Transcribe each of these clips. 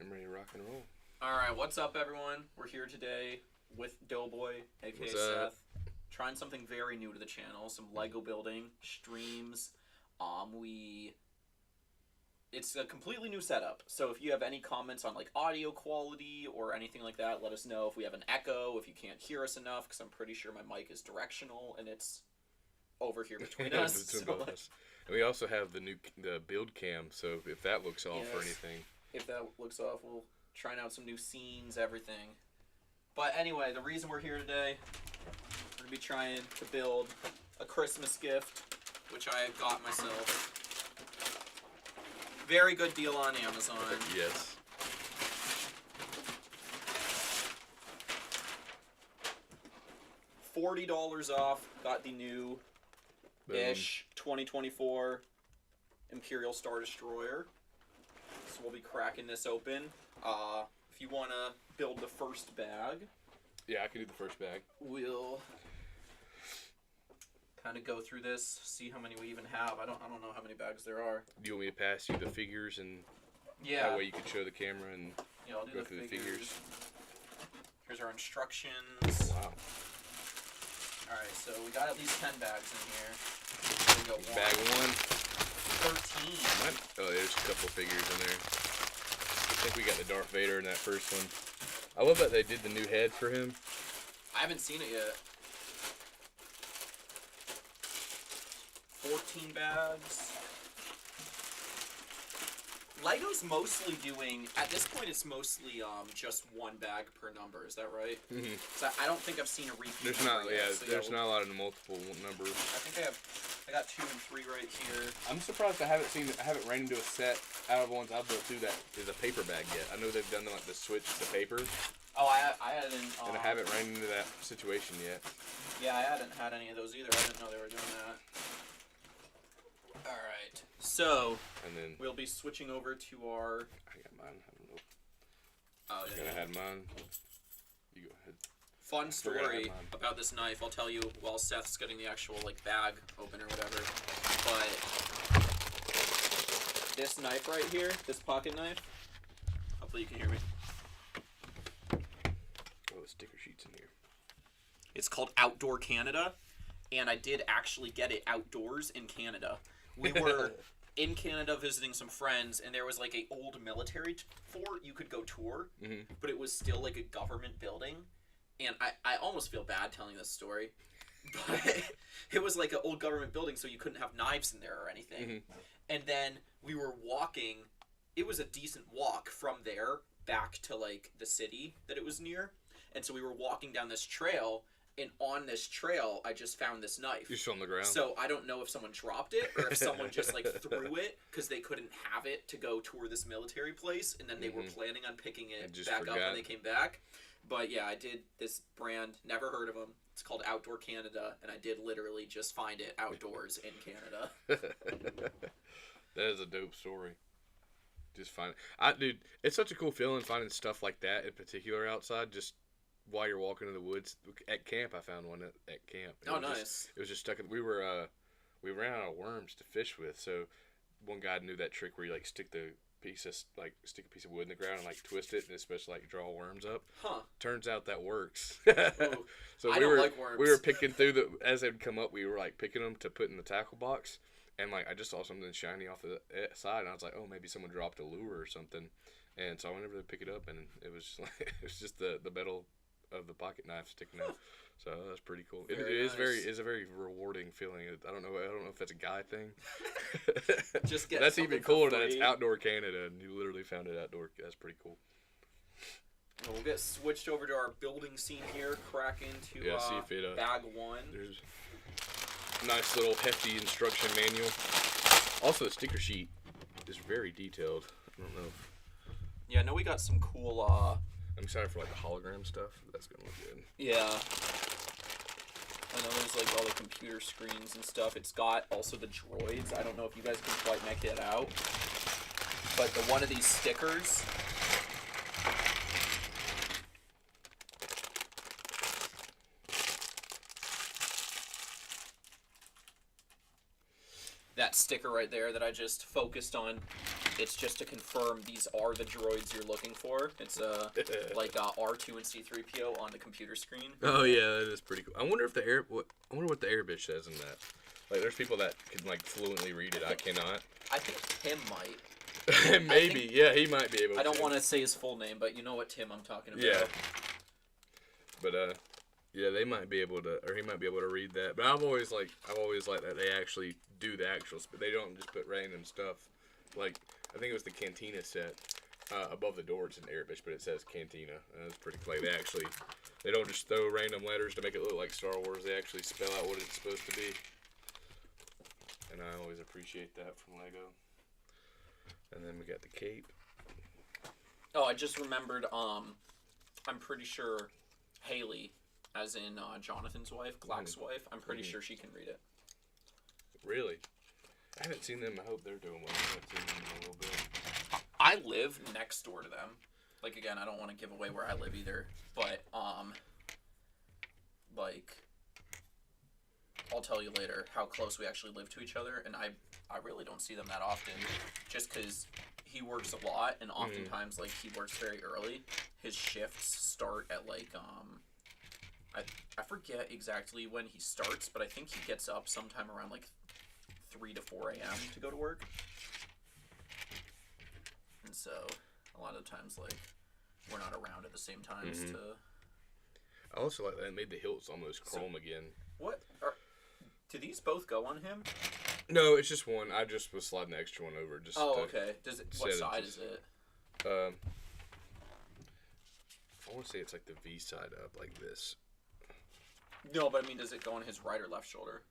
I'm ready to rock and roll. Alright, what's up, everyone? We're here today with Doughboi, aka Seth. Trying something very new to the channel, some Lego building, streams. It's a completely new setup, so if you have any comments on like audio quality or anything like that, let us know. If we have an echo, if you can't hear us enough, because I'm pretty sure my mic is directional and it's over here between us. And we also have the build cam, so if that looks off or anything. If that looks off, we'll try out some new scenes, everything. But anyway, the reason we're here today, we're going to be trying to build a Christmas gift, which I got myself. Very good deal on Amazon. Yes. $40 off. Got the new-ish 2024 Imperial Star Destroyer. So we'll be cracking this open. If you want to build the first bag. Yeah, I can do the first bag. We'll kind of go through this, see how many we even have. I don't know how many bags there are. Do you want me to pass you the figures and that way you can show the camera and I'll do go through the figures. Here's our instructions. Wow. Alright, so we got at least 10 bags in here. We got Bag 1. 13. Oh, there's a couple figures in there. I think we got the Darth Vader in that first one. I love that they did the new head for him. I haven't seen it yet. 14 bags. Lego's mostly doing, at this point it's mostly just one bag per number, is that right? Mm-hmm. So I don't think I've seen a repeat. There's not, there's not a lot of multiple numbers. I think I got 2 and 3 right here. I'm surprised I haven't ran into a set out of the ones I've built too that is a paper bag yet. I know they've done like the switch to paper. Oh, I hadn't. And I haven't ran into that situation yet. Yeah, I hadn't had any of those either. I didn't know they were doing that. Alright, so and then we'll be switching over to our... I got mine. I don't know. Oh, yeah. I had mine. You go ahead. Fun story about this knife. I'll tell you while Seth's getting the actual like bag opener or whatever. But this knife right here, this pocket knife, hopefully you can hear me. Oh, sticker sheets in here. It's called Outdoor Canada, and I did actually get it outdoors in Canada. We were in Canada visiting some friends, and there was like a old military fort you could go tour, but it was still like a government building. And I almost feel bad telling this story, but it was like an old government building, so you couldn't have knives in there or anything. And then we were walking. It was a decent walk from there back to like the city that it was near. And so we were walking down this trail, and on this trail, I just found this knife. You're still on the ground? So I don't know if someone dropped it or if someone just like threw it because they couldn't have it to go tour this military place, and then they were planning on picking it back up when they came back. But yeah, I did this brand, never heard of them. It's called Outdoor Canada, and I did literally just find it outdoors in Canada. That is a dope story. Just find dude, it's such a cool feeling finding stuff like that in particular outside, just while you're walking in the woods. At camp, I found one at camp. Nice. It was just stuck in, we ran out of worms to fish with, so one guy knew that trick where you like stick a piece of wood in the ground and like twist it and especially like draw worms up. Turns out that works. So I don't like worms. We were picking through as they'd come up, we were like picking them to put in the tackle box, and like I just saw something shiny off the side, and I was like, oh, maybe someone dropped a lure or something. And so I went over to pick it up, and it was just the metal of the pocket knife sticking out. So that's pretty cool. It is nice. A very rewarding feeling. I don't know if that's a guy thing. Just get that's even cooler that it's Outdoor Canada and you literally found it outdoor. That's pretty cool. Well, we'll get switched over to our building scene here. Crack into see if it, bag 1. There's a nice little hefty instruction manual. Also, the sticker sheet is very detailed. I don't know. Yeah, I know we got some cool. I'm excited for like the hologram stuff. That's gonna look good. Yeah. I know there's like all the computer screens and stuff. It's got also the droids. I don't know if you guys can quite make it out. But one of these stickers. That sticker right there that I just focused on It's just to confirm these are the droids you're looking for. It's like R2 and C-3PO on the computer screen. Oh yeah, that is pretty cool. I wonder if I wonder what the Arabic says in that. Like, there's people that can like fluently read it. I cannot. I think Tim might. Maybe, yeah, he might be able. I don't want to say his full name, but you know what Tim I'm talking about. Yeah. But yeah, they might be able to, or he might be able to read that. But I've always liked that they actually do the actual. They don't just put random stuff. Like, I think it was the Cantina set. Above the door, it's in Arabic, but it says Cantina. It's pretty cool. Like, they don't just throw random letters to make it look like Star Wars. They actually spell out what it's supposed to be. And I always appreciate that from Lego. And then we got the cape. Oh, I just remembered, I'm pretty sure Haley, as in Jonathan's wife, Glack's wife, I'm pretty sure she can read it. Really? I haven't seen them. I hope they're doing well. I haven't seen them in a little bit. I live next door to them. Like, again, I don't want to give away where I live either, but, like, I'll tell you later how close we actually live to each other, and I really don't see them that often, just because he works a lot, and oftentimes, like, he works very early. His shifts start at, like, I forget exactly when he starts, but I think he gets up sometime around, like, 3 to 4 a.m. to go to work. And so, a lot of times, like, we're not around at the same times to... I also like that it made the hilts almost chrome again. What? Do these both go on him? No, it's just one. I just was sliding the extra one over. Okay. What side is it? I want to say it's like the V side up, like this. No, but I mean, does it go on his right or left shoulder?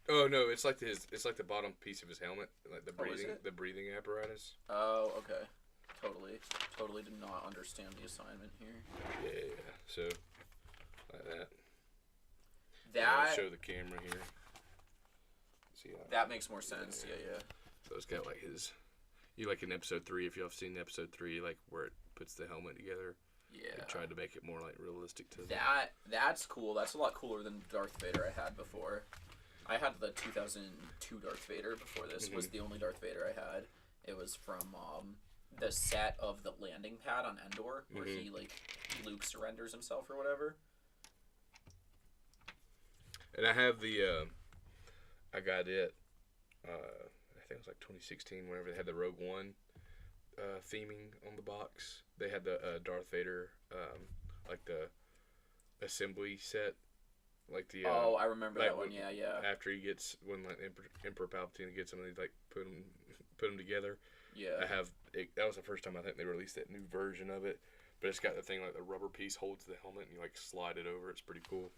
Oh no, it's like the bottom piece of his helmet, like the is it? breathing apparatus. Oh, okay. Totally did not understand the assignment here. Yeah. So, like that. That... I'll show the camera here. See how that makes more sense. Yeah. So it's got like like in episode 3, if y'all have seen episode 3, like where it puts the helmet together. Yeah. They tried to make it more like realistic to That's cool. That's a lot cooler than Darth Vader I had before. I had the 2002 Darth Vader before this. Was the only Darth Vader I had. It was from the set of the landing pad on Endor, where he, like, Luke surrenders himself or whatever. And I have I got it, I think it was like 2016, whenever they had the Rogue One theming on the box. They had the Darth Vader, like the assembly set. Like the I remember like that one. Yeah. After when like Emperor Palpatine gets them, they like put them together. Yeah. That was the first time I think they released that new version of it. But it's got the thing like the rubber piece holds the helmet and you like slide it over. It's pretty cool.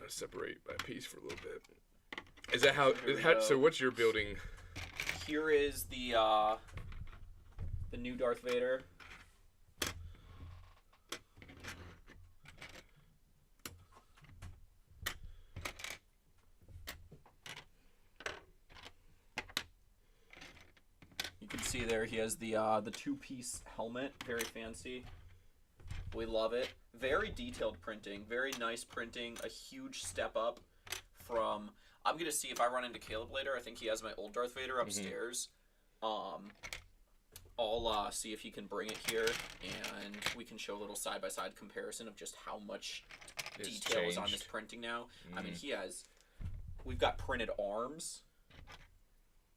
Separate by piece for a little bit. Is that how? So what's your building? Here is the new Darth Vader. You can see there he has the 2-piece helmet, very fancy. We love it. Very detailed printing, very nice printing, a huge step up from... I'm going to see if I run into Caleb later. I think he has my old Darth Vader upstairs. I'll see if he can bring it here, and we can show a little side-by-side comparison of just how much detail is on this printing now. I mean, we've got printed arms.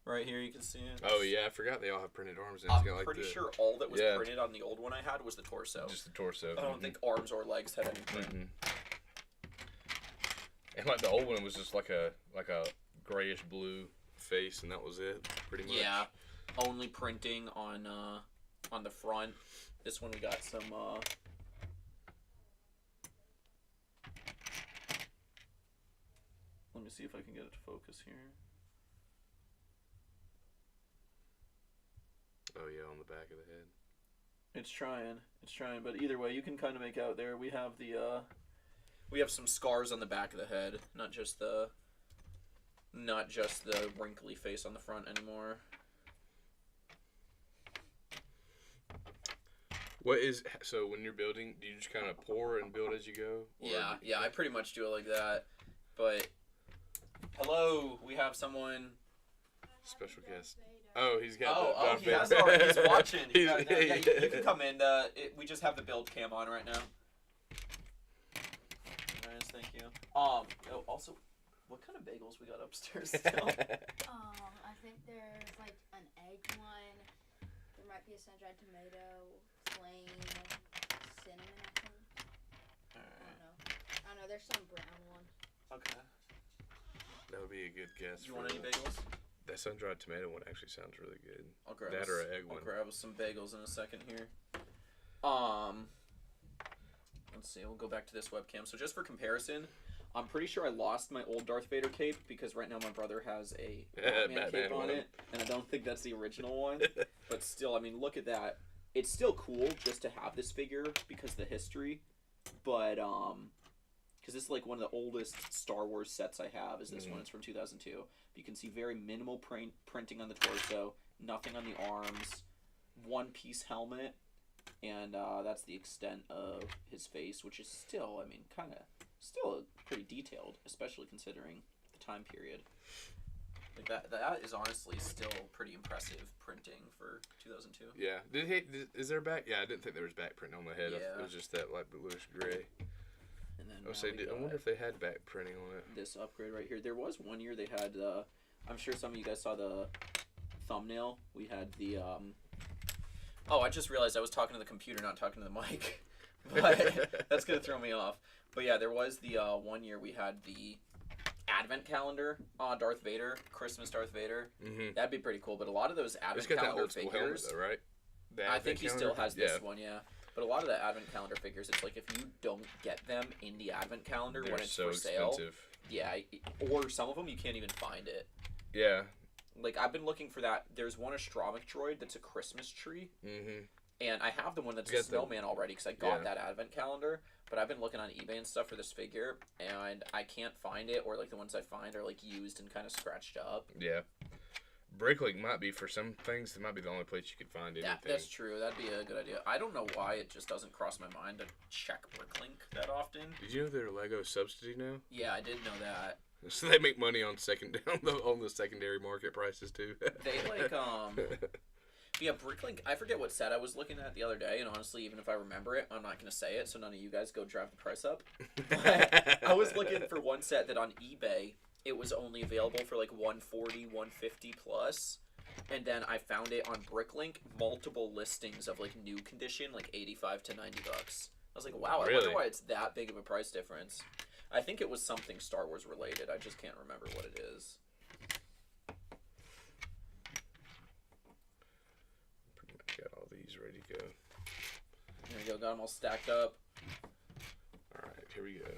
Right here, you can see it. Oh, yeah, I forgot they all have printed arms. I'm pretty sure all that was printed on the old one I had was the torso. Just the torso. I don't think arms or legs had any print. And like the old one was just like a grayish blue face, and that was it, pretty much. Yeah, only printing on the front. This one we got some. Let me see if I can get it to focus here. Oh yeah, on the back of the head. It's trying, but either way, you can kind of make out there. We have we have some scars on the back of the head, not just the wrinkly face on the front anymore. So when you're building, do you just kind of pour and build as you go? Yeah, I pretty much do it like that. But hello, we have someone. Special guest. Oh, he's got. Oh, the he has Vader. already. He's watching. He's- You can come in. We just have the build cam on right now. Nice, thank you. Also, what kind of bagels we got upstairs still? I think there's like an egg one. There might be a sun-dried tomato, plain, cinnamon, I think. I don't know. There's some brown one. Okay. That would be a good guess. You want any bagels? That sun-dried tomato one actually sounds really good. I'll grab that or an egg one. I'll grab us some bagels in a second here. Let's see. We'll go back to this webcam. So just for comparison, I'm pretty sure I lost my old Darth Vader cape because right now my brother has a Batman cape on it, and I don't think that's the original one. But still, I mean, look at that. It's still cool just to have this figure because of the history, but because this is like one of the oldest Star Wars sets I have is this one. It's from 2002. You can see very minimal printing on the torso, nothing on the arms, one-piece helmet, and that's the extent of his face, which is still, I mean, still pretty detailed, especially considering the time period. Like that is honestly still pretty impressive printing for 2002. Yeah. Is there back? Yeah, I didn't think there was back print on the head. Yeah. It was just that light bluish gray. And then I wonder if they had back printing on it. This upgrade right here. There was one year they had. I'm sure some of you guys saw the thumbnail. We had the. Oh, I just realized I was talking to the computer, not talking to the mic. But that's gonna throw me off. But yeah, there was the one year we had the advent calendar Darth Vader, Christmas Darth Vader. Mm-hmm. That'd be pretty cool. But a lot of those advent got calendar that old school helmet figures, though, right? I think he still has this yeah. one, yeah. But a lot of the advent calendar figures, it's like if you don't get them in the advent calendar They're when it's so for sale, expensive. yeah, or some of them you can't even find it. Yeah. Like I've been looking for that. There's one Astromech droid that's a Christmas tree. Mm-hmm. And I have the one that's a snowman already because I got that advent calendar. But I've been looking on eBay and stuff for this figure, and I can't find it, or like the ones I find are like used and kind of scratched up. Yeah. Bricklink might be, for some things, it might be the only place you could find anything. That's true. That'd be a good idea. I don't know why it just doesn't cross my mind to check Bricklink that often. Did you know they're a Lego subsidy now? Yeah, I did know that. So they make money on on the secondary market prices too. They like yeah, Bricklink. I forget what set I was looking at the other day, and honestly, even if I remember it, I'm not gonna say it, so none of you guys go drive the price up. But I was looking for one set that on eBay it was only available for like 140, 150 plus, and then I found it on Bricklink, multiple listings of like new condition, like 85 to 90 bucks. I was like, wow, I wonder why it's that big of a price difference. I think it was something Star Wars related. I just can't remember what it is. Pretty much got all these ready to go. There we go. Got them all stacked up. All right, here we go.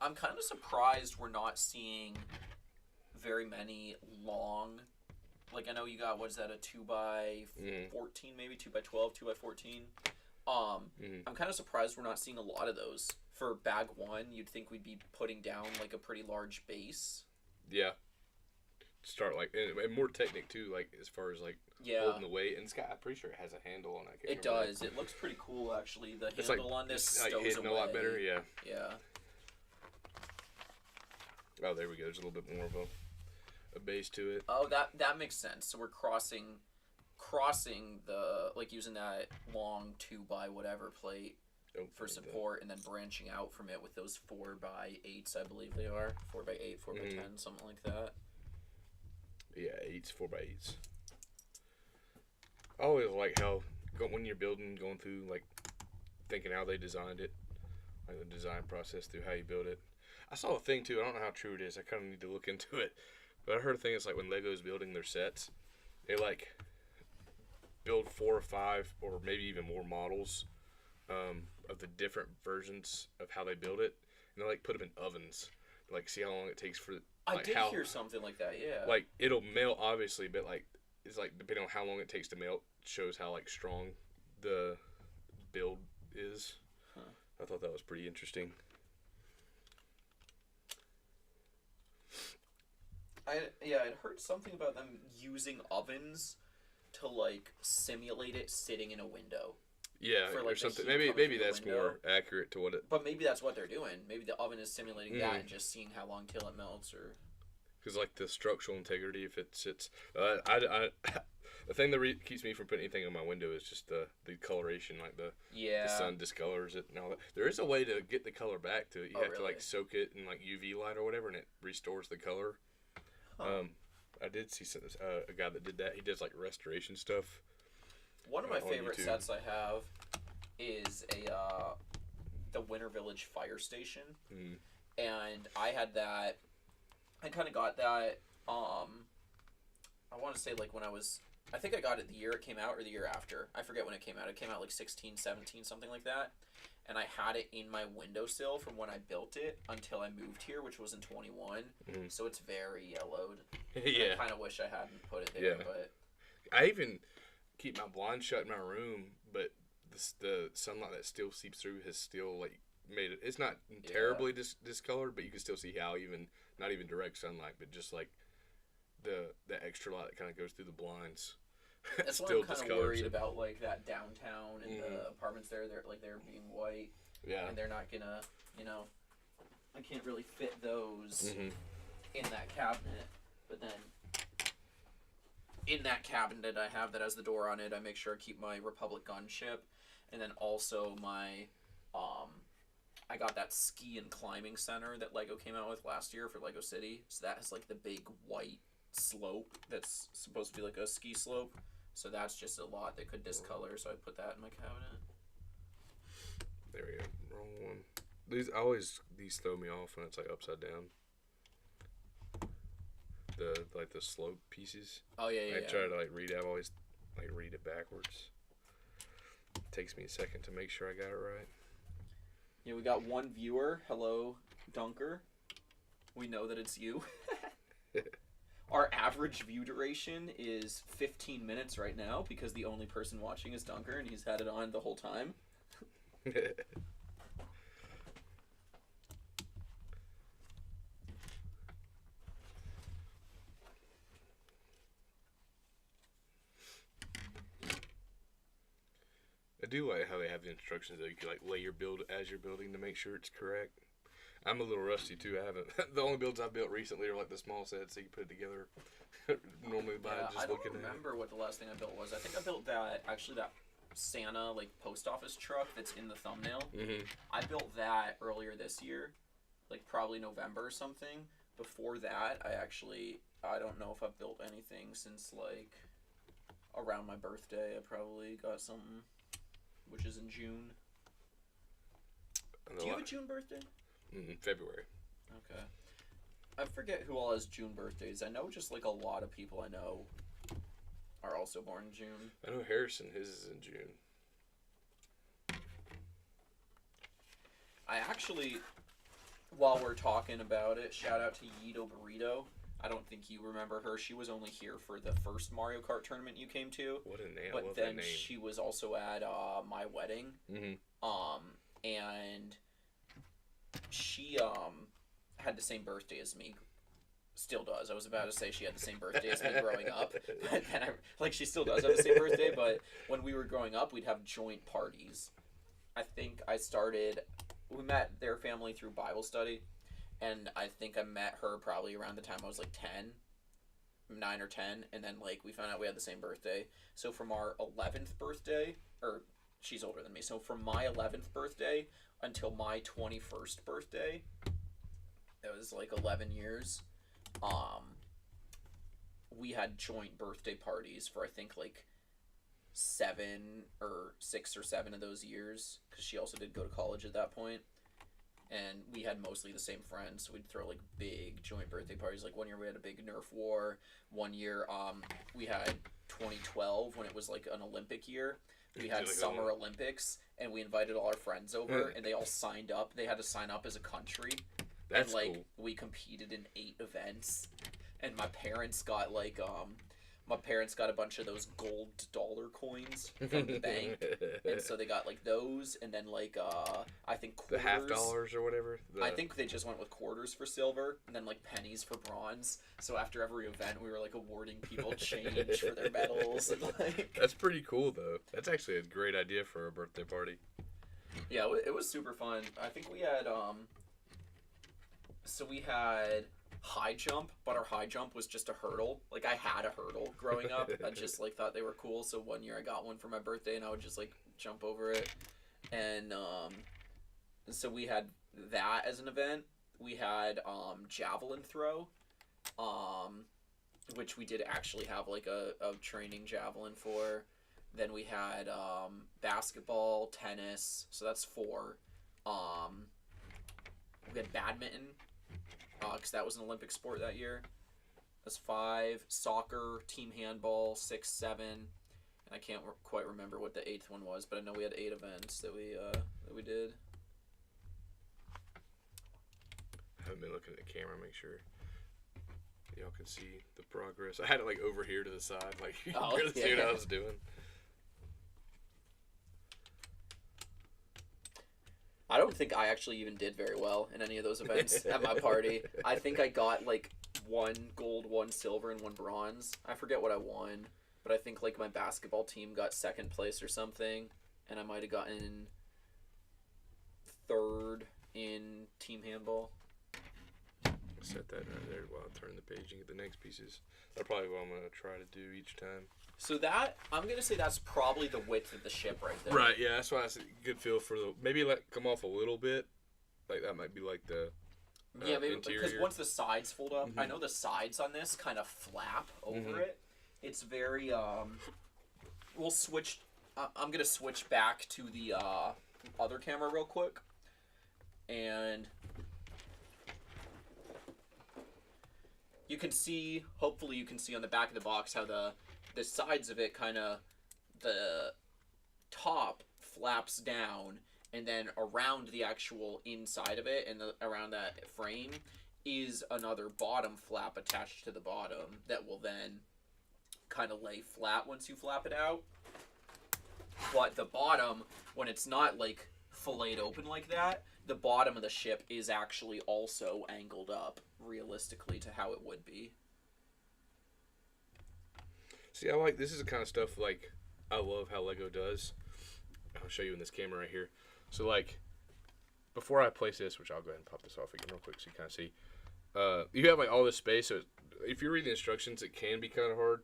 I'm kind of surprised we're not seeing very many long. Like I know you got, what is that, a 2x14 maybe, 2x12, 2x14. I'm kind of surprised we're not seeing a lot of those. For bag one, you'd think we'd be putting down like a pretty large base. Yeah. Start like and more technic too, like as far as like holding the weight. And it's got, I'm pretty sure it has a handle on it. It does. It looks pretty cool actually. The handle on this stows away. a lot better. Yeah. Yeah. Oh, there we go. There's a little bit more of a base to it. Oh, that makes sense. So we're crossing the, like using that long 2x whatever plate for support, and then branching out from it with those 4x8s, I believe they are 4x8, 4x10, something like that. Yeah, 8s, 4x8s. I always like how when you're building, going through like thinking how they designed it, like the design process through how you build it. I saw a thing too. I don't know how true it is. I kind of need to look into it. But I heard a thing. It's like when Lego's building their sets, they like build 4 or 5 or maybe even more models of the different versions of how they build it, and they like put them in ovens, to, like see how long it takes for. Like, I did hear something like that. Yeah. Like it'll melt obviously, but like it's like depending on how long it takes to melt, shows how like strong the build is. Huh. I thought that was pretty interesting. I'd heard something about them using ovens to like simulate it sitting in a window. Yeah, for, like, or something. Maybe that's more accurate to what it. But maybe that's what they're doing. Maybe the oven is simulating that and just seeing how long till it melts, or. Because like the structural integrity, if it sits, I the thing that keeps me from putting anything on my window is just the coloration, like the sun discolors it and all that. There is a way to get the color back to it. You have to like soak it in like UV light or whatever, and it restores the color. Huh. I did see a guy that did that. He does like restoration stuff. One of my favorite sets I have is the Winter Village Fire Station, and I had that. I kind of got that. I want to say like when I think I got it the year it came out or the year after. I forget when it came out. It came out like 16, 17, something like that. And I had it in my windowsill from when I built it until I moved here, which was in 21. So it's very yellowed. Yeah. I kind of wish I hadn't put it there, but I even keep my blinds shut in my room, but the sunlight that still seeps through has still like made it. It's not terribly discolored, but you can still see how not even direct sunlight, but just like the extra light that kind of goes through the blinds. That's why I'm kind of worried about like that downtown and the apartments there. They're being white. Yeah. And they're not gonna, I can't really fit those in that cabinet. But then in that cabinet I have that has the door on it, I make sure I keep my Republic gunship, and then also my I got that ski and climbing center that Lego came out with last year for Lego City. So that has like the big white slope that's supposed to be like a ski slope. So that's just a lot that could discolor, so I put that in my cabinet. There we go. Wrong one. These throw me off when it's like upside down. The slope pieces. Oh yeah. I try to like read it. I always like read it backwards. It takes me a second to make sure I got it right. Yeah, we got one viewer. Hello, Dunker. We know that it's you. Our average view duration is 15 minutes right now because the only person watching is Dunker, and he's had it on the whole time. I do like how they have the instructions that you can like lay your build as you're building to make sure it's correct. I'm a little rusty too. I haven't. The only builds I've built recently are like the small sets, so you can put it together normally by just looking at it. I don't remember what the last thing I built was. I think I built that Santa like post office truck that's in the thumbnail. I built that earlier this year, like probably November or something. Before that, I don't know if I've built anything since like around my birthday. I probably got something, which is in June. Do you have a June birthday? February. Okay. I forget who all has June birthdays. I know just like a lot of people I know are also born in June. I know Harrison, his is in June. I actually, while we're talking about it, shout out to Yito Burrito. I don't think you remember her. She was only here for the first Mario Kart tournament you came to. What a name. But then she was also at my wedding. And she had the same birthday as me. Still does. I was about to say she had the same birthday as me growing up. But then she still does have the same birthday, but when we were growing up, we'd have joint parties. I think we met their family through Bible study, and I think I met her probably around the time I was like 9 or 10, and then like we found out we had the same birthday. So from our 11th birthday, or she's older than me, so from my 11th birthday until my 21st birthday, it was like 11 years, we had joint birthday parties for I think like 6 or 7 of those years, because she also did go to college at that point, and we had mostly the same friends, so we'd throw like big joint birthday parties. Like one year we had a big Nerf war. One year we had 2012 when it was like an Olympic year. We had Summer Olympics, and we invited all our friends over, and they all signed up. They had to sign up as a country. That's and cool. We competed in 8 events, and my parents got a bunch of those gold dollar coins from the bank, and so they got like those, and then like I think quarters. The $50 or whatever. I think they just went with quarters for silver, and then like pennies for bronze. So after every event, we were like awarding people change for their medals, and like. That's pretty cool though. That's actually a great idea for a birthday party. Yeah, it was super fun. I think we had So we had high jump, but our high jump was just a hurdle. Like, I had a hurdle growing up. I just, like, thought they were cool, so one year I got one for my birthday, and I would just, like, jump over it. And, so we had that as an event. We had, javelin throw, which we did actually have, like, a training javelin for. Then we had, basketball, tennis, so that's 4. We had badminton, because that was an Olympic sport that year. That's 5. Soccer, team handball, 6, 7. And I can't quite remember what the 8th one was, but I know we had 8 events that we did. I haven't been looking at the camera, make sure y'all can see the progress. I had it like over here to the side, like you can barely see what I was doing. I don't think I actually even did very well in any of those events at my party. I think I got like 1 gold, 1 silver, and 1 bronze. I forget what I won, but I think like my basketball team got 2nd place or something, and I might have gotten 3rd in team handball. Set that right there while I turn the page and get the next pieces. That's probably what I'm going to try to do each time. So that, I'm going to say that's probably the width of the ship right there. Right, yeah, that's why it's a good feel for the, maybe let come off a little bit. Like that might be like the yeah, maybe interior. because once the sides fold up, I know the sides on this kind of flap over it. It's very, we'll switch, I'm going to switch back to the other camera real quick. And you can see, hopefully you can see on the back of the box how the sides of it kind of, the top flaps down, and then around the actual inside of it and around that frame is another bottom flap attached to the bottom that will then kind of lay flat once you flap it out. But the bottom, when it's not like filleted open like that, the bottom of the ship is actually also angled up realistically to how it would be. See, I like, this is the kind of stuff, like, I love how Lego does. I'll show you in this camera right here. So, like, before I place this, which I'll go ahead and pop this off again real quick so you kind of see. You have, like, all this space, so if you read the instructions, it can be kind of hard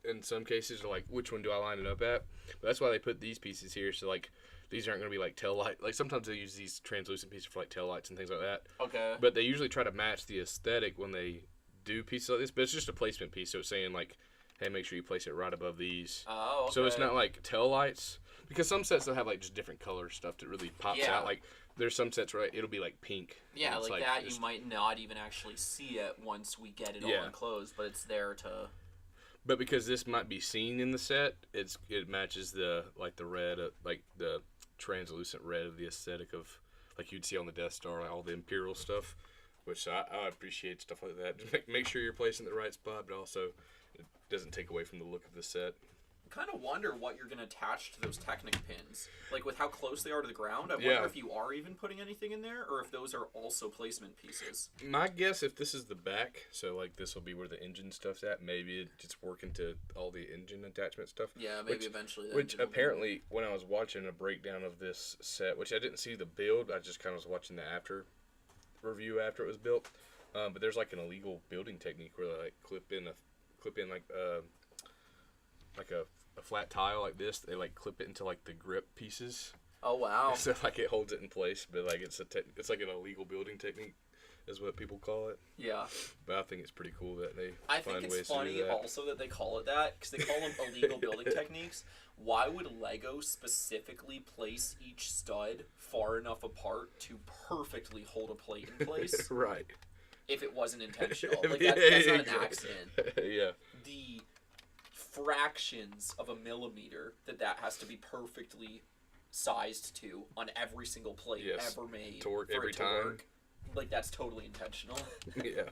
in some cases, to, like, which one do I line it up at? But that's why they put these pieces here, so, like, these aren't going to be, like, tail light. Like, sometimes they use these translucent pieces for, like, tail lights and things like that. Okay. But they usually try to match the aesthetic when they do pieces like this, but it's just a placement piece, so it's saying, like, hey, make sure you place it right above these. Oh, okay. So it's not like tail lights, because some sets they'll have like just different color stuff that really pops out. Like there's some sets where it'll be like pink. Yeah, like that just, you might not even actually see it once we get it all enclosed, but it's there to. But because this might be seen in the set, it matches the like the red, like the translucent red of the aesthetic of like you'd see on the Death Star, like all the Imperial stuff, which I appreciate stuff like that. Just make sure you're placing it in the right spot, but also it doesn't take away from the look of the set. I kind of wonder what you're going to attach to those Technic pins. Like, with how close they are to the ground, I wonder if you are even putting anything in there, or if those are also placement pieces. My guess, if this is the back, so, like, this will be where the engine stuff's at, maybe it's working to all the engine attachment stuff. Yeah, maybe eventually. Which, apparently, when I was watching a breakdown of this set, which I didn't see the build, I just kind of was watching the after review after it was built, but there's, like, an illegal building technique where they, like, clip in a flat tile like this. They like clip it into like the grip pieces. Oh wow! So like it holds it in place, but like it's like an illegal building technique, is what people call it. Yeah. But I think it's pretty cool that they. I think it's funny also that they call it that, because they call them illegal building techniques. Why would Lego specifically place each stud far enough apart to perfectly hold a plate in place? Right. If it wasn't intentional, like that's not an accident. Yeah. The fractions of a millimeter that has to be perfectly sized to on every single plate ever made torque every time. Like that's totally intentional. Yeah.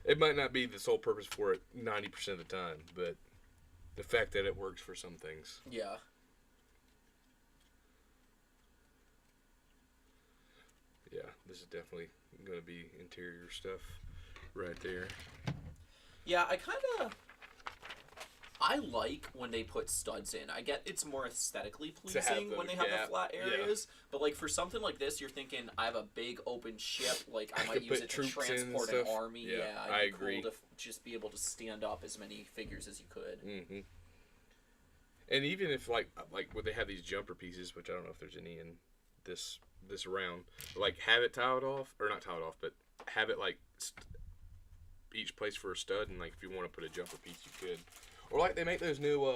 It might not be the sole purpose for it 90% of the time, but the fact that it works for some things. Yeah. Yeah, this is definitely going to be interior stuff right there. Yeah, I like when they put studs in. I get it's more aesthetically pleasing when they have the flat areas. Yeah. But like for something like this, you're thinking I have a big open ship. Like I might use it to transport an army. Yeah, I agree. Cool to just be able to stand up as many figures as you could. Mm-hmm. And even if like when they have these jumper pieces, which I don't know if there's any in this round, like have it tiled off or not tiled off, but have it like each place for a stud, and like if you want to put a jumper piece, you could. Or like they make those new,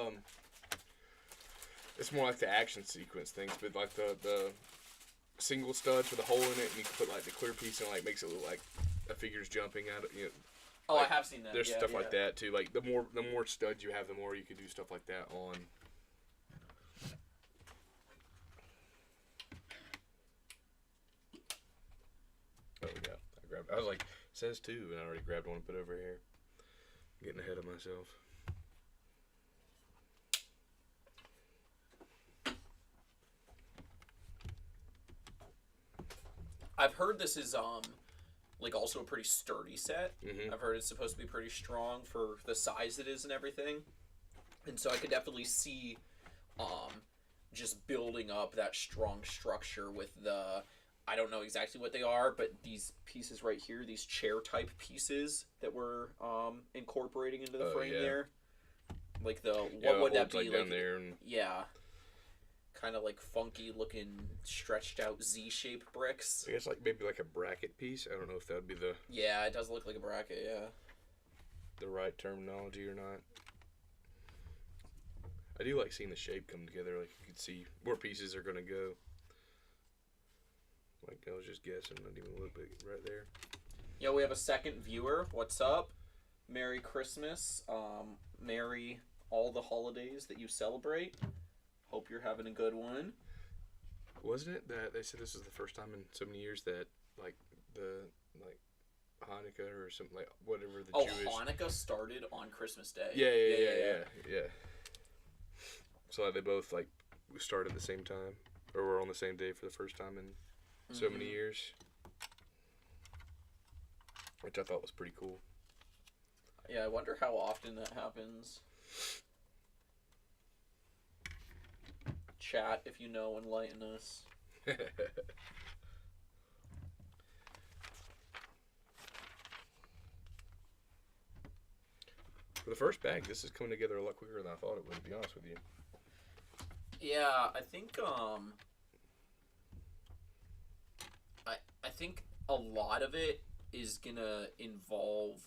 it's more like the action sequence things, but like the single studs with a hole in it, and you can put like the clear piece and like makes it look like a figure's jumping out of, you know. Oh, like, I have seen that. There's stuff like that too. Like the more studs you have, the more you can do stuff like that on. Oh yeah, I was like, it says 2, and I already grabbed one and put it over here. Getting ahead of myself. I've heard this is like also a pretty sturdy set. Mm-hmm. I've heard it's supposed to be pretty strong for the size it is and everything. And so I could definitely see just building up that strong structure with the, I don't know exactly what they are, but these pieces right here, these chair type pieces that we're incorporating into the frame there. Like what would that be like down there and... Yeah. Kind of like funky looking stretched out Z-shaped bricks. I guess like maybe like a bracket piece. I don't know if that would be the... Yeah, it does look like a bracket, yeah. The right terminology or not. I do like seeing the shape come together. Like you can see where pieces are going to go. Like I was just guessing, not even a little bit right there. Yeah, we have a second viewer. What's up? Merry Christmas. Merry all the holidays that you celebrate. Hope you're having a good one. Wasn't it that they said this is the first time in so many years that like Hanukkah or something like whatever the Jewish... Hanukkah started on Christmas Day. Yeah. So like, they both like started at the same time, or were on the same day for the first time in so many years, which I thought was pretty cool. Yeah, I wonder how often that happens. Chat, if you know, enlighten us. For the first bag, this is coming together a lot quicker than I thought it would, to be honest with you. Yeah, I think I think a lot of it is gonna involve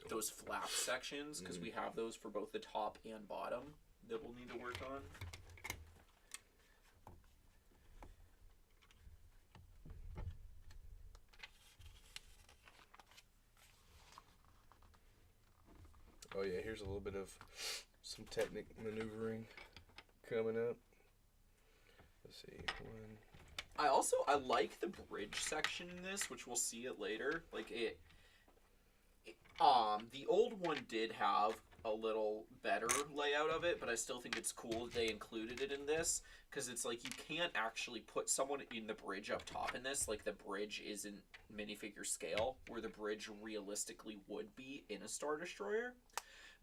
those flap sections, because we have those for both the top and bottom that we'll need to work on. Oh yeah, here's a little bit of some technic maneuvering coming up. Let's see, I like the bridge section in this, which we'll see it later. Like the old one did have a little better layout of it, but I still think it's cool that they included it in this, because it's like you can't actually put someone in the bridge up top in this. Like the bridge isn't minifigure scale, where the bridge realistically would be in a Star Destroyer.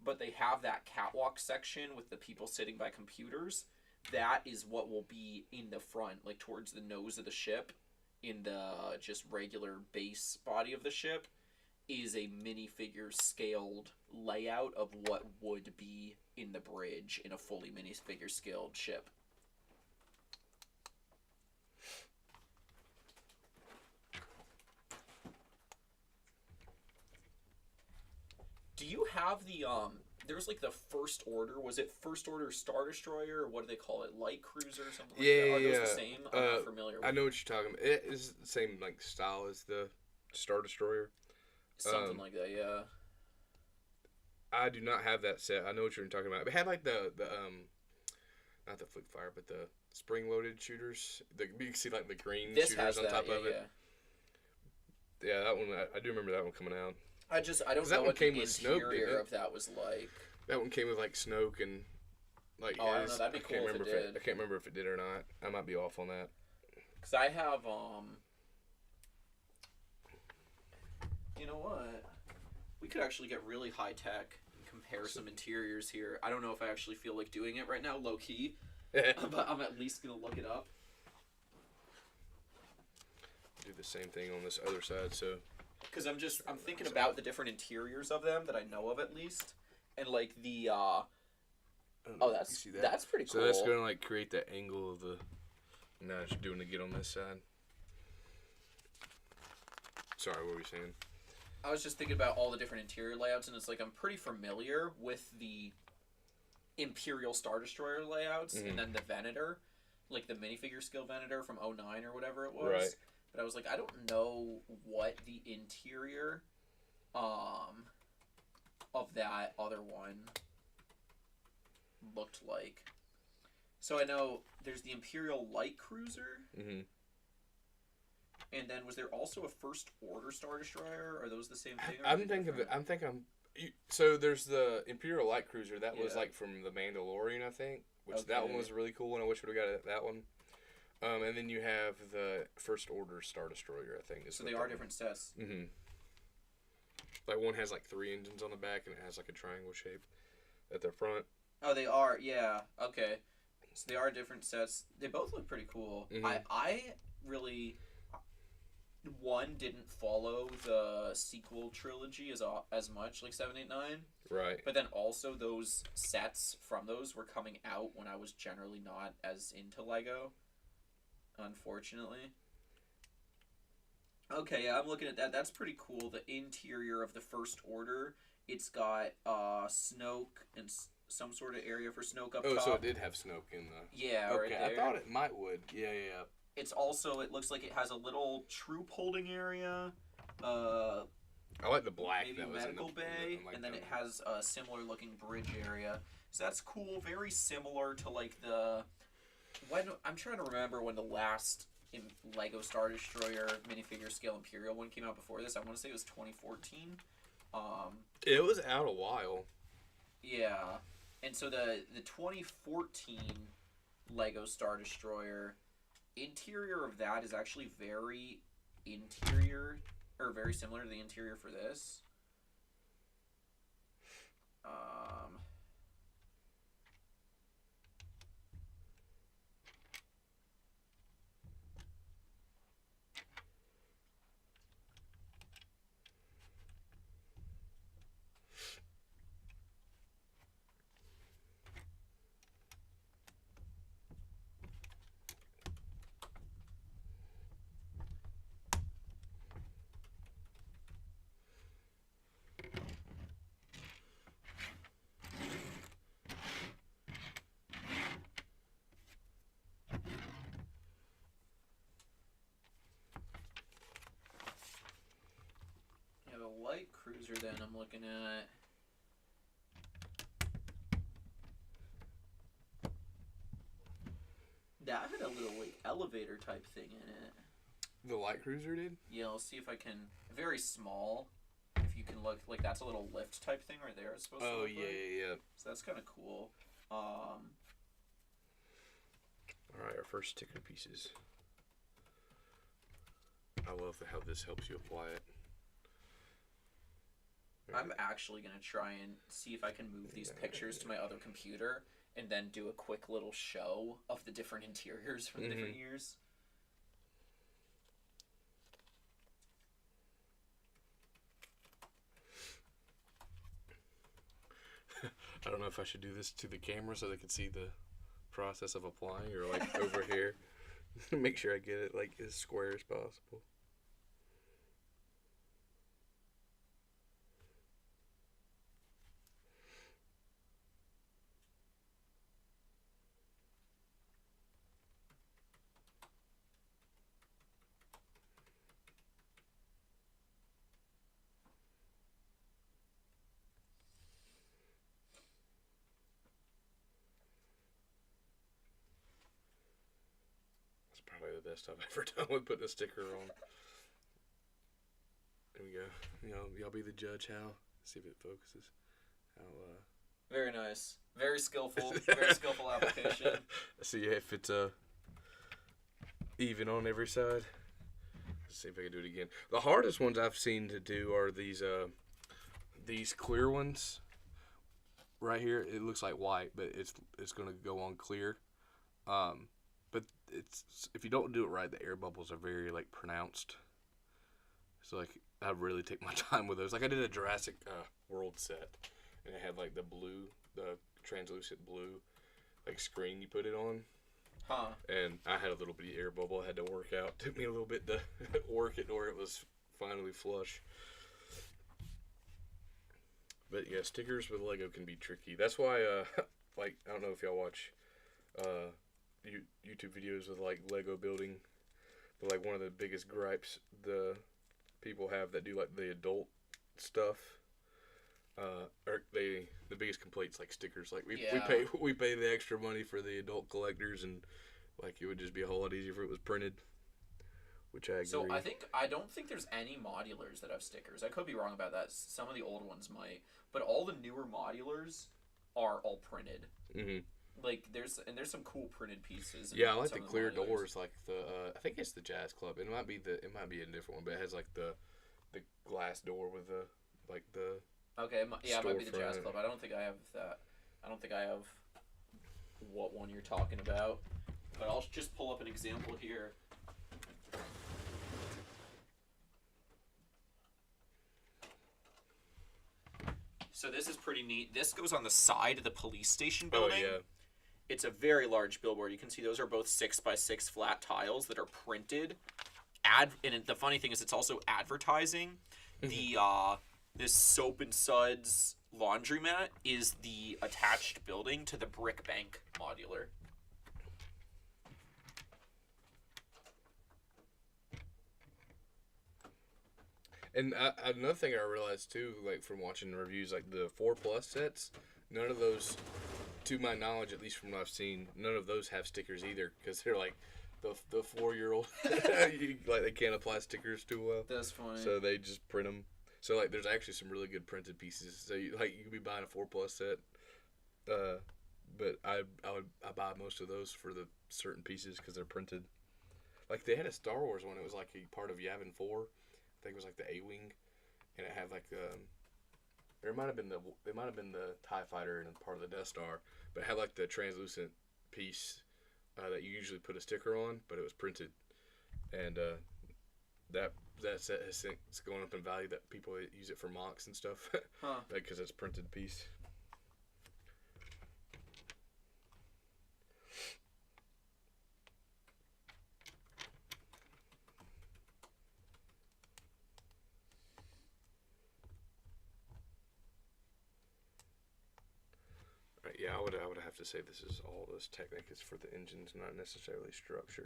But they have that catwalk section with the people sitting by computers. That is what will be in the front, like towards the nose of the ship, in the just regular base body of the ship, is a minifigure scaled layout of what would be in the bridge in a fully minifigure scaled ship. Do you have the there was like the First Order, was it First Order Star Destroyer, or what do they call it, Light Cruiser or something like that? Are those the same? I'm not familiar with I know what you're talking about. It is the same like style as the Star Destroyer. Something like that, yeah. I do not have that set. I know what you're talking about. It had like the not the flick fire, but the spring loaded shooters. You can see like the green shooters on top of it. Yeah, that one. I do remember that one coming out. I don't know what the interior of that was like. That one came with like Snoke and like. Oh, I don't know. That'd be cool if it did. I can't remember if it did or not. I might be off on that. Cause I have you know what? We could actually get really high tech and compare some interiors here. I don't know if I actually feel like doing it right now, low key, but I'm at least gonna look it up. Do the same thing on this other side, so. Because I'm thinking about the different interiors of them that I know of at least, and like the that's pretty cool. So that's gonna like create that angle of the. Now you're doing again on this side. Sorry, what were you saying? I was just thinking about all the different interior layouts, and it's like I'm pretty familiar with the Imperial Star Destroyer layouts, and then the Venator, like the minifigure scale Venator from 09 or whatever it was. Right. But I was like, I don't know what the interior of that other one looked like. So I know there's the Imperial Light Cruiser. Mm-hmm. And then was there also a First Order Star Destroyer? Are those the same thing? I'm thinking. So there's the Imperial Light Cruiser that was like from the Mandalorian, I think. Which that one was really cool, and I wish we'd have got that one. And then you have the First Order Star Destroyer, I think. So they are different sets. Mm-hmm. Like one has like 3 engines on the back, and it has like a triangle shape at the front. Oh, they are. Yeah. Okay. So they are different sets. They both look pretty cool. Mm-hmm. I really. One didn't follow the sequel trilogy as much, like 7, 8, 9. Right. But then also those sets from those were coming out when I was generally not as into Lego, unfortunately. Okay, yeah, I'm looking at that. That's pretty cool. The interior of the First Order. It's got Snoke and some sort of area for Snoke up top. Oh, so it did have Snoke in the... Yeah, okay, right there. I thought it might would. Yeah. It's also, it looks like it has a little troop holding area. I like the black maybe that was medical in the bay, like and then it has a similar looking bridge area. So that's cool. Very similar to like the... I'm trying to remember when the last Lego Star Destroyer minifigure scale Imperial one came out before this. I want to say it was 2014. It was out a while. Yeah. And so the 2014 Lego Star Destroyer interior of that is actually very similar to the interior for this. Light Cruiser then I'm looking at. That had a little like elevator type thing in it. The Light Cruiser did? Yeah, I'll see if I can. Very small. If you can look, like that's a little lift type thing right there. It's supposed to look like. Yeah. So that's kind of cool. All right, our first sticker pieces. I love how this helps you apply it. I'm actually going to try and see if I can move these pictures to my other computer and then do a quick little show of the different interiors from different years. I don't know if I should do this to the camera so they can see the process of applying, or like over here. Make sure I get it like as square as possible. Probably the best I've ever done with putting a sticker on. There we go. Y'all be the judge, Hal. See if it focuses. Very nice. Very skillful. Very skillful application. See if it's even on every side. Let's see if I can do it again. The hardest ones I've seen to do are these clear ones right here, it looks like white, but it's gonna go on clear. But it's if you don't do it right, the air bubbles are very like pronounced. So like I really take my time with those. Like I did a Jurassic World set, and it had like the translucent blue, like screen you put it on. Huh. And I had a little bitty air bubble I had to work out. Took me a little bit to work it where it was finally flush. But yeah, stickers with Lego can be tricky. That's why, like, I don't know if y'all watch YouTube videos with like Lego building, but like one of the biggest gripes the people have that do like the adult stuff, or the biggest complaints like stickers. Like we pay the extra money for the adult collectors, and like it would just be a whole lot easier if it was printed. Which I agree. So I don't think there's any modulars that have stickers. I could be wrong about that. Some of the old ones might, but all the newer modulars are all printed. Mm-hmm. Like there's some cool printed pieces. Yeah, I like the clear doors, like the I think it's the Jazz Club. It might be a different one, but it has like the glass door with the like the. Okay, it might be the Jazz Club. I don't think I have that. I don't think I have what one you're talking about. But I'll just pull up an example here. So this is pretty neat. This goes on the side of the police station building. Oh, yeah. It's a very large billboard. You can see those are both 6x6 flat tiles that are printed. And the funny thing is it's also advertising. The this Soap and Suds laundromat is the attached building to the Brick Bank modular. And another thing I realized too, like from watching the reviews, like the 4+ sets, none of those, to my knowledge, at least from what I've seen, none of those have stickers either, because they're like the 4-year-old, like they can't apply stickers too well. That's funny. So they just print them. So like, there's actually some really good printed pieces. So you could be buying a 4+ set, but I buy most of those for the certain pieces because they're printed. Like they had a Star Wars one. It was like a part of Yavin 4. I think it was like the A-Wing, and it had like it might have been the TIE Fighter and part of the Death Star, but it had like the translucent piece that you usually put a sticker on, but it was printed, and that set it's going up in value. That people use it for mocks and stuff, because it's a printed piece. Yeah, I would have to say this is all this Technic is for the engines, not necessarily structure.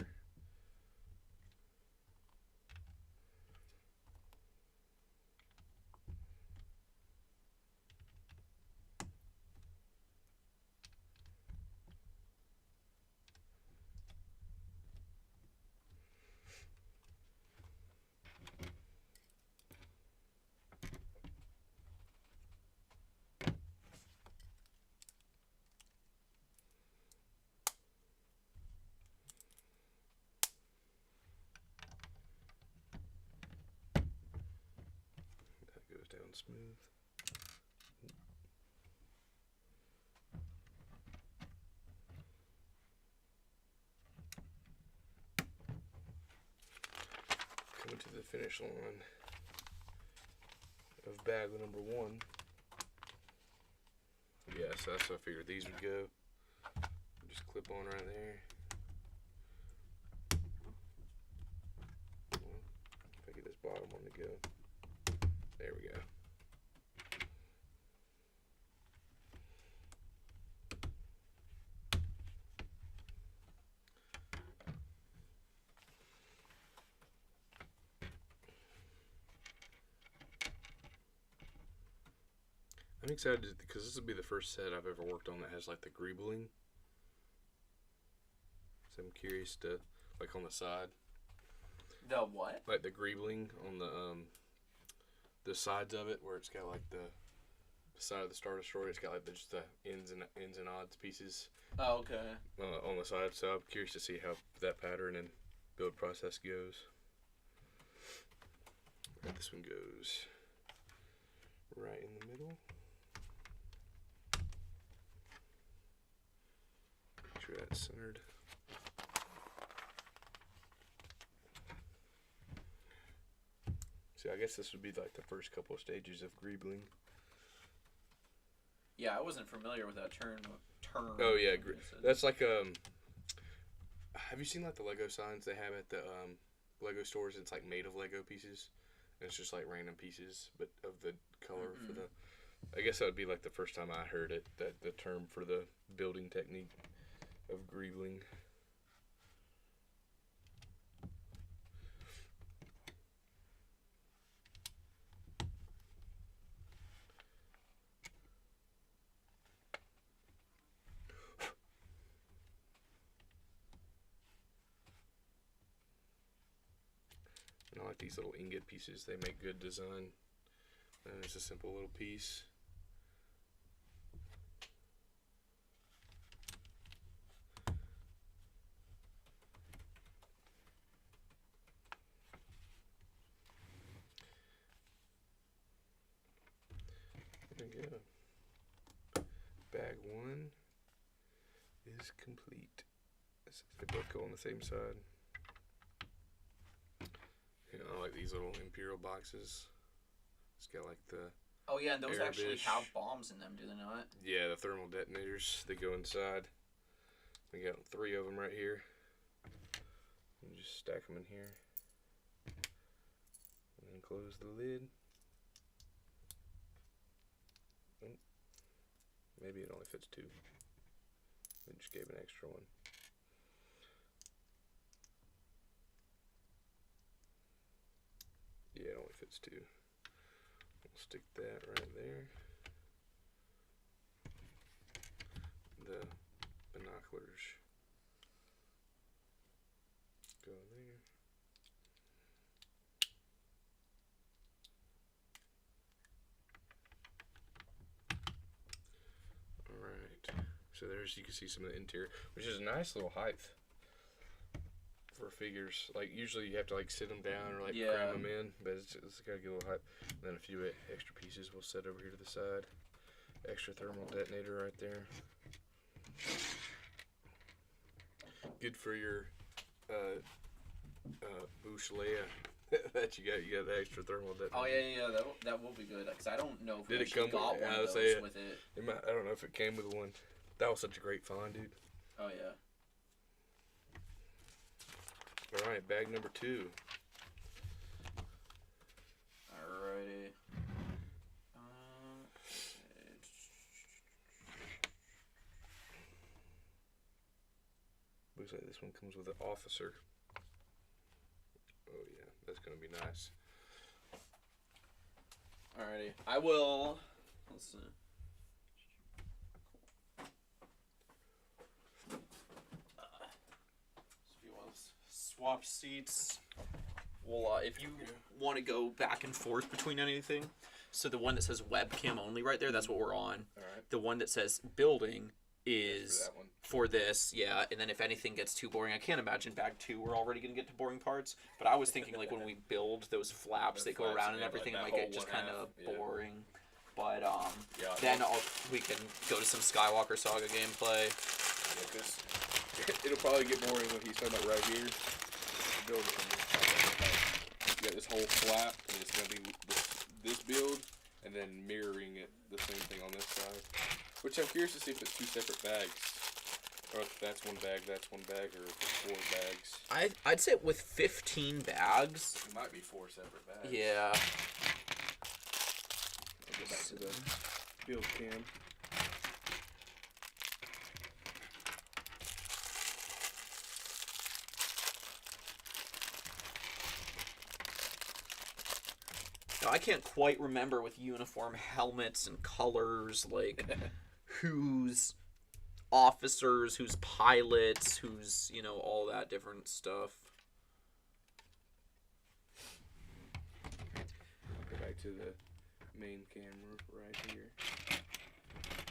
Down smooth. Coming to the finish line of bag number 1. Yeah, so that's how I figured these would go. Just clip on right there. If I get this bottom one to go. There we go. I'm excited because this will be the first set I've ever worked on that has like the greebling. So I'm curious to, like on the side. The what? Like the greebling on the sides of it, where it's got like the side of the Star Destroyer, it's got like just the ends and odds pieces. Oh, okay. On the side, so I'm curious to see how that pattern and build process goes. Right, this one goes right in the middle. sure that's centered. See, I guess this would be like the first couple of stages of greebling. Yeah, I wasn't familiar with that term. Oh yeah, that's like have you seen like the Lego signs they have at the Lego stores? It's like made of Lego pieces, and it's just like random pieces, but of the color for the. I guess that would be like the first time I heard it, that the term for the building technique of greebling. And I like these little ingot pieces. They make good design. And it's a simple little piece. There we go. Bag 1 is complete. They both go on the same side. You know, I like these little Imperial boxes. It's got like the. Oh yeah, and those actually Arabish. have bombs in them, do they not? Yeah, the thermal detonators. They go inside. We got 3 of them right here. And just stack them in here. And then close the lid. Oh, maybe it only fits 2. They just gave an extra one. Yeah, it only fits 2. We'll stick that right there. The binoculars go there. Alright, so there's, you can see some of the interior, which is a nice little height for figures. Like usually you have to like sit them down or like cram them in, but it's got a good little height. And then a few extra pieces we'll set over here to the side. Extra thermal detonator right there. Good for your Bouchleia that you got the extra thermal detonator. Oh yeah, that will be good, because I don't know if Did we it come actually got with, one I of would those say with it. I don't know if it came with one. That was such a great find, dude. Oh yeah. Alright, bag number 2. Alrighty. Looks like this one comes with an officer. Oh yeah, that's gonna be nice. Alrighty. I will. Let's see. If you want to swap seats, well, if you want to go back and forth between anything, so the one that says webcam only right there, that's what we're on. Alright. The one that says building is For that one. for this, yeah. And then if anything gets too boring, I can't imagine bag 2 we're already gonna get to boring parts. But I was thinking like when we build those flaps that go around and everything, like it that might get just whole kind of 1/2, yeah. boring. But Yeah, then we can go to some Skywalker Saga gameplay. Yeah, 'cause it'll probably get boring when he's talking about right here. Building. You got this whole flap, and it's gonna be this build, and then mirroring it the same thing on this side. Which I'm curious to see if it's 2 separate bags, or if that's one bag, or if it's 4 bags. I'd say with 15 bags. It might be 4 separate bags. Yeah. I'll go back to the build cam. Now, I can't quite remember with uniform helmets and colors, like who's officers, who's pilots, who's, all that different stuff. Go back to the main camera right here.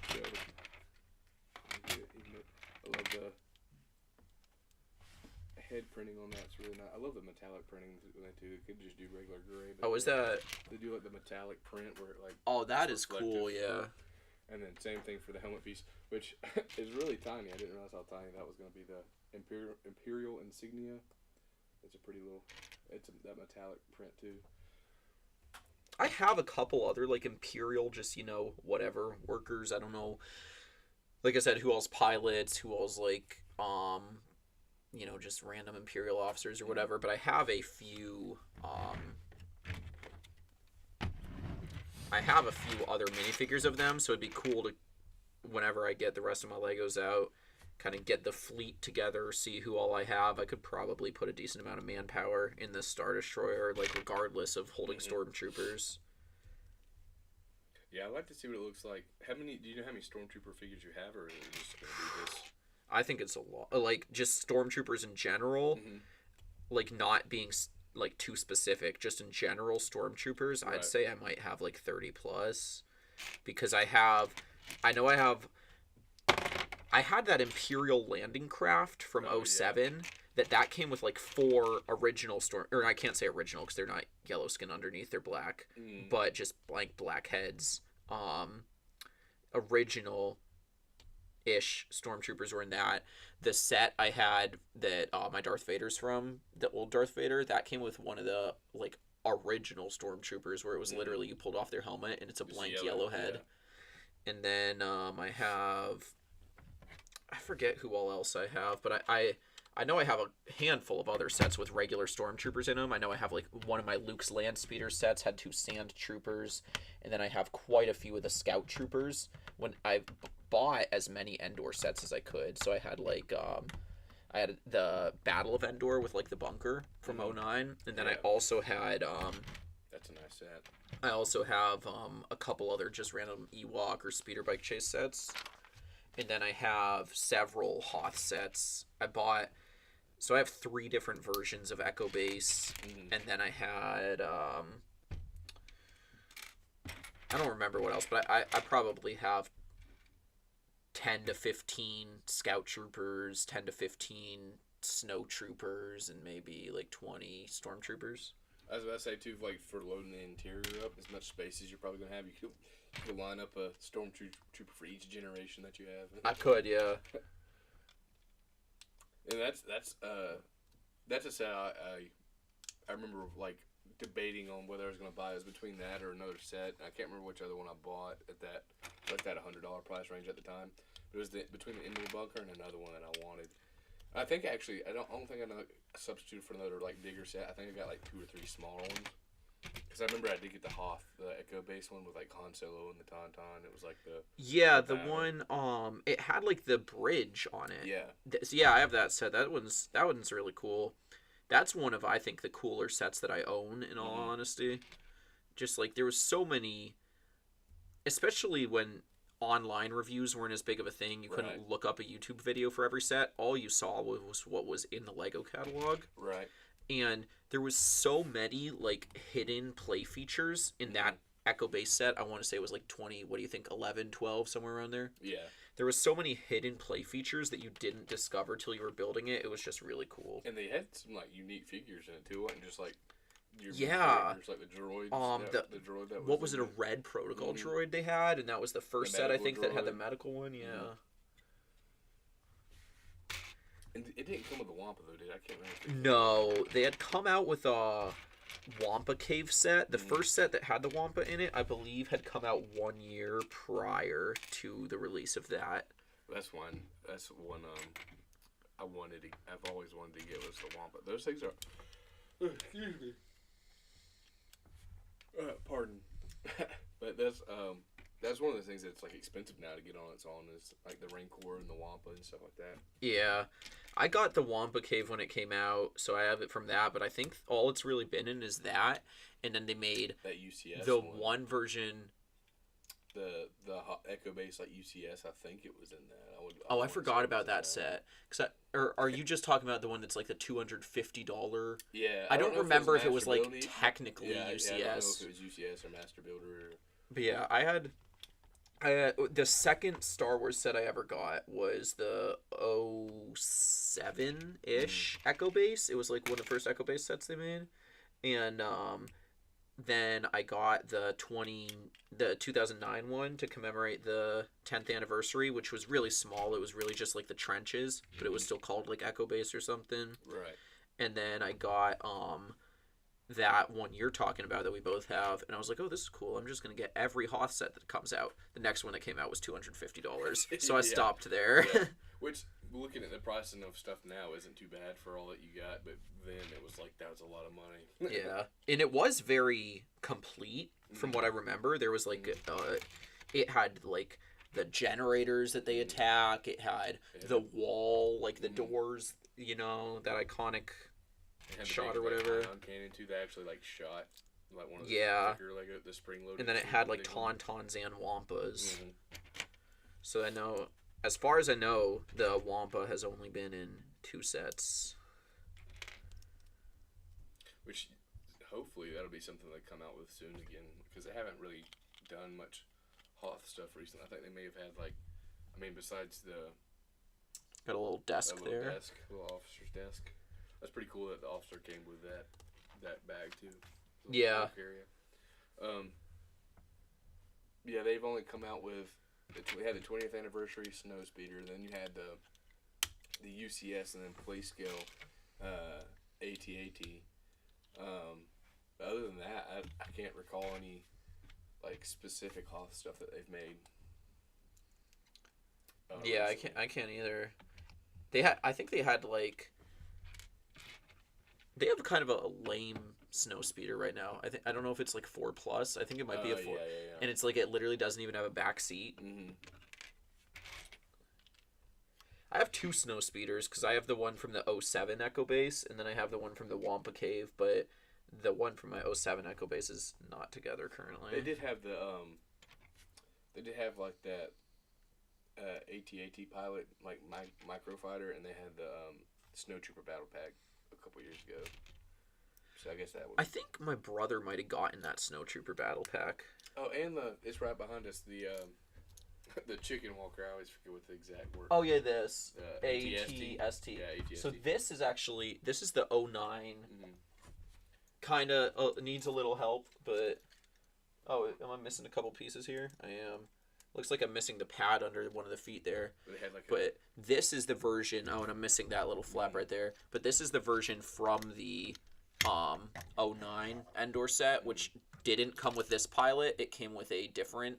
So, I love the head printing on that's really nice. I love the metallic printing when they do. It could just do regular gray. But Oh, is that? They do like the metallic print where it like. Oh, that is reflective. cool. Yeah. And then same thing for the helmet piece, which is really tiny. I didn't realize how tiny that was going to be. The Imperial insignia. It's a pretty little. That metallic print too. I have a couple other like Imperial, just whatever workers. I don't know. Like I said, who else pilots? Who else like just random Imperial officers or whatever. But I have a few. I have a few other minifigures of them, so it'd be cool to, whenever I get the rest of my Legos out, kind of get the fleet together, see who all I have. I could probably put a decent amount of manpower in this Star Destroyer, like regardless of holding stormtroopers. Yeah, I'd like to see what it looks like. Do you know how many stormtrooper figures you have, or is it just going to be this? I think it's a lot. Like, just stormtroopers in general, like not being like too specific, just in general stormtroopers, right. I'd say I might have like 30 plus, because I had that Imperial landing craft from 07 that came with like 4 original or I can't say original because they're not yellow skin underneath, they're black, but just like black heads. Original ish stormtroopers were in that. The set I had that my Darth Vader's from, the old Darth Vader, that came with one of the like original stormtroopers where it was literally you pulled off their helmet and it's a blank yellow head. Yeah. And then I forget who all else I have, but I know I have a handful of other sets with regular stormtroopers in them. I know I have like one of my Luke's land speeder sets had 2 sand troopers, and then I have quite a few of the scout troopers. When I bought as many Endor sets as I could, so I had like I had the Battle of Endor with like the bunker from 09, and then I also had that's a nice set. I also have a couple other just random Ewok or speeder bike chase sets. And then I have several Hoth sets. So I have 3 different versions of Echo Base, and then I had I don't remember what else, but I probably have 10 to 15 Scout Troopers, 10 to 15 Snow Troopers, and maybe like 20 Stormtroopers. I was about to say too, like for loading the interior up, as much space as you're probably gonna have, you could line up a stormtrooper for each generation that you have. I could, yeah. And that's a set I remember like debating on whether I was gonna buy. It was between that or another set. I can't remember which other one I bought at that $100 price range at the time. But it was between the Indian bunker and another one that I wanted. I think actually I don't think I substitute for another like bigger set. I think I got like 2 or 3 smaller ones. Because I remember I did get the Hoth, the Echo Base one with like Han Solo and the Tauntaun. It was like the one it had like the bridge on it. Yeah. Yeah, I have that set. That one's really cool. That's one of I think the cooler sets that I own in all honesty. Just like there was so many, especially when online reviews weren't as big of a thing. You couldn't look up a YouTube video for every set. All you saw was what was in the Lego catalog. Right. And there was so many like hidden play features in that Echo Base set. I want to say it was like 20, what do you think, 11, 12, somewhere around there? Yeah. There was so many hidden play features that you didn't discover till you were building it. It was just really cool. And they had some like unique figures in it too. It wasn't just like your figures, like the droids. The droid that was what was it? A red protocol droid they had, and that was the first set I think that had the medical one. Yeah. And it didn't come with the Wampa though, did it? I can't remember. No, they had come out with a Wampa Cave set. The first set that had the Wampa in it, I believe, had come out 1 year prior to the release of that. That's one. I've always wanted to get was the Wampa. Those things are. Excuse me. Pardon. But that's one of the things that's like expensive now to get on its own is like the Rancor and the Wampa and stuff like that. Yeah. I got the Wampa Cave when it came out, so I have it from that, but I think all it's really been in is that, and then they made that UCS the one version. The Echo Base like UCS, I think it was in that. I forgot about that set. Or are you just talking about the one that's like the $250? Yeah. I don't remember if it was like technically UCS. Yeah, I don't know if it was UCS or Master Builder. But yeah, I had the second Star Wars set I ever got was the 07-ish Echo Base. It was like one of the first Echo Base sets they made. And then I got the 2009 one to commemorate the 10th anniversary, which was really small. It was really just like the trenches, but it was still called like Echo Base or something. Right. And then I got that one you're talking about that we both have, and I was like, oh, this is cool. I'm just gonna get every Hoth set that comes out. The next one that came out was $250, so I Yeah. stopped there. Yeah. Which, looking at the pricing of stuff now, isn't too bad for all that you got, but then it was like, that was a lot of money. Yeah, and it was very complete from what I remember. There was like, it had like the generators that they attack. It had the wall, like the doors. You know, that iconic It had the shot big, or whatever. Like, ion cannon too. That actually like shot like one of the thicker, like the spring loaded. And then it had like tauntauns and wampas. So I know, as far as I know, the wampa has only been in 2 sets. Which, hopefully, that'll be something they come out with soon again, because they haven't really done much Hoth stuff recently. I think they may have had like, I mean, besides the Got a little desk little there. little officer's desk. That's pretty cool that the officer came with that bag too. Yeah. Area. Yeah, they've only come out with. We had the 20th anniversary snow speeder. Then you had the UCS and then play scale AT-AT. Other than that, I can't recall any like specific Hoth stuff that they've made. Yeah, Recently. I can't either. I think they had like. They have kind of a lame snow speeder right now. I don't know if it's like 4+. I think it might be a 4. Yeah. And it's like it literally doesn't even have a back seat. Mm-hmm. I have 2 snow speeders because I have the one from the 07 Echo Base, and then I have the one from the Wampa Cave, but the one from my 07 Echo Base is not together currently. They did have the they did have like that AT-AT pilot like microfighter, and they had the Snow Trooper battle pack a couple years ago. So I guess that would. I think my brother might have gotten that Snow Trooper battle pack. Oh, and it's right behind us. The the chicken walker. I always forget what the exact word. Oh yeah, this ATST. ATST. Yeah, ATST. So this is the 09. Mm-hmm. Kind of needs a little help, but am I missing a couple pieces here? I am. Looks like I'm missing the pad under one of the feet there. They had like But this is the version. Oh, and I'm missing that little flap right there. But this is the version from the 09 Endor set, which didn't come with this pilot. It came with a different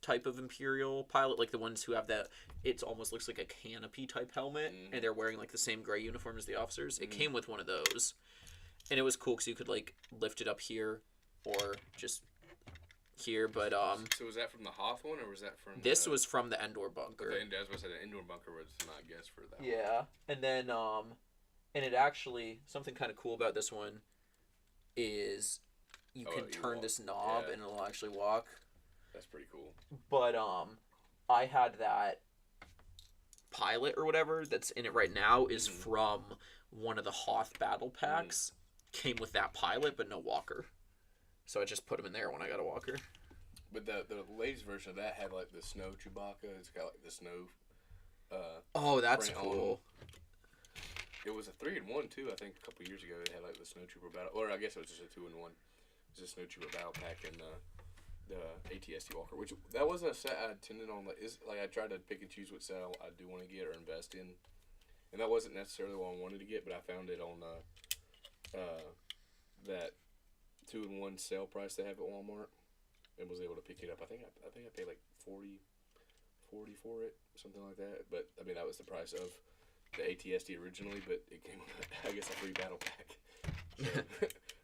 type of Imperial pilot, like the ones who have that. It almost looks like a canopy type helmet, and they're wearing like the same gray uniform as the officers. It came with one of those, and it was cool because you could like lift it up here or just here. But So was that from the Hoth one, or was that from? this was from the Endor bunker. The I was going to say the indoor bunker was not guessed for that. Yeah, and then and it actually something kind of cool about this one is you can you turn walk. this knob Yeah. and it'll actually walk. That's pretty cool. But I had that pilot or whatever that's in it right now is from one of the Hoth battle packs. Came with that pilot but no walker. So I just put him in there when I got a walker. But the latest version of that had like the snow Chewbacca. It's got like the snow. Oh, that's print on cool. It was a 3-in-1 too. I think a couple years ago they had like the Snow Trooper battle, or I guess it was just a 2-in-1. It was a Snow Trooper battle pack and the ATST Walker, which that wasn't a set I intended on. Like I tried to pick and choose what set I do want to get or invest in, and that wasn't necessarily what I wanted to get. But I found it on that 2-in-1 sale price they have at Walmart, and was able to pick it up. I think I paid like $40 for it, something like that. But I mean that was the price of the ATSD originally, but it came with, I guess, a free battle pack. So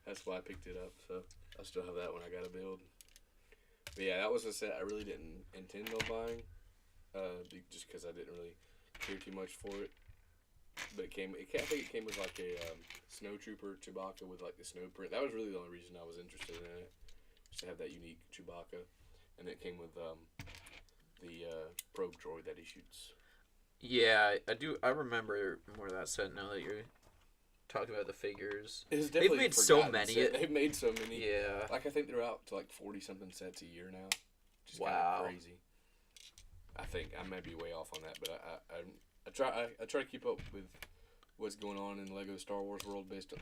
that's why I picked it up. So I still have that when I got a build. But yeah, that was a set I really didn't intend on buying, just because I didn't really care too much for it. But I think it came with like a Snow Trooper Chewbacca with like the snow print. That was really the only reason I was interested in it, just to have that unique Chewbacca. And it came with the probe droid that he shoots. Yeah, I do. I remember more of that set now that you're talking about the figures. It's They've definitely made so forgotten many. set. They've made so many. Yeah. Like I think they're out to like 40-something sets a year now. Which is Wow. kind of crazy. I think I may be way off on that, but I try to keep up with what's going on in Lego Star Wars world based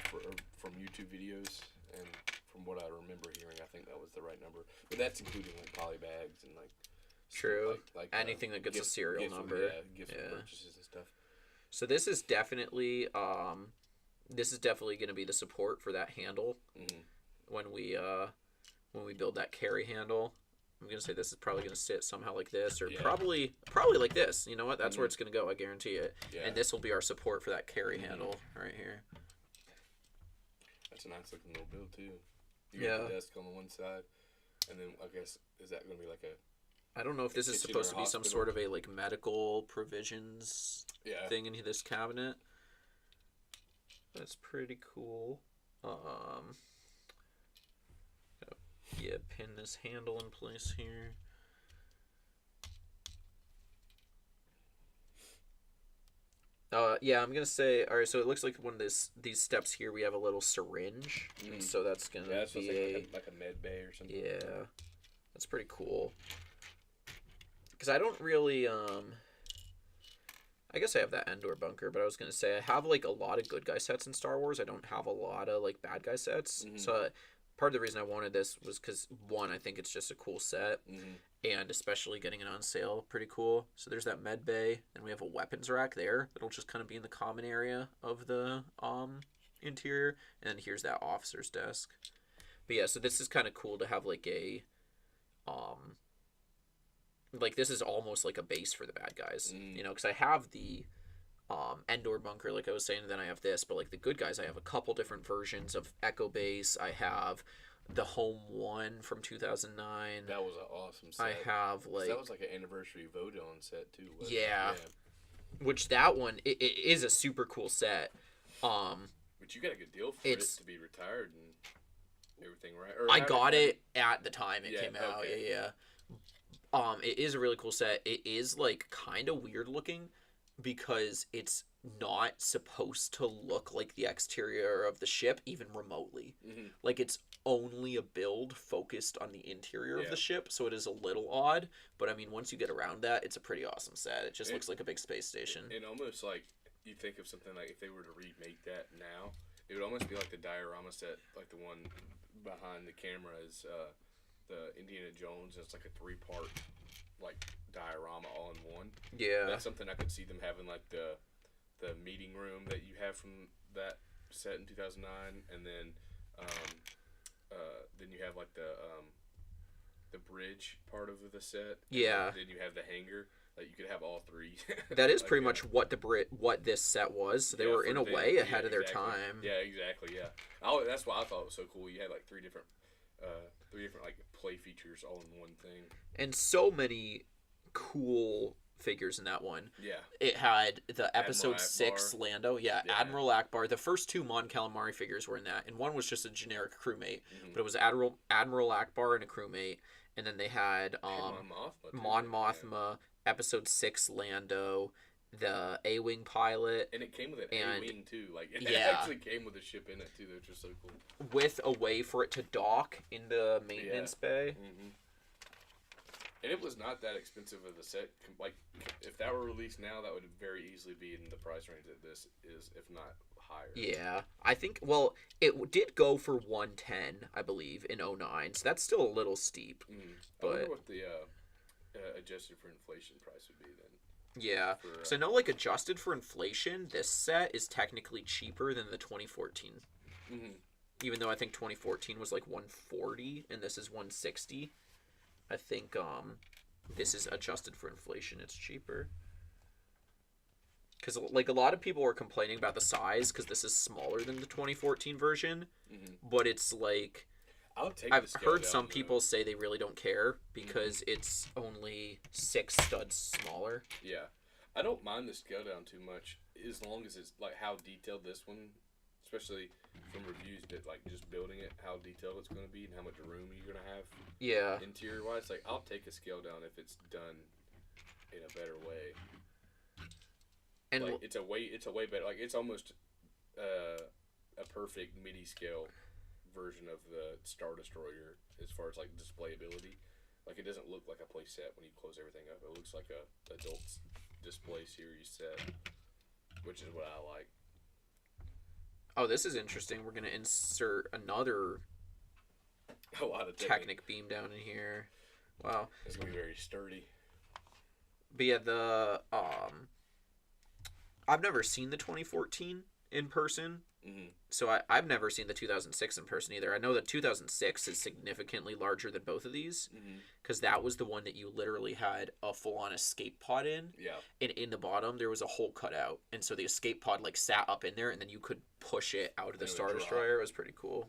from YouTube videos. and from what I remember hearing, I think that was the right number. But that's including like poly bags and like True. like Anything that gets a serial gifts number. Gifts and purchases and stuff. So this is definitely going to be the support for that handle when we build that carry handle. I'm gonna say this is probably gonna sit somehow like this, or probably like this. You know what? That's where it's gonna go. I guarantee it. Yeah. And this will be our support for that carry handle right here. That's a nice looking little build too. You got the desk on the one side, and then I guess is that gonna be like a? I don't know if this is supposed to be some sort of a like medical provisions thing in this cabinet. That's pretty cool. Pin this handle in place here. I'm gonna say, all right. So it looks like one of these steps here, we have a little syringe, and so that's gonna be like a med bay or something. Yeah, that's pretty cool. Because I don't really I guess I have that Endor bunker, but I was gonna say I have like a lot of good guy sets in Star Wars. I don't have a lot of like bad guy sets. So part of the reason I wanted this was because one, I think it's just a cool set, and especially getting it on sale, pretty cool. So there's that med bay, and we have a weapons rack there that'll just kind of be in the common area of the interior, and then here's that officer's desk. But yeah, so this is kind of cool to have like a like this is almost like a base for the bad guys, you know, because I have the Endor bunker, like I was saying, and then I have this, but like the good guys, I have a couple different versions of Echo Base. I have the Home One from 2009. That was an awesome set. I have like that was like an anniversary Vodon set too. Yeah, which that one it is a super cool set. But you got a good deal for it to be retired and everything, right? Or I got it at the time it came out. Okay. Yeah. It is a really cool set. It is like kind of weird looking, because it's not supposed to look like the exterior of the ship even remotely. Like it's only a build focused on the interior of the ship, so it is a little odd, but I mean once you get around that, it's a pretty awesome set. It just looks like a big space station. And almost like you think of something like if they were to remake that now, it would almost be like the diorama set, like the one behind the camera is the Indiana Jones. It's like a 3-part like diorama all in one. Yeah, that's something I could see them having, like the meeting room that you have from that set in 2009, and then you have like the bridge part of the set. Yeah. Then you have the hangar. Like you could have all three. That is pretty much what this set was. So they were in a way ahead of their time. Yeah, exactly. Yeah. That's why I thought it was so cool. You had like three different like play features all in one thing. And so many cool figures in that one. Yeah. It had the episode 6 Lando. Yeah, Admiral Akbar. The first 2 Mon Calamari figures were in that, and one was just a generic crewmate. But it was Admiral Akbar and a crewmate, and then they had Mon Mothma, episode 6 Lando, the A-Wing pilot. And it came with an A-Wing too. Like it actually came with a ship in it too, which was so cool. With a way for it to dock in the maintenance bay. And it was not that expensive of a set. Like, if that were released now, that would very easily be in the price range that this is, if not higher. Yeah. I think, well, it did go for $110, I believe, in 2009. So that's still a little steep. But I wonder what the adjusted for inflation price would be then. Yeah. Because I know, like, adjusted for inflation, this set is technically cheaper than the 2014. Even though I think 2014 was like $140, and this is $160. I think this is adjusted for inflation. It's cheaper. Because like a lot of people were complaining about the size because this is smaller than the 2014 version. But it's like I've heard some people say they really don't care because it's only 6 studs smaller. Yeah, I don't mind the scale down too much as long as it's like how detailed this one, especially from reviews that like just building it, how detailed it's going to be and how much room you're going to have. Yeah. Interior wise, like I'll take a scale down if it's done in a better way. And like, it's a way better. Like it's almost a perfect MIDI scale version of the Star Destroyer as far as like displayability. Like it doesn't look like a play set when you close everything up. It looks like a adult display series set, which is what I like. Oh, this is interesting. We're gonna insert another A lot of Technic beam down in here. Wow. It's gonna be very sturdy. But yeah, I've never seen the 2014 in person. Mm-hmm. So I've never seen the 2006 in person either. I know that 2006 is significantly larger than both of these, because that was the one that you literally had a full-on escape pod in. Yeah. And in the bottom, there was a hole cut out. And so the escape pod, like, sat up in there, and then you could push it out of the Star Destroyer. It was pretty cool.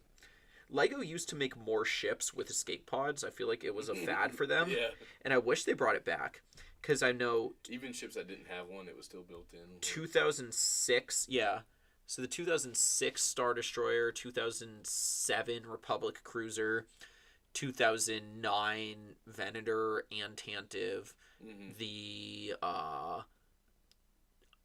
Lego used to make more ships with escape pods. I feel like it was a fad for them. Yeah. And I wish they brought it back. Because I know... Even ships that didn't have one, it was still built in. 2006, yeah. So the 2006 Star Destroyer, 2007 Republic Cruiser, 2009 Venator and Tantive. The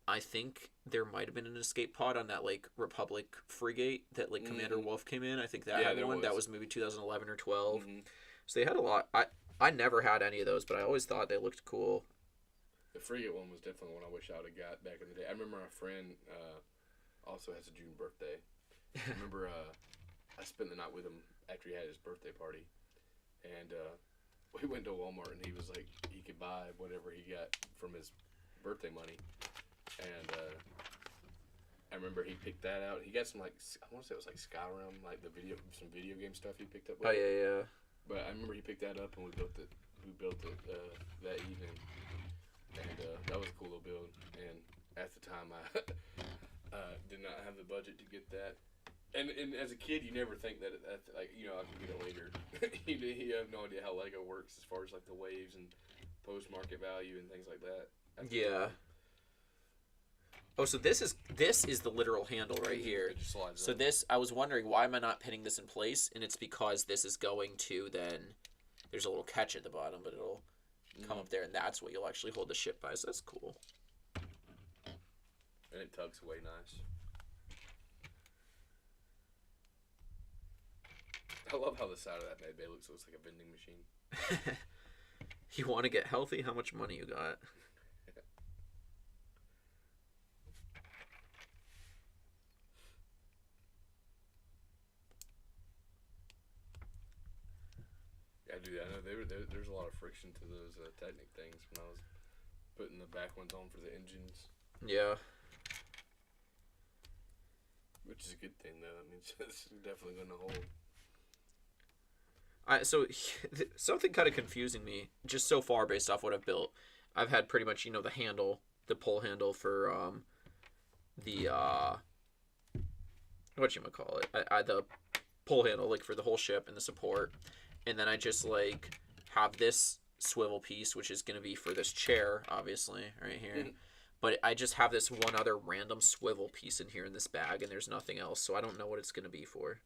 I think there might have been an escape pod on that like Republic frigate that like Commander Wolf came in. I think that had one. That was maybe 2011 or 12. So they had a lot. I never had any of those, but I always thought they looked cool. The frigate one was definitely one I wish I would have got back in the day. I remember my friend also has a June birthday. I remember I spent the night with him after he had his birthday party, and we went to Walmart, and he was like, he could buy whatever he got from his birthday money, and I remember he picked that out. He got some like, I want to say it was like Skyrim, like some video game stuff he picked up. Oh yeah. But I remember he picked that up, and we built it. That evening, and that was a cool little build. And at the time, I did not have the budget to get that. And as a kid, you never think that like I can get it later. you have no idea how Lego works as far as like the waves and post market value and things like that. Yeah. Oh, so this is the literal handle right here. It just slides So up. this, I was wondering why am I not pinning this in place, and it's because this is going to then. There's a little catch at the bottom, but it'll come up there, and that's what you'll actually hold the ship by. So that's cool. And it tugs away nice. I love how the side of that bad bay looks like a vending machine. You want to get healthy? How much money you got? Yeah, dude, I know there's a lot of friction to those Technic things when I was putting the back ones on for the engines. Yeah. Which is a good thing, though. I mean, it's definitely going to hold. So something kind of confusing me just so far based off what I've built. I've had pretty much the handle, the pull handle for the whatchamacallit, the pull handle like for the whole ship and the support, and then I just like have this swivel piece which is going to be for this chair obviously right here. But I just have this one other random swivel piece in here in this bag, and there's nothing else, so I don't know what it's going to be for.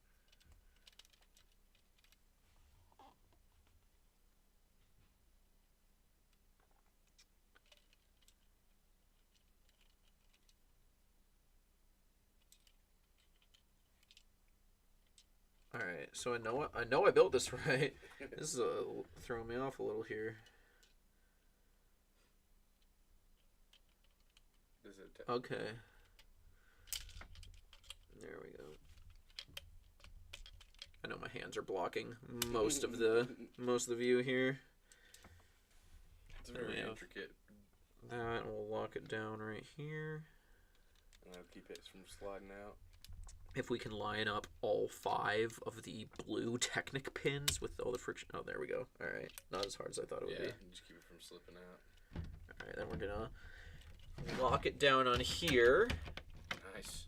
Alright, so I know I built this right. This is throwing me off a little here. Okay. There we go. I know my hands are blocking most of the view here. It's very intricate. That, we'll lock it down right here. And I'll keep it from sliding out. If we can line up all 5 of the blue Technic pins with all the friction. Oh, there we go. Alright. Not as hard as I thought it would be. Yeah, just keep it from slipping out. Alright, then we're gonna lock it down on here. Nice.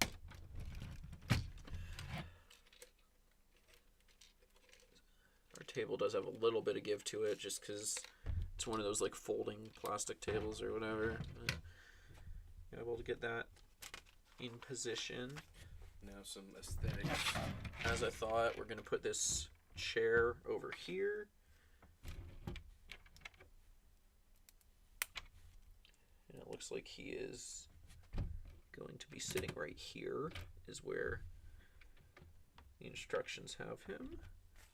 Our table does have a little bit of give to it just because it's one of those like folding plastic tables or whatever. But able to get that in position. Now some aesthetics. As I thought, we're going to put this chair over here. And it looks like he is going to be sitting right here is where the instructions have him.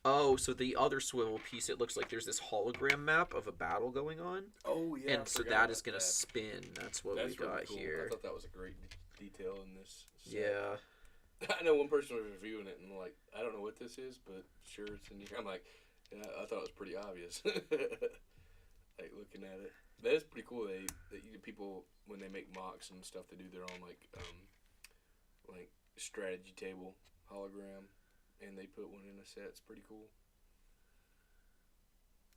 Oh, so the other swivel piece, it looks like there's this hologram map of a battle going on. Oh, yeah. And so that is going to spin. That's what we got cool. here. I thought that was a great detail in this set. Yeah. I know one person was reviewing it and like, I don't know what this is, but sure it's in here. I'm like, yeah, I thought it was pretty obvious. Like looking at it, that is pretty cool. People when they make mocks and stuff, they do their own like strategy table hologram, and they put one in a set. It's pretty cool.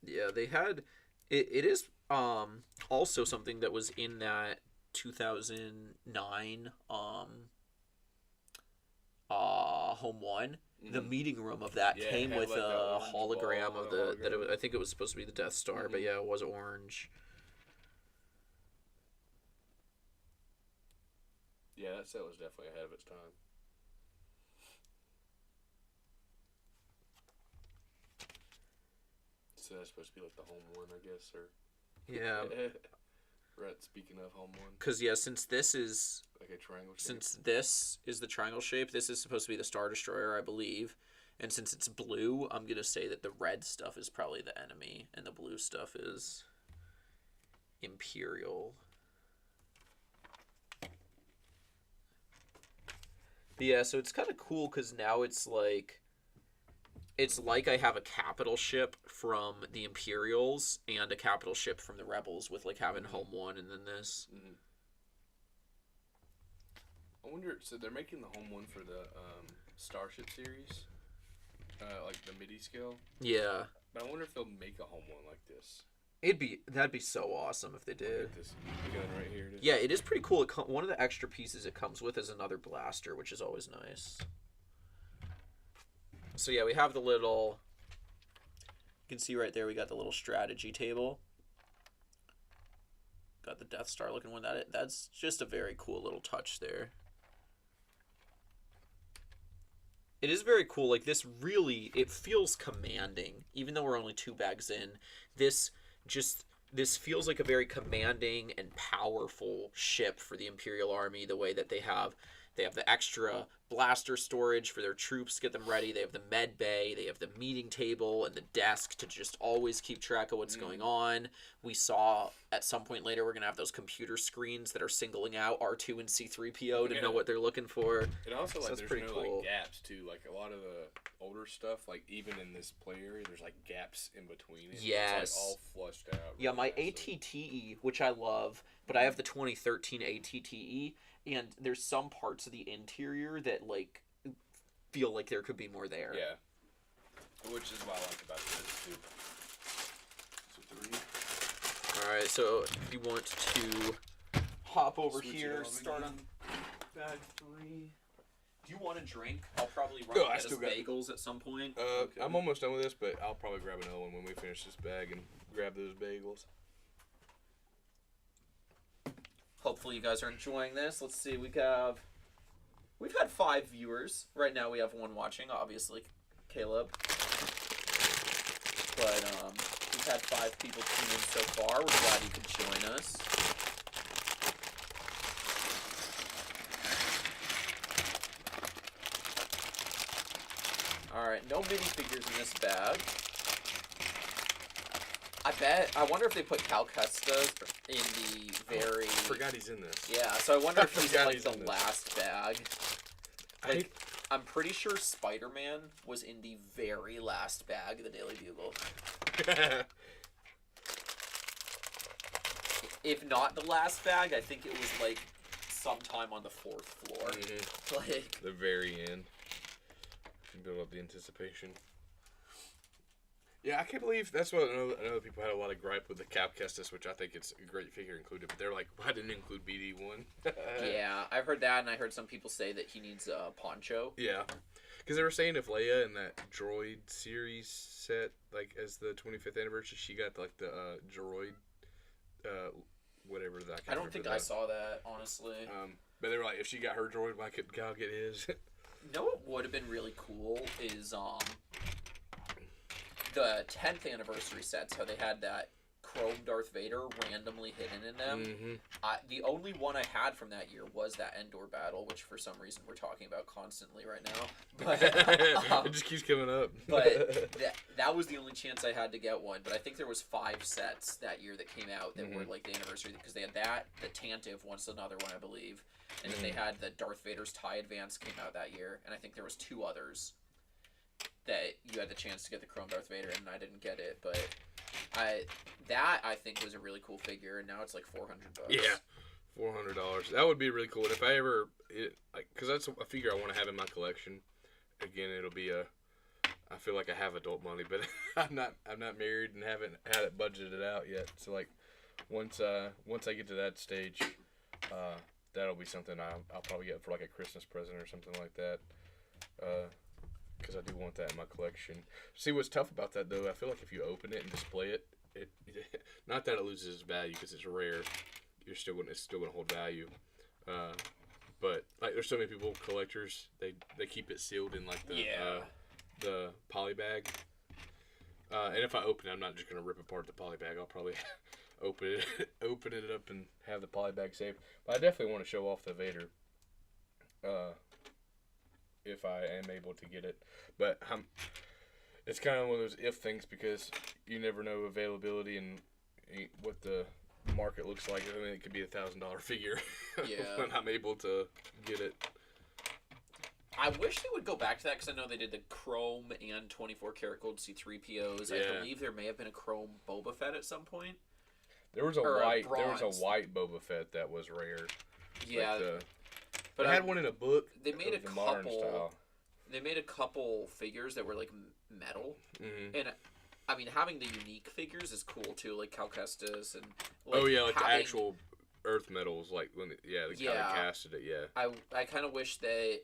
Yeah, they had it is also something that was in that 2009 Home One. The meeting room of that came with like a hologram ball, of the that it, hologram. I think it was supposed to be the Death Star, but yeah, it was orange. Yeah, that set was definitely ahead of its time. So that's supposed to be like the home one, I guess, or Yeah, right. Speaking of home one, because since this is like a triangle shape. since this is the triangle shape, this is supposed to be the Star Destroyer, I believe. And since it's blue, I'm gonna say that the red stuff is probably the enemy, and the blue stuff is Imperial. But yeah, so it's kind of cool because now it's like I have a capital ship from the Imperials and a capital ship from the Rebels, with like having Home One and then this. Mm-hmm. I wonder. So they're making the home one for the Starship series, like the MIDI scale. Yeah, But I wonder if they'll make a home one like this. that'd be so awesome if they did. Look at this gun right here. Yeah, it is pretty cool. One of the extra pieces it comes with is another blaster, which is always nice. So yeah, we have the little... You can see right there we got the little strategy table. Got the Death Star looking one. That's just a very cool little touch there. It is very cool. Like, this really... It feels commanding. Even though we're only 2 bags in, this feels like a very commanding and powerful ship for the Imperial Army. The way that they have the extra blaster storage for their troops, get them ready. They have the med bay, they have the meeting table and the desk to just always keep track of what's going on. We saw at some point later we're gonna have those computer screens that are singling out R2 and C3PO to know what they're looking for. And also, So like, that's there's pretty no cool. like gaps too. Like a lot of the older stuff, like even in this play area, there's like gaps in between. It. Yes. It's like all flushed out. Yeah, my really nicely. ATTE, which I love, but I have the 2013 ATTE, and there's some parts of the interior that like feel like there could be more there. Yeah. Which is what I like about this too. So 3. All right, so if you want to hop over Switch it here, on start again. on bag 3. Do you want a drink? I'll probably run No, and I get us still got- bagels at some point. Okay. I'm almost done with this, but I'll probably grab another one when we finish this bag and grab those bagels. Hopefully you guys are enjoying this. Let's see, we've had 5 viewers. Right now we have 1 watching, obviously, Caleb. But we've had 5 people tune in so far. We're glad you could join us. Alright, no minifigures in this bag. I wonder if they put Cal Kestis in the very... Forgot he's in this. Yeah, so I wonder if he's in, forgot like, he's the in this. last bag. I Like, hate- I'm pretty sure Spider-Man was in the very last bag of the Daily Bugle. If not the last bag, I think it was, like, sometime on the 4th floor. Mhm. Like, The very end. Build up the anticipation. Yeah, I can't believe that's what I know people had a lot of gripe with the Cap Kestis, which I think it's a great figure included, but they're like, why didn't it include BD1? yeah, I've heard that, and I heard some people say that he needs a poncho. Yeah. Because they were saying if Leia in that droid series set, like, as the 25th anniversary, she got, like, the droid, whatever that. I don't think I saw that, honestly. But they were like, if she got her droid, why couldn't Cal get his? You know what would have been really cool is the 10th anniversary sets, how they had that chrome Darth Vader randomly hidden in them. Mm-hmm. The only one I had from that year was that Endor battle, which for some reason we're talking about constantly right now. But, just keeps coming up. But that was the only chance I had to get one. But I think there was 5 sets that year that came out that were like the anniversary, because they had that, the Tantive once, another one I believe, and then they had the Darth Vader's TIE Advance came out that year, and I think there was 2 others that you had the chance to get the Chrome Darth Vader, and I didn't get it. But I think was a really cool figure, and now it's like $400. Yeah. $400. That would be really cool. And if I ever, because that's a figure I want to have in my collection. Again, it'll be I feel like I have adult money, but I'm not married and haven't had it budgeted out yet. So like, once I get to that stage, that'll be something I'll probably get for like a Christmas present or something like that. Because I do want that in my collection. See, what's tough about that though, I feel like if you open it and display it, not that it loses its value because it's rare. It's still gonna hold value. But like, there's so many people, collectors, they keep it sealed in like the poly bag. And if I open it, I'm not just gonna rip apart the poly bag. I'll probably open it up and have the poly bag safe. But I definitely want to show off the Vader. If I am able to get it, but it's kind of one of those if things, because you never know availability and what the market looks like. I mean, it could be $1,000 figure when I'm able to get it. I wish they would go back to that, because I know they did the Chrome and 24 karat gold C3POs. Yeah. I believe there may have been a Chrome Boba Fett at some point. There was a white Boba Fett that was rare. Yeah. Like but I had one in a book. They made the modern style. They made a couple figures that were like metal, Mm-hmm. and I mean, having the unique figures is cool too, like Cal Kestis and. Like like the actual Earth metals, like when they kind of casted it. Yeah. I kind of wish that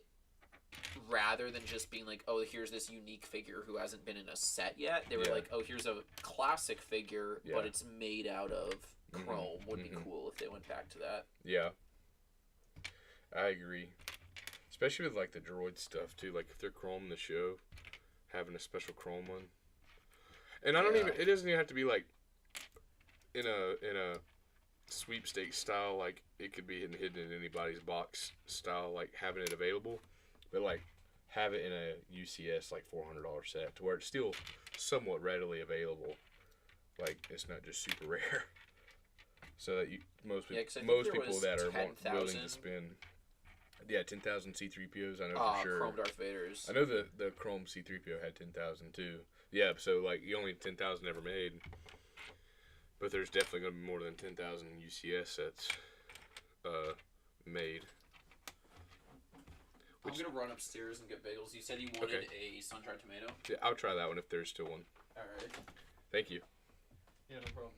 rather than just being like, oh, here's this unique figure who hasn't been in a set yet, they were like, oh, here's a classic figure, but it's made out of chrome. Would be cool if they went back to that. Yeah. I agree. Especially with like the droid stuff too. Like if they're chrome in the show, having a special chrome one. And I don't even. It doesn't even have to be like in a sweepstakes style. Like it could be hidden in anybody's box style. Like having it available, but like have it in a UCS like $400 set to where it's still somewhat readily available. Like it's not just super rare. So that most people that are willing to spend. Yeah, 10,000 C3POs, I know for sure. Chrome Darth Vaders. I know the Chrome C3PO had 10,000 too. Yeah, so like you only 10,000 ever made. But there's definitely going to be more than 10,000 UCS sets made. I'm going to run upstairs and get bagels. You said you wanted a sun-dried tomato? Yeah, I'll try that one if there's still one. Alright. Thank you. Yeah, no problem.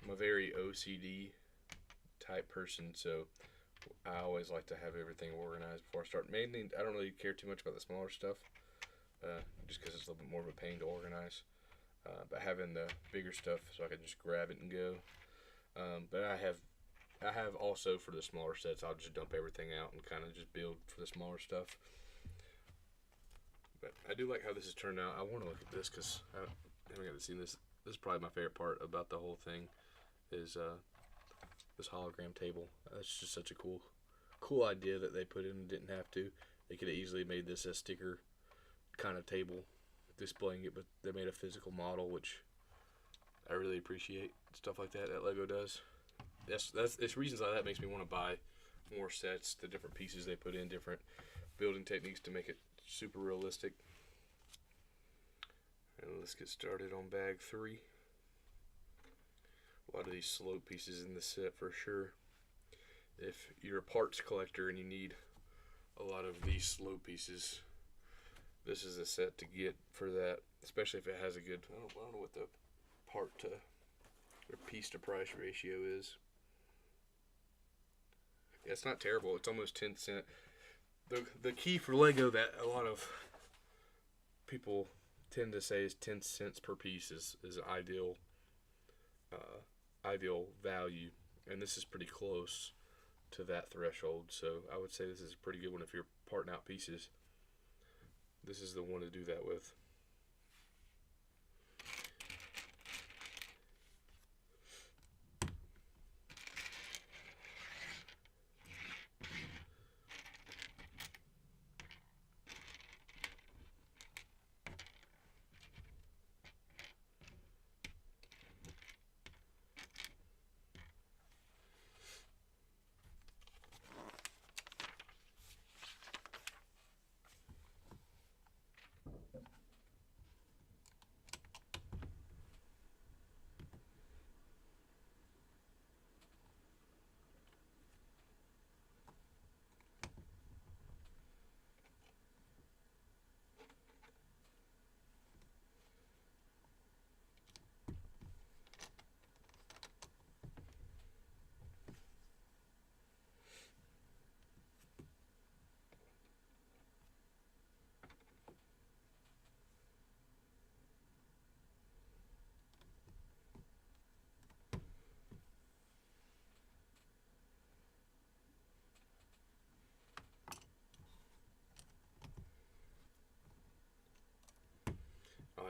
I'm a very OCD type person, so I always like to have everything organized before I start. Mainly, I don't really care too much about the smaller stuff, just because it's a little bit more of a pain to organize. But having the bigger stuff, so I can just grab it and go. But I have also for the smaller sets, I'll just dump everything out and kind of just build for the smaller stuff. But I do like how this has turned out. I want to look at this because I haven't got to see this. This is probably my favorite part about the whole thing. Is this hologram table. That's just such a cool idea that they put in and didn't have to. They could have easily made this a sticker kind of table displaying it, but they made a physical model, which I really appreciate. Stuff like that Lego does. It's reasons like that makes me want to buy more sets, the different pieces they put in, different building techniques to make it super realistic. And let's get started on bag 3. A lot of these slope pieces in the set for sure. If you're a parts collector and you need a lot of these slope pieces, this is a set to get for that. Especially if it has a good, I don't know what the part to or piece to price ratio is. Yeah, it's not terrible. It's almost 10 cents. The key for Lego that a lot of people tend to say is 10 cents per piece is ideal value, and this is pretty close to that threshold, so I would say this is a pretty good one if you're parting out pieces. This is the one to do that with.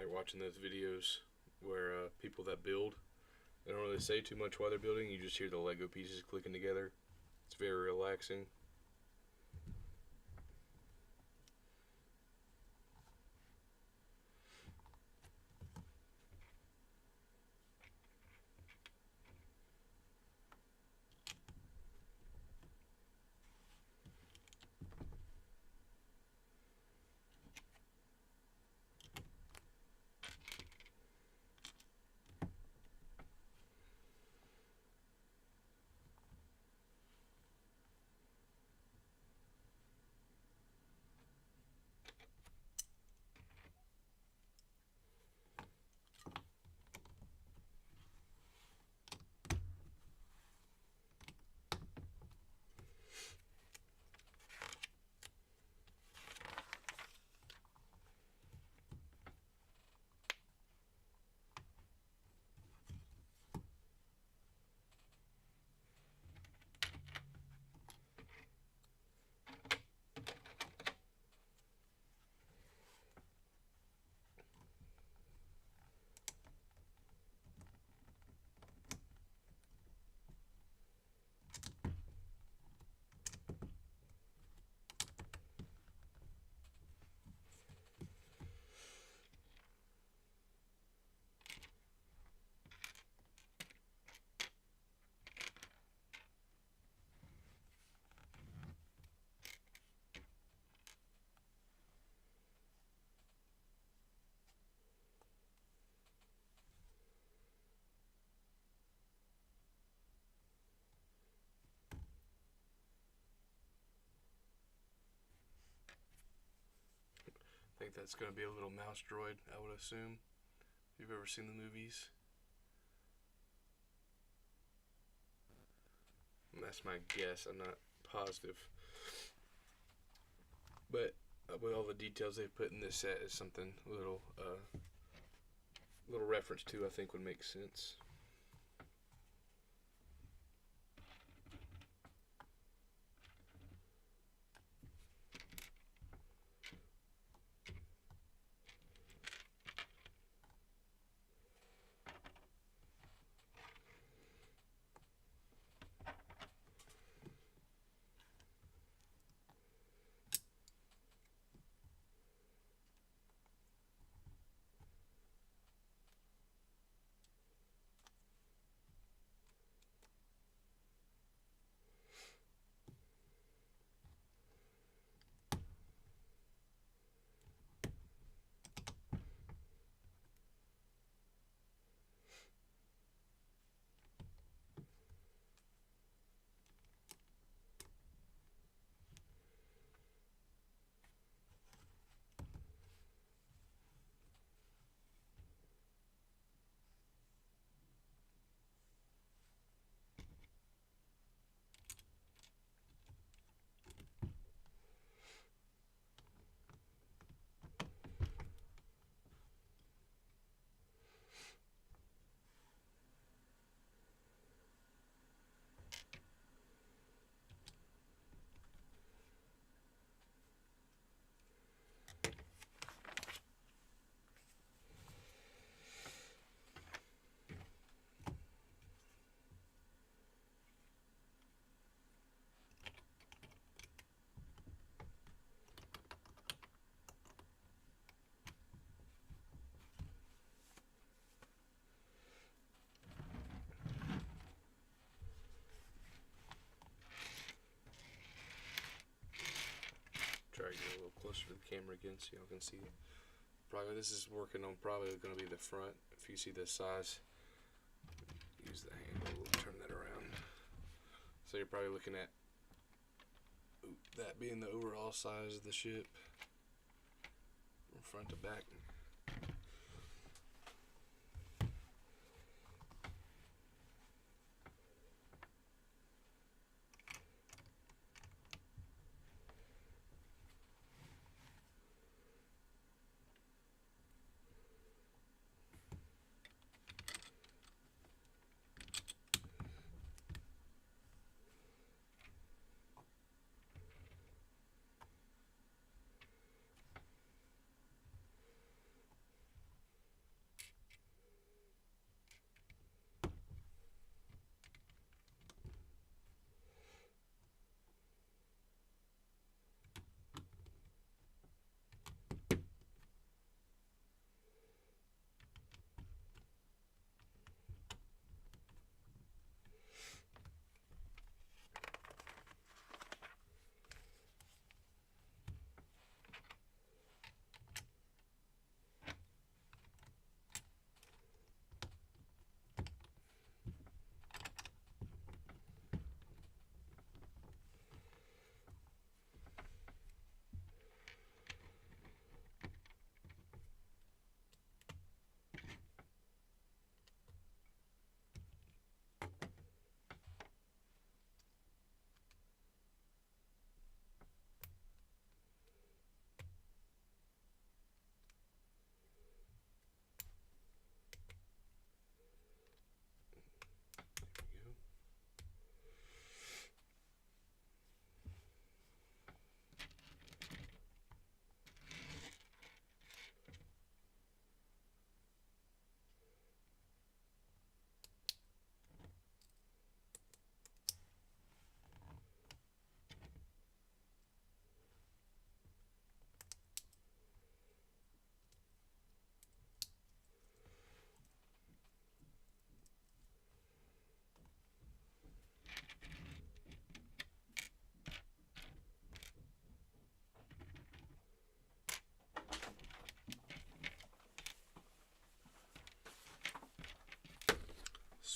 like watching those videos where people that build, they don't really say too much while they're building. You just hear the Lego pieces clicking together. It's very relaxing. I think that's going to be a little mouse droid, I would assume. If you've ever seen the movies. And that's my guess. I'm not positive. But with all the details they've put in this set, is something little reference to, I think, would make sense. Try to get a little closer to the camera again so y'all can see it. Probably this is working on probably going to be the front. If you see the size, use the handle, turn that around. So you're probably looking at that being the overall size of the ship from front to back.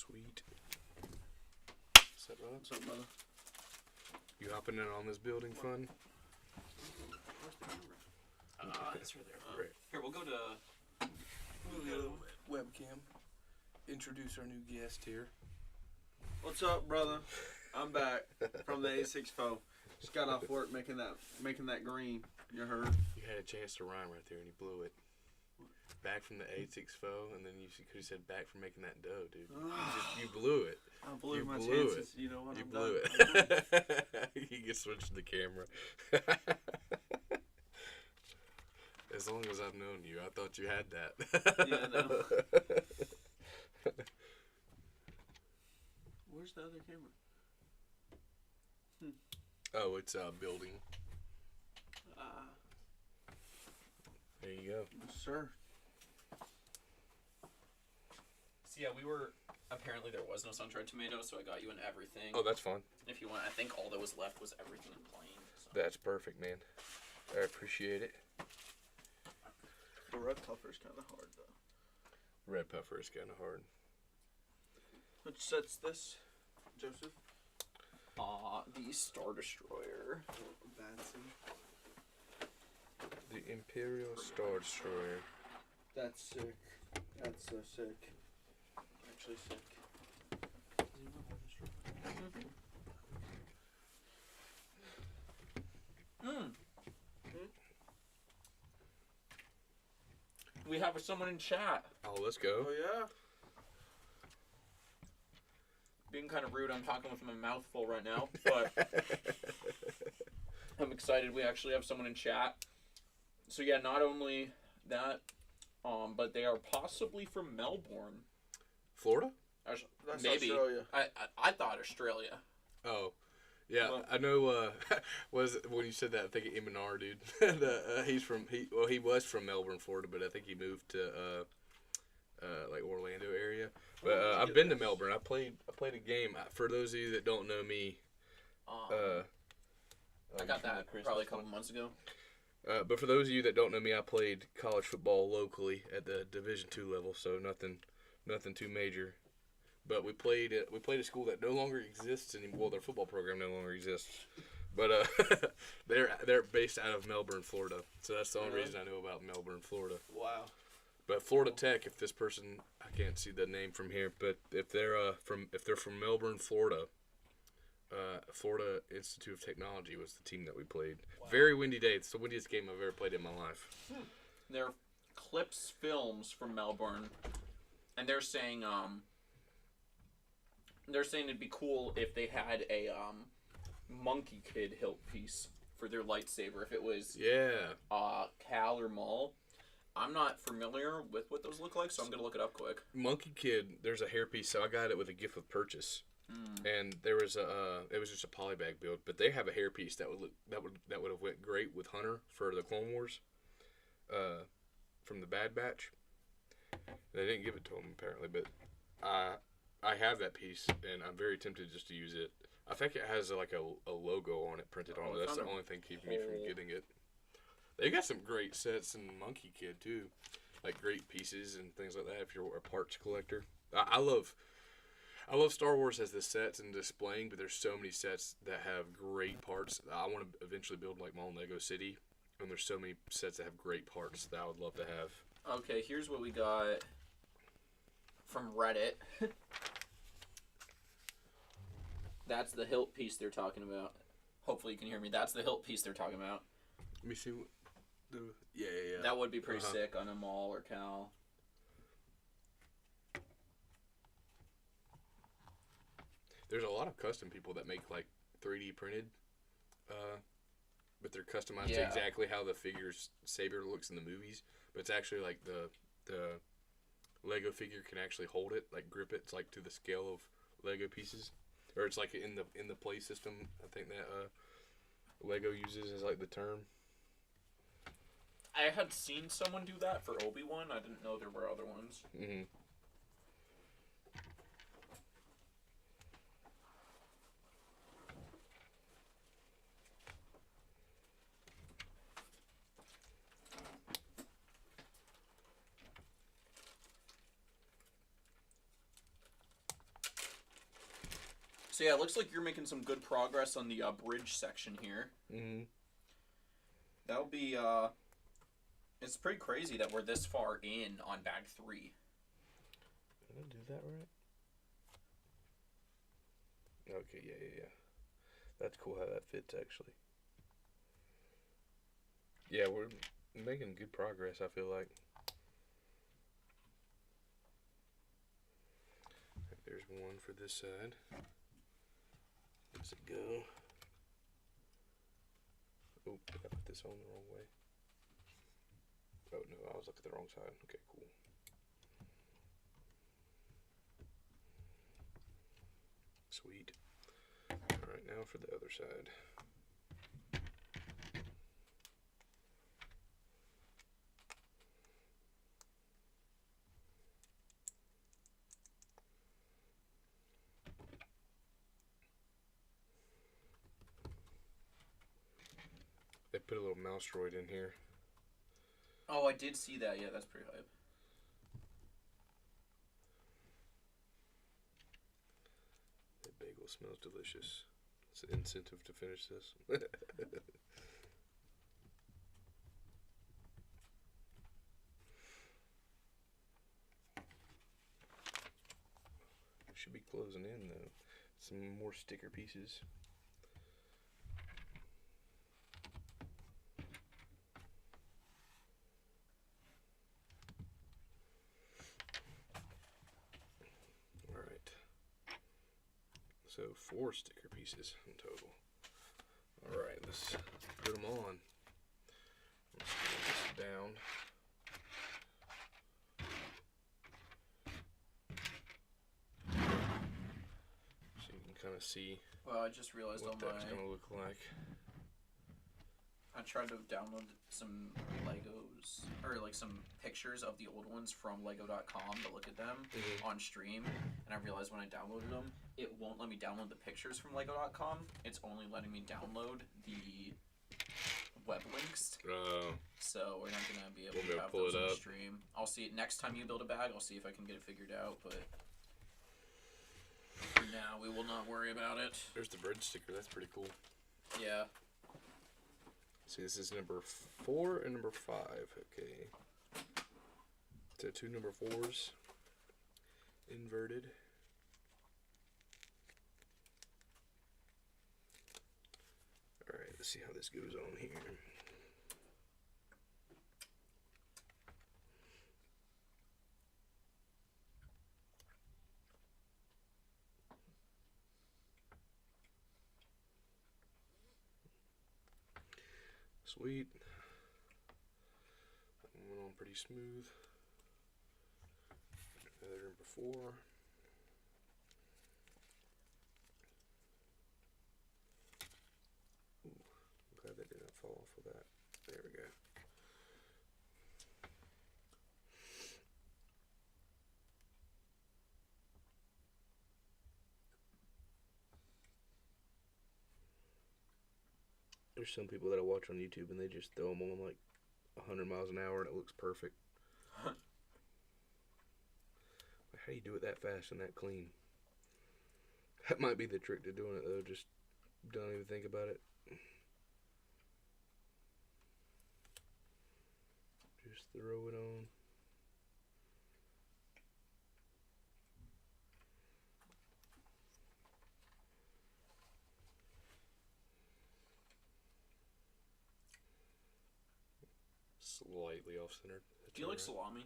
Sweet. What's up, brother? What's up, brother? You hopping in on this building fun? Where's the camera? It's right there. Right. Here, we'll go to. Webcam. Introduce our new guest here. What's up, brother? I'm back from the A64. Just got off work making that green. You heard? You had a chance to rhyme right there and you blew it. Back from the 8-6-4, and then you could have said back from making that dough, dude. You blew it. I blew You my blew chances. You know what? You I'm blew done. it. You can switch the camera. As long as I've known you, I thought you had that. Yeah, I know. Where's the other camera? Oh, it's building. There you go. Sir. So yeah, apparently there was no sun-dried tomato, so I got you in everything. Oh, that's fine. If you want, I think all that was left was everything in plain. So. That's perfect, man. I appreciate it. The red puffer's kind of hard, though. Red puffer is kind of hard. Which sets this, Joseph? The Star Destroyer. Batson. The Imperial Star Destroyer. That's sick. That's so sick. Actually sick. We have someone in chat. Oh, let's go. Oh, yeah? Being kind of rude, I'm talking with my mouth full right now, but I'm excited we actually have someone in chat. So yeah, not only that, but they are possibly from Melbourne. Florida? That's Maybe. Australia. I thought Australia. Oh. Yeah, Well- I know. Was when you said that, I think of Eminar, dude. He was from Melbourne, Florida, but I think he moved to like Orlando area. But I've been to Melbourne. I played a game. For those of you that don't know me, I got that probably a couple months ago. but for those of you that don't know me, I played college football locally at the Division II level, so nothing too major. But we played a school that no longer exists anymore. Well, their football program no longer exists. But they're based out of Melbourne, Florida. So that's the only reason I know about Melbourne, Florida. Wow. But Florida Tech, if this person, I can't see the name from here, but if they're from Melbourne, Florida, Florida Institute of Technology was the team that we played. Wow. Very windy day. It's the windiest game I've ever played in my life. They're Clips Films from Melbourne, and they're saying it'd be cool if they had a Monkey Kid hilt piece for their lightsaber. If it was Cal or Maul. I'm not familiar with what those look like, so I'm gonna look it up quick. Monkey Kid, there's a hairpiece, so I got it with a gift with purchase, and there was it was just a polybag build, but they have a hairpiece that would have went great with Hunter for the Clone Wars, from the Bad Batch. They didn't give it to him apparently, but I have that piece, and I'm very tempted just to use it. I think it has like a logo on it printed on it. That's the only thing keeping me from getting it. They got some great sets in Monkey Kid too, like great pieces and things like that. If you're a parts collector, I love Star Wars as the sets and displaying, but there's so many sets that have great parts. I want to eventually build like my own Lego city, and there's so many sets that have great parts that I would love to have. Okay, here's what we got from Reddit. That's the hilt piece they're talking about. Hopefully you can hear me. That's the hilt piece they're talking about. Let me see what. Yeah. That would be pretty sick on a Maul or Cal. There's a lot of custom people that make like 3D printed, but they're customized to exactly how the figure's saber looks in the movies. But it's actually like the Lego figure can actually hold it, like grip it. It's like to the scale of Lego pieces, or it's like in the play system. I think that Lego uses as like the term. I had seen someone do that for Obi-Wan. I didn't know there were other ones. Mm-hmm. So yeah, it looks like you're making some good progress on the bridge section here. Mm-hmm. That'll be it's pretty crazy that we're this far in on bag 3. Did I do that right? Okay, yeah. That's cool how that fits, actually. Yeah, we're making good progress, I feel like. There's one for this side. Where's it go? Oh, I put this on the wrong way. Oh, no, I was looking at the wrong side. Okay, cool. Sweet. Alright, now for the other side. They put a little mouse droid in here. Oh, I did see that. Yeah, that's pretty hype. That bagel smells delicious. It's an incentive to finish this. Should be closing in though. Some more sticker pieces. Alright. So 4 sticker pieces in total. Alright, let's put them on. Let's get this down. So you can kind of see Well, I just realized what on that's my... going to look like. I tried to download some Legos, or like some pictures of the old ones from Lego.com to look at them on stream, and I realized when I downloaded them, it won't let me download the pictures from Lego.com. It's only letting me download the web links. So we're not gonna be able Won't be to able have to pull those it on up. stream. I'll see it next time you build a bag. I'll see if I can get it figured out, but for now we will not worry about it. There's the bridge sticker. That's pretty cool. Yeah. See, this is number 4 and number 5. Okay. So 2 number 4s. Inverted. Alright, let's see how this goes on here. Sweet. That one went on pretty smooth. Another number 4. Ooh, I'm glad that didn't fall off of that. There we go. There's some people that I watch on YouTube and they just throw them on like 100 miles an hour and it looks perfect. How do you do it that fast and that clean? That might be the trick to doing it though. Just don't even think about it. Just throw it on. Slightly off centered. Do you like salami?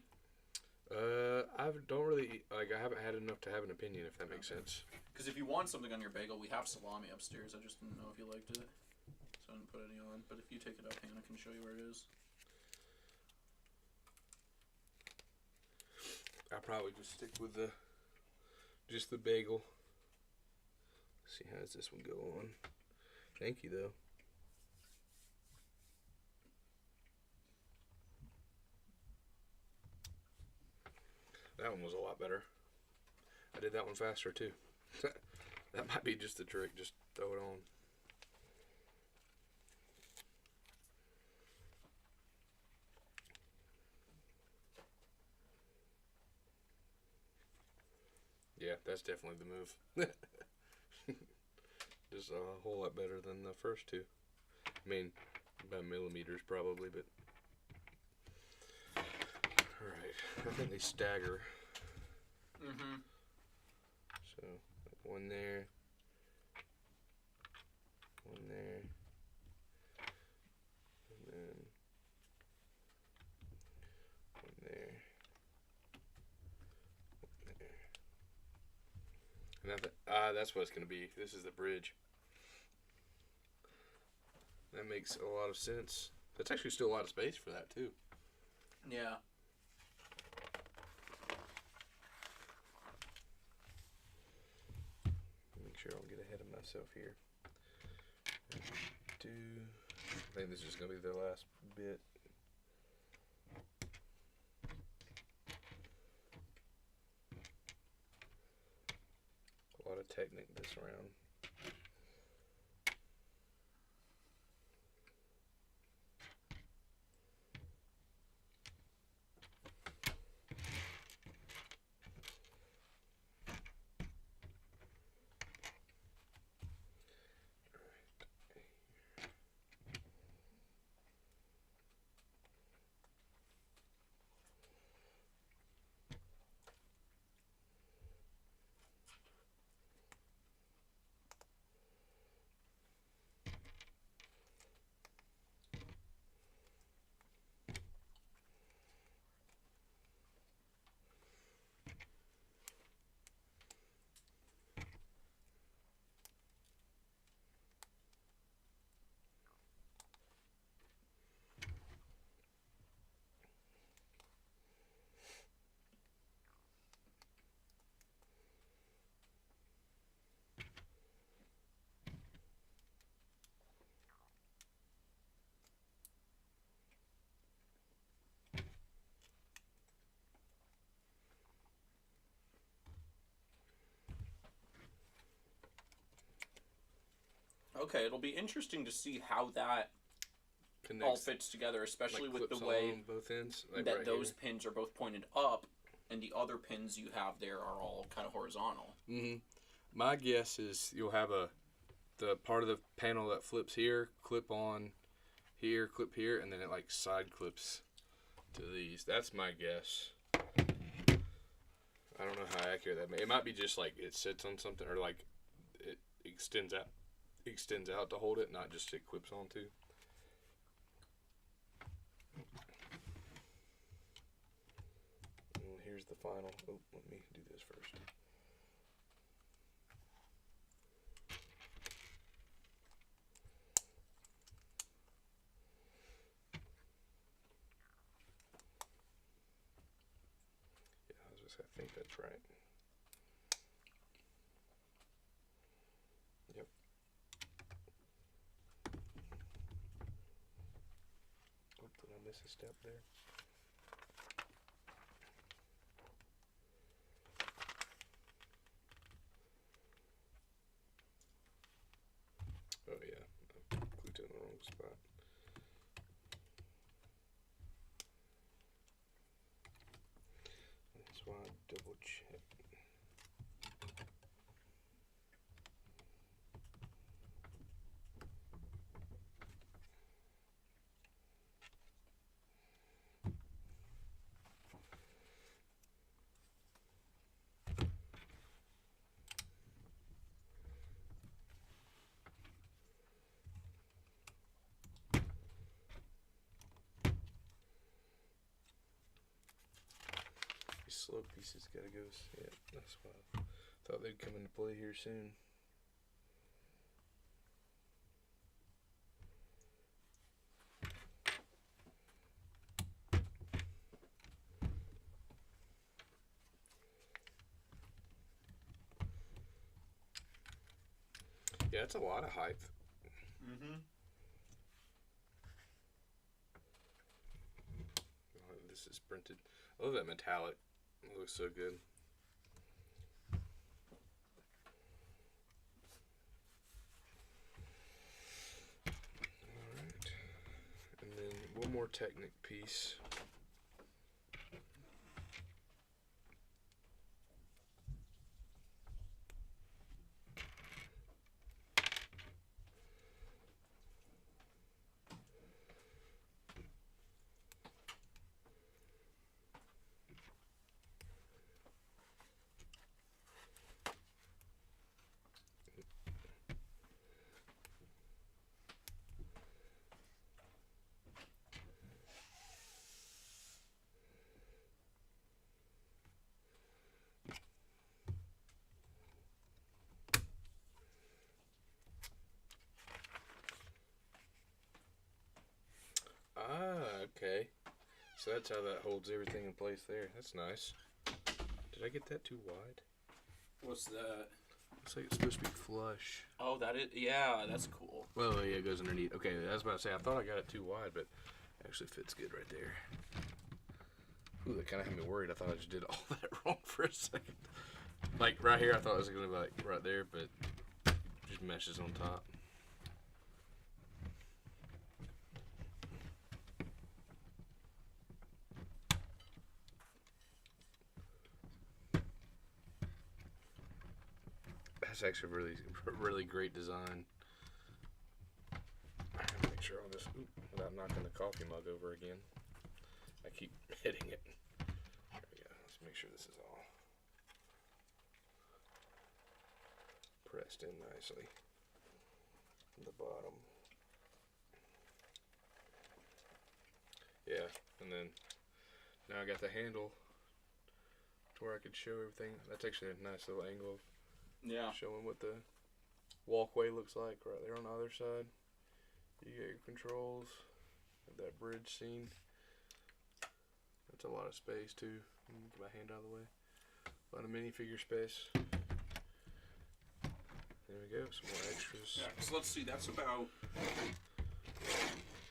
I don't really like. I haven't had enough to have an opinion, if that makes sense. Because if you want something on your bagel, we have salami upstairs. I just didn't know if you liked it, so I didn't put any on. But if you take it up, Hannah can show you where it is. I'll probably just stick with just the bagel. Let's see, how does this one go on? Thank you, though. That one was a lot better. I did that one faster, too. That might be just the trick. Just throw it on. Yeah, that's definitely the move. Just a whole lot better than the first two. I mean, by millimeters probably, but. Alright, I think they stagger. Mm-hmm. So, one there. One there. And then. One there. One there. And that's what it's going to be. This is the bridge. That makes a lot of sense. That's actually still a lot of space for that, too. Yeah. Make sure I don't get ahead of myself here. I think this is just going to be the last bit. A lot of technique this round. Okay, it'll be interesting to see how that all Connects, fits together, especially like, with the clips way on both ends, like that right those pins are both pointed up, and the other pins you have there are all kind of horizontal. here. My guess is you'll have the part of the panel that flips here, clip on here, clip here, and then it like side clips to these. That's my guess. I don't know how accurate that may. It might be just like it sits on something, or like it extends out to hold it, not just it clips onto. And here's the final. Oh, let me do this first. Yeah, I think that's right. Yep. Oh, did I miss a step there? Oh yeah, I clicked in the wrong spot. That's why I double check. These slow pieces gotta go. Yeah, that's why I thought they'd come into play here soon. Yeah, it's a lot of height. Mm-hmm. Oh, this is printed. I love that metallic. It looks so good. Alright. And then one more Technic piece. So that's how that holds everything in place there. That's nice. Did I get that too wide? What's that? Looks like it's supposed to be flush. Oh, that is. Yeah, that's cool. Well, yeah, it goes underneath. Okay, I was about to say, I thought I got it too wide, but it actually fits good right there. Ooh, that kind of had me worried. I thought I just did all that wrong for a second. Like, right here, I thought it was going to be, like, right there, but just meshes on top. That's actually really great design. I have to make sure on this, without knocking the coffee mug over again. I keep hitting it. There we go. Let's make sure this is all pressed in nicely. The bottom. Yeah, and then now I got the handle to where I could show everything. That's actually a nice little angle of Yeah. showing what the walkway looks like right there on the other side. You get your controls, that bridge scene. That's a lot of space too. Get my hand out of the way. A lot of minifigure space. There we go, some more extras. Yeah, so let's see, that's about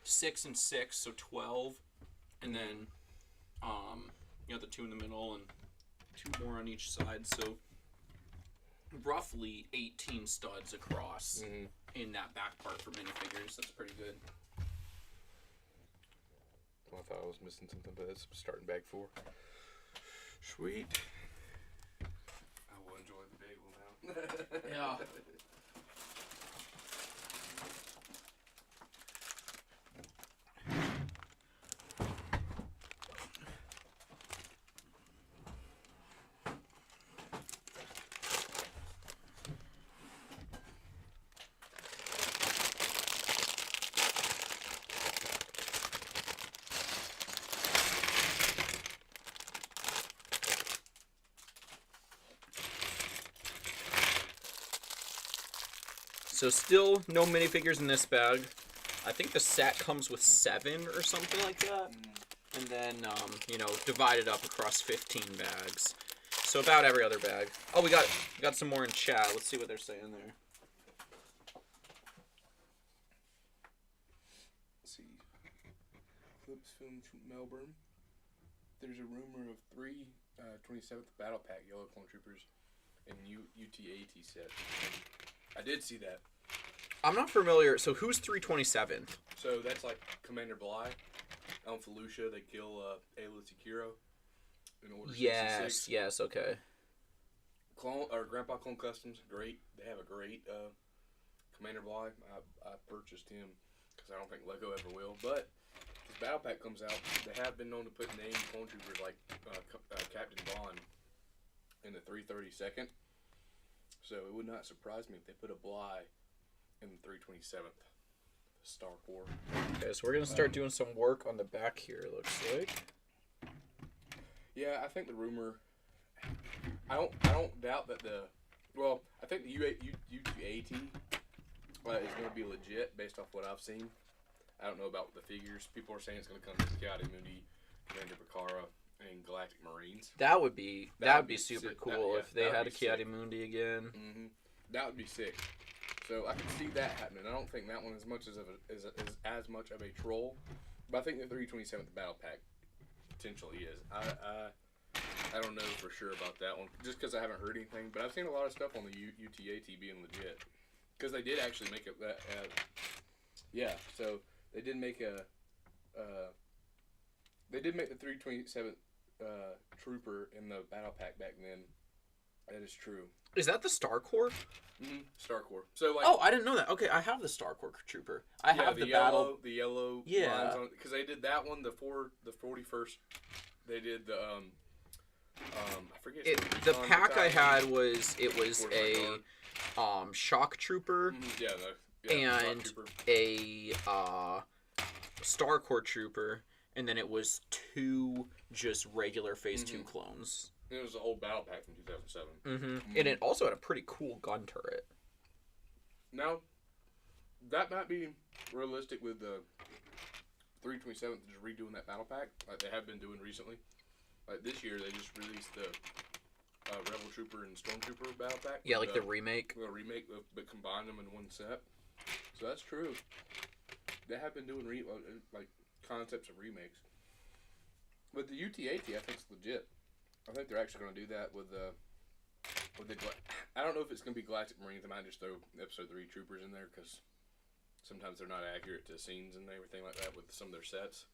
6 and 6, so 12. And then, you got the 2 in the middle and 2 more on each side, so roughly 18 studs across in that back part for minifigures. That's pretty good. Well, I thought I was missing something, but it's starting bag 4. Sweet. I will enjoy the bagel now. Yeah. So still no minifigures in this bag. I think the set comes with 7 or something like that. And then, you know, divided up across 15 bags. So about every other bag. Oh, we got some more in chat. Let's see what they're saying there. Let's see. Clips filmed from Melbourne. There's a rumor of 3 27th Battle Pack Yellow Clone Troopers and UT-AT set. I did see that. I'm not familiar. So who's 327th? So that's like Commander Bly on Felucia. They kill Ayla Securo in Order 66. Yes, okay. Clone or Grandpa Clone Customs, great. They have a great Commander Bly. I purchased him because I don't think Lego ever will. But this Battle Pack comes out. They have been known to put named clone troopers like Captain Bond in the 332nd. So it would not surprise me if they put a Bly in the 327th Star Corps. Okay, so we're gonna start doing some work on the back here. It looks like. Yeah, I think the rumor. I don't doubt that the. Well, I think the UT-AT is going to be legit based off what I've seen. I don't know about the figures. People are saying it's going to come to Ki-Adi-Mundi, Commander Bakara, and Galactic Marines. That would be super sick. cool if they that would had a be sick. Ki-Adi-Mundi again. Mm-hmm. That would be sick. So I can see that happening. I don't think that one is much is as much of a troll, but I think the 327th Battle Pack potentially is. I don't know for sure about that one, just because I haven't heard anything. But I've seen a lot of stuff on the UT-AT being legit, because they did actually make it. Yeah, so they did make they did make the 327th Trooper in the Battle Pack back then. That is true. Is that the Star Corps? Mm-hmm. Star Corps. So like. Oh, I didn't know that. Okay, I have the Star Corps Trooper. I have the battle. The yellow. Yeah. Lines on, because they did that one. The 41st. They did the I forget. The pack I had was a shock trooper and Shock Trooper. a Star Corps trooper, and then it was 2 just regular Phase 2 clones. It was an old battle pack from 2007. Mm-hmm. And it also had a pretty cool gun turret. Now, that might be realistic with the 327th just redoing that battle pack like they have been doing recently. Like this year, they just released the Rebel Trooper and Stormtrooper battle pack. Yeah, like the remake. The remake, but combine them in one set. So that's true. They have been doing like concepts of remakes. But the UT-80, I think, is legit. I think they're actually going to do that with the. I don't know if it's going to be Galactic Marines. I might just throw Episode 3 Troopers in there because sometimes they're not accurate to scenes and everything like that with some of their sets.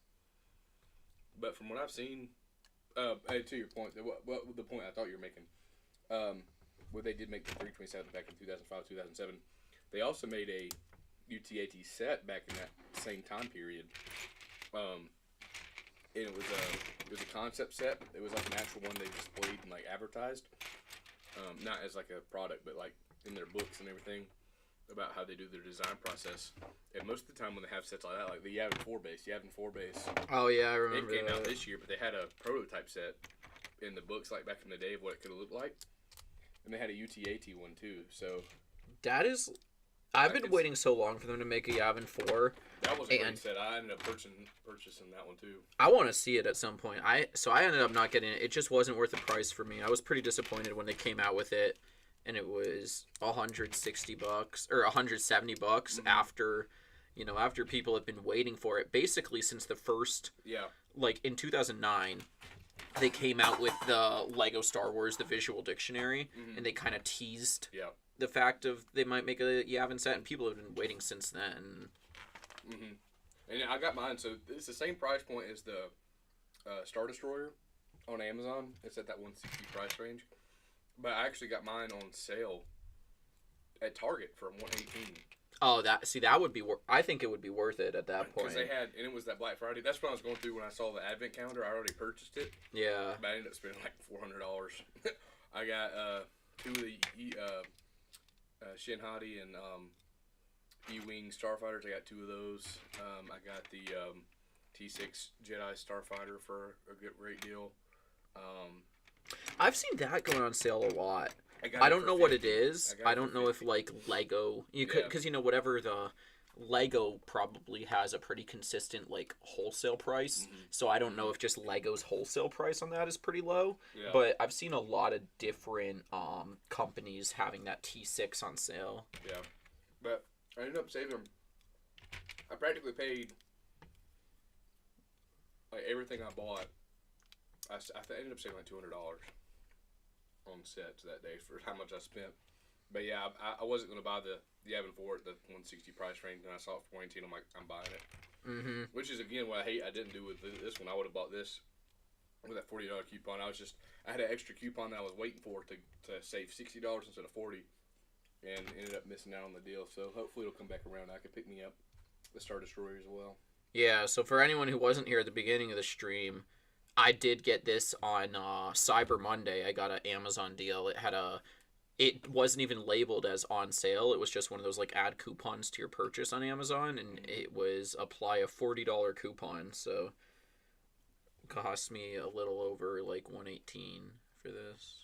But from what I've seen, to your point, what the point I thought you were making, what they did make the 327 back in 2005, 2007, they also made a UT-80 set back in that same time period. And it was a concept set. It was like an actual one they displayed and like advertised, not as like a product, but like in their books and everything about how they do their design process. And most of the time when they have sets like that, like the Yavin 4 base, Oh yeah, I remember. it came out this year, but they had a prototype set in the books like back in the day of what it could have looked like, and they had a UT-80 one too. So that is. I've been waiting so long for them to make a Yavin 4. that was a great set. I ended up purchasing that one too. I want to see it at some point. I ended up not getting it. It just wasn't worth the price for me. I was pretty disappointed when they came out with it, and it was $160 or $170 after, after people have been waiting for it basically since the first. Yeah. Like in 2009, they came out with the Lego Star Wars, the Visual Dictionary, and they kind of teased. Yeah. The fact of they might make a Yavin set, and people have been waiting since then. And I got mine, so it's the same price point as the Star Destroyer on Amazon. It's at that 160 price range, but I actually got mine on sale at Target for 118. Oh, that would be. I think it would be worth it at that point. Because they had, and it was that Black Friday. That's what I was going through when I saw the Advent calendar. I already purchased it. Yeah. But I ended up spending like $400. I got two of the Shin Hati and E-Wing Starfighters. I got two of those. I got the T6 Jedi Starfighter for a great deal. I've seen that going on sale a lot. I don't know what it is. I don't know if like Lego, Yeah. because whatever the Lego probably has a pretty consistent like wholesale price. So I don't know if just Lego's wholesale price on that is pretty low. Yeah. But I've seen a lot of different companies having that T6 on sale. Yeah. But I ended up saving. I practically paid like everything I bought. I ended up saving like $200 on sets that day for how much I spent. But yeah, I wasn't gonna buy the Yavin 4 at the 160 price range, and I saw it for 118. I'm like, I'm buying it. Which is again what I hate. I didn't do with this one. I would have bought this with that $40 coupon. I had an extra coupon that I was waiting for to save $60 instead of $40, and ended up missing out on the deal. So hopefully it'll come back around. I can pick me up the Star Destroyer as well. Yeah. So for anyone who wasn't here at the beginning of the stream, I did get this on Cyber Monday. I got an Amazon deal. It wasn't even labeled as on sale. It was just one of those like add coupons to your purchase on Amazon, and it was apply a $40 coupon. So it cost me a little over like $118 for this.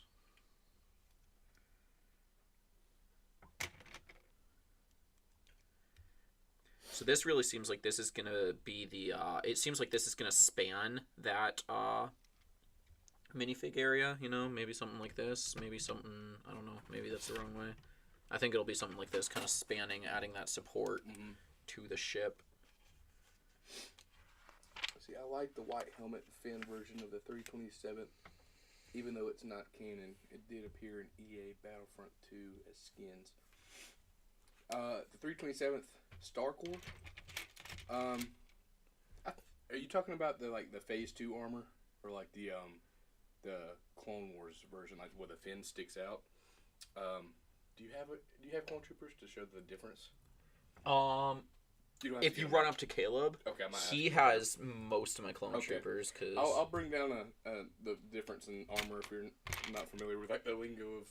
So this really seems like this is gonna be the. It seems like this is gonna span that minifig area. Maybe something like this. Maybe something. I don't know. Maybe that's the wrong way. I think it'll be something like this, kind of spanning, adding that support to the ship. See, I like the white helmet fin version of the 327, even though it's not canon. It did appear in EA Battlefront 2 as skins. The 327th Star Corps. Are you talking about the Phase 2 armor, or like the Clone Wars version, like where the fin sticks out? Do you have Clone Troopers to show the difference? If you run up to Caleb, okay, he has most of my Clone Troopers. Cause I'll bring down the difference in armor if you're not familiar with the lingo of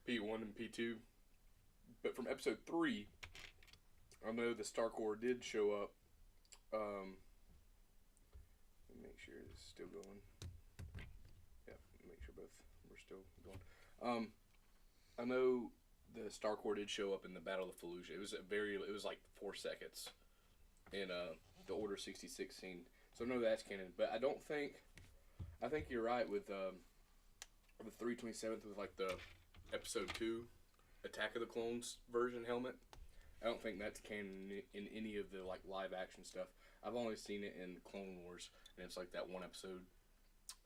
P1 and P2. But from Episode 3, I know the Star Corps did show up. Let me make sure it's still going. Yeah, make sure both we're still going. I know the Star Corps did show up in the Battle of Fallujah. It was like 4 seconds in the Order 66 scene. So no, that's canon. But I don't think. I think you're right with the 327th with like the Episode 2 Attack of the Clones version helmet. I don't think that's canon in any of the like live action stuff. I've only seen it in Clone Wars, and it's like that one episode.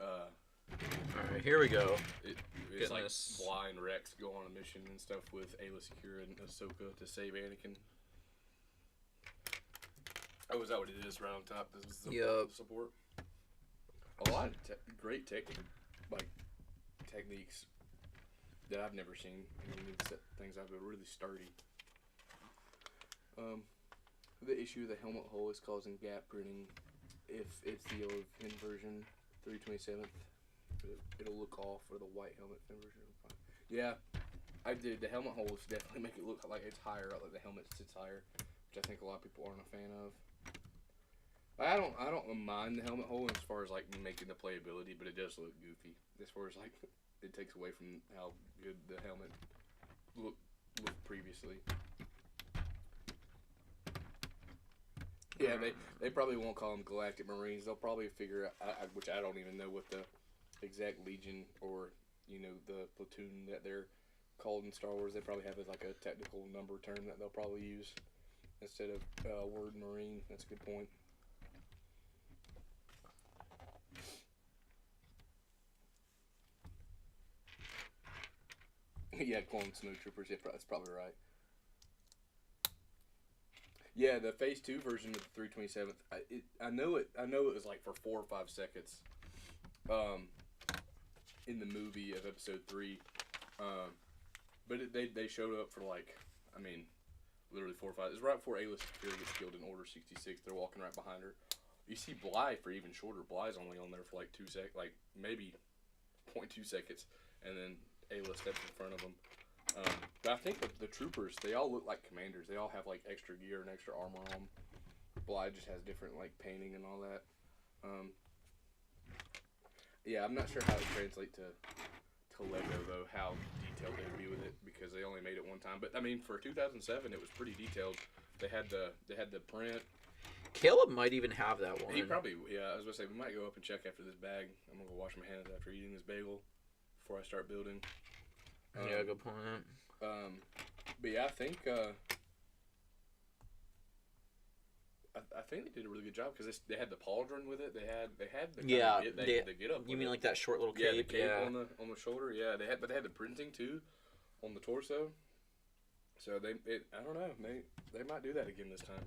Alright, here we go. It's like Goodness. Bly and Rex go on a mission and stuff with Ayla Secura and Ahsoka to save Anakin. Oh, is that what it is right on top? This is the Yup. support. A lot of great techniques that I've never seen. I mean, it's things I've been really sturdy. The issue of the helmet hole is causing gap printing. If it's the old fin version, 327th, it'll look off, or the white helmet fin version. Yeah, I did. The helmet holes definitely make it look like it's higher, like the helmet sits higher, which I think a lot of people aren't a fan of. I don't mind the helmet hole as far as like making the playability, but it does look goofy. As far as like it takes away from how good the helmet looked previously. Yeah, they probably won't call them Galactic Marines. They'll probably figure out, which I don't even know what the exact Legion or the platoon that they're called in Star Wars. They probably have like a technical number term that they'll probably use instead of word Marine. That's a good point. Yeah, clone snow troopers. Yeah, that's probably right. Yeah, the Phase 2 version of the 327th. I know it was like for 4 or 5 seconds, in the movie of Episode 3, but they showed up for like, I mean, literally 4 or 5. It's right before Ayla Secura gets killed in Order 66. They're walking right behind her. You see Bly for even shorter. Bly's only on there for like 2 seconds, like maybe 0.2 seconds, and then Ayla steps in front of them. But I think the troopers, they all look like commanders. They all have like extra gear and extra armor on. Bly just has different like painting and all that. Yeah, I'm not sure how it translates to Lego though, how detailed they'd be with it, because they only made it one time. But I mean, for 2007, it was pretty detailed. They had the print. Caleb might even have that one. He probably, yeah. I was gonna say we might go up and check after this bag. I'm gonna go wash my hands after eating this bagel before I start building. Yeah, good point. But yeah, I think they did a really good job because they had the pauldron with it. They had the get up. You mean like that short little yeah, cape? the cape on the shoulder. Yeah, they had the printing too on the torso. So I don't know. They might do that again this time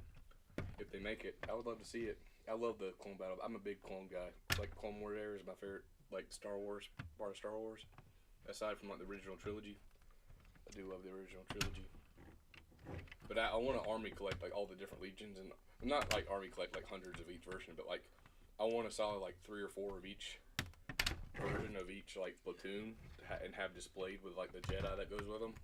if they make it. I would love to see it. I love the clone battle. I'm a big clone guy. Like Clone War era is my favorite. Like Star Wars, part of Star Wars. Aside from like the original trilogy, I do love the original trilogy. But I want to army collect like all the different legions, and not like army collect like hundreds of each version, but like I want to solid like 3 or 4 of each version of each like platoon and have displayed with like the Jedi that goes with them.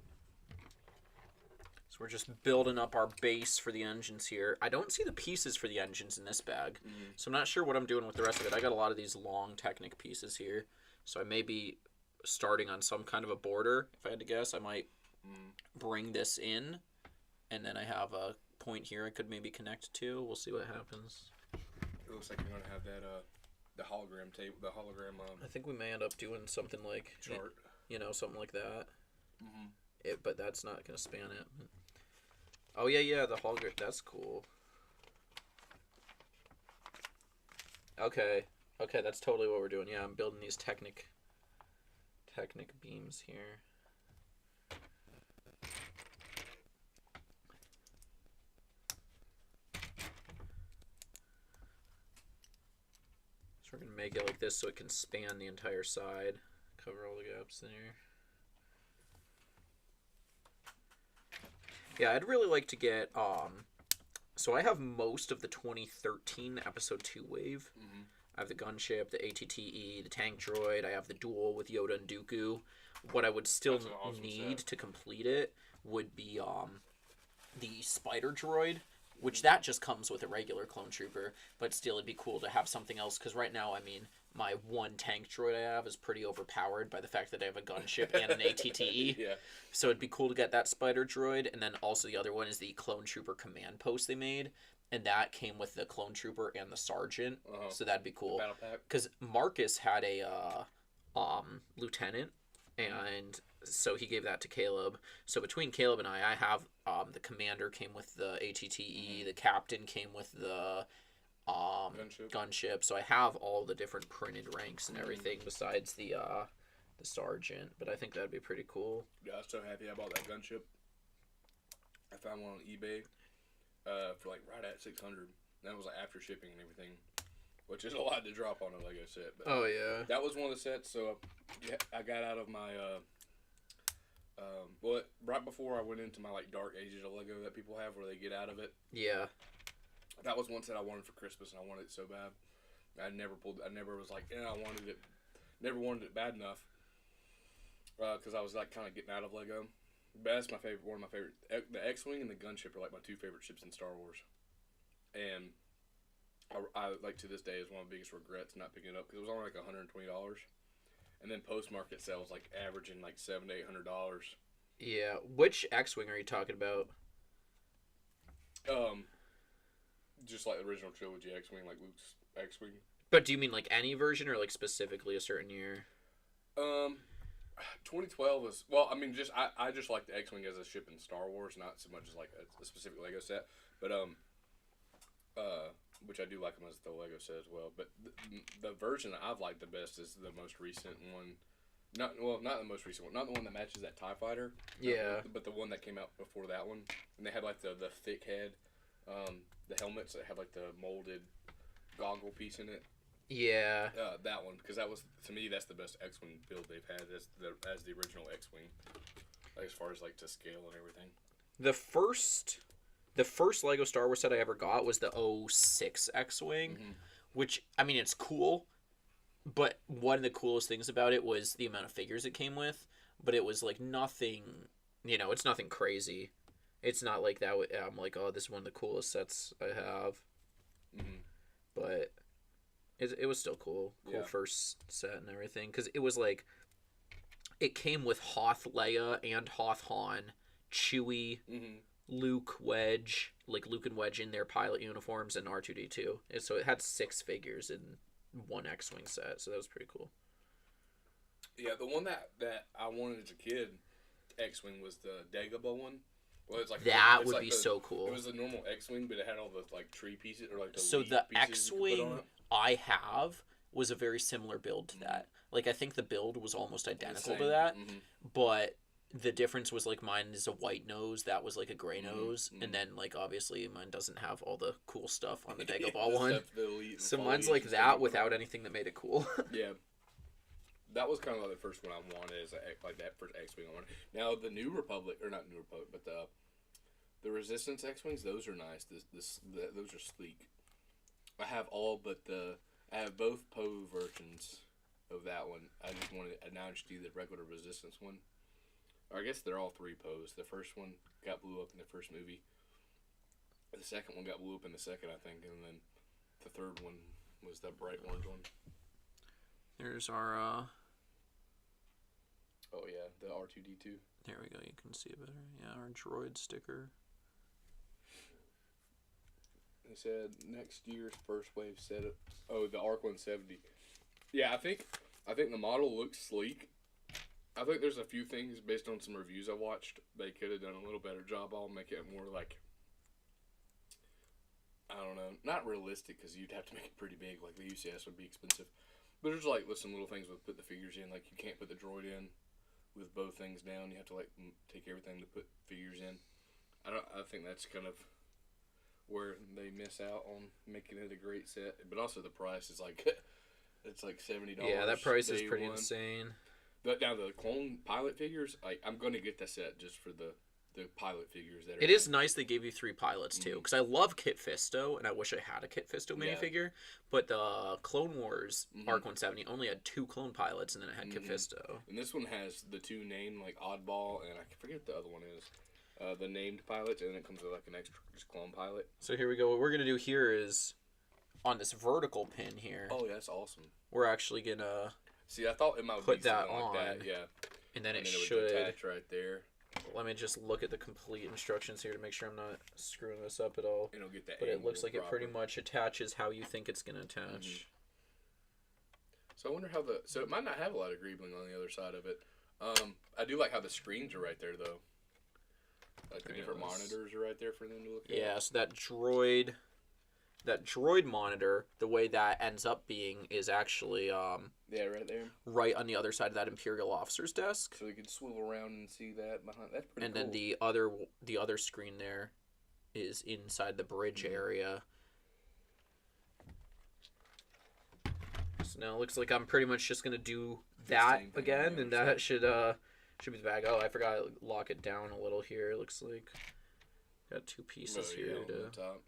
So we're just building up our base for the engines here. I don't see the pieces for the engines in this bag, so I'm not sure what I'm doing with the rest of it. I got a lot of these long Technic pieces here, so I may be starting on some kind of a border. If I had to guess, I might bring this in, and then I have a point here I could maybe connect to. We'll see what happens. It looks like you're gonna have that the hologram tape, the hologram. I think we may end up doing something like chart. Something like that. But that's not gonna span it. Oh yeah, the hologram. That's cool. Okay, that's totally what we're doing. Yeah, I'm building these Technic beams here. So we're going to make it like this so it can span the entire side, cover all the gaps there. Yeah, I'd really like to get, so I have most of the 2013 Episode 2 wave. I have the gunship, the ATTE, the tank droid. I have the duel with Yoda and Dooku. What I would still need to complete it would be the spider droid, which that just comes with a regular clone trooper. But still, it'd be cool to have something else, because right now, I mean, my one tank droid I have is pretty overpowered by the fact that I have a gunship and an ATTE. Yeah. So it'd be cool to get that spider droid, and then also the other one is the clone trooper command post they made. and that came with the clone trooper and the sergeant, so that'd be cool. Battle pack. Because Marcus had a lieutenant, and so he gave that to Caleb. So between Caleb and I have the commander came with the ATTE, the captain came with the gunship. So I have all the different printed ranks and everything besides the sergeant. But I think that'd be pretty cool. Yeah, I was so happy I bought that gunship. I found one on eBay for like right at $600. That was like after shipping and everything, which is a lot to drop on a Lego set. But Oh yeah. that was one of the sets. So yeah, I got out of my well, right before I went into my like dark ages of Lego that people have where they get out of it. Yeah. That was one set I wanted for Christmas, and I wanted it so bad. I never was like, I wanted it. Never wanted it bad enough. Because I was like kind of getting out of Lego. But that's my favorite. One of my favorite. The X-wing and the gunship are like my two favorite ships in Star Wars. And I like to this day is one of the biggest regrets not picking it up because it was only like $120. And then post market sales like averaging like $700 to $800. Yeah. Which X-wing are you talking about? Just like the original trilogy X-wing, like Luke's X-wing. But do you mean like any version or like specifically a certain year? 2012 was well. I mean, I just like the X-wing as a ship in Star Wars, not so much as like a specific Lego set. But which I do like them as the Lego set as well. But the version that I've liked the best is the most recent one. Not the most recent one. Not the one that matches that TIE fighter. Yeah. But the one that came out before that one, and they had like the thick head, the helmets that had like the molded goggle piece in it. Yeah. That one, because that was, to me, that's the best X-wing build they've had as the original X-wing, like, as far as like to scale and everything. The first Lego Star Wars set I ever got was the 06 X-wing, which, I mean, it's cool, but one of the coolest things about it was the amount of figures it came with, but it was like nothing, it's nothing crazy. It's not like that. I'm like, oh, this is one of the coolest sets I have. But it was still cool. Cool first set and everything. Because it was like, it came with Hoth Leia and Hoth Han, Chewie, Luke, Wedge, like Luke and Wedge in their pilot uniforms, and R2-D2. And so it had 6 figures in one X-Wing set. So that was pretty cool. Yeah, the one that I wanted as a kid, X-Wing, was the Dagobah one. Well, it's like that would be so cool. It was the normal X-wing, but it had all the like tree pieces or like the so leaf the pieces X-wing I have was a very similar build to that. Like I think the build was almost identical to that, but the difference was like mine is a white nose, that was like a gray nose, and then like obviously mine doesn't have all the cool stuff on the Dagobah one. So mine's like that without anything that made it cool. Yeah. That was kind of like the first one I wanted, is like that first X-wing I wanted. Now the New Republic, or not New Republic, but the Resistance X-wings, those are nice. Those are sleek. I have both Poe versions of that one. I just wanted to announce to you the regular Resistance one. Or I guess they're all 3 Poes. The first one got blew up in the first movie. The second one got blew up in the second, I think, and then the third one was the bright orange one. There's our Oh yeah, the R2-D2. There we go. You can see it better. Yeah, our droid sticker. They said next year's first wave set up. Oh, the ARC 170. Yeah, I think the model looks sleek. I think there's a few things based on some reviews I watched they could have done a little better job on, make it more like, I don't know, not realistic because you'd have to make it pretty big. Like the UCS would be expensive. But there's like some little things with put the figures in. Like you can't put the droid in with both things down. You have to like take everything to put figures in. I think that's kind of where they miss out on making it a great set. But also the price is like it's like $70. Yeah, that price is pretty one. insane. But now the clone pilot figures, I'm going to get that set just for the pilot figures that are. It is nice they gave you 3 pilots too, because I love Kit Fisto, and I wish I had a Kit Fisto minifigure. But the Clone Wars ARC 170 only had 2 clone pilots, and then it had Kit Fisto. And this one has the 2 named like Oddball, and I forget what the other one is. The named pilots, and then it comes with like an extra just clone pilot. So here we go. What we're gonna do here is on this vertical pin here. Oh, yeah, that's awesome. We're actually gonna see. I thought it might put be that something on, like that, yeah. and then it would should attach right there. Let me just look at the complete instructions here to make sure I'm not screwing this up at all. It'll get that. But it angle looks like it pretty proper. much attaches how you think it's gonna attach. So I wonder how so it might not have a lot of greebling on the other side of it. I do like how the screens are right there though. Like the different monitors are right there for them to look at. Yeah, so that droid monitor, the way that ends up being is actually Yeah, right there. right on the other side of that Imperial officer's desk. So we could swivel around and see that behind. That's pretty And cool. then the other screen there is inside the bridge area. So now it looks like I'm pretty much just gonna do that same thing again, on the and other that should be the bag. Oh, I forgot to lock it down a little here. It looks like got two pieces here on to the top.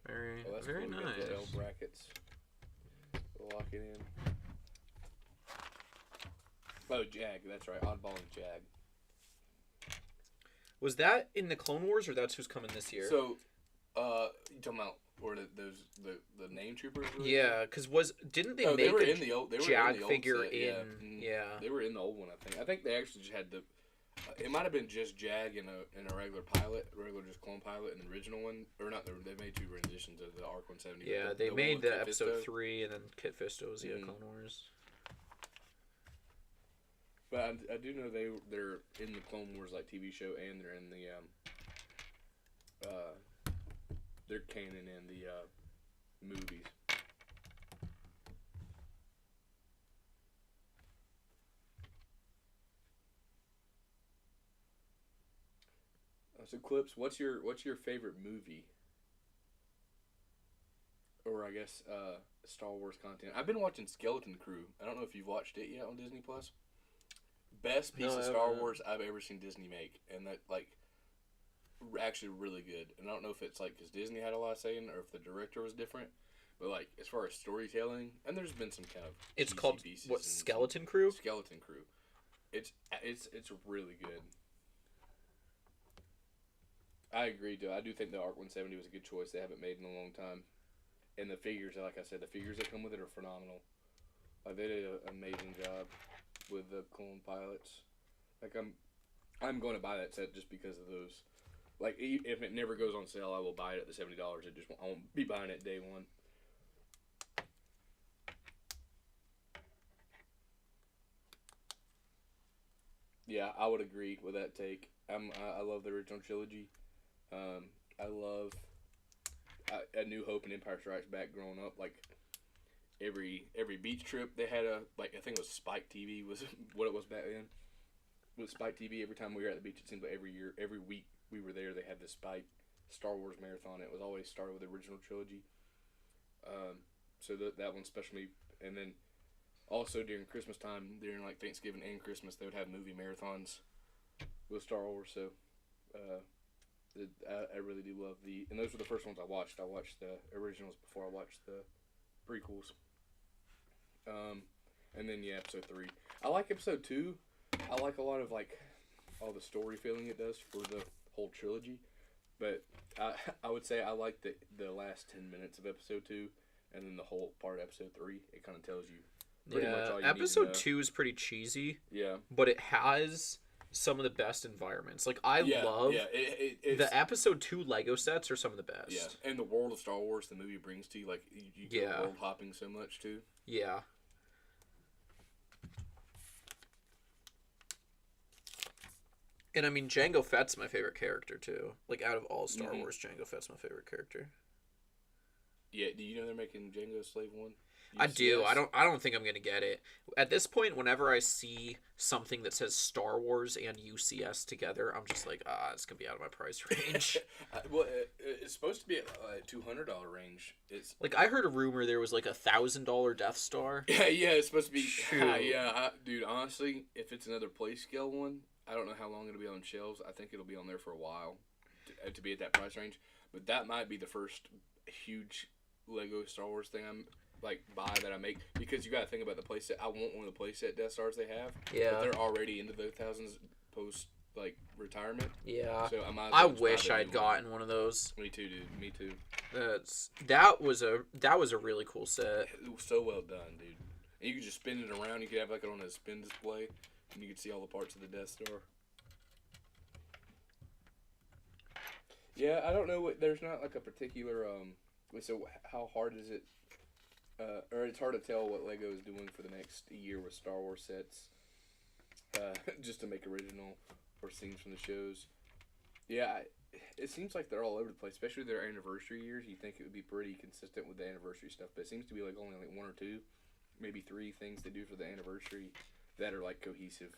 very Oh, that's very cool. We got the L nice. brackets. We'll lock it in. Oh, Jag. That's right. Oddball and Jag. Was that in the Clone Wars, or that's who's coming this year? So, you talking about where the name troopers? Were? Yeah, because didn't they No, make they were a in the old. They were Jag in the old figure set, in? yeah. Mhm. Yeah. They were in the old one, I think. I think they actually just had the. It might have been just Jag and a regular pilot, regular just clone pilot, and the original one, or not. They made two renditions of the ARC 170. Yeah, but they one made with the Kit episode Fisto. 3, and then Kit Fisto's Mhm. Clone Wars. But I do know they're in the Clone Wars like TV show, and they're in the they're canon in the movies. So Clips, what's your favorite movie? Or I guess Star Wars content. I've been watching Skeleton Crew. I don't know if you've watched it yet on Disney Plus. Best piece No, of I Star haven't. Wars I've ever seen Disney make, and that like actually really good. And I don't know if it's like because Disney had a lot of say in, it, or if the director was different. But like as far as storytelling, and there's been some kind of It's cheesy called pieces what? and some- Skeleton Crew. Skeleton Crew. It's really good. I agree, though. I do think the ARC 170 was a good choice. They haven't made in a long time. And the figures, like I said, the figures that come with it are phenomenal. Like they did an amazing job with the clone pilots. Like I'm going to buy that set just because of those. Like if it never goes on sale, I will buy it at the $70. I won't be buying it day one. Yeah, I would agree with that take. I love the original trilogy. I love A New Hope and Empire Strikes Back growing up. Like every beach trip they had I think it was Spike TV was what it was back then. With Spike TV, every time we were at the beach, it seemed like every week we were there, they had this Spike Star Wars marathon. It was always started with the original trilogy. So that one's special to me. And then also during Christmas time, during like Thanksgiving and Christmas, they would have movie marathons with Star Wars. So I really do love and those were the first ones I watched. I watched the originals before I watched the prequels. And then episode 3. I like episode 2. I like a lot of like all the story feeling it does for the whole trilogy. But I would say I like the last 10 minutes of episode 2, and then the whole part of episode 3. It kind of tells you pretty much all you need to episode know. 2 is pretty cheesy, Yeah. but it has some of the best environments. Like I love it's, the episode 2 Lego sets are some of the best. yeah, and the world of Star Wars the movie brings to you, like you go world hopping so much too. Yeah. And I mean, Jango Fett's my favorite character too. Like out of all Star Wars, Jango Fett's my favorite character. Yeah, do you know they're making Django Slave 1? I do. I don't think I'm gonna get it. At this point, whenever I see something that says Star Wars and UCS together, I'm just like, it's gonna be out of my price range. Well, it's supposed to be at $200 range. It's Like I heard a rumor there was like $1,000 Death Star. yeah, it's supposed to be. Shoot. Dude. Honestly, if it's another play scale one, I don't know how long it'll be on shelves. I think it'll be on there for a while to be at that price range. But that might be the first huge Lego Star Wars thing I'm buy that I make, because you got to think about the playset. I want one of the playset Death Stars they have. Yeah. But they're already into the thousands post retirement. Yeah. So I might. as I well just buy wish the I'd new gotten one of those. one. Me too, dude. Me too. That was a really cool set. It was so well done, dude. And you could just spin it around. You could have it on a spin display, and you could see all the parts of the Death Star. Yeah, I don't know what. There's not like a particular. So how hard is it? Or it's hard to tell what Lego is doing for the next year with Star Wars sets. Just to make original or scenes from the shows. Yeah, it seems like they're all over the place, especially their anniversary years. You think it would be pretty consistent with the anniversary stuff, but it seems to be like only like 1 or 2, maybe 3 things they do for the anniversary that are like cohesive,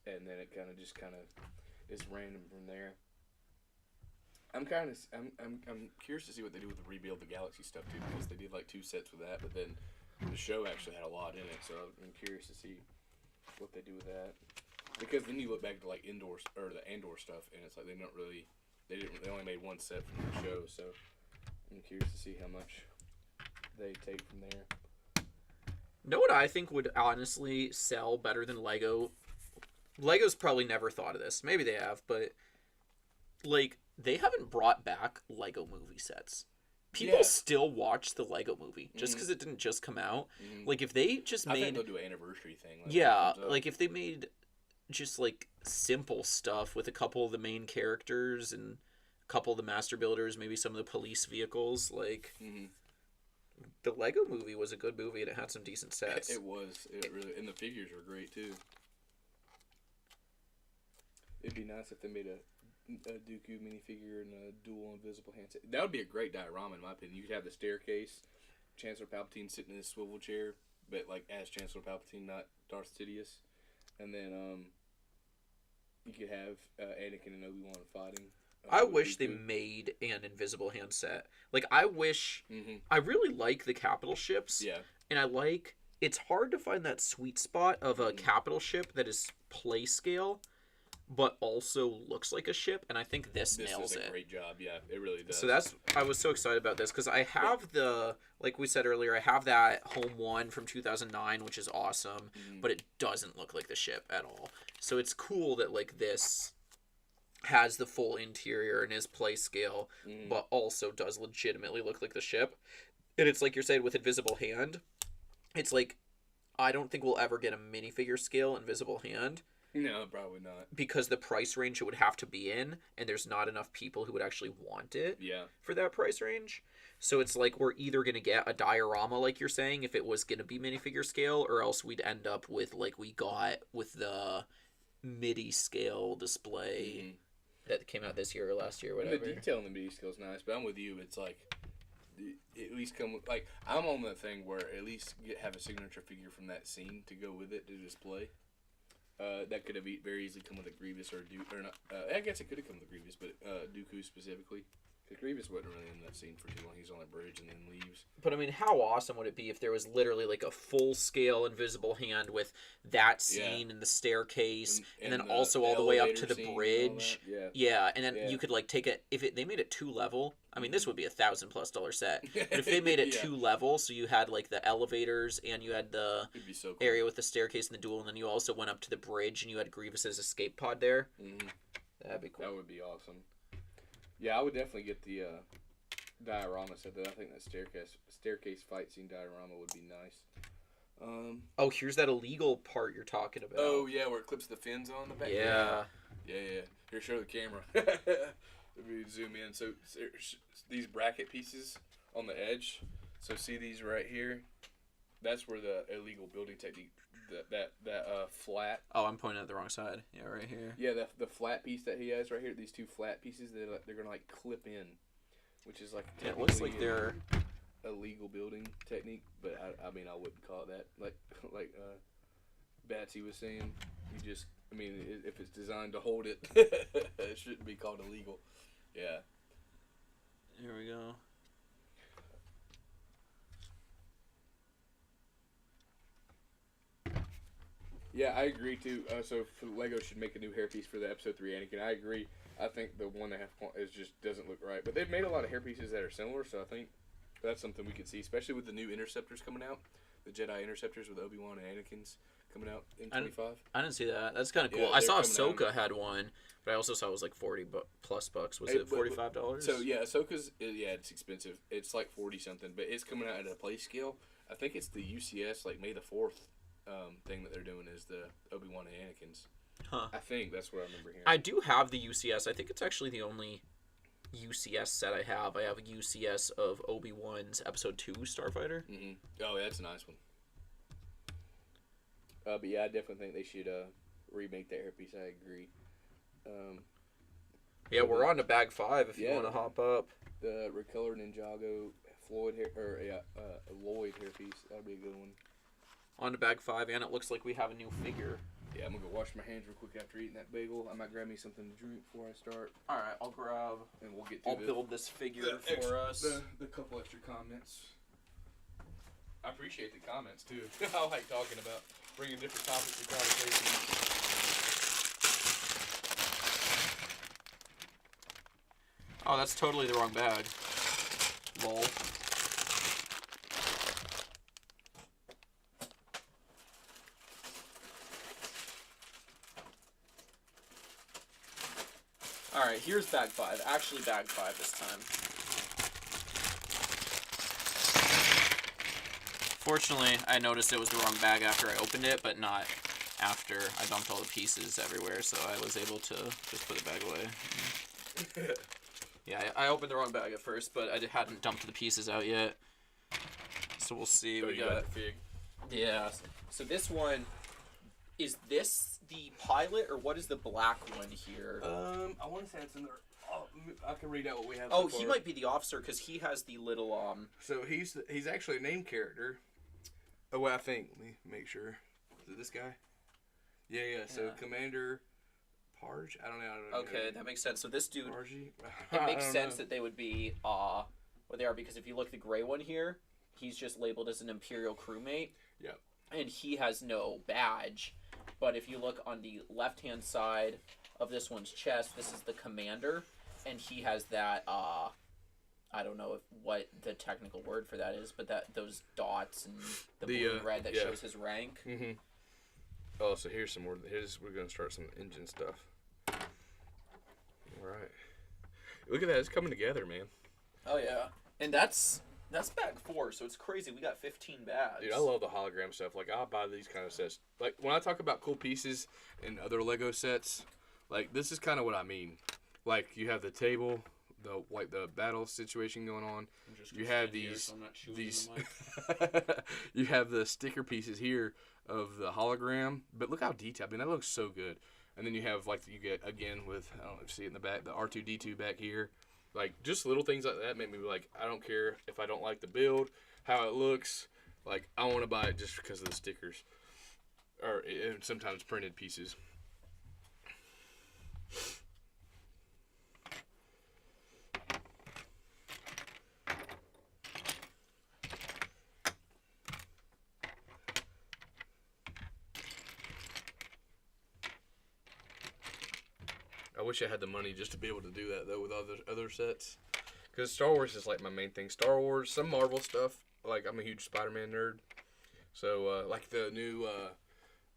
and then it kind of is random from there. I'm curious to see what they do with the Rebuild the Galaxy stuff too, because they did like 2 sets with that, but then the show actually had a lot in it, so I'm curious to see what they do with that. Because then you look back to like the Andor stuff, and it's like they only made 1 set from the show, so I'm curious to see how much they take from there. Know what I think would honestly sell better than Lego? Lego's probably never thought of this. Maybe they have, but like they haven't brought back Lego movie sets. People still watch the Lego movie just because it didn't just come out. Like if they just made, I think they'll do an anniversary thing. Like if they made just like simple stuff with a couple of the main characters and a couple of the master builders, maybe some of the police vehicles. Like the Lego movie was a good movie and it had some decent sets. It was. It really, and the figures were great too. It'd be nice if they made a Dooku minifigure and a dual invisible hand set. That would be a great diorama in my opinion. You could have the staircase, Chancellor Palpatine sitting in his swivel chair, but like as Chancellor Palpatine, not Darth Sidious. And then you could have Anakin and Obi-Wan fighting. I wish they made an invisible hand set. Like I wish, I really like the capital ships. Yeah. And it's hard to find that sweet spot of a capital ship that is play scale, but also looks like a ship, and I think this nails it. This is a great job, yeah, it really does. So I was so excited about this, because I have like we said earlier, I have that Home 1 from 2009, which is awesome, but it doesn't look like the ship at all. So it's cool that, like, this has the full interior and is play scale, but also does legitimately look like the ship. And it's like you're saying with Invisible Hand, it's like, I don't think we'll ever get a minifigure scale Invisible Hand. No, probably not. Because the price range it would have to be in, and there's not enough people who would actually want it for that price range. So it's like we're either going to get a diorama, like you're saying, if it was going to be minifigure scale, or else we'd end up with, like we got with the MIDI scale display that came out this year or last year, whatever. The detail in the MIDI scale is nice, but I'm with you. It's like, at least come with, like, I'm on the thing where at least have a signature figure from that scene to go with it to display. That could have very easily come with a Grievous or a Dooku. Or not, I guess it could have come with a Grievous, but Dooku specifically. Because Grievous wasn't really in that scene for too long. He's on a bridge and then leaves. But I mean, how awesome would it be if there was literally like a full-scale Invisible Hand with that scene and the staircase, and then also all the way up to the bridge. And then you could like take it if they made it 2-level. I mean, this would be $1,000+ set. But if they made it 2-level, so you had like the elevators and you had the area with the staircase and the duel, and then you also went up to the bridge and you had Grievous's escape pod there. That'd be cool. That would be awesome. Yeah, I would definitely get the diorama set. I think that staircase fight scene diorama would be nice. Here's that illegal part you're talking about. Oh yeah, where it clips the fins on the back. Yeah. Here, show the camera. Let me zoom in. So these bracket pieces on the edge. So see these right here. That's where the illegal building technique. That flat. Oh, I'm pointing at the wrong side. Yeah, right here. Yeah, the flat piece that he has right here. These 2 flat pieces they're gonna like clip in, which is like it looks like they're illegal building technique, but I mean I wouldn't call it that. Like Batsy was saying, if it's designed to hold it, it shouldn't be called illegal. Yeah. Here we go. Yeah, I agree too. So Lego should make a new hairpiece for the Episode 3 Anakin. I agree. I think the 1.5 is just doesn't look right. But they've made a lot of hairpieces that are similar, so I think that's something we could see, especially with the new Interceptors coming out. The Jedi Interceptors with Obi-Wan and Anakin's coming out in 25. I didn't see that. That's kind of cool. Yeah, I saw Ahsoka had one, but I also saw it was like $40+ bucks. Was it $45? So yeah, Ahsoka's it's expensive. It's like 40 something, but it's coming out at a play scale. I think it's the UCS like May the 4th thing that they're doing is the Obi-Wan and Anakin's. I think that's what I remember hearing. I do have the UCS. I think it's actually the only UCS set I have. I have a UCS of Obi-Wan's Episode 2 Starfighter. Mm-hmm. Oh, yeah, that's a nice one. But yeah, I definitely think they should remake the hairpiece. I agree. Yeah, we're on to bag 5 if you Yeah. want to hop up. The recolored Ninjago Lloyd hairpiece. That'd be a good one. On to bag 5, and it looks like we have a new figure. Yeah, I'm gonna go wash my hands real quick after eating that bagel. I might grab me something to drink before I start, All right, I'll grab. and we'll get to I'll build this figure for us. The couple extra comments. I appreciate the comments too. I like talking about bringing different topics to conversation. Oh, that's totally the wrong bag. Lol. Alright, here's bag 5. Actually bag 5 this time. Fortunately, I noticed it was the wrong bag after I opened it, but not after I dumped all the pieces everywhere, so I was able to just put it back away. Yeah, I opened the wrong bag at first, but I hadn't dumped the pieces out yet. So we'll see. We got fig. yeah. So this one, is this the pilot, or what is the black one here? I want to say it's in there. Oh, I can read out what we have. Oh, so he far. might be the officer because he has the little So he's actually a named character. Oh, well, I think. Let me make sure. Is it this guy? Yeah. So Yeah. Commander Parge. I don't know. Okay, that makes sense. So this dude, Pargy. it makes sense that they would be what they are, because if you look at the gray one here, he's just labeled as an Imperial crewmate. Yep. And he has no badge. But if you look on the left-hand side of this one's chest, this is the commander, and he has that I don't know what the technical word for that is, but those dots and the blue and red that shows his rank. Mm-hmm. Oh, so here's some more. We're gonna start some engine stuff. All right. Look at that. It's coming together, man. Oh yeah, and that's bag 4, so it's crazy. We got 15 bags. Dude, I love the hologram stuff. Like, I'll buy these kind of sets. Like, when I talk about cool pieces in other Lego sets, like, this is kind of what I mean. Like, you have the table, the battle situation going on. You have these you have the sticker pieces here of the hologram, but look how detailed. I mean, that looks so good. And then you have, like, you get again with, I don't know if you see it in the back, the R2D2 back here. Like, just little things like that make me like, I don't care if I don't like the build, how it looks. Like, I want to buy it just because of the stickers, or sometimes printed pieces. I wish I had the money just to be able to do that, though, with other sets. Because Star Wars is, like, my main thing. Star Wars, some Marvel stuff. Like, I'm a huge Spider-Man nerd. So, like, the new,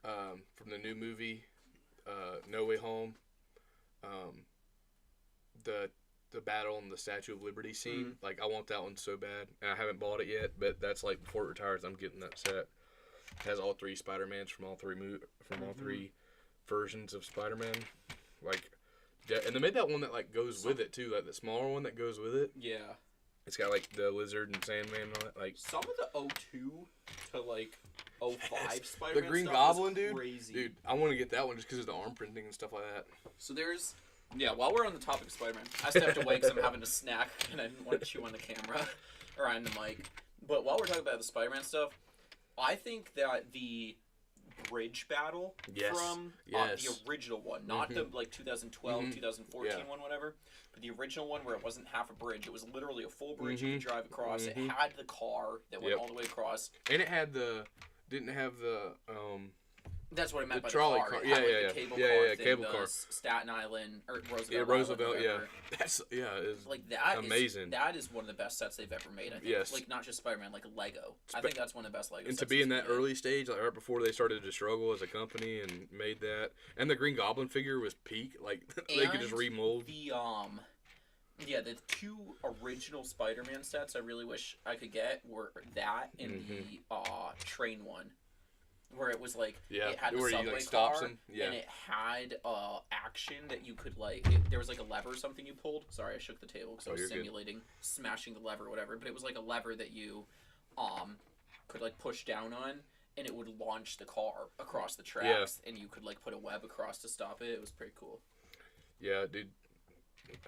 from the new movie, No Way Home, the battle on the Statue of Liberty scene. Mhm. Like, I want that one so bad. And I haven't bought it yet, but that's, like, before it retires, I'm getting that set. It has all 3 Spider-Mans from all 3 all 3 versions of Spider-Man. Like... Yeah, and they made that one that, like, goes with it, too. Like, the smaller one that goes with it. Yeah. It's got, like, the lizard and Sandman and all that. Like, Some of the 02 to, like, 05 Spider-Man the Green stuff Goblin, is dude. crazy. Dude, I want to get that one just because of the arm printing and stuff like that. So there's... Yeah, while we're on the topic of Spider-Man, I stepped away because I'm having a snack and I didn't want to chew on the camera or on the mic. But while we're talking about the Spider-Man stuff, I think that the bridge battle from the original one, not the like 2012, 2014 one, whatever, but the original one where it wasn't half a bridge, it was literally a full bridge you could drive across. It had the car that went all the way across, and it had didn't have the that's what I meant by trolley the car. car. It had, Yeah, like, the cable yeah, car yeah, thing, cable the car. Staten Island or Roosevelt. Yeah, Roosevelt. Island, Yeah, whatever. that's it's Like that amazing. That is one of the best sets they've ever made. I think. Yes. Like not just Spider-Man, like Lego. I think that's one of the best Lego. And sets to be in that they've made. early stage, like right before they started to struggle as a company and made that, and the Green Goblin figure was peak. Like they could just And remold. The 2 original Spider-Man sets I really wish I could get were that and the train one. where it was like Yeah, it had the where you, subway like, stops car, them. Yeah. and it had action that you could like. There was like a lever or something you pulled. Sorry, I shook the table because I was you're good. simulating smashing the lever or whatever. But it was like a lever that you could like push down on, and it would launch the car across the tracks, and you could like put a web across to stop it. It was pretty cool. Yeah, dude.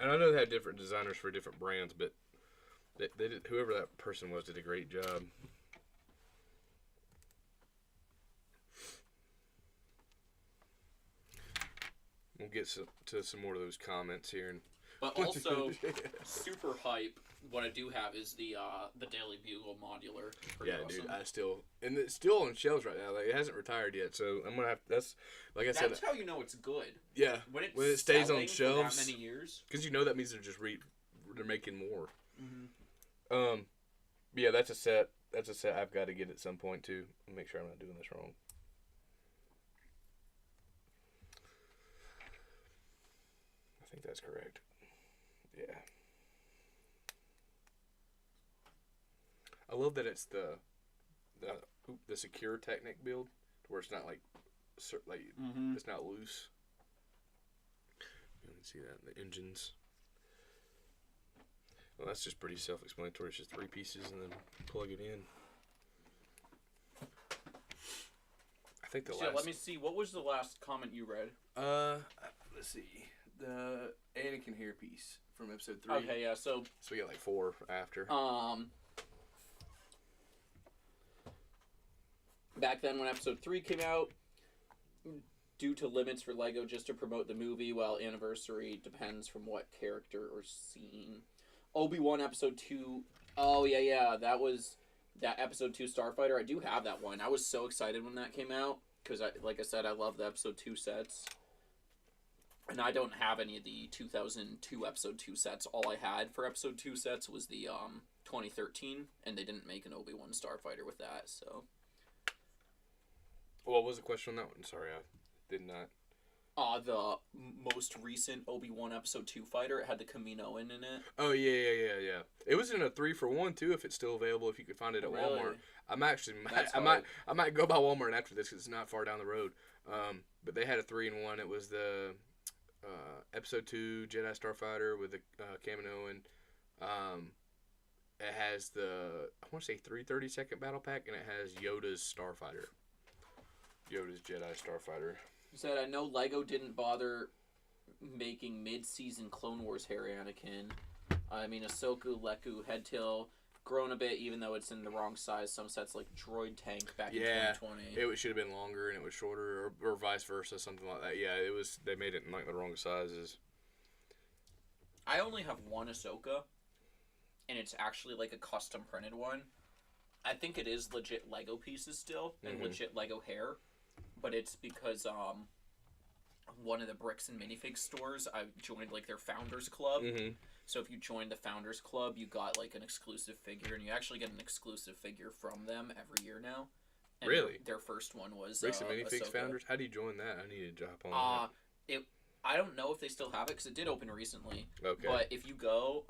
And I know they had different designers for different brands, but they did, whoever that person was did a great job. We'll get to some more of those comments here. But also, super hype. What I do have is the Daily Bugle modular. Pretty Yeah, awesome. dude, I still, and it's still on shelves right now. Like, it hasn't retired yet, so I'm gonna have. That's like I said. That's how you know it's good. Yeah, When it stays selling on for shelves, that many years. because you know that means they're just they're making more. Mm-hmm. Yeah, that's a set. That's a set I've got to get at some point too. Make sure I'm not doing this wrong. I think that's correct. Yeah. I love that it's the secure Technic build, where it's not like it's not loose. You can see that in the engines. Well, that's just pretty self-explanatory. It's just 3 pieces and then plug it in. I think the last. Let me see. What was the last comment you read? Let's see. The Anakin hairpiece from episode 3. Okay, yeah. So we got like 4 after. back then when episode 3 came out, due to limits for Lego just to promote the movie, while Anniversary depends from what character or scene. Obi-Wan episode 2. Oh, yeah. That was that episode 2 Starfighter. I do have that one. I was so excited when that came out because, like I said, I love the episode 2 sets. And I don't have any of the 2002 episode 2 sets. All I had for episode 2 sets was the 2013, and they didn't make an Obi-Wan Starfighter with that, so. What was the question on that one? Sorry, I did not. The most recent Obi-Wan episode 2 fighter, it had the Kaminoan in it. Oh, yeah. It was in a 3-for-1 too, if it's still available, if you could find it at Really? Walmart. I might go by Walmart after this because it's not far down the road. But they had a 3-in-1. It was the episode 2 Jedi Starfighter with the Kaminoan. It has the, I want to say 332nd battle pack, and it has Yoda's Starfighter. Yoda's Jedi Starfighter. Said, I know Lego didn't bother making mid-season Clone Wars hair Anakin. I mean, Ahsoka, Leku, Headtail, grown a bit, even though it's in the wrong size. Some sets like Droid Tank back in 2020. It should have been longer and it was shorter, or vice versa, something like that. Yeah, it was. They made it in like the wrong sizes. I only have one Ahsoka, and it's actually like a custom printed one. I think it is legit Lego pieces still, and legit Lego hair. But it's because one of the bricks and minifig stores, I joined like their founders club. So if you joined the founders club, you got like an exclusive figure, and you actually get an exclusive figure from them every year now. And Really? Their first one was Bricks and Minifigs Ahsoka. founders. How do you join that? I need to jump on that. I don't know if they still have it because it did open recently. Okay. But if you go,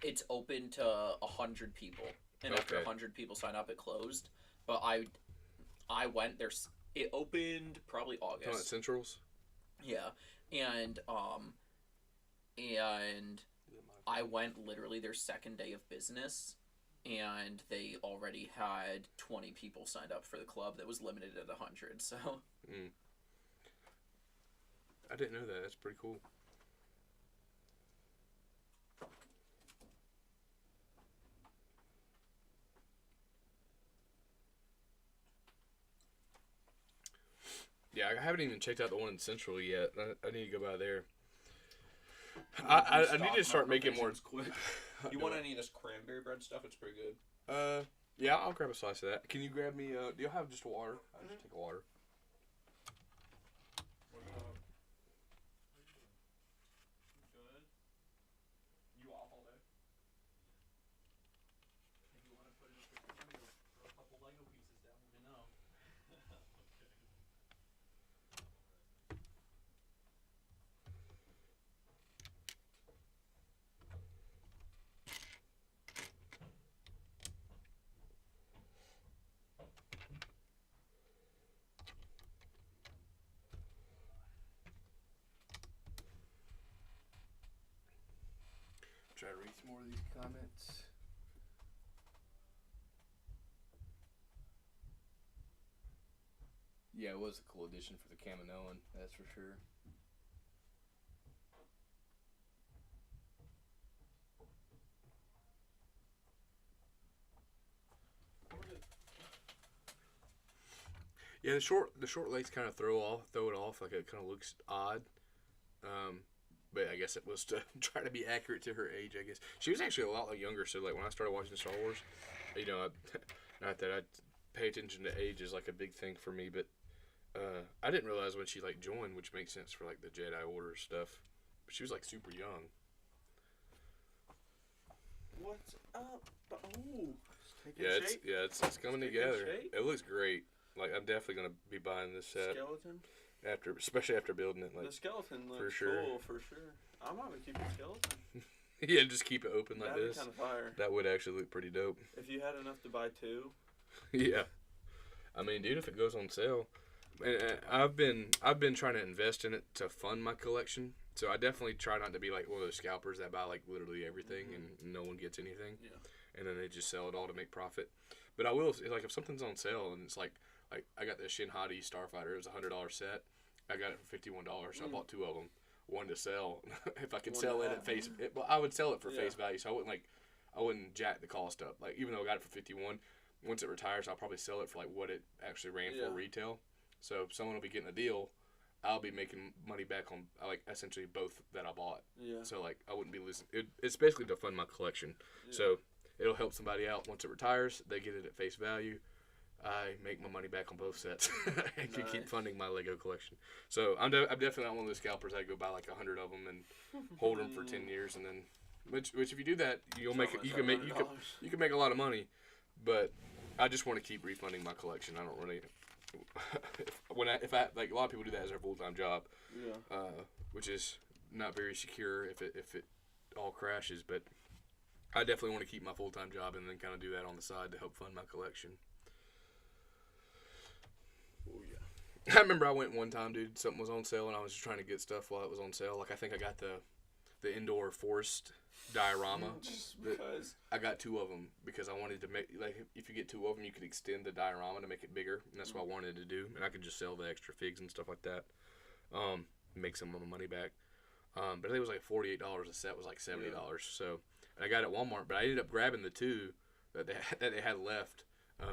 it's open to 100 people, and after 100 people sign up, it closed. But I went. It opened probably August. Talking about Centrals? Yeah, and I went literally their second day of business, and they already had 20 people signed up for the club that was limited at 100. So. I didn't know that. That's pretty cool. Yeah, I haven't even checked out the one in Central yet. I need to go by there. I need to start making more. Quick. You want any of this cranberry bread stuff? It's pretty good. Yeah, I'll grab a slice of that. Can you grab me? Do you have just water? I'll just take a water. You off all day? If you want to put it up with your money or throw a couple Lego pieces down, let me know. Try to read some more of these comments. Yeah, it was a cool addition for the Kaminoan, that's for sure. Yeah, the short legs kind of throw it off, like it kind of looks odd. But I guess it was to try to be accurate to her age. I guess she was actually a lot younger. So like when I started watching Star Wars, you know, not that I pay attention to age is like a big thing for me, but I didn't realize when she like joined, which makes sense for like the Jedi Order stuff. But she was like super young. What's up? Oh, It's coming taking together. shape. It looks great. Like I'm definitely gonna be buying this set Skeleton. especially after building it. Like The skeleton looks for sure. cool for sure. I might be keeping skeleton. yeah, just keep it open like That'd this. be kind of fire. That would actually look pretty dope. If you had enough to buy 2. Yeah, I mean, dude, if it goes on sale, and I've been trying to invest in it to fund my collection. So I definitely try not to be like one of those scalpers that buy like literally everything and no one gets anything. Yeah. And then they just sell it all to make profit. But I will like if something's on sale and it's like I got the Shin Hati Starfighter. It was $100 set. I got it for $51. So I bought 2 of them. One to sell. If I could One sell to it have. at face, well, I would sell it for Yeah. face value. So I wouldn't jack the cost up. Like even though I got it for 51, once it retires, I'll probably sell it for like what it actually ran for retail. So if someone will be getting a deal, I'll be making money back on like essentially both that I bought. Yeah. So like I wouldn't be losing. It's basically to fund my collection. Yeah. So it'll help somebody out once it retires. They get it at face value. I make my money back on both sets and can keep Nice. funding my Lego collection. So I'm definitely not one of those scalpers that go buy like 100 of them and hold them for 10 years and then which if you do that you'll make it, you can make a lot of money. But I just want to keep refunding my collection. I don't really if I like a lot of people do that as their full-time job. Yeah. Which is not very secure if it all crashes, but I definitely want to keep my full-time job and then kind of do that on the side to help fund my collection. Oh yeah. I remember I went one time, dude. Something was on sale, and I was just trying to get stuff while it was on sale. Like I think I got the indoor forest diorama. Just because. I got 2 of them because I wanted to make like if you get 2 of them, you could extend the diorama to make it bigger, and that's what I wanted to do. And I could just sell the extra figs and stuff like that, make some of my money back. But I think it was like $48 a set. Was like $70. So and I got it at Walmart, but I ended up grabbing the 2 that they had left.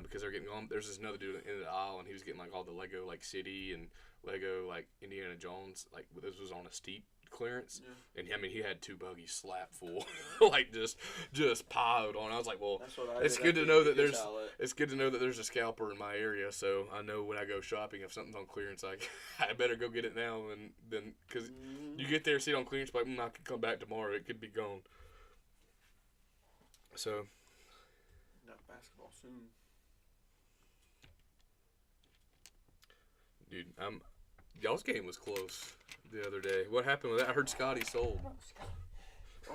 Because they're getting on. There's this another dude in the aisle, and he was getting like all the Lego like City and Lego like Indiana Jones. Like this was on a steep clearance, and I mean he had 2 buggies slap full, like just piled on. I was like, well, That's what I it's did good to at know the that there's outlet. it's good to know that there's a scalper in my area, so I know when I go shopping if something's on clearance, I better go get it now, and then because you get there, see it on clearance, like I could come back tomorrow, it could be gone. So. Not basketball soon. Dude, y'all's game was close the other day. What happened with that? I heard Scotty sold.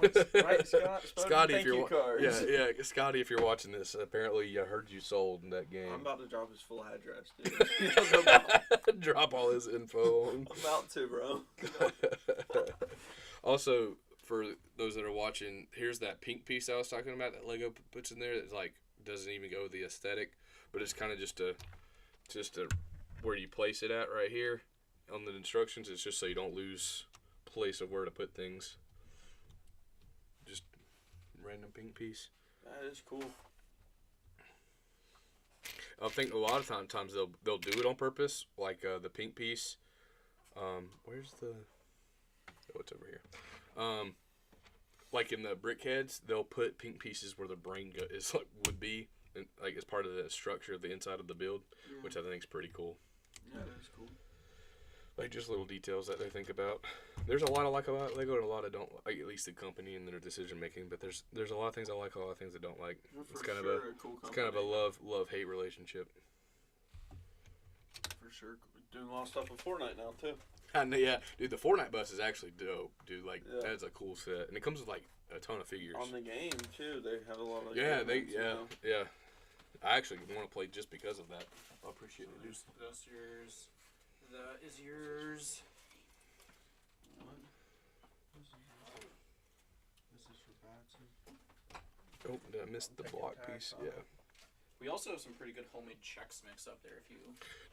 Right, Scott? Scotty, if Thank you're you cards. yeah, Scotty, if you're watching this, apparently I heard you sold in that game. I'm about to drop his full address, dude. Drop all his info. I'm about to, bro. Also, for those that are watching, here's that pink piece I was talking about that Lego puts in there. That like doesn't even go with the aesthetic, but it's kind of just a where you place it at right here on the instructions. It's just so you don't lose place of where to put things. Just random pink piece. That is cool. I think a lot of times they'll do it on purpose, like the pink piece. Where's the? Oh, it's over here. Like in the brickheads, they'll put pink pieces where the brain is like would be, and, like as part of the structure of the inside of the build, which I think is pretty cool. Yeah, that is cool. Like just little details that they think about. There's a lot I like about Lego and a lot I don't like, at least the company and their decision making. But there's a lot of things I like, a lot of things I don't like. It's kind of a cool it's kind of a love-hate relationship. For sure. Doing a lot of stuff with Fortnite now too. I know, yeah, dude. The Fortnite bus is actually dope, dude. Like Yeah. that's a cool set, and it comes with like a ton of figures. On the game too, they have a lot of. Yeah, elements, you know. yeah. I actually want to play just because of that. I appreciate it, dude. That's yours. That is yours. What? This is for bad Oh, did I miss the block piece? Yeah. We also have some pretty good homemade Chex Mix up there if you.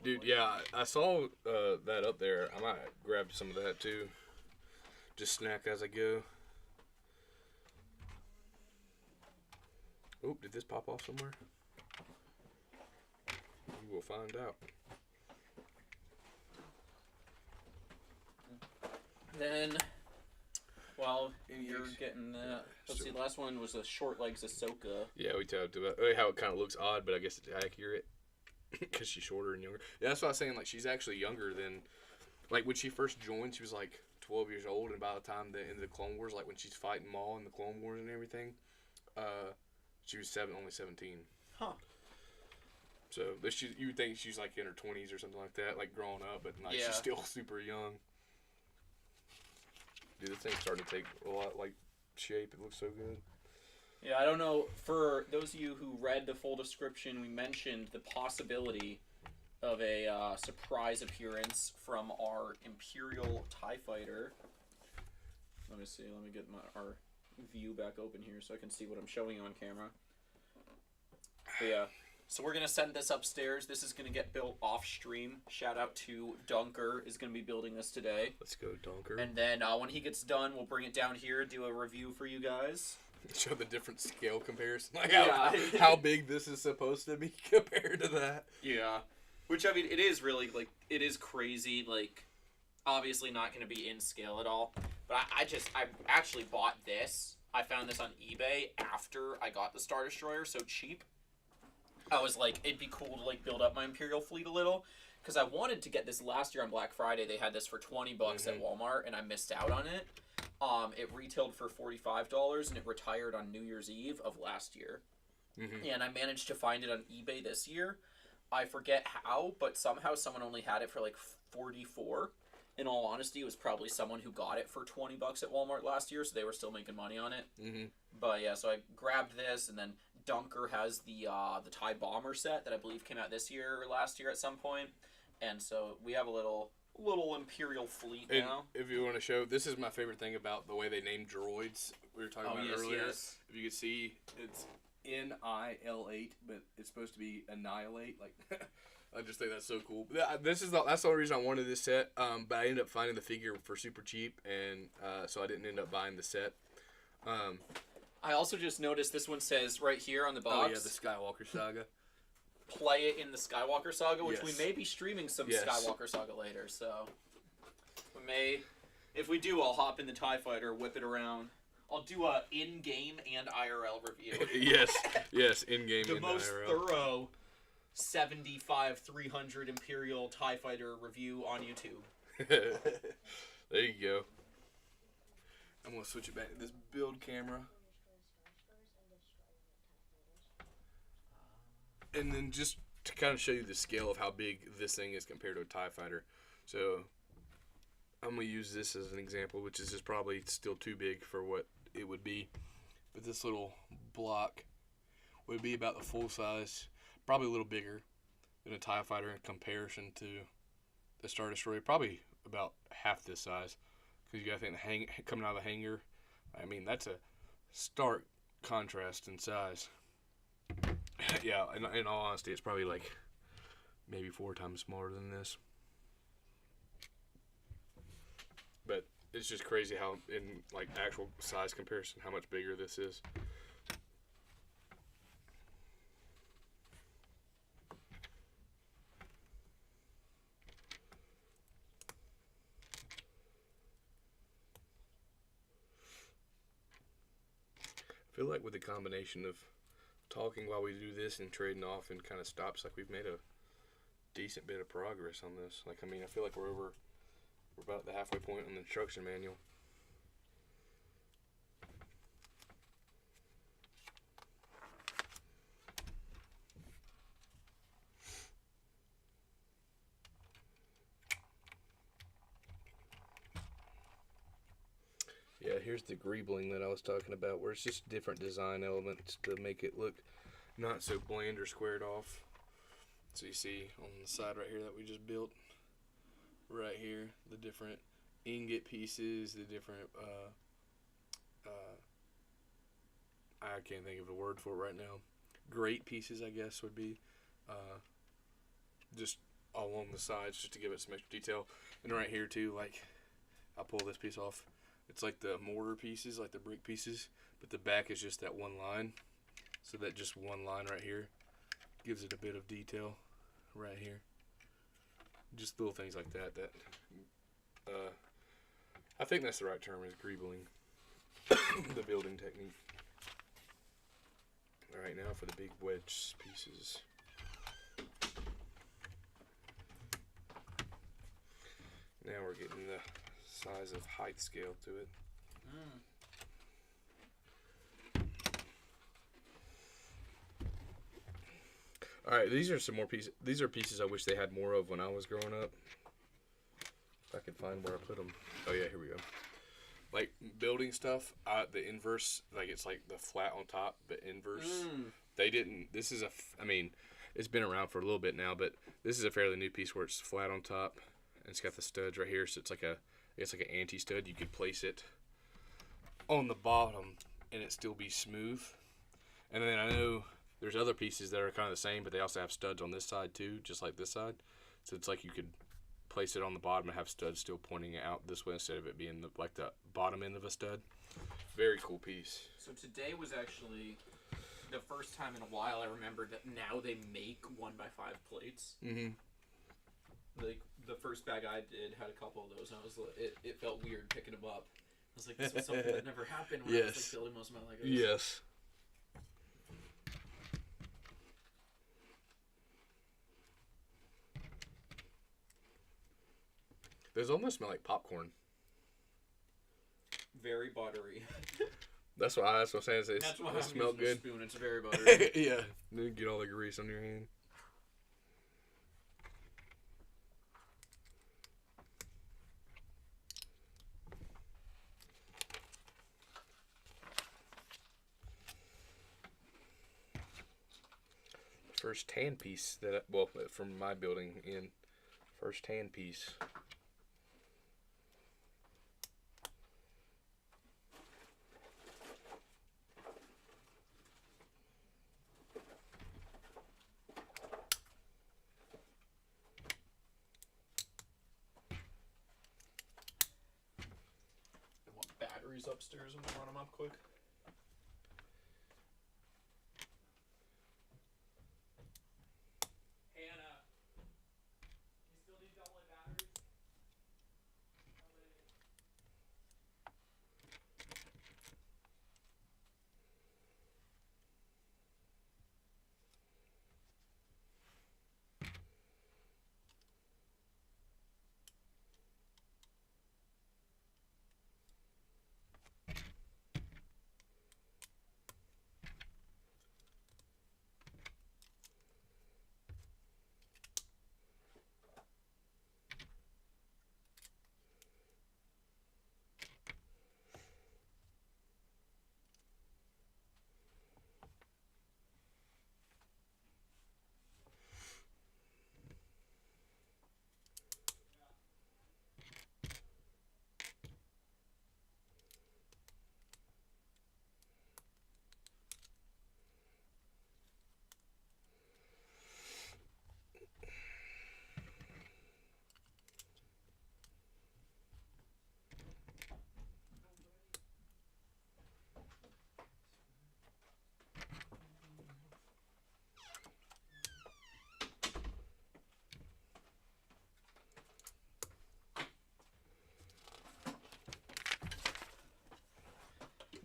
Dude, yeah, I saw that up there. I might grab some of that too. Just snack as I go. Oh, did this pop off somewhere? We will find out. Then, while you're getting that, let's see, the last one was a short legs Ahsoka. Yeah, we talked about how it kind of looks odd, but I guess it's accurate because she's shorter and younger. Yeah, that's what I was saying. Like, she's actually younger than, like, when she first joined, she was like 12 years old, and by the time the end of the Clone Wars, like when she's fighting Maul in the Clone Wars and everything, she was only 17. Huh. So you would think she's like in her 20s or something like that, like growing up, but like Yeah. she's still super young. Dude, this thing's starting to take a lot like shape. It looks so good. Yeah, I don't know. For those of you who read the full description, we mentioned the possibility of a surprise appearance from our Imperial TIE Fighter. Let me see. Let me get our view back open here so I can see what I'm showing you on camera. But yeah. So we're going to send this upstairs. This is going to get built off stream. Shout out to Dunker is going to be building this today. Let's go, Dunker. And then when he gets done, we'll bring it down here, do a review for you guys. Show the different scale comparison. Like Yeah. how big this is supposed to be compared to that. Yeah. Which, I mean, it is really, like, it is crazy, like, obviously not going to be in scale at all. But I actually bought this. I found this on eBay after I got the Star Destroyer so cheap. I was like, it'd be cool to, like, build up my Imperial fleet a little. Because I wanted to get this last year on Black Friday. They had this for $20 at Walmart, and I missed out on it. It retailed for $45, and it retired on New Year's Eve of last year. And I managed to find it on eBay this year. I forget how, but somehow someone only had it for like $44. In all honesty, it was probably someone who got it for $20 at Walmart last year, so they were still making money on it. But yeah, so I grabbed this, and then Dunker has the TIE Bomber set that I believe came out this year or last year at some point, and so we have a little Imperial fleet And now. if you want to show, this is my favorite thing about the way they name droids. We were talking about earlier. Yes. If you could see, it's NIL8, but it's supposed to be annihilate. Like, I just think that's so cool. That's the only reason I wanted this set. But I ended up finding the figure for super cheap, and so I didn't end up buying the set. I also just noticed this one says right here on the box. Oh yeah, the Skywalker Saga. Play it in the Skywalker Saga, which we Yes. may be streaming some Yes. Skywalker Saga later. So we may, if we do, I'll hop in the TIE Fighter, whip it around. I'll do a in-game and IRL review. yes, in-game The and most IRL. thorough 75-300 Imperial TIE Fighter review on YouTube. There you go. I'm going to switch it back to this build camera. And then just to kind of show you the scale of how big this thing is compared to a TIE Fighter. So I'm going to use this as an example, which is just probably still too big for what it would be. But this little block would be about the full size, probably a little bigger than a TIE Fighter in comparison to the Star Destroyer. Probably about half this size. Because you got to think coming out of the hangar, I mean, that's a stark contrast in size. Yeah, in all honesty, it's probably like maybe 4 times smaller than this. But it's just crazy how, in like actual size comparison, how much bigger this is. I feel like with the combination of talking while we do this and trading off and kind of stops, like we've made a decent bit of progress on this. Like, I mean, I feel like we're about the halfway point on the instruction manual. Yeah, here's the greebling that I was talking about, where it's just different design elements to make it look not so bland or squared off. So you see on the side right here that we just built, right here, the different ingot pieces, the different I can't think of a word for it right now. Great pieces, I guess, would be just along the sides just to give it some extra detail. And right here too, like I'll pull this piece off. It's like the mortar pieces, like the brick pieces, but the back is just that one line. So that just one line right here gives it a bit of detail right here. Just little things like that. I think that's the right term, is greebling. The building technique. All right, now for the big wedge pieces. Now we're getting the size of height scale to it. All right, these are some more pieces. These are pieces I wish they had more of when I was growing up. If I could find where I put them. Oh yeah, here we go. Like building stuff, the inverse, like it's like the flat on top, but inverse. They didn't. This is I mean, it's been around for a little bit now, but this is a fairly new piece where it's flat on top, and it's got the studs right here. So it's like an anti-stud. You could place it on the bottom, and it still be smooth. And then I know there's other pieces that are kind of the same, but they also have studs on this side too, just like this side. So it's like you could place it on the bottom and have studs still pointing out this way instead of it being like the bottom end of a stud. Very cool piece. So today was actually the first time in a while I remembered that now they make 1x5 plates. Mm-hmm. Like the first bag I did had a couple of those, and I was it felt weird picking them up. I was like, this was something that never happened when I was like building most of my Legos. Yes. Those almost smell like popcorn. Very buttery. That's what I'm saying. That's why They I'm smell using good. a spoon. It's very buttery. Yeah. Then get all the grease on your hand. First tan piece that from my building in first tan piece. I want batteries upstairs. I'm gonna run them up quick.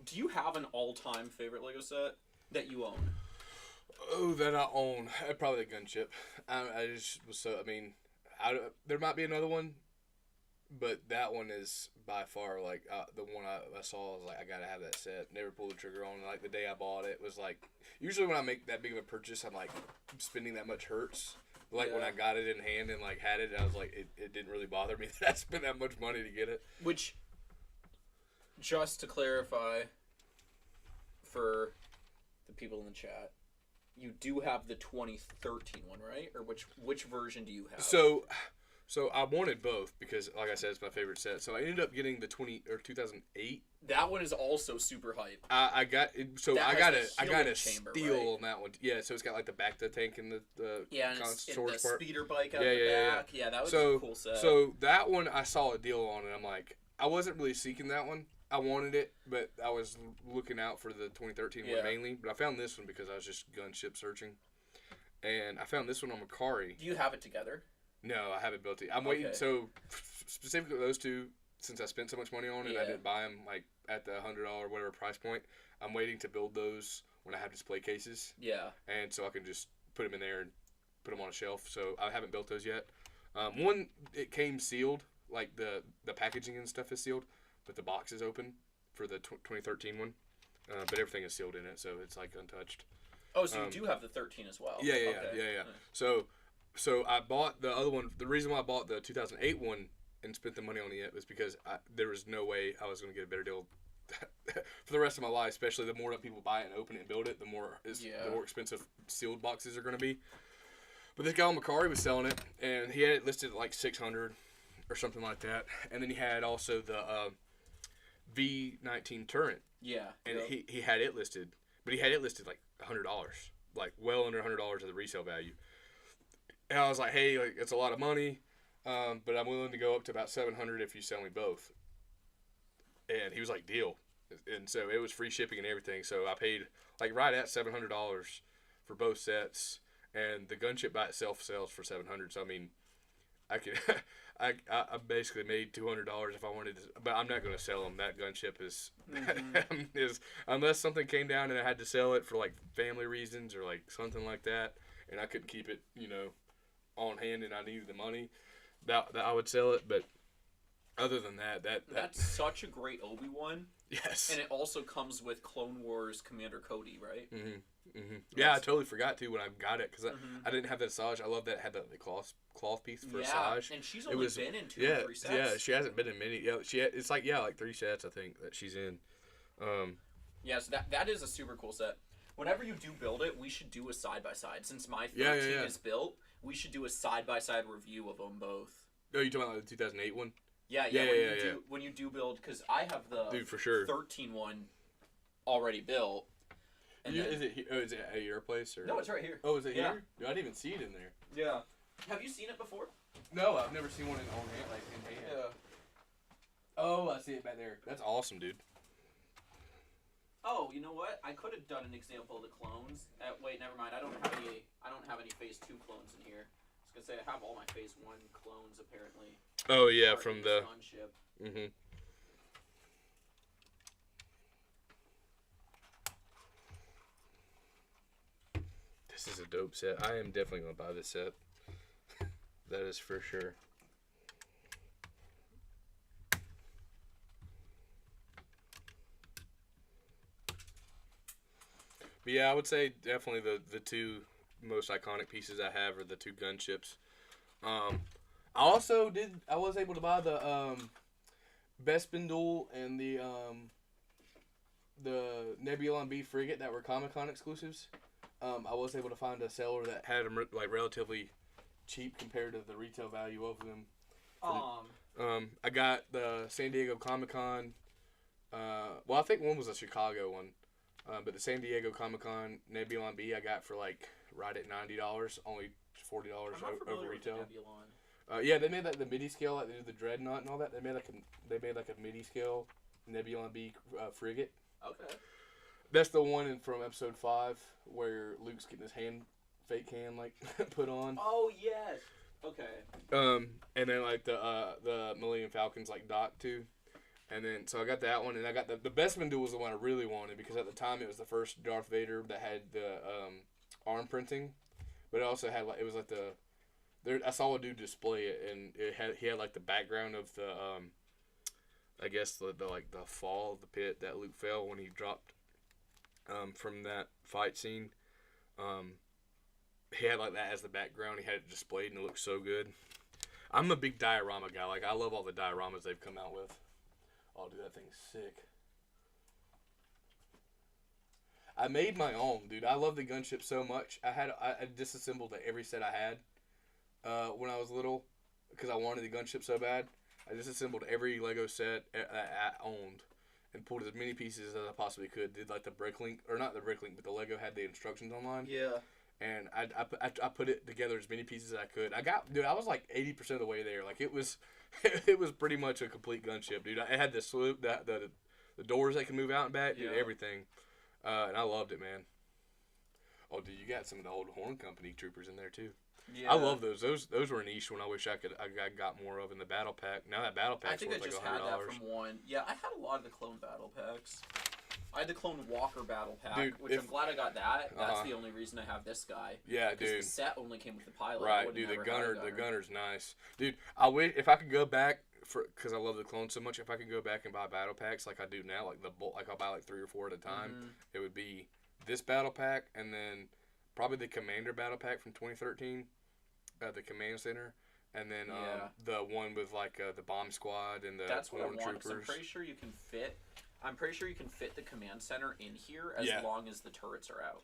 Do you have an all-time favorite Lego set that you own? Oh, that I own. Probably the gunship. I just was so. I mean, there might be another one, but that one is by far like the one I saw. I was like, I gotta have that set. Never pulled the trigger on. Like the day I bought it was like. Usually when I make that big of a purchase, I'm like spending that much hurts. Like when I got it in hand and like had it, I was like, it didn't really bother me that I spent that much money to get it. Which, just to clarify, for the people in the chat, you do have the 2013 one, right? Or which version do you have? So I wanted both because, like I said, it's my favorite set. So I ended up getting the 2008 That one is also super hype. I got so That I has got the a I got helium a chamber, steal right? on that one. Yeah, so it's got like the back to tank and the Yeah, and it's in storage the part. speeder bike out Yeah, the yeah. back. Yeah, that was So a cool set. so that one I saw a deal on, and I'm like, I wasn't really seeking that one. I wanted it, but I was looking out for the 2013 Yeah. one mainly. But I found this one because I was just gunship searching, and I found this one on Macari. Do you have it together? No, I haven't built it. I'm waiting. Okay. So specifically those two, since I spent so much money on it, and I Yeah. didn't buy them like at the $100 whatever price point. I'm waiting to build those when I have display cases, Yeah. and so I can just put them in there and put them on a shelf. So I haven't built those yet. One, it came sealed, like the packaging and stuff is sealed, but the box is open for the 2013 one. But everything is sealed in it, so it's like untouched. Oh, so you do have the 13 as well. Yeah. Okay. So I bought the other one. The reason why I bought the 2008 one and spent the money on it was because there was no way I was going to get a better deal for the rest of my life. Especially the more that people buy it and open it and build it, the more expensive sealed boxes are going to be. But this guy on Macari was selling it, and he had it listed at like 600 or something like that. And then he had also the V19 Turret, Yeah. and Yep. he had it listed, but he had it listed like $100, like well under $100 of the resale value. And I was like, hey, like, it's a lot of money, but I'm willing to go up to about 700 if you sell me both. And he was like, deal. And so it was free shipping and everything. So I paid like right at $700 for both sets, and the gunship by itself sells for 700. So I mean, I could, I basically made $200 if I wanted to, but I'm not going to sell them. That gunship is, is unless something came down and I had to sell it for like family reasons or like something like that, and I couldn't keep it, on hand, and I needed the money, that I would sell it. But other than That's such a great Obi-Wan. yes. And it also comes with Clone Wars Commander Cody, right? Yeah, I totally forgot to when I got it because I didn't have that Asajj. I love that it had the cloth piece for Asajj. And she's only been in 2 or 3 sets. Yeah, she hasn't been in many. Yeah, it's like 3 sets I think that she's in. Yeah, so that is a super cool set. Whenever you do build it, we should do a side-by-side. Since my 13 is built, we should do a side-by-side review of them both. Oh, you talking about the 2008 one? Yeah. When you do build, because I have the Dude, for sure. 13 one already built. And Is it at your place or? No, it's right here. Oh, is it Yeah. here? Dude, I didn't even see it in there. Yeah. Have you seen it before? No, I've never seen one in hand, like in hand. Yeah. Oh, I see it back there. That's awesome, dude. Oh, you know what? I could have done an example of the clones. Wait, never mind. I don't have any Phase 2 clones in here. I was gonna say I have all my Phase 1 clones apparently. Oh yeah, Already from the. gunship. Mhm. This is a dope set. I am definitely gonna buy this set. That is for sure. But yeah, I would say definitely the two most iconic pieces I have are the 2 gunships. I was able to buy the Bespin Duel and the Nebulon B frigate that were Comic-Con exclusives. I was able to find a seller that had them like relatively cheap compared to the retail value of them. I got the San Diego Comic-Con. Well, I think one was a Chicago one. But the San Diego Comic-Con Nebulon B I got for like right at $90, only $40 over retail. Yeah, they made like the midi scale, like they did the Dreadnought and all that. They made like a midi scale Nebulon B frigate. Okay. That's the one from Episode 5 where Luke's getting his fake hand like put on. Oh yes. Okay. And then like the Millennium Falcon's like dot too. And then, so I got that one, and I got the Bespin Duel was the one I really wanted, because at the time it was the first Darth Vader that had the arm printing, but it also had, like, it was like I saw a dude display it, and he had, like, the background of the, I guess, the fall of the pit that Luke fell when he dropped from that fight scene. He had, like, that as the background. He had it displayed, and it looked so good. I'm a big diorama guy. Like, I love all the dioramas they've come out with. Oh, dude, that thing's sick. I made my own, dude. I love the gunship so much. I disassembled every set I had when I was little because I wanted the gunship so bad. I disassembled every Lego set I owned, and pulled as many pieces as I possibly could. Did like the Bricklink, or not the Bricklink, but the Lego had the instructions online. Yeah. And I put it together as many pieces as I could. I was like 80% of the way there. Like it was pretty much a complete gunship, dude. It had the sloop, the doors that can move out and back, dude, everything. And I loved it, man. Oh, dude, you got some of the old Horn Company troopers in there too. Yeah. I love those. Those were a niche one. I wish I got more of in the battle pack. Now that battle I pack's think I worth like just $100. had that from one. Yeah, I had a lot of the clone battle packs. I had the Clone Walker battle pack, Dude, which I'm glad I got that. That's Uh-huh. the only reason I have this guy. Yeah, Because dude. the set only came with the pilot. I Right, would've dude. The never had a the gunner's nice, dude. I wish if I could go back because I love the clone so much. If I could go back and buy battle packs like I do now, like I'll buy like 3 or 4 at a time. Mhm. It would be this battle pack, and then probably the Commander battle pack from 2013, the Command Center, and then Yeah. the one with like the bomb squad and the That's what I Horn want. 'Cause I'm troopers. pretty sure you can fit. I'm pretty sure you can fit the command center in here as Yeah. long as the turrets are out.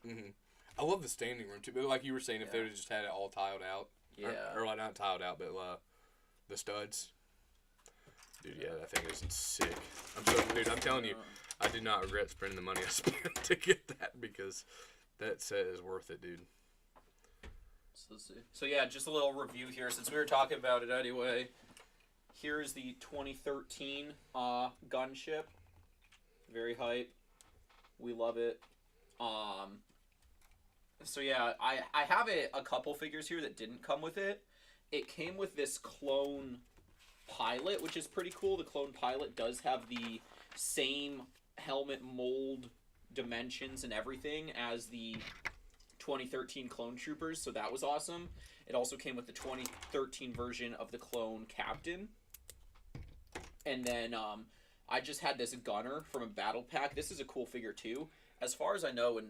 I love the standing room too, but like you were saying, if they Yeah. would've just had it all tiled out, Yeah. or like not tiled out, but the studs. Dude, yeah, that thing is sick. I'm telling you, I do not regret spending the money I spent to get that because that set is worth it, dude. So let's see. So yeah, just a little review here since we were talking about it anyway. Here is the 2013 gunship. Very hype. We love it. So yeah, I have a couple figures here that didn't come with it. It came with this clone pilot, which is pretty cool. The clone pilot does have the same helmet mold dimensions and everything as the 2013 clone troopers, so that was awesome. It also came with the 2013 version of the clone captain. And then I just had this gunner from a battle pack. This is a cool figure too. As far as I know, and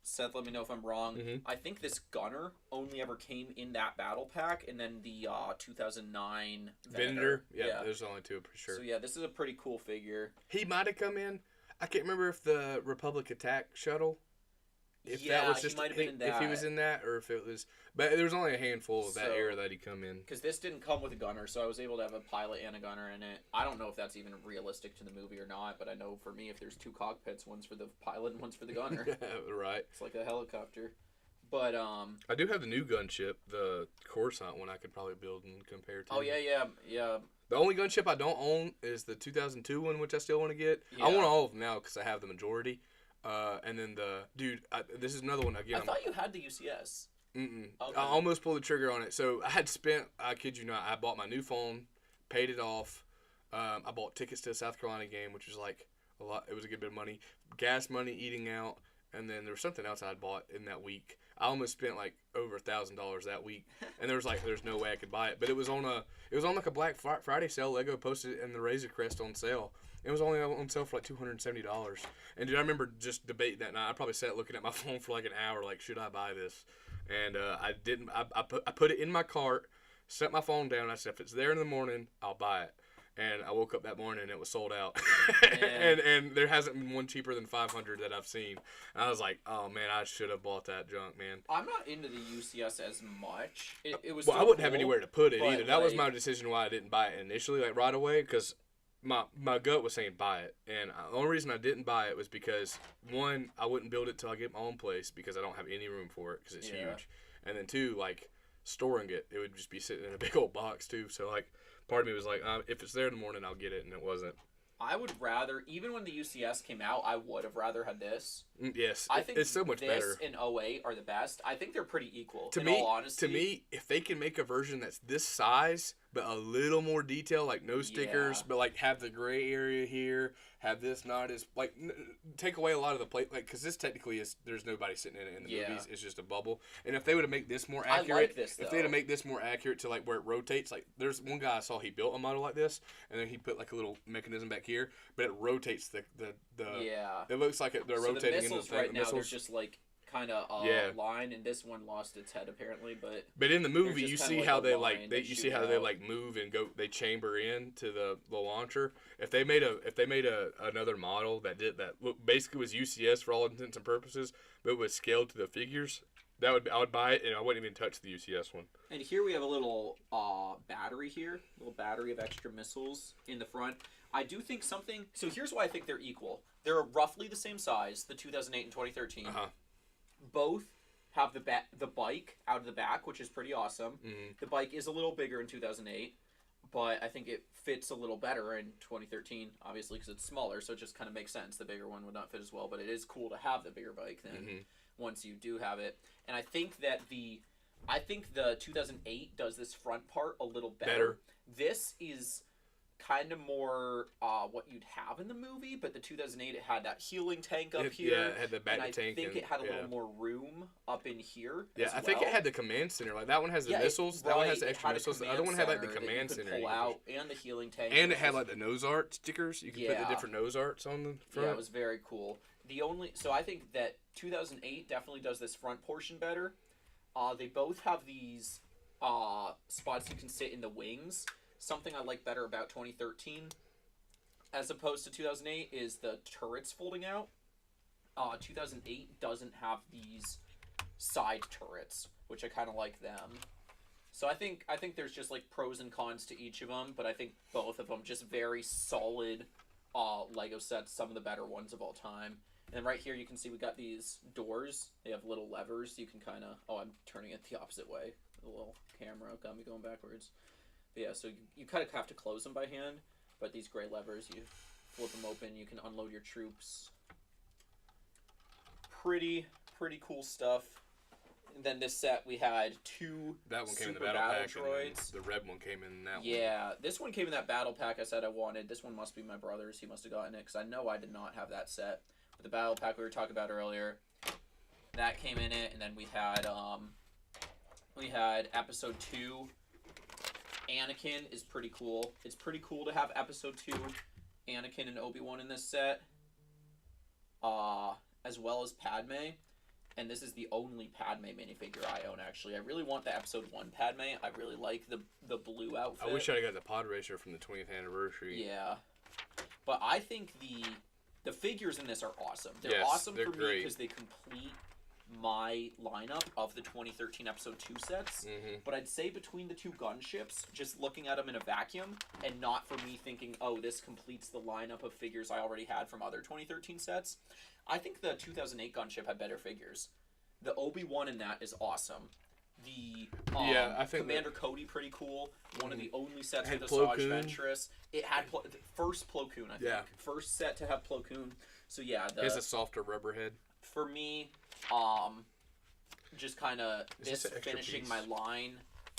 Seth, let me know if I'm wrong, I think this gunner only ever came in that battle pack, and then the 2009 Venator, yeah, there's only 2 for sure. So yeah, this is a pretty cool figure. He might have come in. I can't remember if the Republic attack shuttle. If that was just he might have been in that. if he was in that, or if it was, but there was only a handful of that So- era that he come in. Because this didn't come with a gunner, so I was able to have a pilot and a gunner in it. I don't know if that's even realistic to the movie or not, but I know for me, if there's 2 cockpits, one's for the pilot and one's for the gunner. Right. It's like a helicopter. But I do have the new gunship, the Coruscant one. I could probably build and compare to. oh yeah. The only gunship I don't own is the 2002 one, which I still want to get. Yeah. I want all of them now because I have the majority. And then this is another one again. I thought you had the UCS. Okay. Okay. I almost pulled the trigger on it. So I had spent, I kid you not, I bought my new phone, paid it off. I bought tickets to a South Carolina game, which was like a lot. It was a good bit of money. Gas money, eating out. And then there was something else I'd bought in that week. I almost spent like over $1,000 that week. And there's no way I could buy it. But it was on like a Black Friday sale. Lego posted it in the Razor Crest on sale. It was only on sale for like $270. And dude, I remember just debating that night. I probably sat looking at my phone for like an hour, like, should I buy this? And I didn't. I put it in my cart, set my phone down. I said, if it's there in the morning, I'll buy it. And I woke up that morning and it was sold out. and there hasn't been one cheaper than $500 that I've seen. And I was like, oh man, I should have bought that junk, man. I'm not into the UCS as much. It was. Well, still I wouldn't have cool, anywhere to put it but, either. That was like- my decision why I didn't buy it initially, like right away, because my gut was saying buy it. And the only reason I didn't buy it was because, one, I wouldn't build it till I get my own place because I don't have any room for it because it's Yeah. huge. And then two, like, storing it would just be sitting in a big old box too. So like, part of me was like, if it's there in the morning, I'll get it, and it wasn't. I would rather, even when the UCS came out, I would have rather had this. Yes, I think it's so much this better. and 08 are the best. I think they're pretty equal. To in me, all honesty. if they can make a version that's this size but a little more detail, like no stickers, Yeah. but like have the gray area here, have this not as like take away a lot of the plate, like because this technically is there's nobody sitting in it in the Yeah. movies. It's just a bubble. And if they would have made this more I accurate, like this, if they had though. to make this more accurate to like where it rotates, like there's one guy I saw he built a model like this, and then he put like a little mechanism back here, but it rotates the Yeah. It looks like they're So the rotating missiles into the right now, missiles. they're just like kind of Yeah. line, and this one lost its head apparently, but But in the movie, just you kinda see like how a they line like that you shoot see how they out. like move and go. They chamber into the launcher. If they made another model that did that, basically was UCS for all intents and purposes, but was scaled to the figures, I would buy it, and I wouldn't even touch the UCS one. And here we have a little battery here, little battery of extra missiles in the front. I do think something. So here's why I think they're equal. They're roughly the same size, the 2008 and 2013. Both have the bike out of the back, which is pretty awesome. The bike is a little bigger in 2008, but I think it fits a little better in 2013, obviously, because it's smaller, so it just kind of makes sense. The bigger one would not fit as well, but it is cool to have the bigger bike then once you do have it. And I think that the 2008 does this front part a little better. This is kind of more what you'd have in the movie, but the 2008 it had that healing tank up here. Yeah, it had the back and tank. I think it had a little more room up in here. Yeah, I think it had the command center. Like that one has the missiles. That one has the extra missiles. The other one had like the command center. Pull out and the healing tank. And it had like the nose art stickers. You could put the different nose arts on the front. Yeah, it was very cool. So I think that 2008 definitely does this front portion better. They both have these spots you can sit in the wings. Something I like better about 2013 as opposed to 2008 is the turrets folding out. 2008 doesn't have these side turrets, which I kind of like them. So I think there's just like pros and cons to each of them, but I think both of them just very solid Lego sets, some of the better ones of all time. And then right here you can see we got these doors. They have little levers. You can kind of... Oh, I'm turning it the opposite way. The little camera got me going backwards. But yeah, so you kind of have to close them by hand. But these gray levers, you flip them open. You can unload your troops. Pretty cool stuff. And then this set, we had two that one came in the super battle pack, droids. And the red one came in that one. Yeah, this one came in that battle pack I said I wanted. This one must be my brother's. He must have gotten it, because I know I did not have that set. But the battle pack we were talking about earlier, that came in it. And then we had episode 2. Anakin is pretty cool. It's pretty cool to have episode 2, Anakin and Obi-Wan in this set. As well as Padme. And this is the only Padme minifigure I own, actually. I really want the episode 1 Padme. I really like the blue outfit. I wish I got the pod racer from the 20th anniversary. Yeah. But I think the figures in this are awesome. They're awesome for me because they complete my lineup of the 2013 episode 2 sets. But I'd say between the two gunships, just looking at them in a vacuum, and not for me thinking, oh, this completes the lineup of figures I already had from other 2013 sets, I think the 2008 gunship had better figures. The Obi-Wan in that is awesome. The I think Commander Cody, pretty cool. One of the only sets with Asajj Ventress. It had first Plo Koon, I think. Yeah. First set to have Plo Koon. So yeah, he has a softer rubber head. For me, just kind of this finishing my line,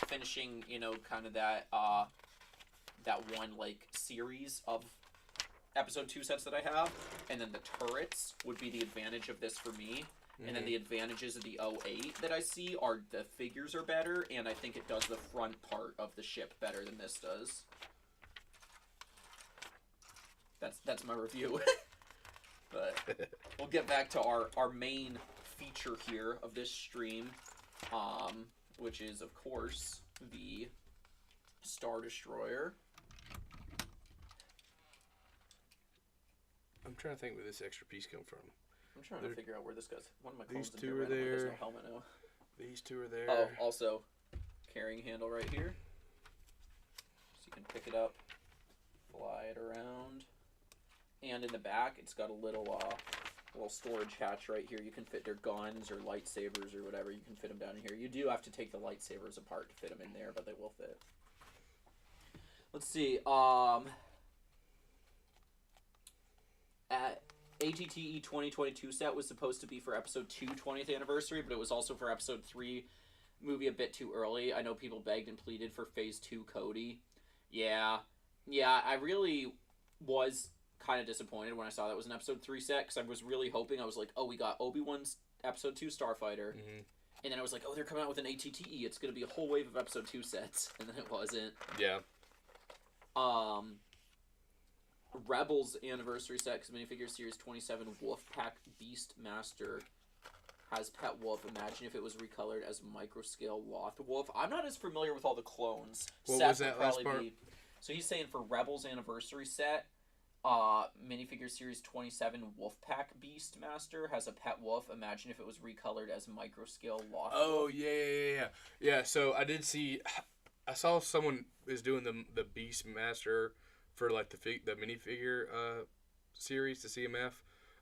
finishing, kind of that one like series of episode 2 sets that I have, and then the turrets would be the advantage of this for me. And then the advantages of the 08 that I see are the figures are better, and I think it does the front part of the ship better than this does. That's my review. But we'll get back to our main feature here of this stream, which is, of course, the Star Destroyer. I'm trying to think where this extra piece come from. I'm trying to figure out where this goes. One of my clones these two are there. There's no helmet now. These two are there. Oh, also, carrying handle right here. So you can pick it up, fly it around. And in the back, it's got a little storage hatch right here. You can fit their guns or lightsabers or whatever. You can fit them down in here. You do have to take the lightsabers apart to fit them in there, but they will fit. Let's see. At ATTE 2022 set was supposed to be for episode 2 20th anniversary, but it was also for episode 3 movie a bit too early. I know people begged and pleaded for phase 2 Cody. Yeah, I really was kind of disappointed when I saw that was an episode 3 set, because I was really hoping, I was like, oh, we got Obi-Wan's episode 2 Starfighter, and then I was like, oh, they're coming out with an ATTE, it's going to be a whole wave of episode 2 sets, and then it wasn't. Yeah. Rebels anniversary set, because minifigure series 27 Wolfpack Beastmaster has Pet Wolf. Imagine if it was recolored as microscale Loth Wolf. I'm not as familiar with all the clones. What was that last part? So he's saying for Rebels anniversary set, minifigure series 27 Wolfpack Beastmaster has a Pet Wolf. Imagine if it was recolored as microscale Loth Wolf. Oh, yeah. So I saw someone is doing the Beastmaster for like the minifigure series, the CMF.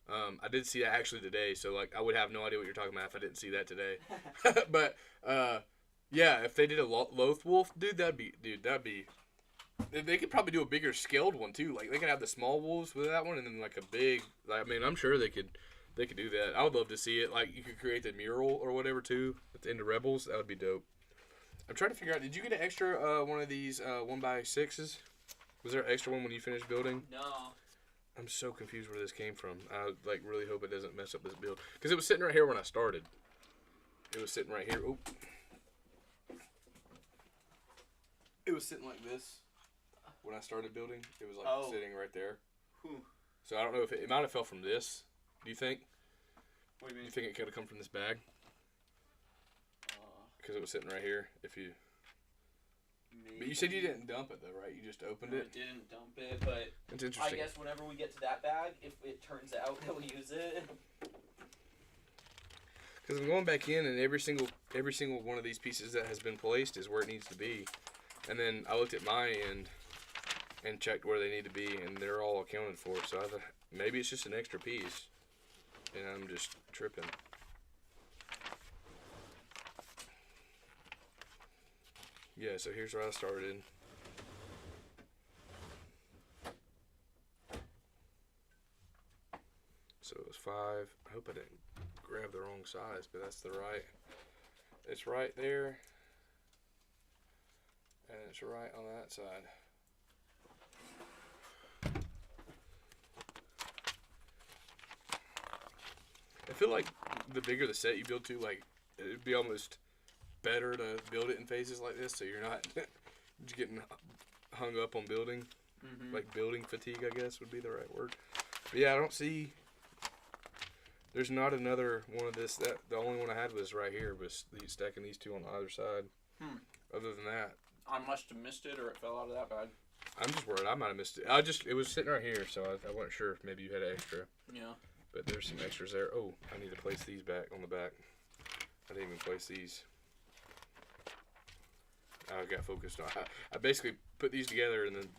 I did see that actually today, so like I would have no idea what you're talking about if I didn't see that today. But yeah, if they did a Loth Wolf, dude, that'd be. They could probably do a bigger scaled one too. Like they could have the small wolves with that one, and then like a big. I mean, I'm sure they could do that. I would love to see it. Like you could create the mural or whatever too at the end of Rebels. That would be dope. I'm trying to figure out. Did you get an extra one of these 1x6s? Was there an extra one when you finished building? No. I'm so confused where this came from. I like really hope it doesn't mess up this build because it was sitting right here when I started. It was sitting right here. Oop. It was sitting like this when I started building. It was like sitting right there. Whew. So I don't know if it might have fell from this. Do you think? What do you mean? You think it could have come from this bag? Because it was sitting right here. If you. Maybe. But you said you didn't dump it though, right? You just opened it. I didn't dump it, but That's I interesting. guess whenever we get to that bag, if it turns out that we use it. Because I'm going back in, and every single one of these pieces that has been placed is where it needs to be. And then I looked at my end and checked where they need to be, and they're all accounted for. So maybe it's just an extra piece, and I'm just tripping. Yeah, so here's where I started. So it was 5. I hope I didn't grab the wrong size, but that's the right. It's right there. And it's right on that side. I feel like the bigger the set you build to, like, it'd be almost better to build it in phases like this so you're not just getting hung up on building. Mm-hmm. Like building fatigue, I guess would be the right word. But yeah, I don't see. There's not another one of this. That the only one I had was right here. Was stacking these two on either side. Other than that, I must have missed it, or it fell out of that bag. I'm just worried I might have missed it. It was sitting right here, so I wasn't sure if maybe you had extra. Yeah. But there's some extras there. Oh, I need to place these back on the back. I didn't even place these. I got focused on. I basically put these together and then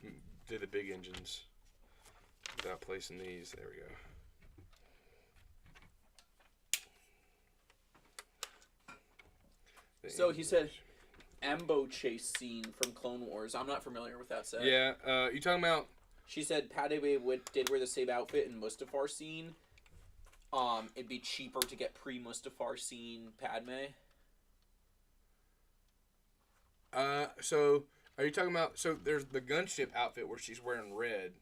did the big engines without placing these. There we go. So he said Ambo chase scene from Clone Wars. I'm not familiar with that set. Yeah, you talking about? She said Padme did wear the same outfit in Mustafar scene. It'd be cheaper to get pre-Mustafar scene Padme. So are you talking about? So there's the gunship outfit where she's wearing red.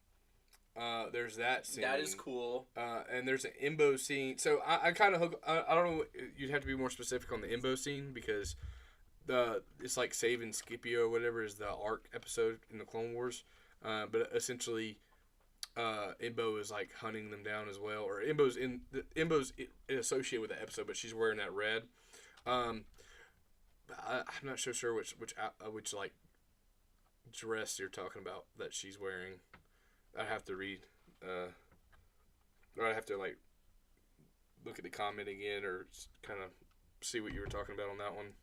There's that scene. That is cool. And there's an Imbo scene. So I kind of hook. I don't know. You'd have to be more specific on the Imbo scene because it's like saving Scipio or whatever is the arc episode in the Clone Wars. But essentially, Imbo is like hunting them down as well, or Imbo's associated with the episode, but she's wearing that red. I'm not so sure which like dress you're talking about that she's wearing. I have to read, or I have to like look at the comment again, or kind of see what you were talking about on that one.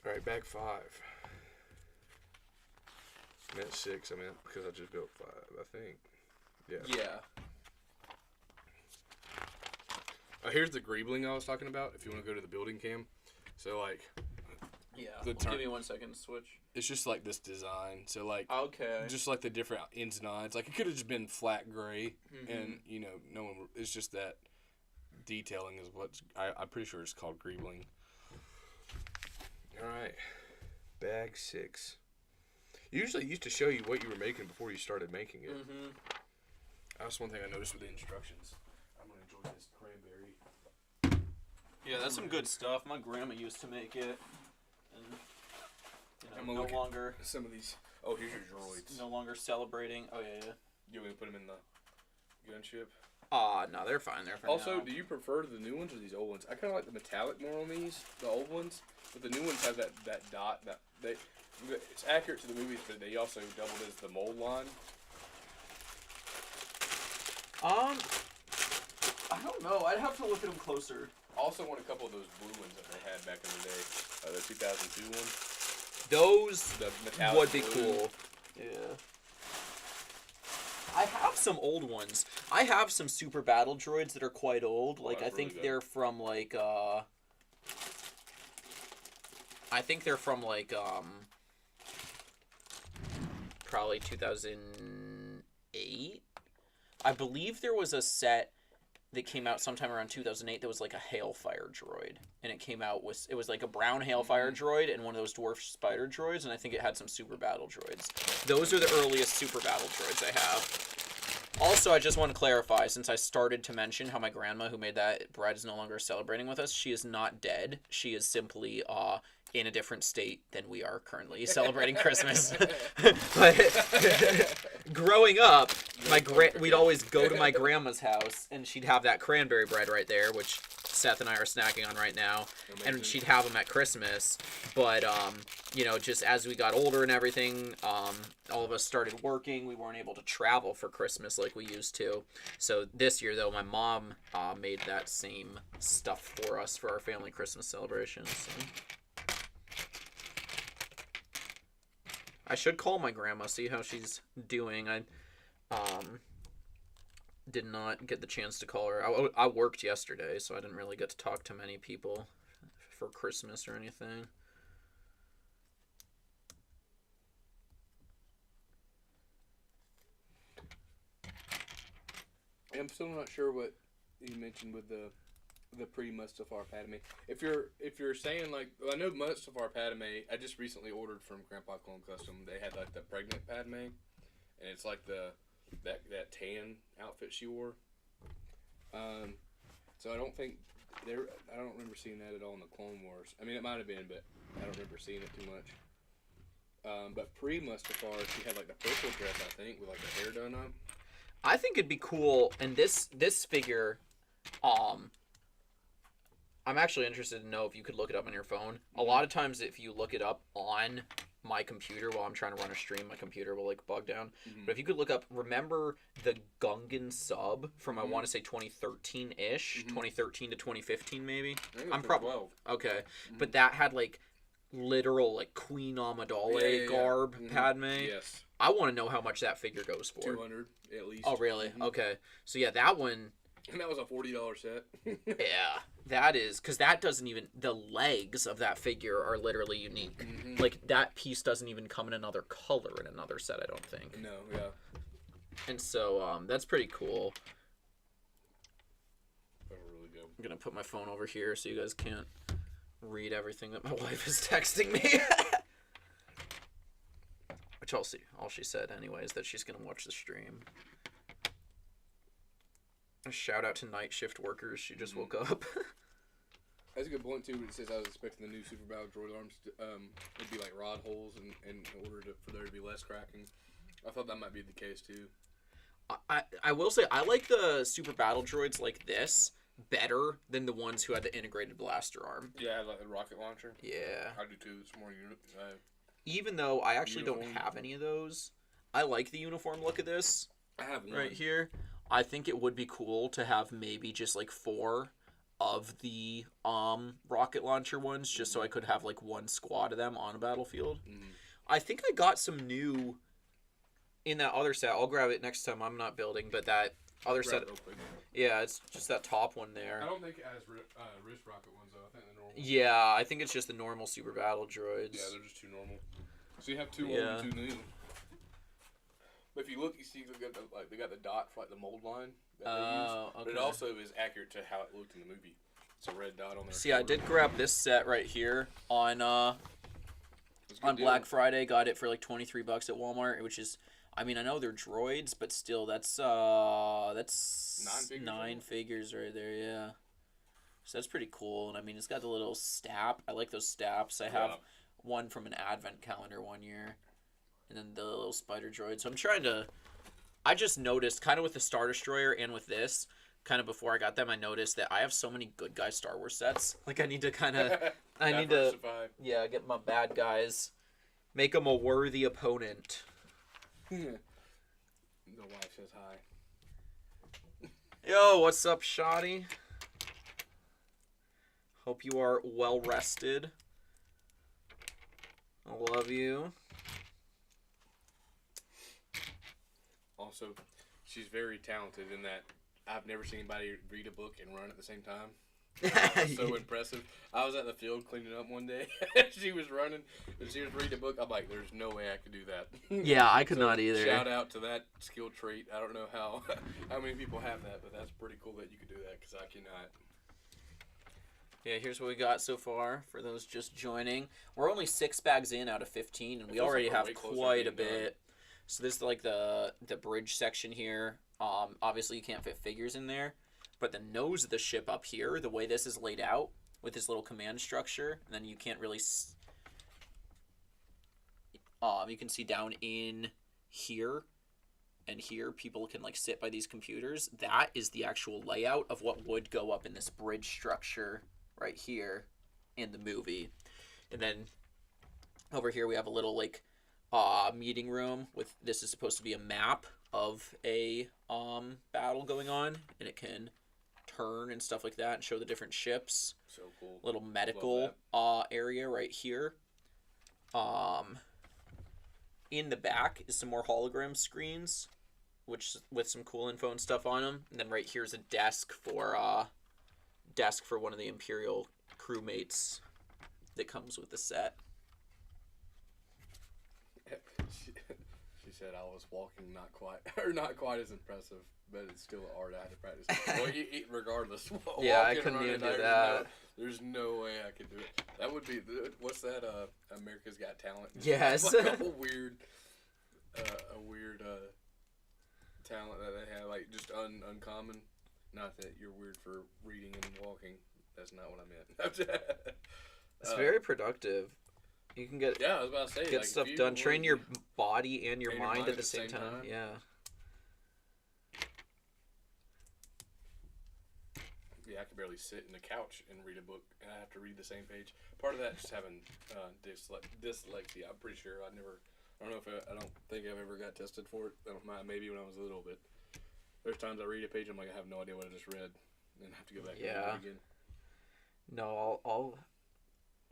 All right, bag 5. I meant 6. I meant because I just built 5. I think. Yeah. Yeah. Here's the greebling I was talking about. If you want to go to the building cam, so like. Yeah. Give me 1 second to switch. It's just like this design. So like. Okay. Just like the different ins and outs. Like it could have just been flat gray, and no one. It's just that detailing is what's. I'm pretty sure it's called greebling. All right, bag 6. Usually, it used to show you what you were making before you started making it. That's one thing I noticed with the instructions. I'm gonna enjoy this cranberry. Yeah, that's some good stuff. My grandma used to make it, and I'm no gonna look at longer some of these. Oh, here's your droids. no longer celebrating. Oh yeah. You want me to put them in the gunship? No, they're fine. They're fine. Also, do you prefer the new ones or these old ones? I kind of like the metallic more on these, the old ones, but the new ones have that dot. It's accurate to the movies, but they also doubled as the mold line. I don't know. I'd have to look at them closer. I also want a couple of those blue ones that they had back in the day, the 2002 one. Those The metallic would be blue. cool. Yeah. I have some old ones. I have some super battle droids that are quite old. Like, I that's think really good. they're from, like, probably 2008. I believe there was a set that came out sometime around 2008 that was like a Hailfire droid. And it came out with, it was like a brown Hailfire droid and one of those dwarf spider droids, and I think it had some super battle droids. Those are the earliest super battle droids I have. Also, I just want to clarify, since I started to mention how my grandma who made that bread is no longer celebrating with us, she is not dead. She is simply in a different state than we are currently celebrating Christmas. But growing up, we'd always go to my grandma's house, and she'd have that cranberry bread right there, which Seth and I are snacking on right now, and she'd have them at Christmas. But you know, just as we got older and everything, all of us started working. We weren't able to travel for Christmas like we used to. So this year, though, my mom made that same stuff for us for our family Christmas celebrations. So. I should call my grandma, see how she's doing. I did not get the chance to call her. I worked yesterday, so I didn't really get to talk to many people for Christmas or anything. I'm still not sure what you mentioned with the pre-Mustafar Padme. If you're saying like, well, I know Mustafar Padme, I just recently ordered from Grandpa Clone Custom. They had like the pregnant Padme, and it's like that tan outfit she wore. So I don't think I don't remember seeing that at all in the Clone Wars. I mean, it might have been, but I don't remember seeing it too much. But pre-Mustafar, she had like the purple dress, I think, with like the hair done up. I think it'd be cool, and this figure, I'm actually interested to know if you could look it up on your phone. A lot of times, if you look it up on my computer while I'm trying to run a stream, my computer will like bug down. But if you could look up, remember the Gungan sub from I want to say 2013-ish, 2013 to 2015 maybe. I'm probably 12. okay, but that had like literal like Queen Amidala garb Padme. Yes. I want to know how much that figure goes for. 200 at least. Oh really? Okay. So yeah, that one. And that was a $40 set. Yeah, that is, because that doesn't even, the legs of that figure are literally unique. Like, that piece doesn't even come in another color in another set, I don't think. No, yeah. And so, that's pretty cool. That was really good. I'm going to put my phone over here so you guys can't read everything that my wife is texting me. Which all she said anyways, that she's going to watch the stream. A shout out to night shift workers. She just woke up. That's a good point too. It says I was expecting the new Super Battle Droid arms to it'd be like rod holes and in order for there to be less cracking. I thought that might be the case too. I will say I like the Super Battle Droids like this better than the ones who had the integrated blaster arm. Yeah, like the rocket launcher. Yeah. I do too. It's more Even though I actually uniform. don't have any of those, I like the uniform look of this I have one right here. I think it would be cool to have maybe just like 4 of the rocket launcher ones, just so I could have like one squad of them on a battlefield. I think I got some new in that other set. I'll grab it next time I'm not building, but that other set. Yeah, it's just that top one there. I don't think it has wrist rocket ones though. I think they're normal. Yeah, I think it's just the normal Super Battle Droids. Yeah, they're just too normal. So you have 2 old and 2 new. But if you look, you see they got the dot for like the mold line that they use. Okay. But it also is accurate to how it looked in the movie. It's a red dot on there. See, I did grab this set right here on Black Friday. Got it for like $23 at Walmart, which is, I mean, I know they're droids, but still, that's 9 figures right there. Yeah. So that's pretty cool, and I mean, it's got the little stap. I like those staps. I have one from an advent calendar one year. And then the little spider droid. So I'm trying to... I just noticed, kind of with the Star Destroyer and with this, kind of before I got them, I noticed that I have so many good guy Star Wars sets. Like, I need to kind of... I need to... Yeah, get my bad guys. Make them a worthy opponent. The wife says hi. Yo, what's up, Shoddy? Hope you are well rested. I love you. also, she's very talented in that I've never seen anybody read a book and run at the same time. That was so impressive. I was at the field cleaning up one day. She was running, and she was reading a book. I'm like, there's no way I could do that. Yeah, I could not either. Shout out to that skill trait. I don't know how many people have that, but that's pretty cool that you could do that because I cannot. Yeah, here's what we got so far for those just joining. We're only 6 bags in out of 15, and we already have quite a bit. So this is like the bridge section here. Obviously, you can't fit figures in there. But the nose of the ship up here, the way this is laid out with this little command structure, and then you can't really... you can see down in here and here, people can like sit by these computers. That is the actual layout of what would go up in this bridge structure right here in the movie. And then over here we have a little like meeting room with, this is supposed to be a map of a battle going on, and it can turn and stuff like that and show the different ships. So cool. Little medical area right here. In the back is some more hologram screens, which with some cool info and stuff on them. And then right here is a desk for one of the Imperial crewmates that comes with the set. She said I was walking not quite as impressive, but it's still art I had to practice. Well, you eat regardless. Yeah, I couldn't even do that. There's no way I could do it. That would be what's that? America's Got Talent. Yes. Like a weird talent that they have, like just uncommon. Not that you're weird for reading and walking. That's not what I meant. It's very productive. You can get I was about to say, get like, stuff done. Train your body and your mind at the same time. time. Yeah. Yeah, I could barely sit in the couch and read a book, and I have to read the same page. Part of that is just having dyslexia. I'm pretty sure I don't think I've ever got tested for it. Maybe when I was little, but there's times I read a page, I'm like, I have no idea what I just read, and I have to go back and read it again. No, I'll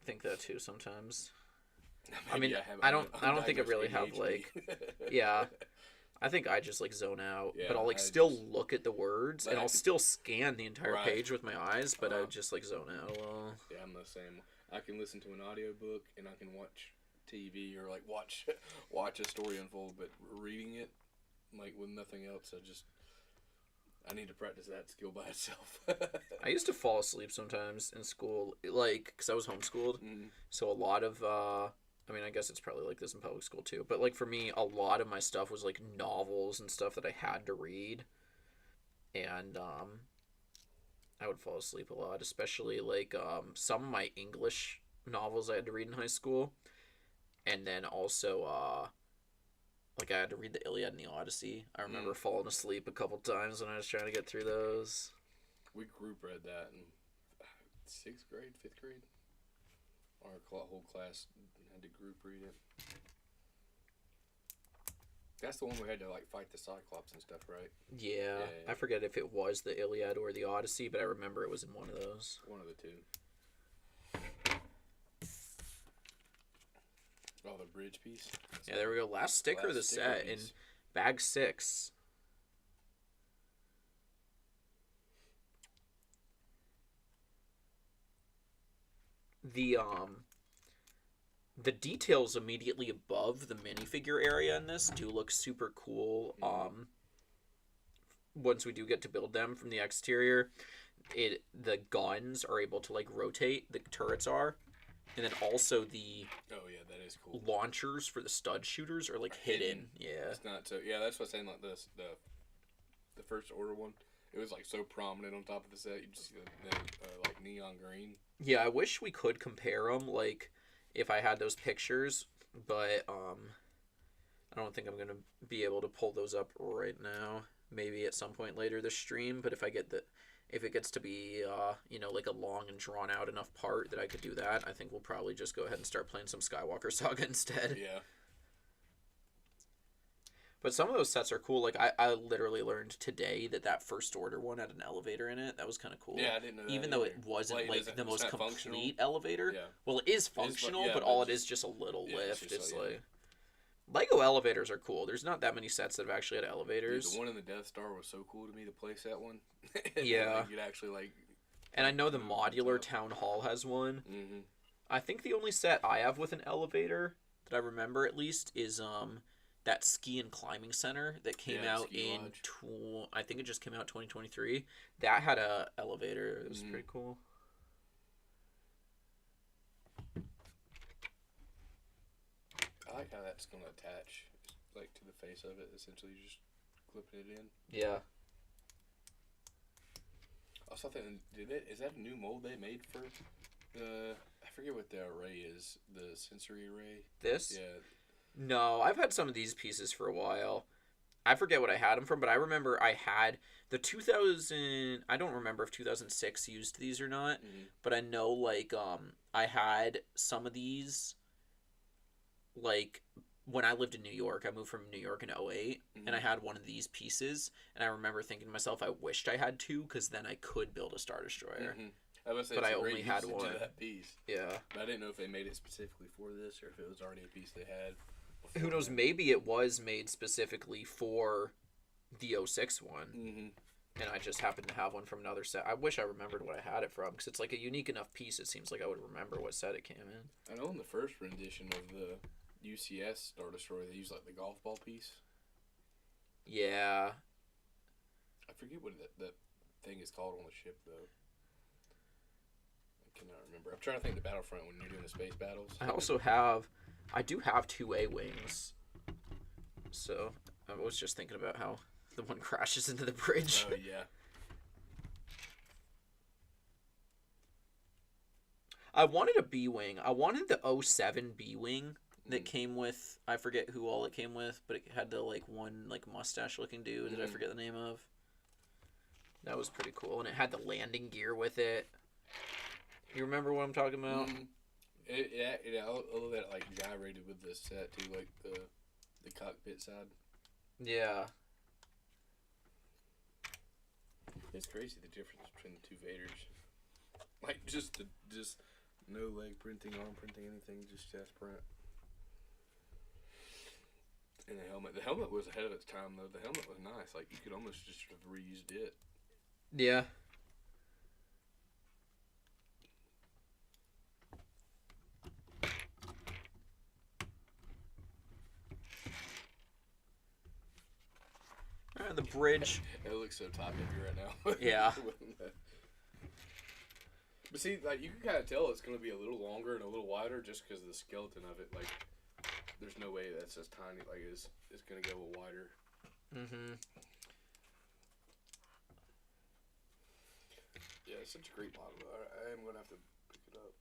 think that too sometimes. I Maybe mean, I don't think I really have ADHD. like, yeah. I think I just like zone out, Yeah, but I'll like I still just- look at the words, and I'll still scan the entire Right. page with my eyes, but I Uh-huh. just like zone out a little. Yeah, I'm the same. I can listen to an audiobook, and I can watch TV or like watch a story unfold, but reading it, like with nothing else, I need to practice that skill by itself. I used to fall asleep sometimes in school, like, because I was homeschooled, Mhm. so a lot of, I mean, I guess it's probably like this in public school too, but like for me, a lot of my stuff was like novels and stuff that I had to read, and I would fall asleep a lot, especially like some of my English novels I had to read in high school, and then also like I had to read the Iliad and the Odyssey. I remember falling asleep a couple times when I was trying to get through those. We group read that in 6th grade, 5th grade. Our whole class had to group read it. That's the one we had to like fight the Cyclops and stuff, right? Yeah, Yeah. I forget if it was the Iliad or the Odyssey, but I remember it was in one of those. One of the two. Oh, the bridge piece. Yeah, there we go. Last sticker of the Last sticker set in piece. bag 6. The details immediately above the minifigure area in this do look super cool. Once we do get to build them from the exterior, the guns are able to like rotate, the turrets are, and then also the Oh yeah, that is cool. launchers for the stud shooters are like hidden. Yeah. It's not so. Yeah, that's what I'm saying. Like this, the first order one, it was like so prominent on top of the set. You just see the like neon green. Yeah, I wish we could compare them, like, if I had those pictures, but, I don't think I'm gonna be able to pull those up right now. Maybe at some point later this stream, but if it gets to be, like a long and drawn out enough part that I could do that, I think we'll probably just go ahead and start playing some Skywalker Saga instead. Yeah. But some of those sets are cool. Like, I literally learned today that First Order one had an elevator in it. That was kind of cool. Yeah, I didn't know that Even though it either. wasn't, Like, the most it's not complete functional. elevator. Yeah. Well, it is functional, yeah, but but all it's it is just a little yeah, it's lift. just It's like- like... Lego elevators are cool. There's not that many sets that have actually had Dude, elevators. the one in the Death Star was so cool to me to place that one. Yeah. Like, you'd actually like. And I know the modular town hall has one. Mm-hmm. I think the only set I have with an elevator that I remember at least is that ski and climbing center that came out Ski in Lodge. I think it just came out 2023. That had a elevator. It was pretty cool. I like how that's gonna attach, like, to the face of it. Essentially, just clipping it in. Yeah. Also, is that a new mold they made for the? I forget what the array is. The sensory array. This? Yeah. No, I've had some of these pieces for a while. I forget what I had them from, but I remember I had the 2000. I don't remember if 2006 used these or not, but I know like I had some of these. Like when I lived in New York, I moved from New York in 08, and I had one of these pieces, and I remember thinking to myself, I wished I had two, because then I could build a Star Destroyer. But I only had one. That piece. Yeah. But I didn't know if they made it specifically for this, or if it was already a piece they had. Who knows? Maybe it was made specifically for the 06 one, and I just happened to have one from another set. I wish I remembered what I had it from, because it's like a unique enough piece. It seems like I would remember what set it came in. I know in the first rendition of the UCS Star Destroyer, they used like the golf ball piece. Yeah. I forget what that thing is called on the ship, though. I cannot remember. I'm trying to think of the Battlefront when you're doing the space battles. I do have two A-Wings. So, I was just thinking about how the one crashes into the bridge. Oh, yeah. I wanted a B-Wing. I wanted the 07 B-Wing that came with, I forget who all it came with, but it had the, like, one, like, mustache-looking dude that I forget the name of. That was pretty cool. And it had the landing gear with it. You remember what I'm talking about? I love that, like, gyrated with the set, too, like, the cockpit side. Yeah. It's crazy the difference between the two Vaders. Like, just no leg printing, arm printing, anything, just chest print. And the helmet. The helmet was ahead of its time, though. The helmet was nice. Like, you could almost just have reused it. Yeah. Alright, the bridge. It looks so top heavy right now. Yeah. But see, like, you can kind of tell it's going to be a little longer and a little wider just because of the skeleton of it. Like, there's no way that's just tiny. Like, it's going to go a little wider. Yeah, it's such a great model. I am going to have to pick it up.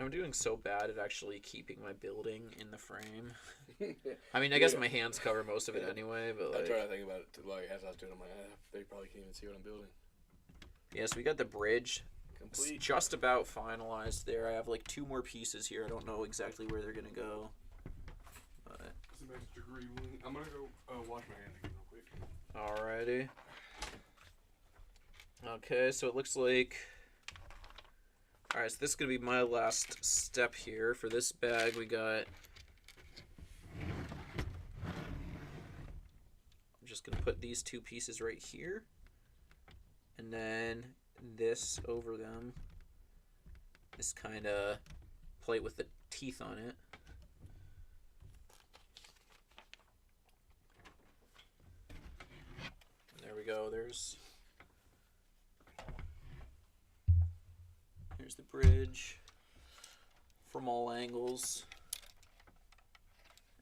I'm doing so bad at actually keeping my building in the frame. I mean, I guess my hands cover most of it anyway, but like... I try to think about it, too, like, as I was doing it, I'm like, they probably can't even see what I'm building. Yeah, so we got the bridge. Complete. It's just about finalized there. I have like 2 more pieces here. I don't know exactly where they're going to go. But... It's an extra degree wing. I'm going to go wash my hands again real quick. Alrighty. Okay, so it looks like... Alright, so this is going to be my last step here. For this bag, we got... I'm just going to put these 2 pieces right here. And then this over them. This kind of plate with the teeth on it. And there we go. There's the bridge from all angles.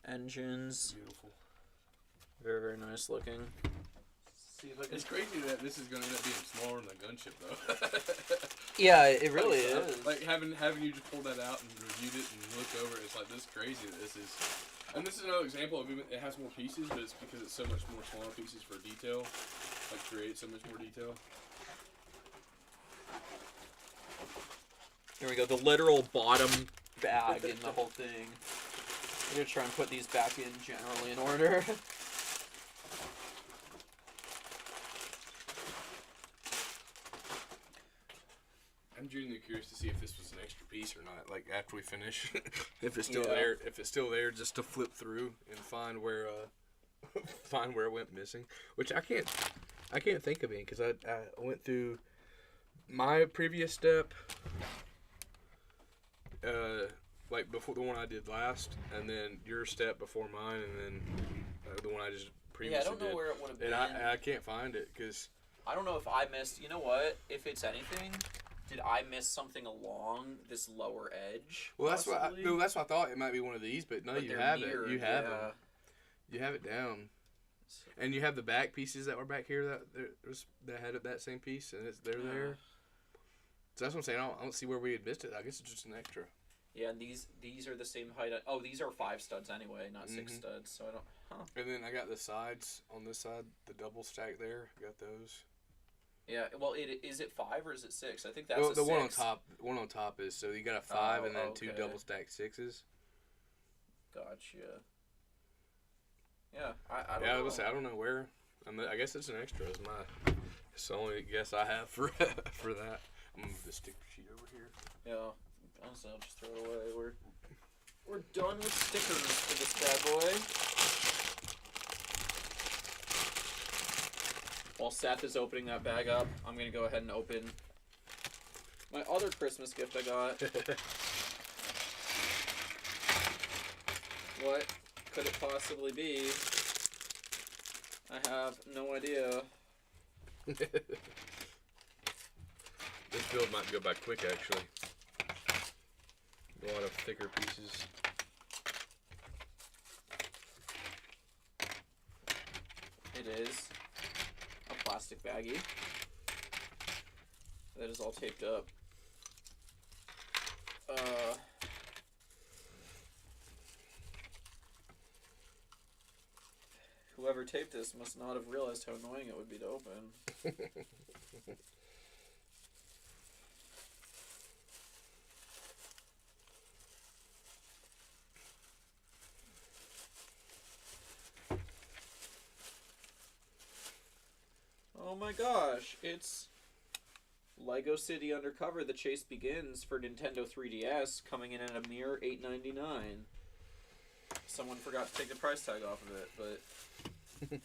Engines. Beautiful. Very, very nice looking. See, like, it's crazy that this is going to end up being smaller than the gunship, though. Yeah, it really like, is. Like, having you just pull that out and reviewed it and looked over it, it's like, this is crazy that this is... And this is another example of it has more pieces, but it's because it's so much more smaller pieces for detail. Like, create so much more detail. Here we go, the literal bottom bag in the whole thing. I'm going to try and put these back in generally in order. I'm genuinely curious to see if this was an extra piece or not. Like after we finish, if it's still Yeah. there, just to flip through and find where it went missing. Which I can't think of any because I went through my previous step, like before the one I did last, and then your step before mine, and then the one I just previously Yeah, I don't know did. where it would have been. And I can't find it because. I don't know if I missed. You know what? If it's anything, did I miss something along this lower edge? Well, that's possibly? what I thought it might be one of these, but no, But you they're have mirrored, it. You have yeah. them. You have it down, and you have the back pieces that were back here that had that same piece, and they're there. So that's what I'm saying. I don't see where we had missed it. I guess it's just an extra. Yeah, and these are the same height. Oh, these are 5 studs anyway, not 6 studs. So I don't. Huh. And then I got the sides on this side, the double stack there. Got those. Yeah. Well, is it 5 or is it 6? I think that's Well, a the 6. one on top. One on top is so you got a 5 and then okay. 2 double stacked 6s. Gotcha. Yeah, I don't Yeah, I know. was gonna say I don't know where. I guess it's an extra. It's the only guess I have for for that. I'm gonna move the sticker sheet over here. Yeah. Honestly, I'll just throw it away. We're done with stickers for this bad boy. While Seth is opening that bag up, I'm gonna go ahead and open my other Christmas gift I got. What could it possibly be? I have no idea. This build might go by quick, actually. A lot of thicker pieces. It is a plastic baggie that is all taped up. Whoever taped this must not have realized how annoying it would be to open. Oh my gosh, it's Lego City Undercover: The Chase Begins for Nintendo 3DS, coming in at a mere $8.99. Someone forgot to take the price tag off of it, but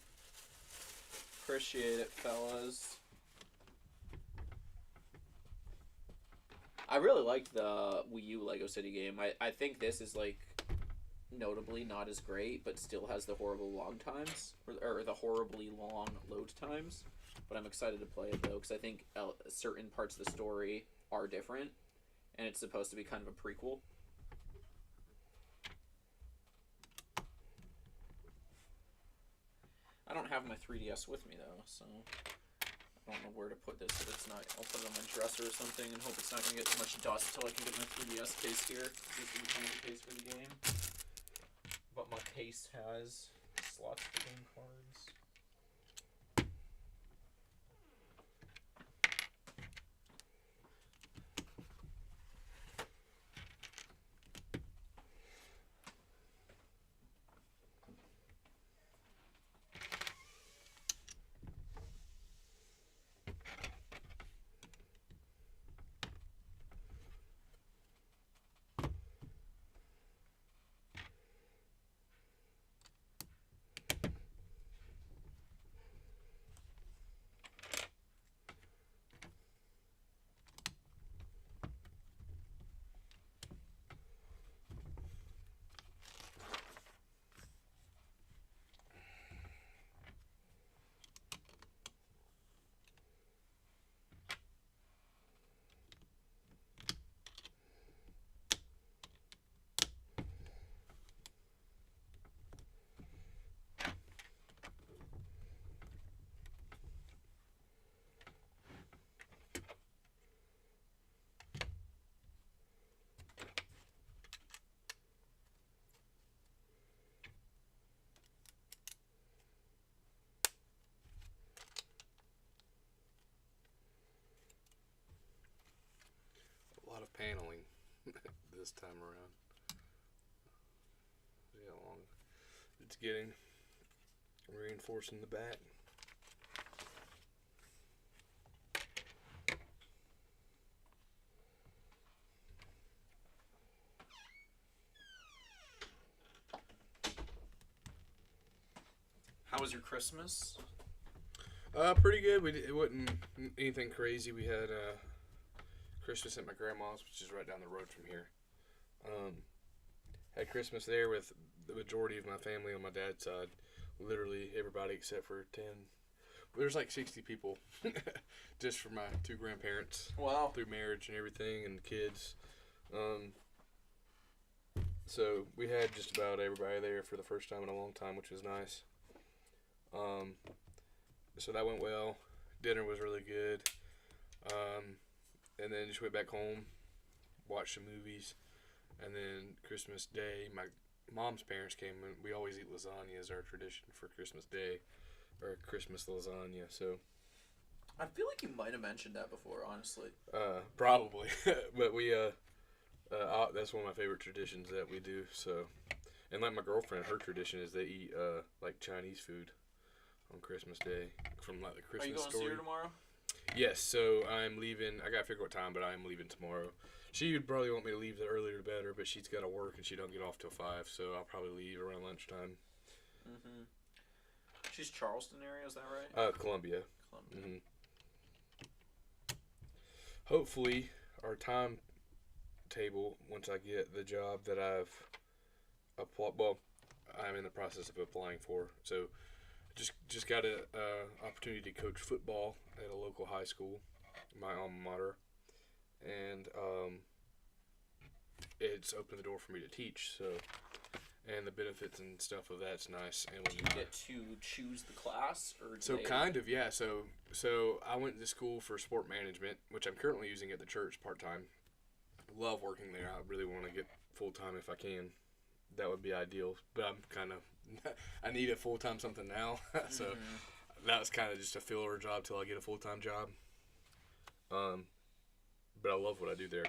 appreciate it, fellas. I really liked the Wii U Lego City game. I think this is like notably not as great, but still has the horrible long times, or the horribly long load times. But I'm excited to play it though, because I think certain parts of the story are different, and it's supposed to be kind of a prequel. I don't have my 3DS with me though, so I don't know where to put this. If it's not, I'll put it on my dresser or something, and hope it's not gonna get too much dust till I can get my 3DS case here. This is the case for the game, but my case has slots for game cards. A lot of paneling this time around. See how long it's getting. Reinforcing the back. How was your Christmas? Pretty good. It wasn't anything crazy. We had Christmas at my grandma's, which is right down the road from here. Had Christmas there with the majority of my family on my dad's side. Literally everybody except for 10. There's like 60 people just for my 2 grandparents. Wow. Through marriage and everything and kids. So we had just about everybody there for the first time in a long time, which was nice. So that went well. Dinner was really good. And then just went back home, watched some movies. And then Christmas Day, my mom's parents came, and we always eat lasagna as our tradition for Christmas Day, or Christmas lasagna. So I feel like you might have mentioned that before, honestly. probably, but we that's one of my favorite traditions that we do. So, and like my girlfriend, her tradition is they eat like Chinese food on Christmas Day from like the Christmas Are you going story. to see her tomorrow? Yes, so I'm leaving. I gotta figure out what time, but I'm leaving tomorrow. She would probably want me to leave the earlier the better, but she's got to work and she don't get off till 5, so I'll probably leave around lunchtime. Mm-hmm. She's Charleston area, is that right? Columbia. Columbia. Mm-hmm. Hopefully, our timetable, once I get the job that I've applied, well, I'm in the process of applying for, so just got an opportunity to coach football at a local high school, my alma mater, and it's opened the door for me to teach. So, and the benefits and stuff of that's nice. And Do you get to choose the class, or so kind of, yeah. So I went to school for sport management, which I'm currently using at the church part time. Love working there. I really want to get full time if I can. That would be ideal. But I'm kind of I need a full time something now. So that was kind of just a filler job till I get a full time job. But I love what I do there.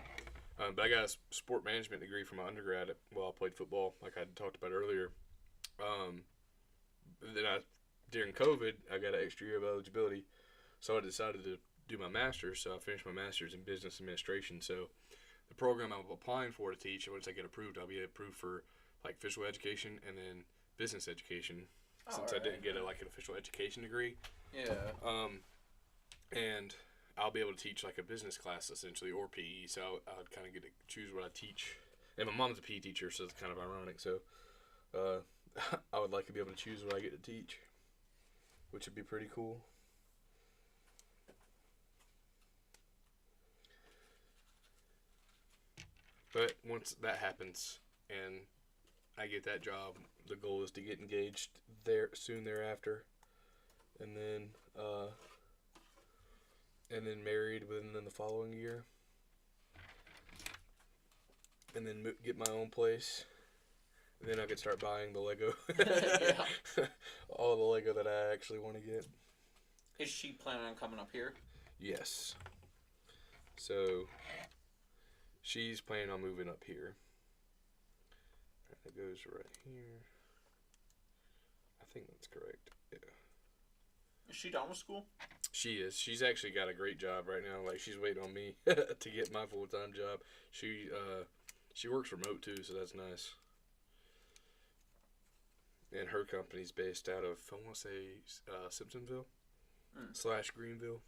But I got a sport management degree from my undergrad while I played football, like I talked about earlier. Then during COVID, I got an extra year of eligibility, so I decided to do my master's. So I finished my master's in business administration. So the program I'm applying for to teach, once I get approved, I'll be approved for like physical education and then business education. Since I didn't get an official education degree. Yeah. And I'll be able to teach like a business class essentially, or PE. So I would kind of get to choose what I teach. And my mom's a PE teacher, so it's kind of ironic. So I would like to be able to choose what I get to teach, which would be pretty cool. But once that happens and I get that job, the goal is to get engaged there soon thereafter, and then married within the following year, and then get my own place, and then I could start buying the Lego. All the Lego that I actually want to get. Is she planning on coming up here? Yes. So she's planning on moving up here. It goes right here. I think that's correct. Yeah. Is she done with school? She is. She's actually got a great job right now. Like, she's waiting on me to get my full-time job. She works remote too, so that's nice. And her company's based out of, I want to say, Simpsonville / Greenville.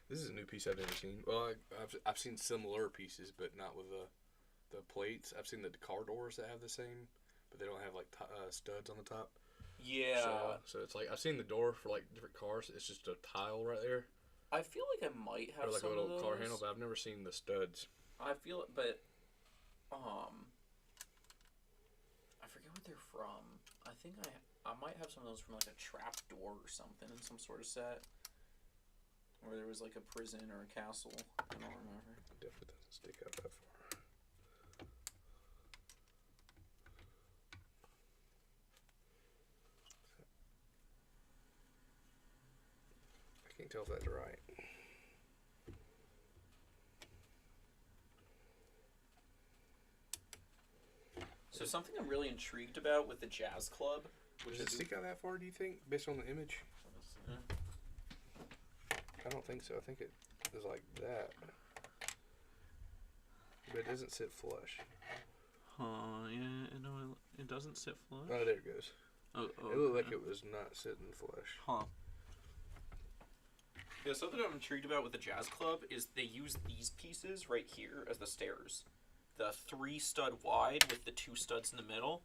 This is a new piece I've never seen. Well, I've seen similar pieces, but not with the plates. I've seen the car doors that have the same, but they don't have like studs on the top. Yeah. So it's like I've seen the door for like different cars. It's just a tile right there, I feel like I might have or like some a little of those. car handle, but I've never seen the studs. I feel it, but I forget what they're from. I think I might have some of those from like a trap door or something in some sort of set. Where there was like a prison or a castle. I don't remember. It definitely doesn't stick out that far. I can't tell if that's right. something I'm really intrigued about with the Jazz Club, which Does it is stick out that far, do you think, based on the image? I don't think so. I think it is like that. But it doesn't sit flush. Yeah, no, it doesn't sit flush. Oh, there it goes. Oh, It looked like it was not sitting flush. Huh. Yeah, something I'm intrigued about with the Jazz Club is they use these pieces right here as the stairs. The 3 stud wide with the 2 studs in the middle.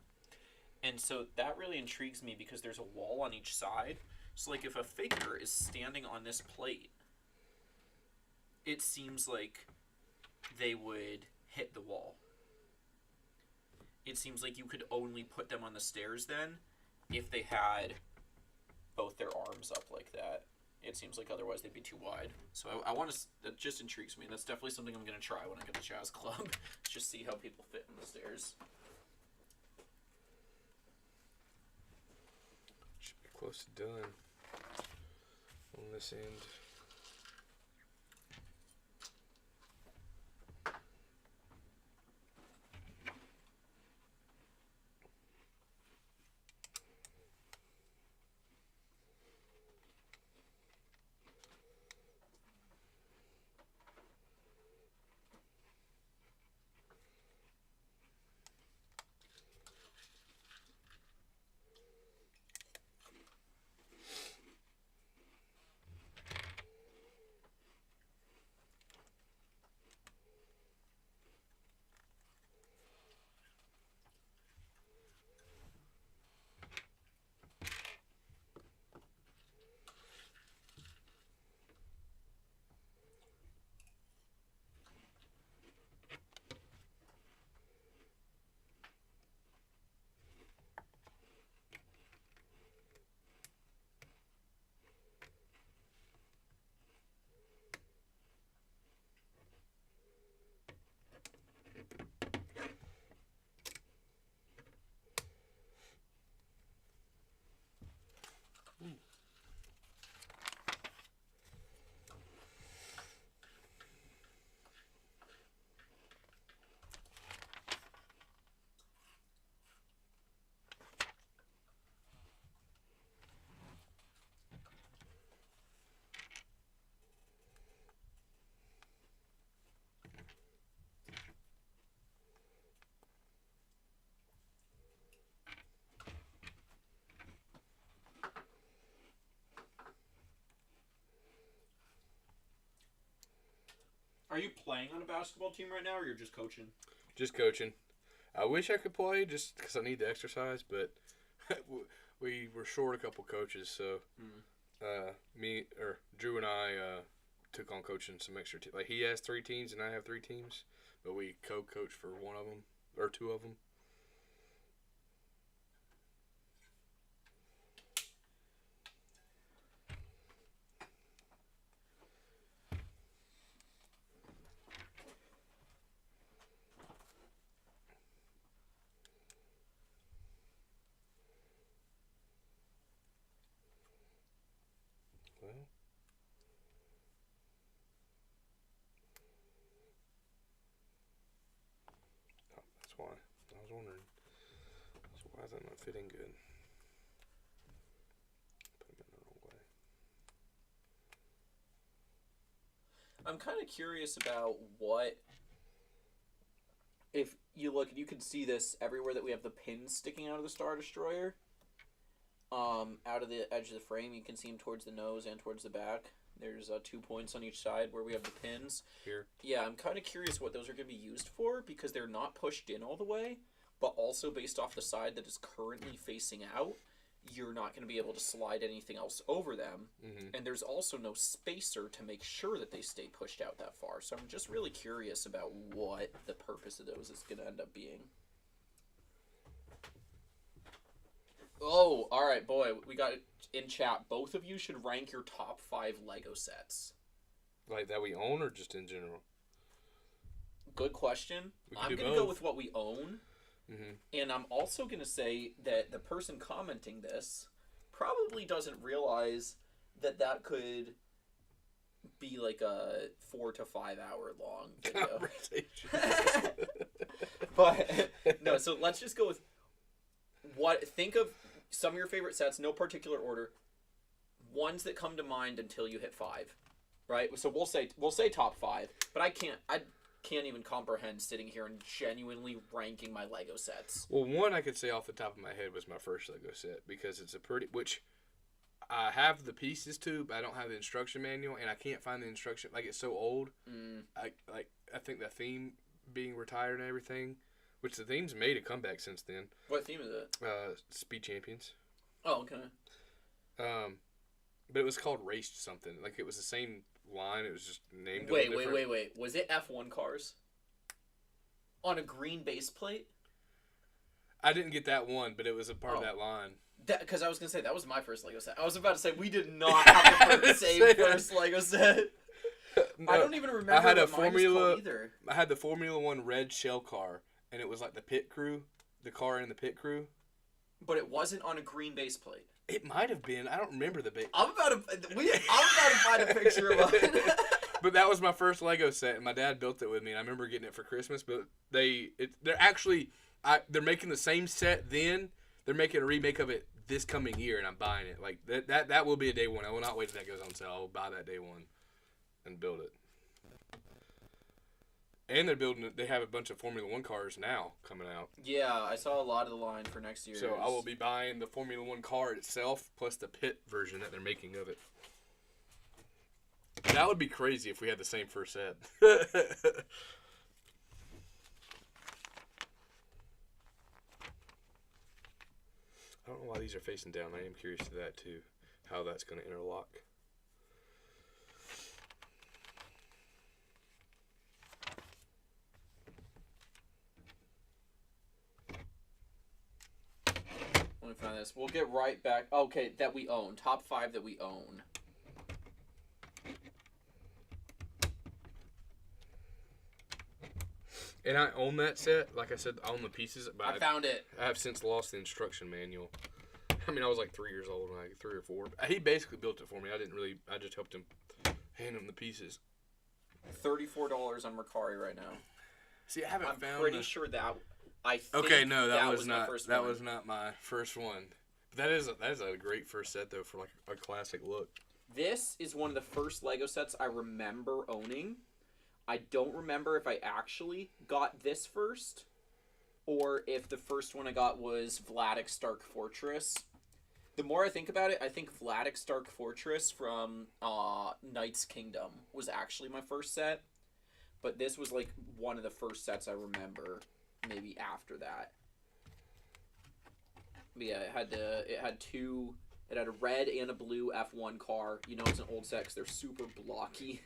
And so that really intrigues me because there's a wall on each side. So like if a figure is standing on this plate, it seems like they would hit the wall. It seems like you could only put them on the stairs then if they had both their arms up like that. It seems like otherwise they'd be too wide. So I want to, that just intrigues me. That's definitely something I'm going to try when I get to Jazz Club. Just see how people fit in the stairs. Should be close to done on this end. Are you playing on a basketball team right now, or you're just coaching? Just coaching. I wish I could play just because I need to exercise, but we were short a couple coaches, so Drew and I took on coaching some extra. Like he has 3 teams and I have 3 teams, but we co-coach for one of them or 2 of them. Well, that's why I was wondering. So why is that not fitting good? Put them in the wrong way. I'm kind of curious about what, if you look, you can see this everywhere that we have the pins sticking out of the Star Destroyer. Out of the edge of the frame, you can see them towards the nose and towards the back. There's 2 points on each side where we have the pins. Here. Yeah, I'm kind of curious what those are going to be used for, because they're not pushed in all the way, but also based off the side that is currently facing out, you're not going to be able to slide anything else over them. Mm-hmm. And there's also no spacer to make sure that they stay pushed out that far. So I'm just really curious about what the purpose of those is going to end up being. Oh, all right, boy. We got it in chat. Both of you should rank your top 5 Lego sets. Like that we own or just in general? Good question. We can I'm do going to go both. with what we own. Mm-hmm. And I'm also going to say that the person commenting this probably doesn't realize that that could be like a 4 to 5 hour long video. But no, so let's just go with think of some of your favorite sets, no particular order. Ones that come to mind until you hit 5. Right? So we'll say top 5, but I can't even comprehend sitting here and genuinely ranking my Lego sets. Well, one I could say off the top of my head was my first Lego set because it's which I have the pieces to, but I don't have the instruction manual, and I can't find the instruction. Like, it's so old. I think the theme being retired and everything, which the theme's made a comeback since then. What theme is it? Speed Champions. Oh, okay. But it was called Race something. Like, it was the same line. It was just named. Wait. Was it F1 cars? On a green base plate? I didn't get that one, but it was a part of that line. Because I was going to say, that was my first Lego set. I was about to say, we did not have the same first Lego set. No, I don't even remember I had what mine was called either. I had the Formula 1 red shell car, and it was like the pit crew, the car in the pit crew. But it wasn't on a green base plate. It might have been. I don't remember the base. I'm about to find a picture of it. But that was my first Lego set, and my dad built it with me, and I remember getting it for Christmas. But they're making the same set then. They're making a remake of it this coming year, and I'm buying it. Like that will be a day one. I will not wait till that goes on sale. I will buy that day one and build it. And they have a bunch of Formula 1 cars now coming out. Yeah, I saw a lot of the line for next year. So I will be buying the Formula 1 car itself, plus the pit version that they're making of it. That would be crazy if we had the same first set. I don't know why these are facing down. I am curious to that too, how that's going to interlock. Let me find this. We'll get right back. Okay, that we own. Top 5 that we own. And I own that set. Like I said, I own the pieces. But I found it. I have since lost the instruction manual. I mean, I was like 3 years old, like 3 or 4. He basically built it for me. I just helped him hand him the pieces. $34 on Mercari right now. See, I haven't found. I'm pretty sure that. I think okay, no, that was not. My first that one. Was not my first one. But that is a great first set though for like a classic look. This is one of the first Lego sets I remember owning. I don't remember if I actually got this first, or if the first one I got was Vladek Stark Fortress. The more I think about it, I think Vladek Stark Fortress from Knight's Kingdom was actually my first set. But this was like one of the first sets I remember, maybe after that. But yeah, it had a red and a blue F1 car. You know it's an old set because they're super blocky.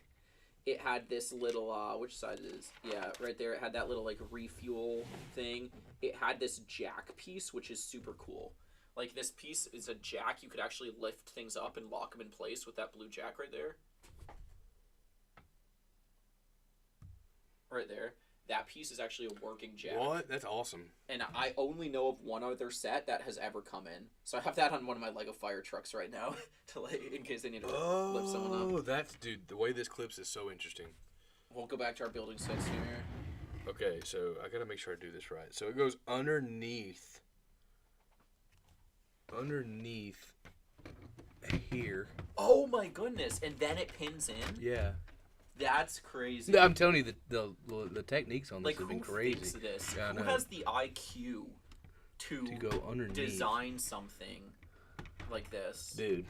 It had this little, which side it is? Yeah, right there. It had that little, like, refuel thing. It had this jack piece, which is super cool. Like, this piece is a jack. You could actually lift things up and lock them in place with that blue jack right there. Right there. That piece is actually a working jack. What? That's awesome. And I only know of one other set that has ever come in. So I have that on one of my Lego fire trucks right now, to in case they need to lift someone up. Oh, that's, dude, the way this clips is so interesting. We'll go back to our building sets here. Okay, so I gotta make sure I do this right. So it goes underneath here. Oh my goodness! And then it pins in. Yeah. That's crazy. No, I'm telling you, the techniques on this have been crazy. Who thinks of this? Yeah, who has the IQ to go underneath, design something like this? Dude.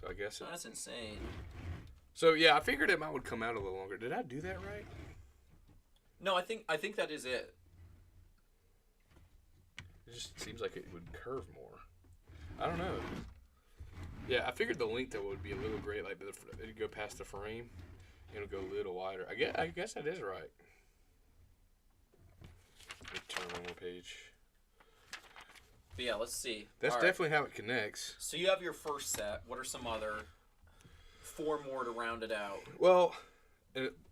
So I guess that's insane. So yeah, I figured it would come out a little longer. Did I do that right? No, I think that is it. It just seems like it would curve more. I don't know. Yeah, I figured the length though would be a little great. Like it'd go past the frame, and it'll go a little wider. I guess that is right. Let me turn on one page. But yeah, let's see. That's definitely how it connects. So you have your first set. What are some other 4 more to round it out? Well,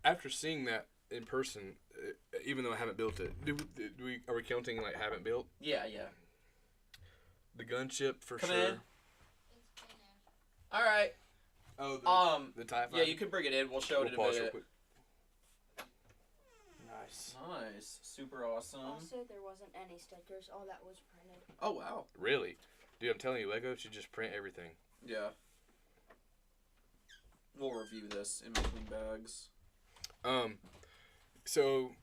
after seeing that in person, even though I haven't built it, are we counting like haven't built? Yeah. The gunship for Come sure. In. All right. Oh, the TIE Fighter? Yeah, you can bring it in. We'll show it in a pause real minute. quick. Nice. Nice. Super awesome. Also, there wasn't any stickers. All that was printed. Oh, wow. Really? Dude, I'm telling you, Lego should just print everything. Yeah. We'll review this in between bags. So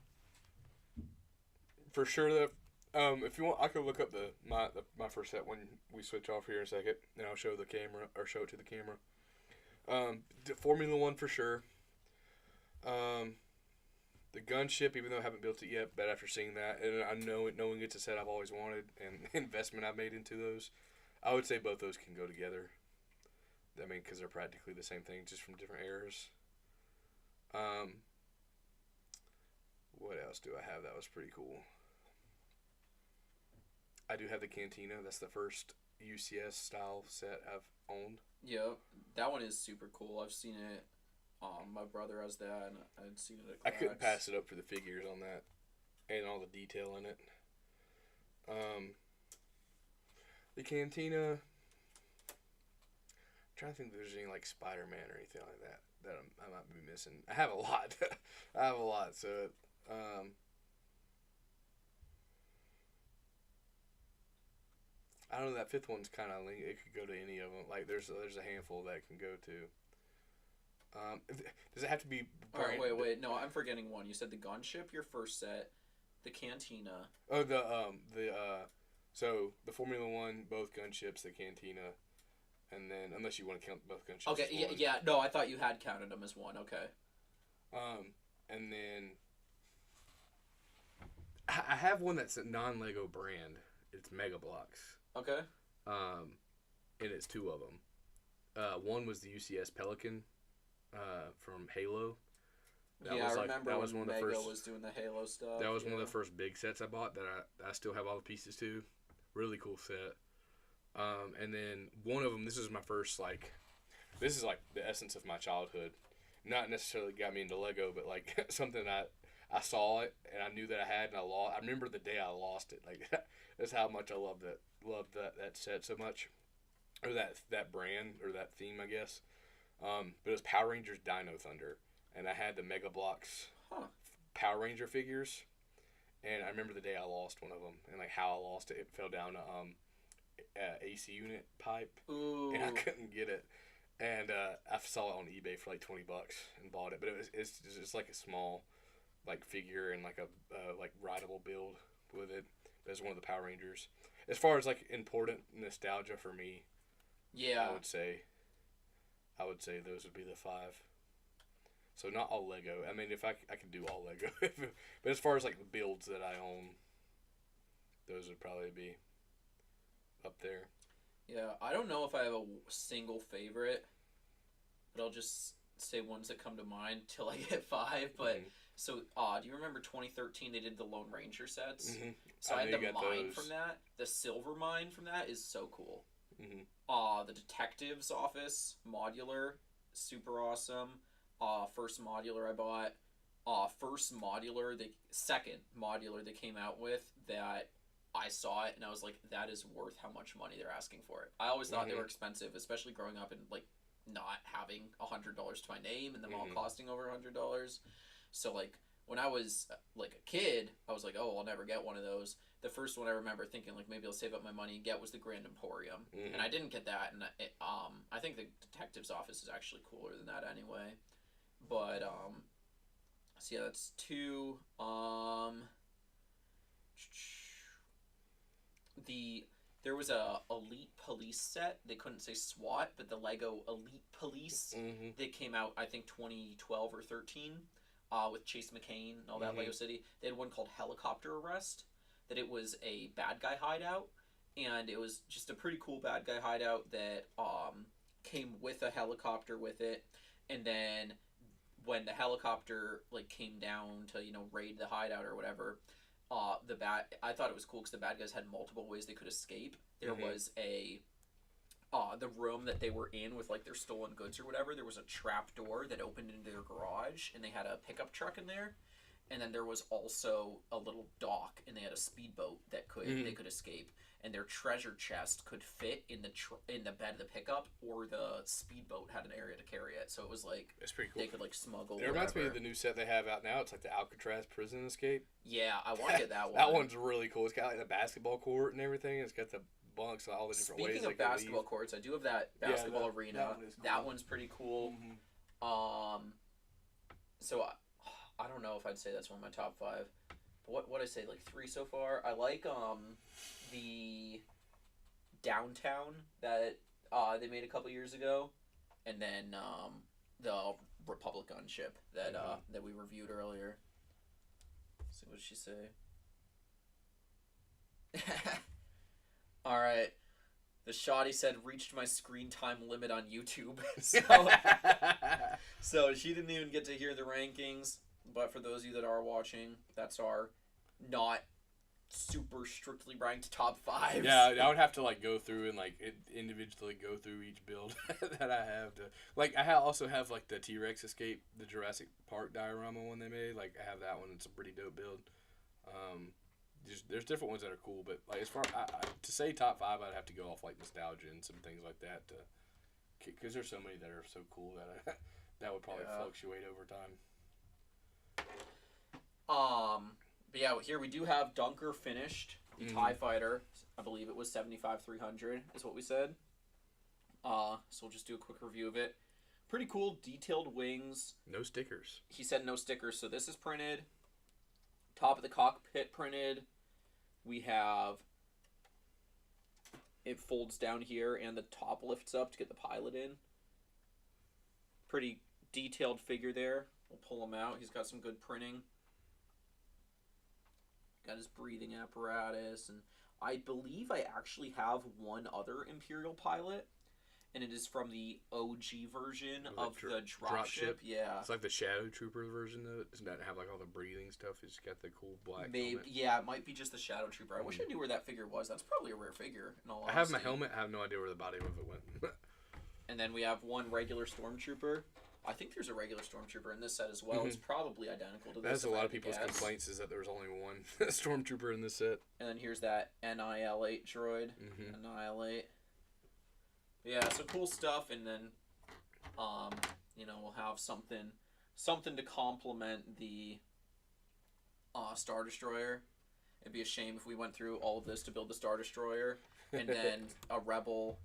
for sure that if you want, I could look up my first set when we switch off here in a second, and I'll show the camera or show it to the camera. The Formula One for sure. The gunship, even though I haven't built it yet, but after seeing that, and I know knowing it's a set I've always wanted, and the investment I've made into those, I would say both those can go together. I mean, because they're practically the same thing, just from different eras. What else do I have that was pretty cool? I do have the Cantina. That's the first UCS style set I've owned. Yeah, that one is super cool. I've seen it. My brother has that, and I'd seen it at I Clax. couldn't pass it up for the figures on that, and all the detail in it. The Cantina. I'm trying to think if there's any like Spider-Man or anything like that I might be missing. I have a lot. I have a lot. So, I don't know. That fifth one's kind of linked. It could go to any of them. Like there's a handful that it can go to. Does it have to be? Alright, wait. No, I'm forgetting one. You said the gunship, your first set, the Cantina. Oh, so the Formula One, both gunships, the Cantina, and then unless you want to count both gunships. Okay, as one. yeah. No, I thought you had counted them as one. Okay. And then I have one that's a non-Lego brand. It's Mega Bloks. Okay. And it's two of them. One was the UCS Pelican. From Halo. I remember that was when Mega was doing the Halo stuff. That was one of the first big sets I bought that I still have all the pieces to. Really cool set. And then one of them, this is my first, this is like the essence of my childhood. Not necessarily got me into Lego, but like something I saw it and I knew that I had and I lost. I remember the day I lost it. Like that's how much I loved that set so much, or that brand or that theme, I guess. But it was Power Rangers Dino Thunder, and I had the Mega Bloks Power Ranger figures, and I remember the day I lost one of them, and like how I lost it. It fell down a AC unit pipe, Ooh. and I couldn't get it. And I saw it on eBay for like $20 and bought it. But it's just like a small like figure and like a like rideable build with it. But it's one of the Power Rangers. As far as like important nostalgia for me, yeah, I would say those would be the 5. So not all Lego. I mean, if I could do all Lego. But as far as like the builds that I own, those would probably be up there. Yeah, I don't know if I have a single favorite, but I'll just say ones that come to mind till I get 5. But so, do you remember 2013? They did the Lone Ranger sets. Mm-hmm. So I had the mine from that. The silver mine from that is so cool. Mm-hmm. The detective's office modular, super awesome. First modular I bought. Second modular they came out with that. I saw it and I was like, that is worth how much money they're asking for it. I always thought they were expensive, especially growing up and like not having $100 to my name and them all costing over $100. So like when I was like a kid, I was like, oh, I'll never get one of those. The first one I remember thinking like maybe I'll save up my money and get was the Grand Emporium, and I didn't get that. And I think the detective's office is actually cooler than that anyway. But so yeah, that's 2. There was a Elite Police set. They couldn't say SWAT, but the Lego Elite Police. They came out, I think, 2012 or 13, with Chase McCain and all that Lego City. They had one called Helicopter Arrest. That it was a bad guy hideout, and it was just a pretty cool bad guy hideout that came with a helicopter with it. And then when the helicopter like came down to raid the hideout or whatever. I thought it was cool because the bad guys had multiple ways they could escape. There was the room that they were in with like their stolen goods or whatever. There was a trap door that opened into their garage, and they had a pickup truck in there. And then there was also a little dock, and they had a speedboat that they could escape. and their treasure chest could fit in the bed of the pickup, or the speedboat had an area to carry it. So it was like It's pretty cool. they could like smuggle. It reminds me whatever. of the new set they have out now. It's like the Alcatraz Prison Escape. Yeah, I want to get that one. That one's really cool. It's got like the basketball court and everything. It's got the bunks and all the different ways. Speaking of basketball courts, I do have that basketball arena. that one is cool. That one's pretty cool. So I don't know if I'd say that's one of my top 5. But what I say, like 3 so far. I like the downtown that they made a couple years ago, and then the Republic gunship that that we reviewed earlier. Let's see, what did she say? All right. The shoddy said reached my screen time limit on YouTube. So she didn't even get to hear the rankings. But for those of you that are watching, that's our not super strictly ranked top 5. Yeah, I would have to like go through and like individually go through each build that I have to. Like I also have like the T-Rex Escape, the Jurassic Park diorama one they made. Like I have that one. It's a pretty dope build. There's different ones that are cool, but like as far to say top 5, I'd have to go off like nostalgia and some things like that, because there's so many that are so cool that that would probably fluctuate over time. But yeah, here we do have Dunker finished. The TIE Fighter, I believe it was 75-300 is what we said. So we'll just do a quick review of it. Pretty cool, detailed wings. No stickers. He said no stickers, so this is printed. Top of the cockpit printed. We have, it folds down here and the top lifts up to get the pilot in. Pretty detailed figure there. We'll pull him out. He's got some good printing. Got his breathing apparatus, and I believe I actually have one other Imperial pilot, and it is from the OG version of the dropship. Yeah, it's like the Shadow Trooper version of it. Doesn't that have like all the breathing stuff? It's got the cool black helmet. Yeah, it might be just the Shadow Trooper. I wish I knew where that figure was. That's probably a rare figure. In all I have honesty. my helmet. I have no idea where the body of it went. And then we have one regular Stormtrooper. I think there's a regular Stormtrooper in this set as well. It's probably identical to this. That's a lot of people's complaints, is that there was only one Stormtrooper in this set. And then here's that NIL-8 droid. Annihilate. Yeah, so cool stuff. And then, we'll have something to complement the Star Destroyer. It'd be a shame if we went through all of this to build the Star Destroyer, and then a rebel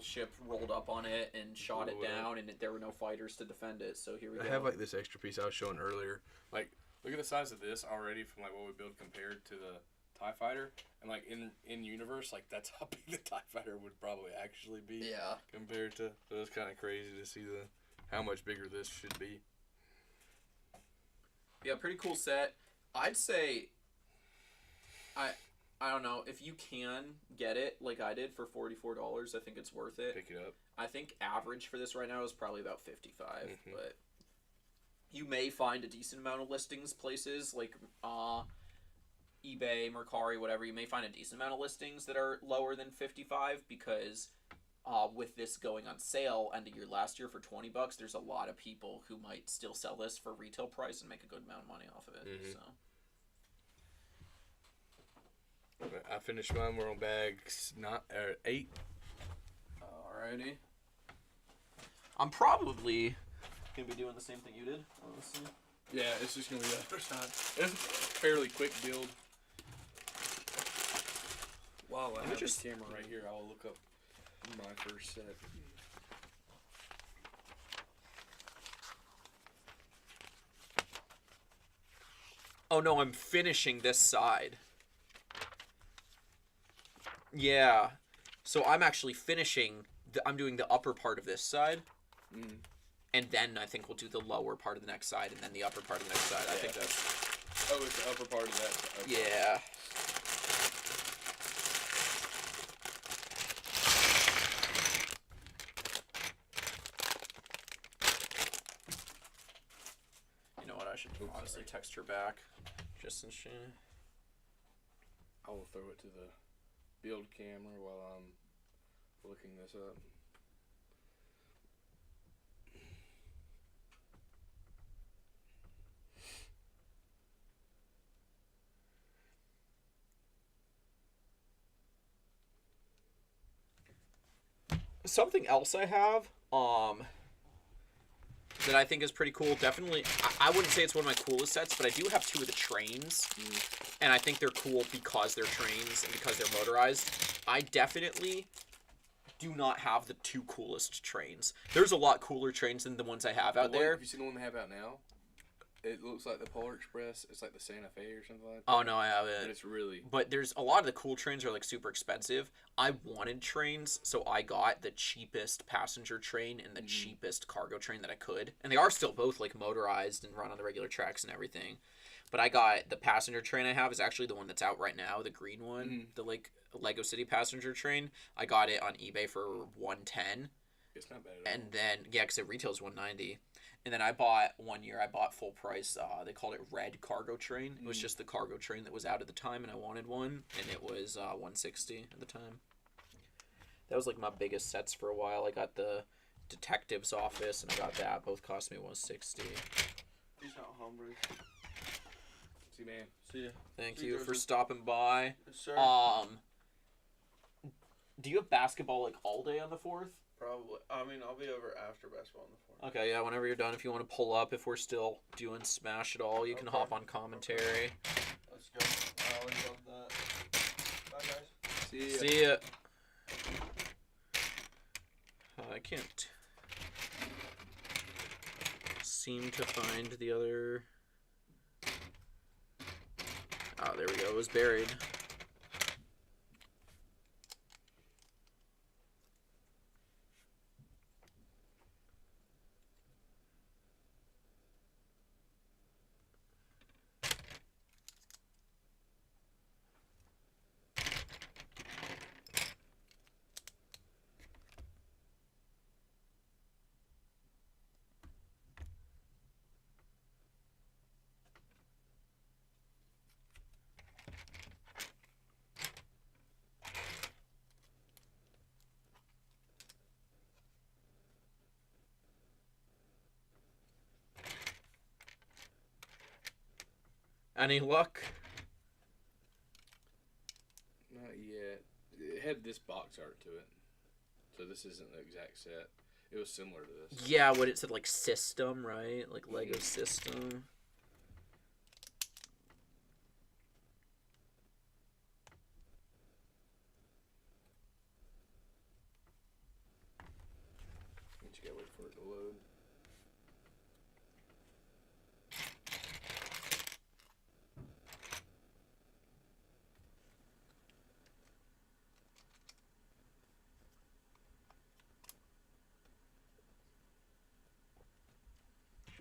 ship rolled up on it and shot it down, and there were no fighters to defend it. So here we go. I have like this extra piece I was showing earlier. Like, look at the size of this already from like what we build compared to the TIE Fighter, and like in universe, like that's how big the TIE Fighter would probably actually be. Yeah. Compared to, so it's kind of crazy to see how much bigger this should be. Yeah, pretty cool set. I'd say. I don't know, if you can get it like I did for $44, I think it's worth it. Pick it up. I think average for this right now is probably about 55, but you may find a decent amount of listings places like eBay, Mercari, whatever. You may find a decent amount of listings that are lower than 55 because with this going on sale end of year last year for $20, there's a lot of people who might still sell this for retail price and make a good amount of money off of it. So. I finished mine. We're on bags 8. Alrighty. I'm probably gonna be doing the same thing you did, honestly. Yeah, it's just gonna be the other side. It's a fairly quick build. While I have the camera right here, I'll look up my first set. Oh no, I'm finishing this side. Yeah. So I'm actually finishing, I'm doing the upper part of this side. And then I think we'll do the lower part of the next side and then the upper part of the next side. I think that's... Oh, it's the upper part of that. Okay. Yeah. You know what, I should honestly text her back. Just since she... I will throw it to the build camera while I'm looking this up. Something else I have, that I think is pretty cool. Definitely, I wouldn't say it's one of my coolest sets, but I do have 2 of the trains, and I think they're cool because they're trains and because they're motorized. I definitely do not have the 2 coolest trains. There's a lot cooler trains than the ones I have out there. Have you seen the one they have out now? It looks like the Polar Express. It's like the Santa Fe or something like that. Oh no, I haven't. But it's really. But there's a lot of the cool trains are like super expensive. I wanted trains, so I got the cheapest passenger train and the cheapest cargo train that I could. And they are still both like motorized and run on the regular tracks and everything. But I got the passenger train I have is actually the one that's out right now, the green one, the like Lego City passenger train. I got it on eBay for $110. It's not bad at all. And then because it retails $190. And then I bought one year. I bought full price. They called it Red Cargo Train. It was just the cargo train that was out at the time, and I wanted one, and it was $160 at the time. That was like my biggest sets for a while. I got the detective's office, and I got that. Both cost me $160. He's not hungry. See, man. See ya. Thank See you you, for Joseph. stopping by. Yes, sir. Do you have basketball like all day on the 4th? Probably. I mean, I'll be over after basketball on the 4th. Okay, yeah, whenever you're done, if you want to pull up, if we're still doing Smash at all, you can Okay. hop on commentary. Let's go. I always love that. Bye, guys. See ya. See ya. I can't seem to find the other... Oh, there we go. It was buried. Any luck? Not yet. It had this box art to it. So this isn't the exact set. It was similar to this. Yeah, what it said, like, system, right? Like, Lego system. You just gotta wait for it to load.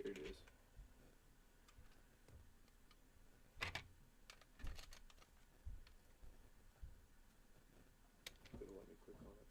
Here it is. It'll let me click on it.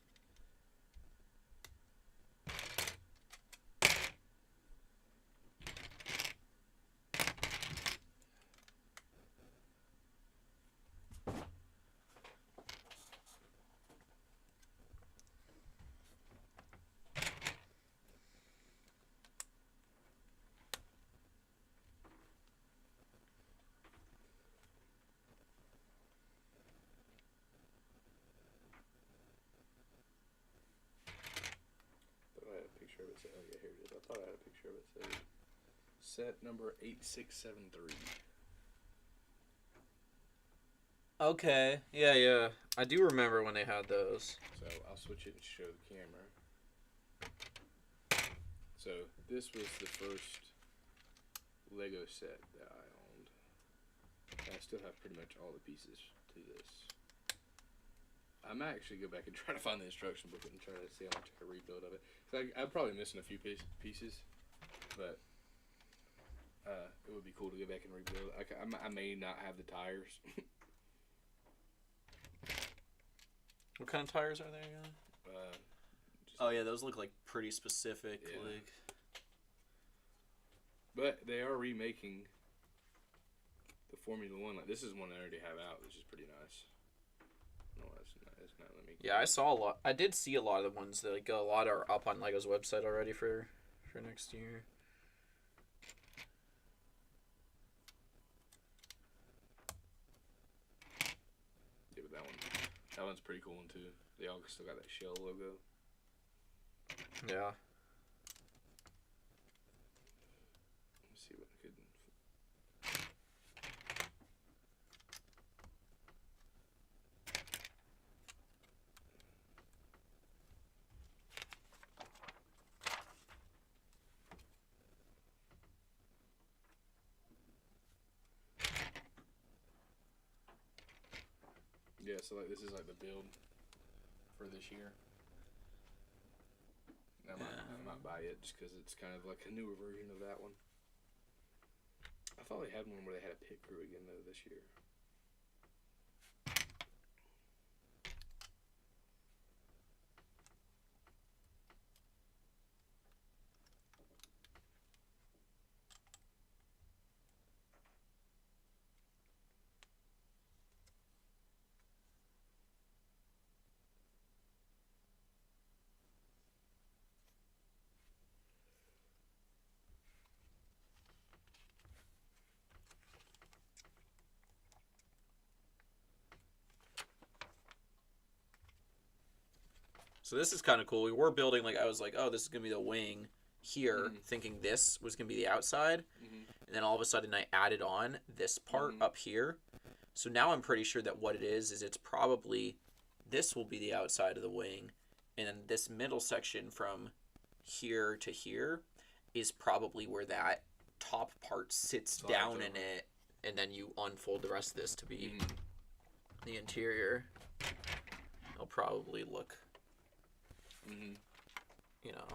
Thought I had a picture of it. Oh yeah, here it is. I thought I had a picture of it. Saved. Set number 8673. Okay. Yeah. I do remember when they had those. So I'll switch it and show the camera. So this was the first Lego set that I owned. And I still have pretty much all the pieces to this. I might actually go back and try to find the instruction book and try to see how much I can rebuild of it. So I'm probably missing a few pieces, but it would be cool to go back and rebuild. I may not have the tires. What kind of tires are they again? Oh yeah, those look like pretty specific. Yeah. Like But they are remaking the Formula One. Like this is one I already have out, which is pretty nice. No, that's not. Let me. Yeah, I saw a lot. I did see a lot of the ones that like a lot are up on Lego's website already for next year. Yeah, but that one's a pretty cool one too. They all still got that shell logo. Yeah. Let's see what I could. Yeah, so like this is like the build for this year. I might buy it just because it's kind of like a newer version of that one. I thought they had one where they had a pit crew again though this year. So this is kind of cool. We were building, like, I was like, oh, this is going to be the wing here, thinking this was going to be the outside. And then all of a sudden I added on this part up here. So now I'm pretty sure that what it is it's probably, this will be the outside of the wing. And then this middle section from here to here is probably where that top part sits down in it. And then you unfold the rest of this to be the interior. It'll probably look... you know,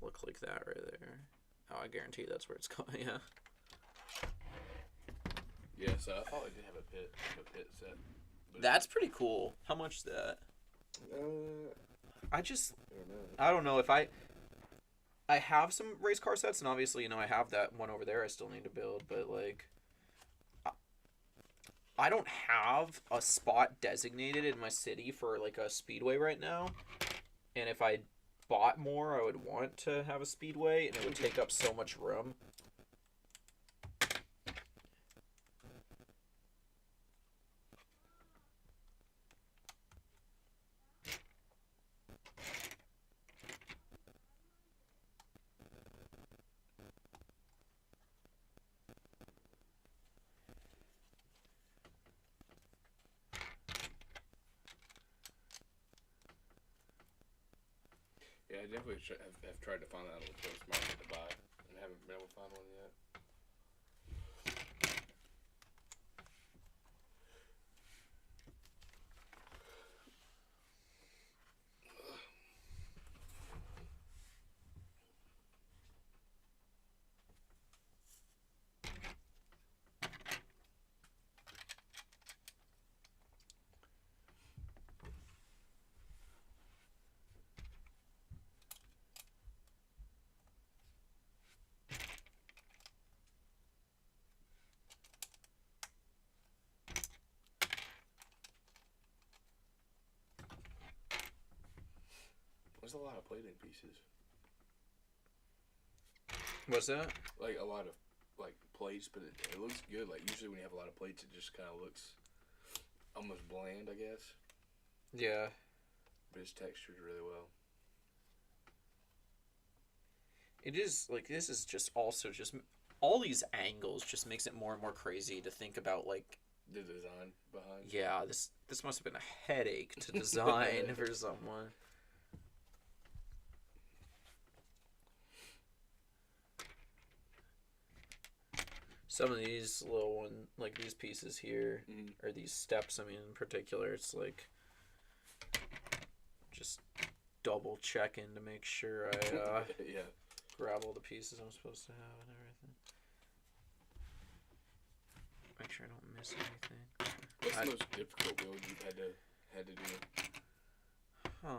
look like that right there. Oh, I guarantee that's where it's going. Yeah. Yeah, so I thought they did have a pit set. But That's pretty cool. How much is that? I don't know. I don't know if I have some race car sets, and obviously, you know, I have that one over there I still need to build, but like, I don't have a spot designated in my city for like a speedway right now. And if I bought more, I would want to have a speedway, and it would take up so much room. Yeah, I definitely have tried to find that little place market to buy, and haven't been able to find one yet. There's a lot of plating pieces. What's that? Like a lot of like plates, but it looks good. Like usually when you have a lot of plates, it just kind of looks almost bland, I guess. Yeah. But it's textured really well. It is, like, this is just also just, all these angles just makes it more and more crazy to think about, like, The design behind. yeah, this must have been a headache to design for someone. Some of these little like these pieces here, or these steps, I mean, in particular, it's like just double checking to make sure I yeah. grab all the pieces I'm supposed to have and everything. Make sure I don't miss anything. What's the most difficult build you've had to do? Huh.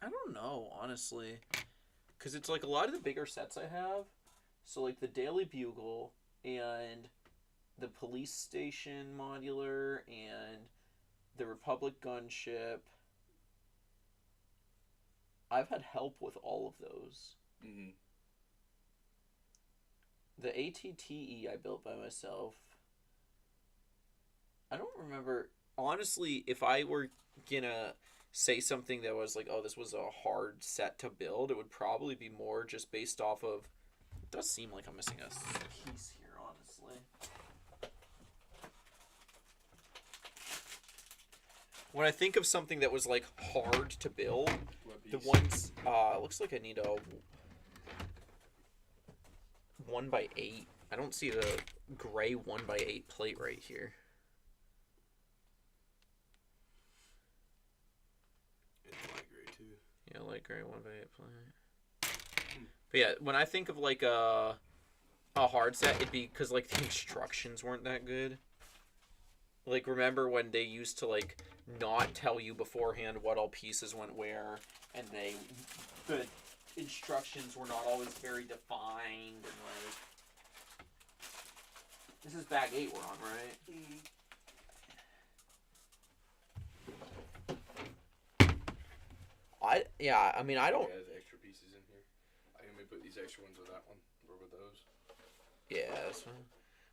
I don't know, honestly. Because it's like a lot of the bigger sets I have. So, like the Daily Bugle and the Police Station Modular and the Republic Gunship. I've had help with all of those. The ATTE I built by myself. I don't remember. Honestly, if I were gonna say something that was like, oh, this was a hard set to build, it would probably be more just based off of. It does seem like I'm missing a piece here, honestly. When I think of something that was like hard to build, the ones looks like I need a 1x8. I don't see the gray 1x8 plate right here. It's light gray too. Yeah, light gray 1x8 plate. But yeah, when I think of like a hard set, it'd be because like the instructions weren't that good. Like, remember when they used to like not tell you beforehand what all pieces went where, and the instructions were not always very defined, and like, this is bag 8 we're on, right? I mean, I don't. It has extra pieces in here. I can put these extra ones with that one or with those. Yeah, that's fine.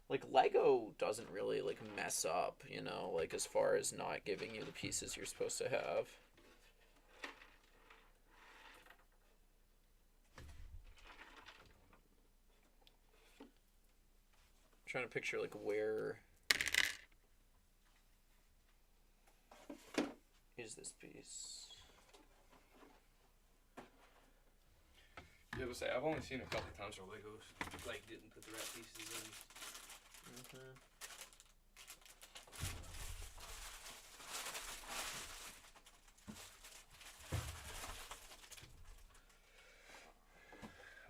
Like, Lego doesn't really, like, mess up, you know, like, as far as not giving you the pieces you're supposed to have. I'm trying to picture, like, where is this piece? Yeah, but say I've only seen a couple times where Legos like didn't put the right pieces in.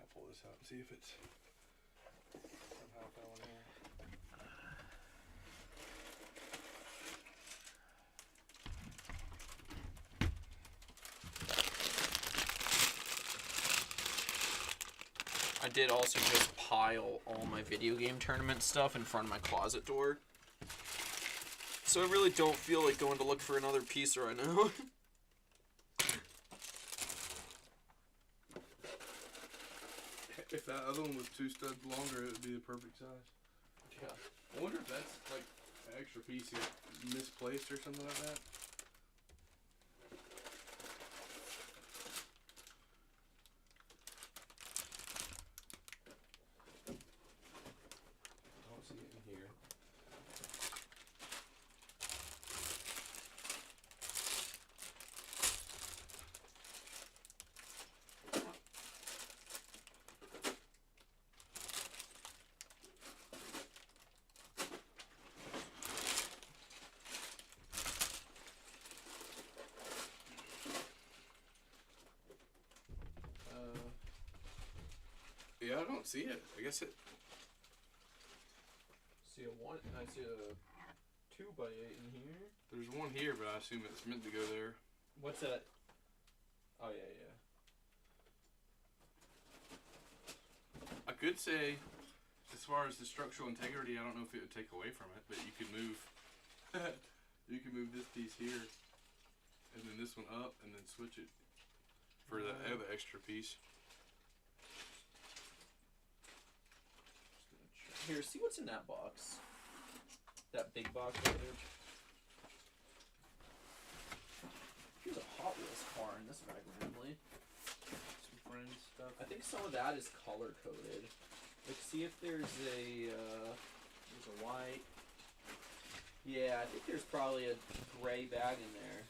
I'll pull this out and see if it's somehow fell in here. I did also just pile all my video game tournament stuff in front of my closet door. So I really don't feel like going to look for another piece right now. If that other one was 2 studs longer, it would be the perfect size. Yeah. I wonder if that's like an extra piece got misplaced or something like that. Don't see it in here. Yeah, I don't see it. I guess it. I see a 2x8 in here. There's one here, but I assume it's meant to go there. What's that? Oh yeah. I could say, as far as the structural integrity, I don't know if it would take away from it, but you could move. You can move this piece here, and then this one up, and then switch it for the other extra piece. Here, see what's in that box. That big box right there. There's a Hot Wheels car in this bag randomly. Some friends stuff. I think some of that is color coded. Like, see if there's a white. Yeah, I think there's probably a gray bag in there.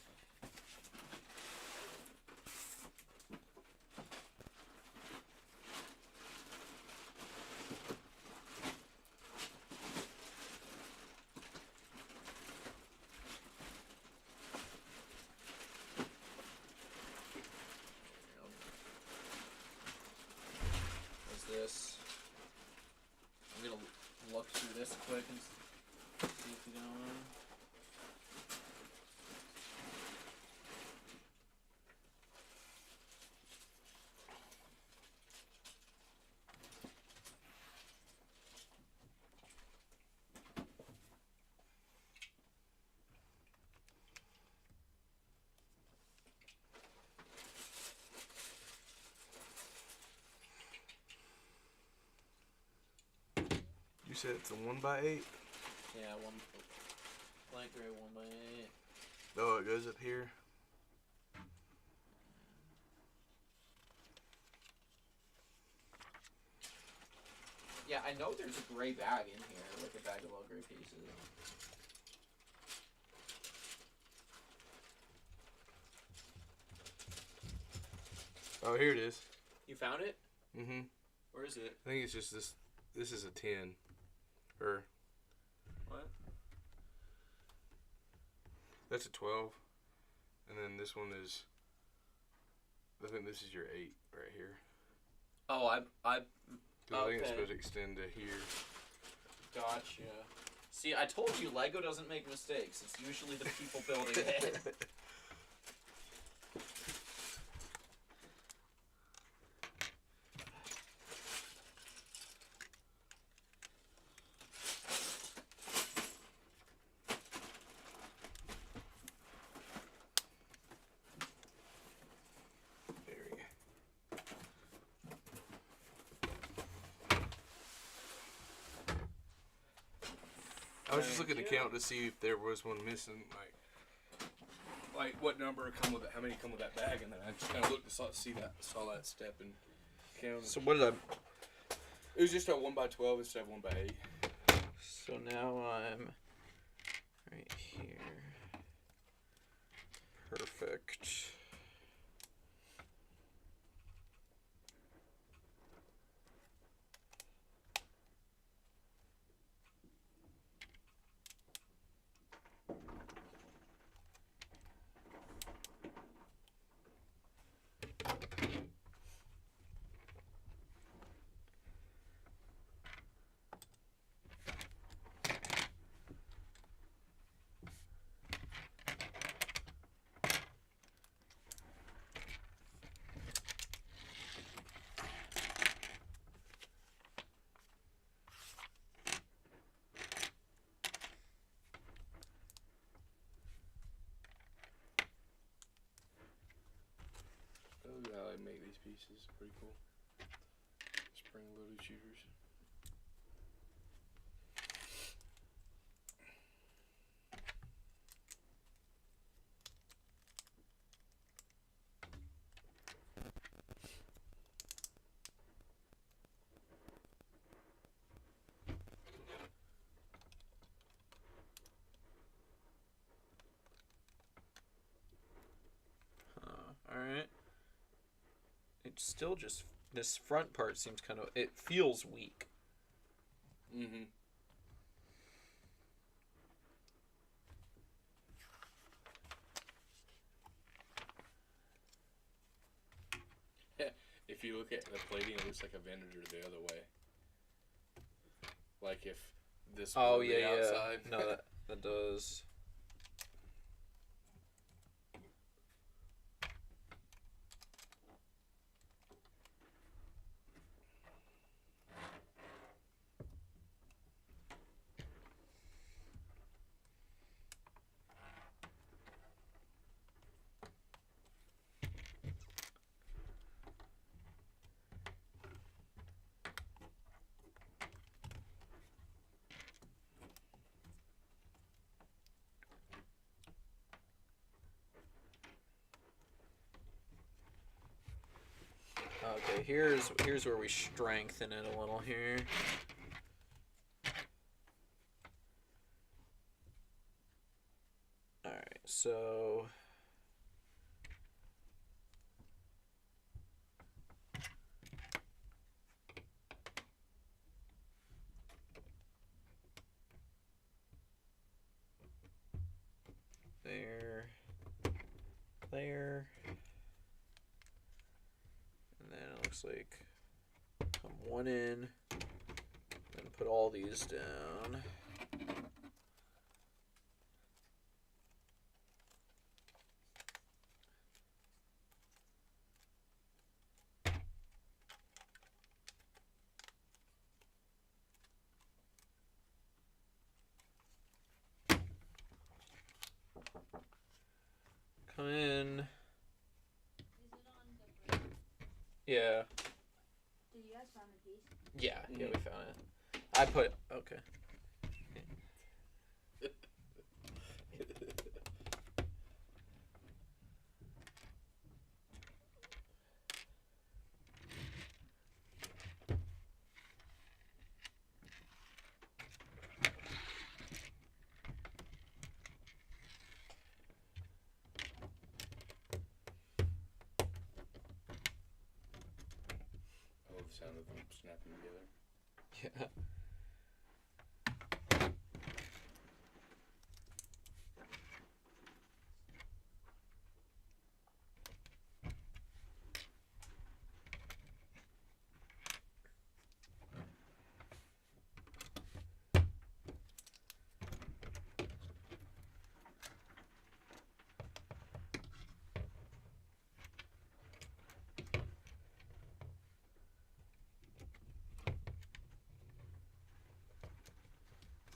This. I'm gonna look through this quick and see if we got one. said it's a 1x8? Yeah, one light gray 1x8. Oh, it goes up here. Yeah, I know there's a gray bag in here, like a bag of all gray pieces. Oh, here it is. You found it? Mm-hmm. Where is it? I think it's just this. This is a 10. Or What? that's a 12. And then this one is. I think this is your 8 right here. Oh, I 'Cause I think it's Okay. supposed to extend to here. Gotcha. See, I told you Lego doesn't make mistakes. It's usually the people building it. There we go. I was just looking to count to see if there was one missing, like what number come with it, how many come with that bag, and then I just kind of looked to saw that step and counted. So what did I... It was just a 1x12 instead of 1x8. So now I'm right here. Perfect. Oh, how I make these pieces, pretty cool. Spring-loaded shooters. Alright. It's still just... This front part seems kind of... It feels weak. Mm-hmm. If you look at the plating, it looks like a Venator the other way. Like if this Oh, were yeah, the yeah. outside. No, that does... Okay, here's where we strengthen it a little here. Alright, so... There. And then it looks like come one in, then put all these down. Come in. Is it on different? Yeah. Did you guys find the piece? Yeah, we found it. I put okay. I love the sound of them snapping together. Yeah.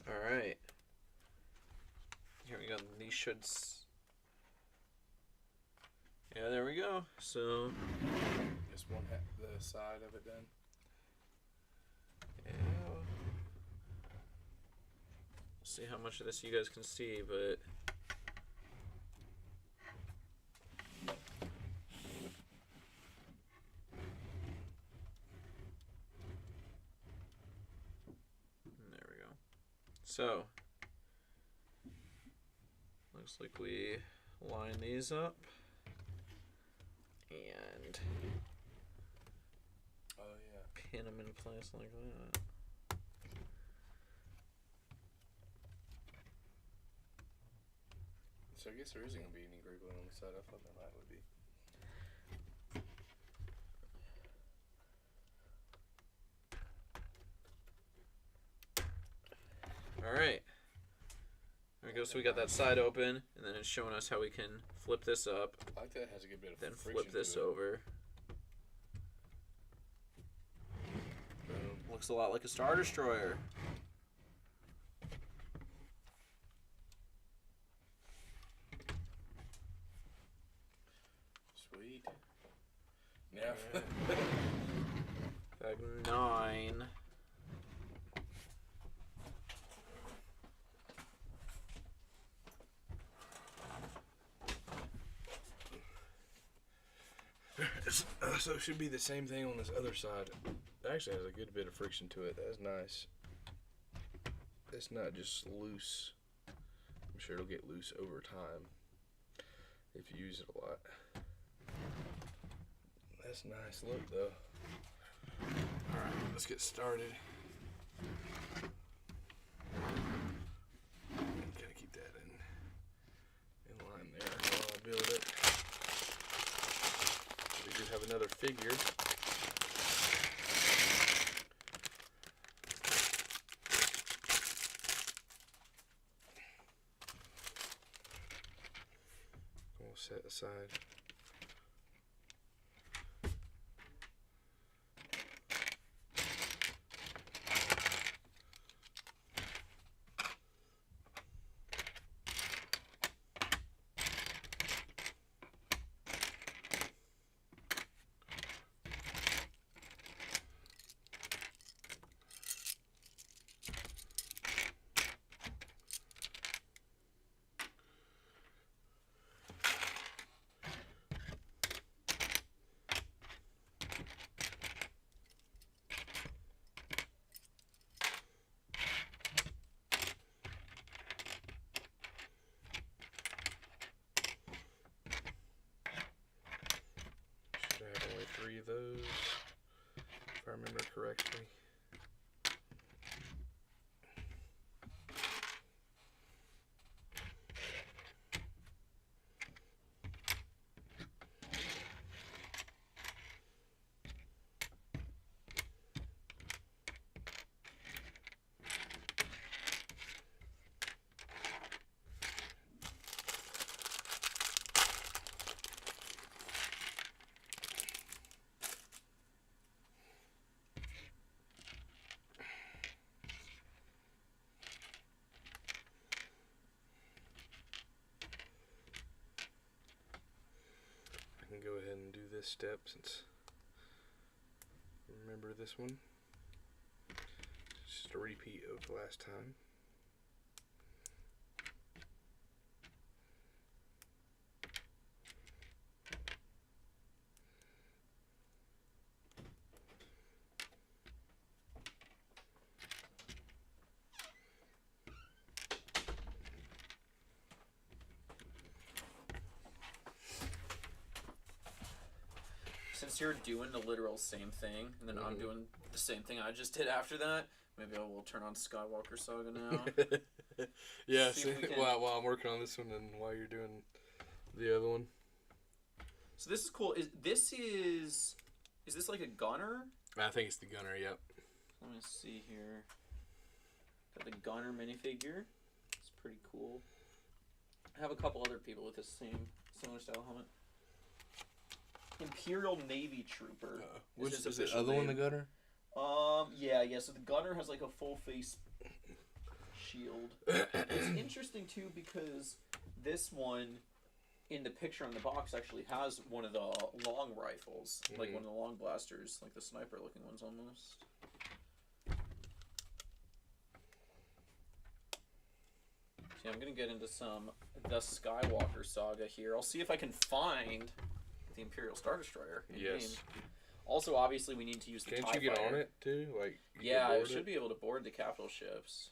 All right. Here we go. These should. Yeah, there we go. So. Just one half the side of it done. Yeah. See how much of this you guys can see, but. There we go. So. Looks like we line these up. And Oh yeah. pin them in place like that. So I guess there isn't gonna be any gray glue on the side. I thought there might would be. All right. There we go. So we got that side open, and then it's showing us how we can flip this up, I like that it has a good bit of then friction flip this to it. over. Boom. Looks a lot like a Star Destroyer. Sweet. Now. Bag 9. So it should be the same thing on this other side. It actually has a good bit of friction to it. That's nice. It's not just loose. I'm sure it'll get loose over time if you use it a lot. That's a nice look though. Alright, let's get started. Gotta keep that in line there while I build it. We do have another figure. We'll set aside. Should have only 3 of those, if I remember correctly. I can go ahead and do this step since I remember this one. Just a repeat of last time. Since you're doing the literal same thing, and then I'm doing the same thing I just did after that, maybe I will turn on Skywalker Saga now. Yeah, See if we can- while I'm working on this one and while you're doing the other one. So this is cool. Is this like a gunner? I think it's the gunner, yep. Let me see here. Got the gunner minifigure. It's pretty cool. I have a couple other people with this similar style helmet. Imperial Navy Trooper. Which his is the official other one, the name. gunner? Yeah. So the gunner has like a full face shield. It's interesting too because this one, in the picture on the box, actually has one of the long rifles, like one of the long blasters, like the sniper looking ones almost. See, I'm gonna get into some the Skywalker Saga here. I'll see if I can find the Imperial Star Destroyer in Yes. game. Also, obviously, we need to use the Can't TIE you get fighter. on it too? Like, you Yeah, can I board should it? be able to board the capital ships.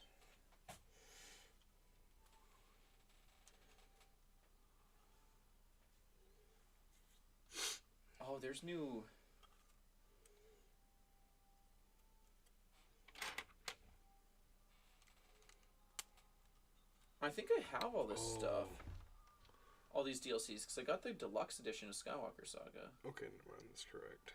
Oh, there's new... I think I have all this stuff. All these DLCs, because I got the deluxe edition of Skywalker Saga. Okay, never mind, that's correct.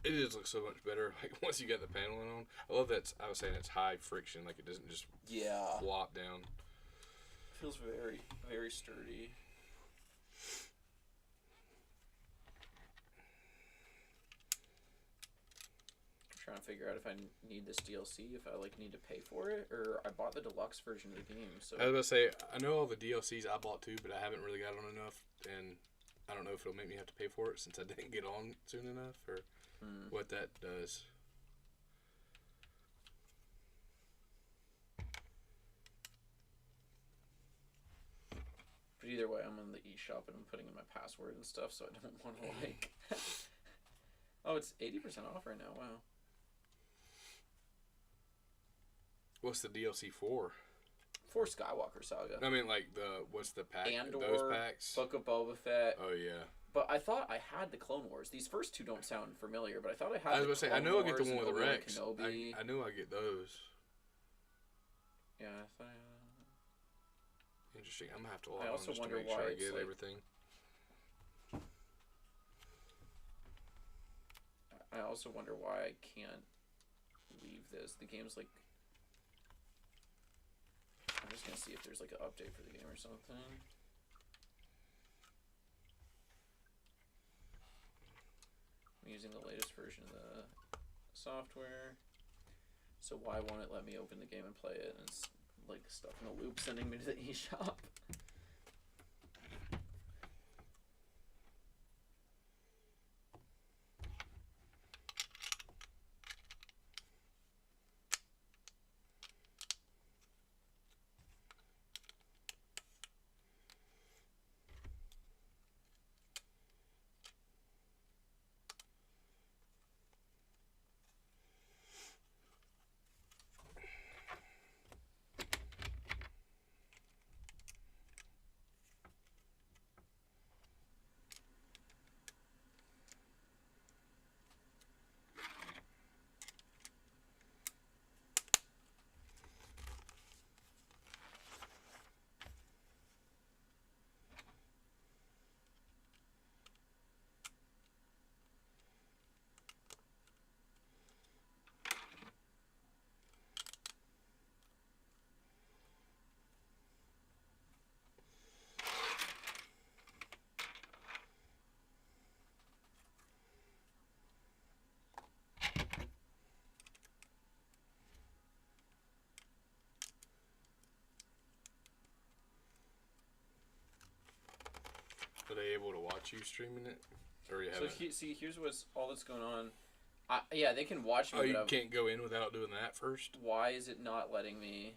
It does look so much better. Like once you got the paneling on, I love that. I was saying it's high friction, like it doesn't just flop down. Feels very, very sturdy. I'm trying to figure out if I need this DLC, if I like need to pay for it, or I bought the deluxe version of the game. So I was about to say, I know all the DLCs I bought too, but I haven't really got on enough, and I don't know if it'll make me have to pay for it since I didn't get on soon enough, or what that does. But either way, I'm on the eShop and I'm putting in my password and stuff, so I don't want to like. Oh, it's 80% off right now. Wow. What's the DLC for? For Skywalker Saga. I mean, like what's the pack? Andor, those packs? Book of Boba Fett. Oh yeah. But I thought I had the Clone Wars. These first two don't sound familiar, but I thought I had. I was the about to say, I Clone know I get the Wars one with and the Obi-Wan Rex. Kenobi. I know I get those. Yeah, I thought. Interesting. I'm gonna have to log I on also just wonder to make why sure I it's get like- everything. I also wonder why I can't leave this. The game's like. I'm just gonna see if there's like an update for the game or something. I'm using the latest version of the software. So why won't it let me open the game and play it? And it's like stuck in a loop sending me to the eShop. Are they able to watch you streaming it, or you So haven't? see, here's what's all that's going on. Yeah, they can watch me. Oh, you but can't go in without doing that first? Why is it not letting me?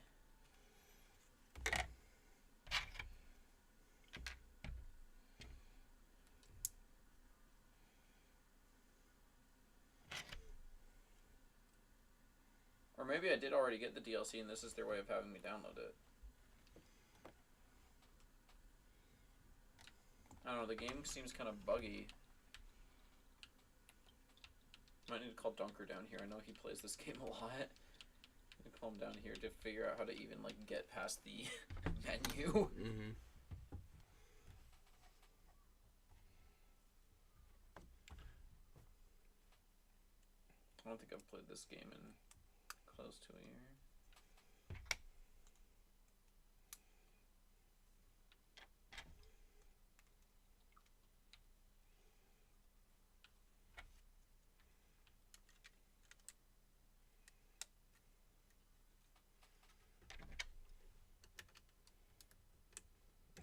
Or maybe I did already get the DLC and this is their way of having me download it. I don't know, the game seems kind of buggy. Might need to call Dunker down here. I know he plays this game a lot. I'm gonna call him down here to figure out how to even like get past the menu. Mm-hmm. I don't think I've played this game in close to a year.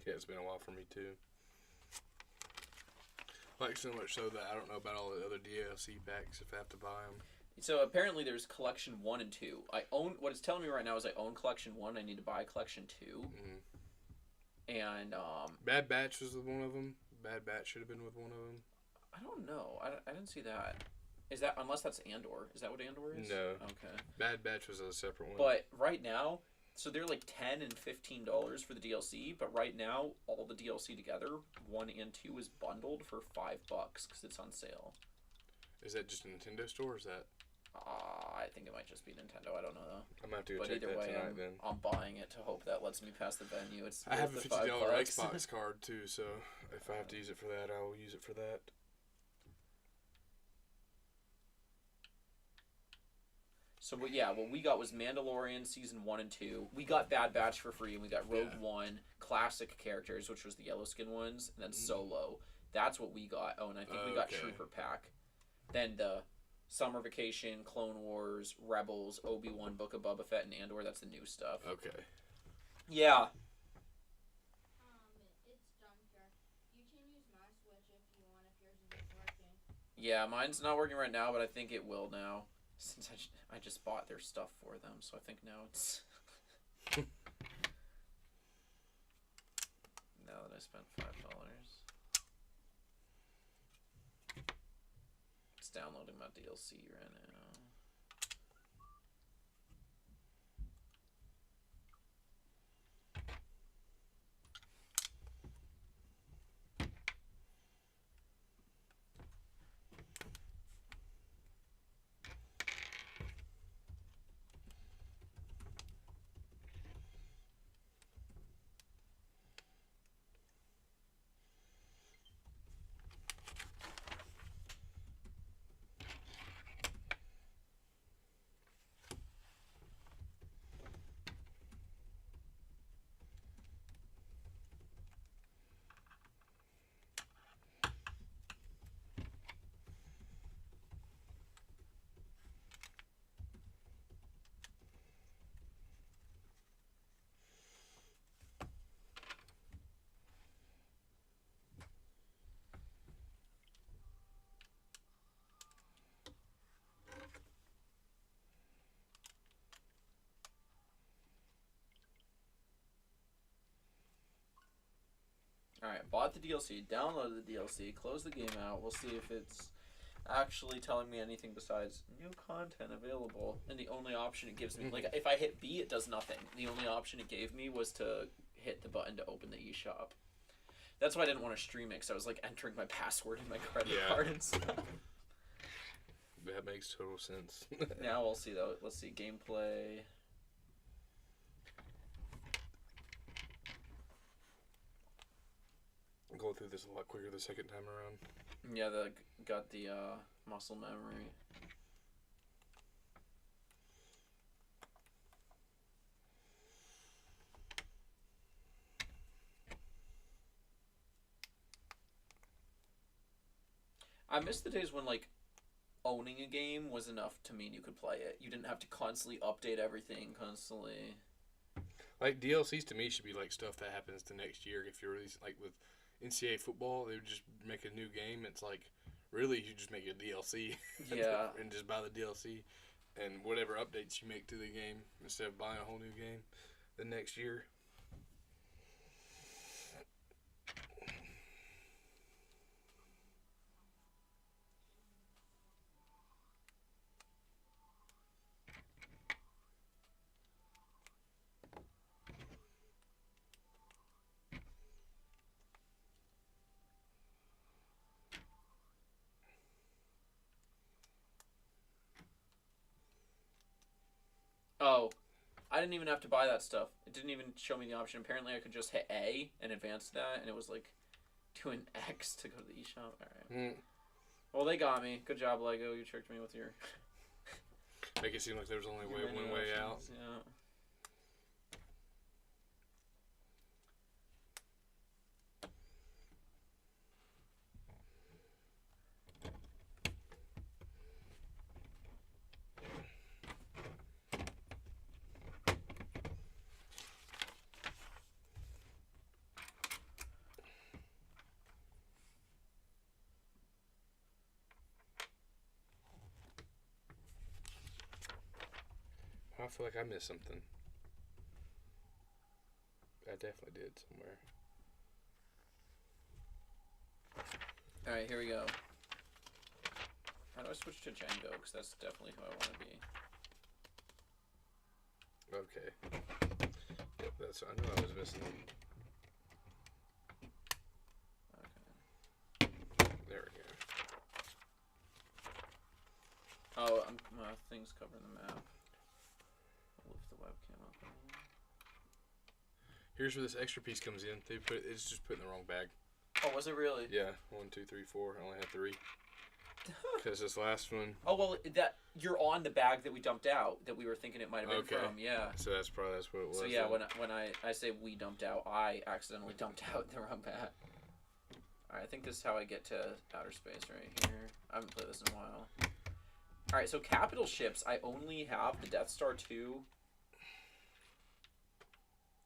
Yeah, it's been a while for me too. Like so much so that I don't know about all the other DLC packs if I have to buy them. So apparently there's Collection 1 and 2. I own, what it's telling me right now is I own Collection 1, I need to buy Collection 2. Mm-hmm. And, Bad Batch was with one of them. Bad Batch should have been with one of them. I don't know. I didn't see that. Is that, unless that's Andor. Is that what Andor is? No. Okay. Bad Batch was a separate one. But right now, so they're like $10 and $15 for the DLC, but right now, all the DLC together, 1 and 2 is bundled for $5 because it's on sale. Is that just a Nintendo store or is that? I think it might just be Nintendo. I don't know though. I'm going to have to go But check either that way, tonight then. I'm buying it to hope that lets me pass the venue. It's I have a worth the $50 $5. Xbox card too, so if I have to use it for that, I will use it for that. So what we got was Mandalorian Season 1 and 2. We got Bad Batch for free, and we got Rogue One, classic characters, which was the yellow skin ones, and then Solo. That's what we got. Oh, and I think we got Trooper Pack. Then the Summer Vacation, Clone Wars, Rebels, Obi-Wan, Book of Boba Fett, and Andor. That's the new stuff. Okay. Yeah. It's Dunker. You can use my Switch if you want, if yours isn't working. Yeah, mine's not working right now, but I think it will now. Since I just bought their stuff for them, so I think now it's... Now that I spent $5. It's downloading my DLC right now. Alright, bought the DLC, downloaded the DLC, closed the game out. We'll see if it's actually telling me anything besides new content available. And the only option it gives me, like, if I hit B, it does nothing. The only option it gave me was to hit the button to open the eShop. That's why I didn't want to stream it, because I was, like, entering my password and my credit card and stuff. That makes total sense. Now we'll see, though. Let's see, gameplay... Go through this a lot quicker the second time around. Yeah, got the muscle memory. I miss the days when, like, owning a game was enough to mean you could play it. You didn't have to constantly update everything, constantly. Like, DLCs to me should be, like, stuff that happens the next year. If you're releasing, like, with NCAA football, they would just make a new game. It's like really, you just make a DLC. Yeah. And just buy the DLC. And whatever updates you make to the game, instead of buying a whole new game the next year. Oh, I didn't even have to buy that stuff. It didn't even show me the option. Apparently, I could just hit A and advance that, and it was like doing X to go to the eShop. All right. Well, they got me. Good job, Lego. You tricked me with your. Make it seem like there's only your menu one way out. options, Yeah. I feel like I missed something. I definitely did somewhere. All right, here we go. How do I switch to Django? Because that's definitely who I want to be. Okay. Yep, that's. I knew I was missing. Okay. There we go. Oh, my thing's covering the map. I'll lift the webcam up. Here's where this extra piece comes in. It's just put in the wrong bag. Oh, was it really? Yeah, 1, 2, 3, 4. I only had 3. Because this last one. Oh well, that you're on the bag that we dumped out that we were thinking it might have been Okay. from. Yeah. So that's what it was. So yeah, then. when I say we dumped out, I accidentally dumped out the wrong bag. Alright, I think this is how I get to outer space right here. I haven't played this in a while. Alright, so capital ships, I only have the Death Star 2.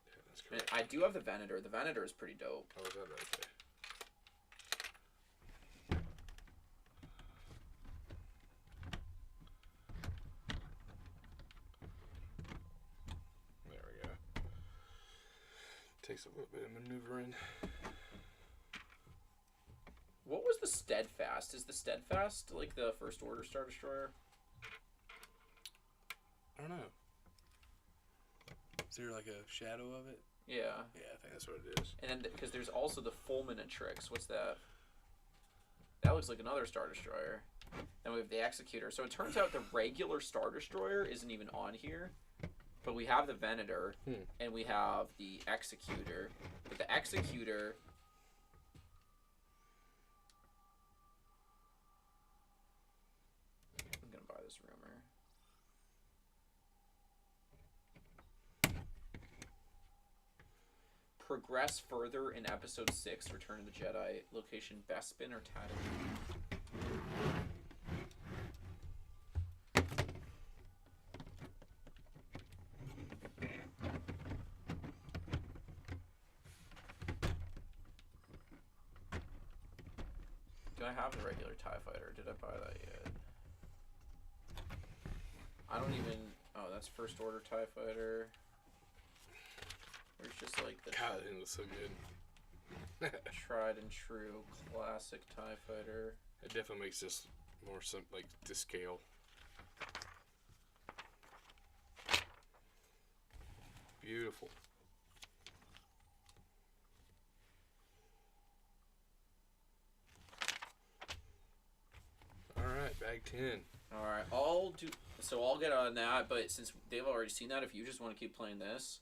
Yeah, that's And correct. I do have the Venator. The Venator is pretty dope. Oh, is that right there? There we go. Takes a little bit of maneuvering. What was the Steadfast? Is the Steadfast like the First Order Star Destroyer? I don't know. Is there like a shadow of it? Yeah. Yeah, I think that's what it is. And then, because there's also the Fulminatrix. What's that? That looks like another Star Destroyer. Then we have the Executor. So it turns out the regular Star Destroyer isn't even on here. But we have the Venator, and we have the Executor. But the Executor... I'm gonna buy this rumor. Progress further in Episode 6, Return of the Jedi. Location Bespin or Tatooine? Do I have the regular TIE Fighter? Did I buy that yet? I don't even... Oh, that's First Order TIE Fighter. There's just like the God, it looks so good. tried and true classic TIE Fighter. It definitely makes this more like to scale. Beautiful. All right, bag 10. All right, I'll do. So I'll get on that. But since they've already seen that, if you just want to keep playing this,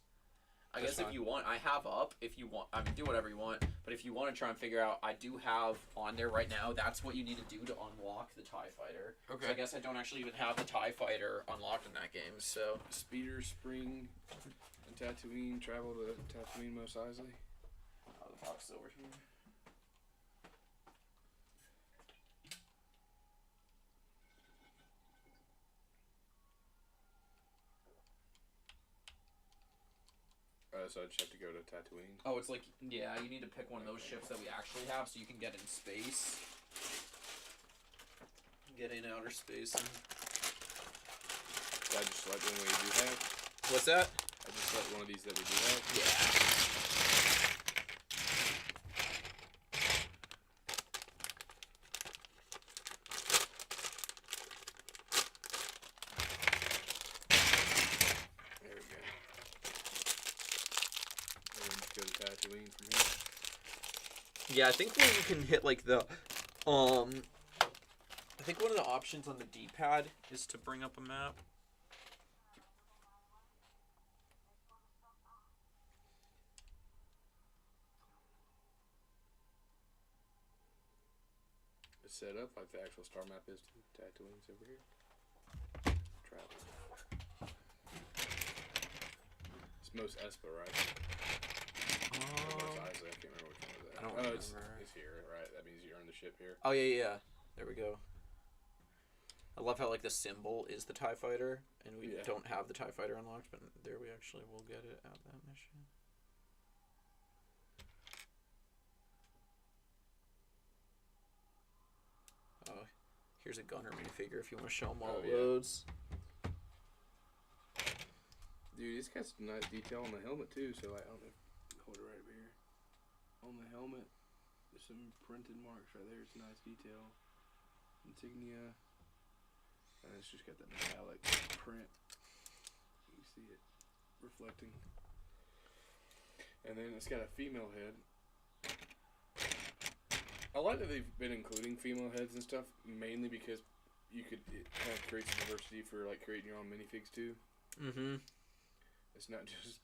I That's guess if fine. you want, I have up. If you want, I mean, do whatever you want. But if you want to try and figure out, I do have on there right now. That's what you need to do to unlock the TIE Fighter. Okay. So I guess I don't actually even have the TIE Fighter unlocked in that game. So Speeder, Spring, and Tatooine. Travel to Tatooine Mos Eisley. the box is over here. So I just have to go to Tatooine. Oh, it's like, yeah, you need to pick one of those ships that we actually have so you can get in space. get in outer space. And... I just select one we do have. What's that? I just select one of these that we do have. Yeah. There we go. And then just go to Tatooine from here. Yeah, I think when you can hit like the, I think one of the options on the D-pad is to bring up a map. It's set up like the actual star map is to Tatooine's over here. Travel. It's most Espa, right? Or most Islay, I can't remember which one was that. I don't remember. remember. It's here, right? That means you're on the ship here. Oh yeah. There we go. I love how like the symbol is the TIE fighter, and we don't have the TIE fighter unlocked, but there we actually will get it at that mission. Oh, here's a gunner minifigure if you want to show them while it loads. Dude, it's got some nice detail on the helmet too. So like, I don't know, hold it right over here. On the helmet, there's some printed marks right there. It's a nice detail. Insignia. And it's just got that metallic print. You see it reflecting. And then it's got a female head. I like that they've been including female heads and stuff, mainly because it kind of creates a diversity for like creating your own minifigs too. Mm-hmm. It's not just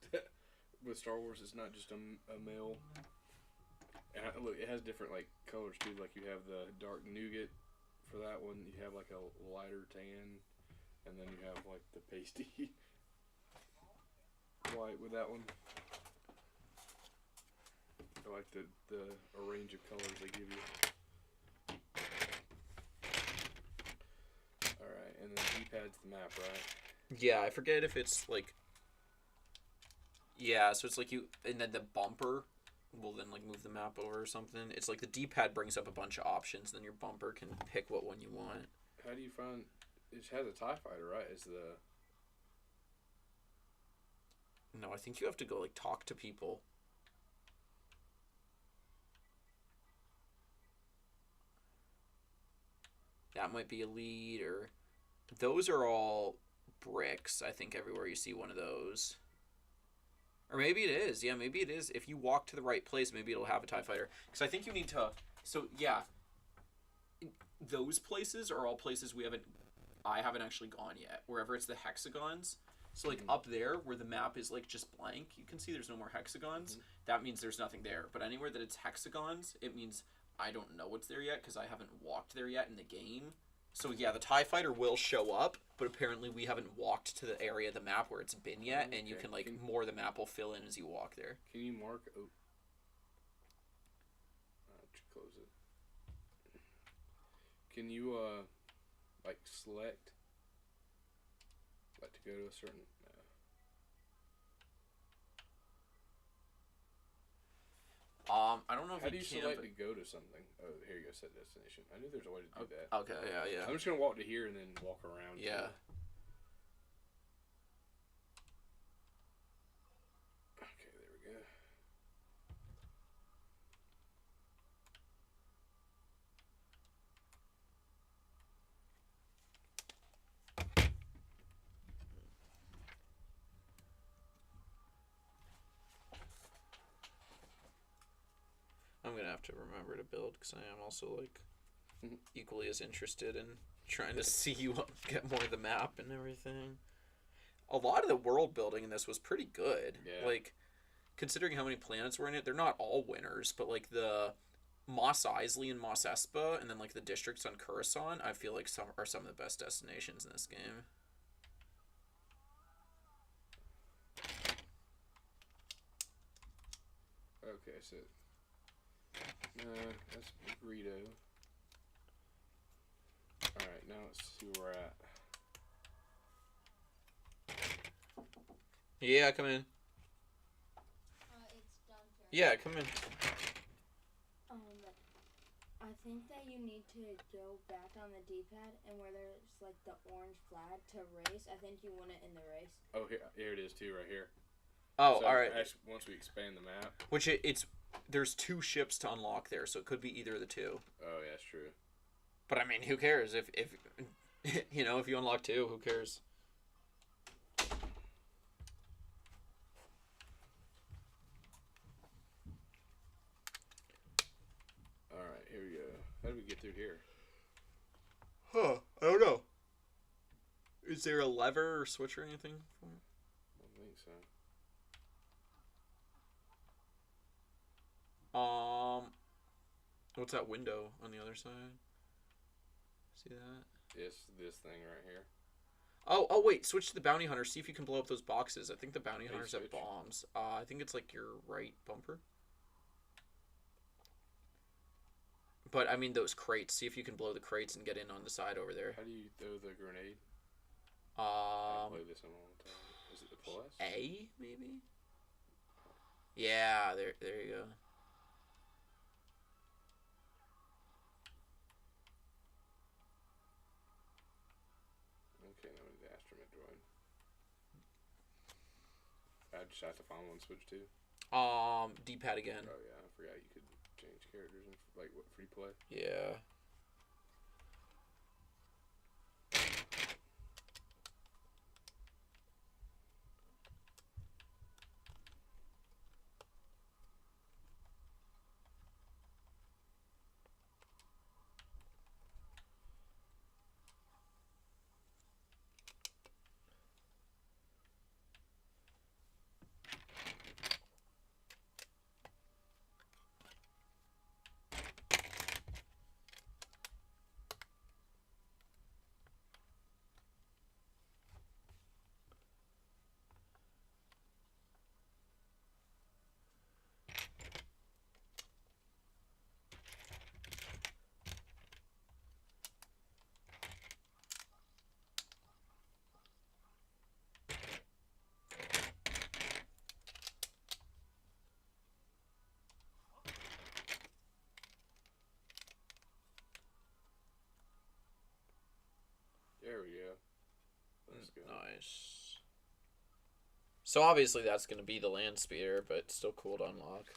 with Star Wars. It's not just a male. And look, it has different like colors too. Like you have the dark nougat for that one. You have like a lighter tan, and then you have like the pasty white with that one. I like the range of colors they give you. All right, and then D-pad's the map, right? Yeah, I forget if it's like. Yeah, so it's like you, and then the bumper will then like move the map over or something. It's like the D-pad brings up a bunch of options, then your bumper can pick what one you want. How do you find? It has a TIE fighter, right? Is the No, I think you have to go like talk to people. That might be a lead, or those are all bricks. I think everywhere you see one of those. Or maybe it is. Yeah, maybe it is. If you walk to the right place, maybe it'll have a TIE fighter. Because I think you need to... So, yeah. Those places are all places I haven't actually gone yet. Wherever it's the hexagons. So, like, up there, where the map is, like, just blank, you can see there's no more hexagons. That means there's nothing there. But anywhere that it's hexagons, it means I don't know what's there yet, because I haven't walked there yet in the game. So, yeah, the TIE fighter will show up, but apparently we haven't walked to the area of the map where it's been yet, and you can, like, more of the map will fill in as you walk there. Can you mark... Oh. Close it. Can you, like, select... Like, to go to a certain... I don't know if How do you can, select but... to go to something? Oh, here you go, set destination. I knew there's a way to do that. Okay, yeah. I'm just going to walk to here and then walk around. Yeah. Okay, there we go. I'm gonna have to remember to build, because I am also, like, equally as interested in trying to see you get more of the map and everything. A lot of the world building in this was pretty good. Yeah. Like, considering how many planets were in it, they're not all winners, but, like, the Mos Eisley and Mos Espa, and then, like, the districts on Coruscant, I feel like some of the best destinations in this game. Okay, so... that's Greedo. Alright, now let's see where we're at. Yeah, come in. It's done. Yeah, come in. I think that you need to go back on the D-pad and where there's like the orange flag to race. I think you win it in the race. Oh, here it is too, right here. Oh, So all right. actually, once we expand the map. Which it's there's 2 ships to unlock there, so it could be either of the 2. Oh, yeah, that's true. But I mean, who cares if you know, if you unlock 2, who cares? All right, here we go. How do we get through here? Huh, I don't know. Is there a lever or switch or anything? I don't think so. What's that window on the other side? See that? It's this thing right here. Oh wait, switch to the bounty hunter, see if you can blow up those boxes. I think the bounty hunters have switch. bombs. I think it's like your right bumper. But I mean those crates, see if you can blow the crates and get in on the side over there. How do you throw the grenade? I play this one all the time. Is it the plus? A maybe? Yeah, there you go. Okay, now we need the astromech droid. I just have to find one switch too. D-pad again. Oh yeah, I forgot you could change characters in like what free play. Yeah. There we go. Let's go. Nice. So obviously that's going to be the land speeder, but still cool to unlock.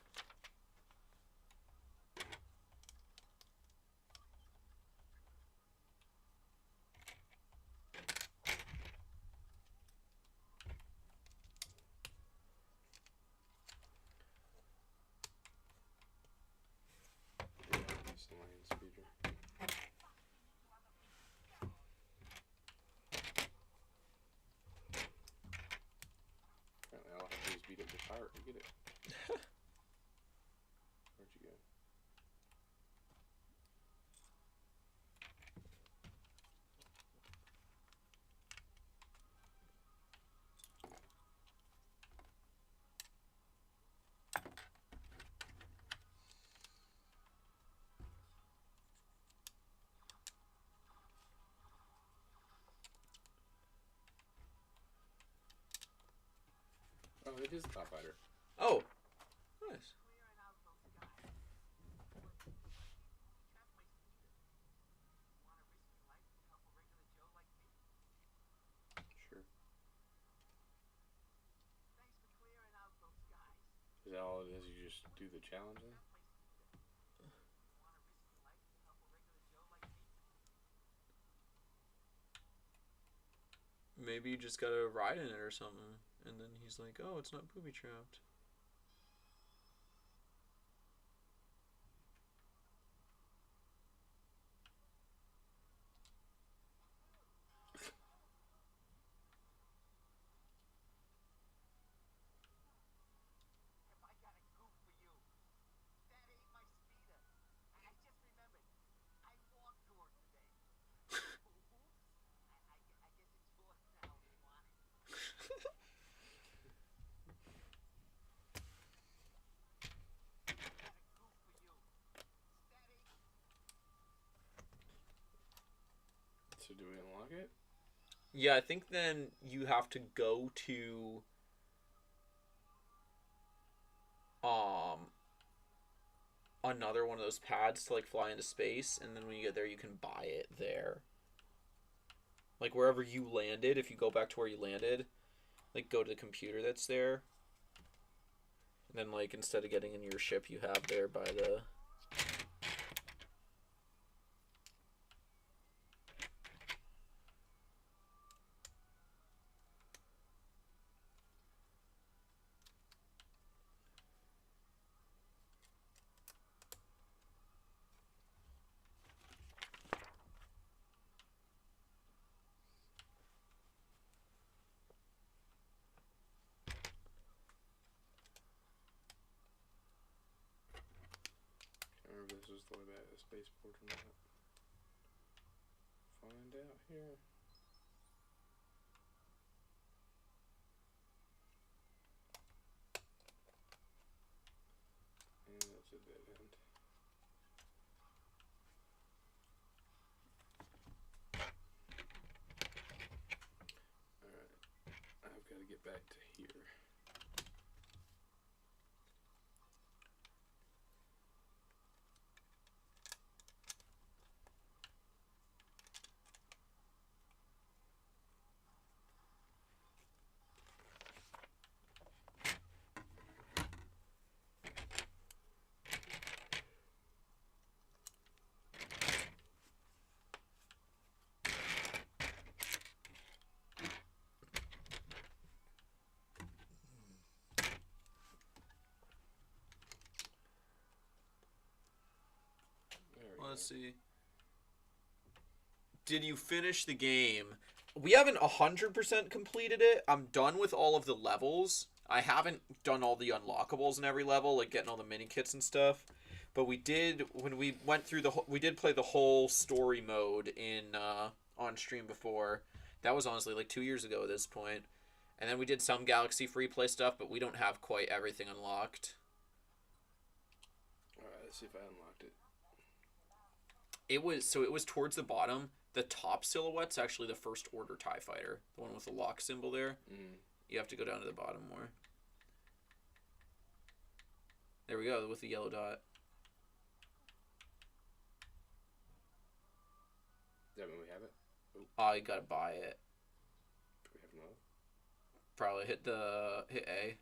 Yeah, it's the land speeder. Apparently all I have to do is beat up the pirate to get it. Where'd you go? Oh, it is the TIE Fighter. Oh, nice. Sure. Is that all it is? You just do the challenge then? Maybe you just gotta ride in it or something. And then he's like, oh, it's not booby trapped. So do we unlock it? Yeah, I think then you have to go to another one of those pads to like fly into space, and then when you get there, you can buy it there. Like wherever you landed, if you go back to where you landed, like go to the computer that's there. And then like instead of getting in your ship, you have there by the. I remember this was the way back to the spaceport or not. Find out here. And that's a dead end. Alright. I've got to get back to here. Let's see. Did you finish the game? We haven't 100% completed it. I'm done with all of the levels. I haven't done all the unlockables in every level, like getting all the mini kits and stuff. But we did, when we went through we did play the whole story mode in on stream before. That was honestly like 2 years ago at this point. And then we did some Galaxy free play stuff, but we don't have quite everything unlocked. Alright, let's see if I unlocked it. It was towards the bottom. The top silhouette's actually the First Order TIE Fighter, the one with the lock symbol there. Mm. You have to go down to the bottom more. There we go, with the yellow dot. Is that when we have it? Oh, you gotta buy it. Do we have another? Probably hit A.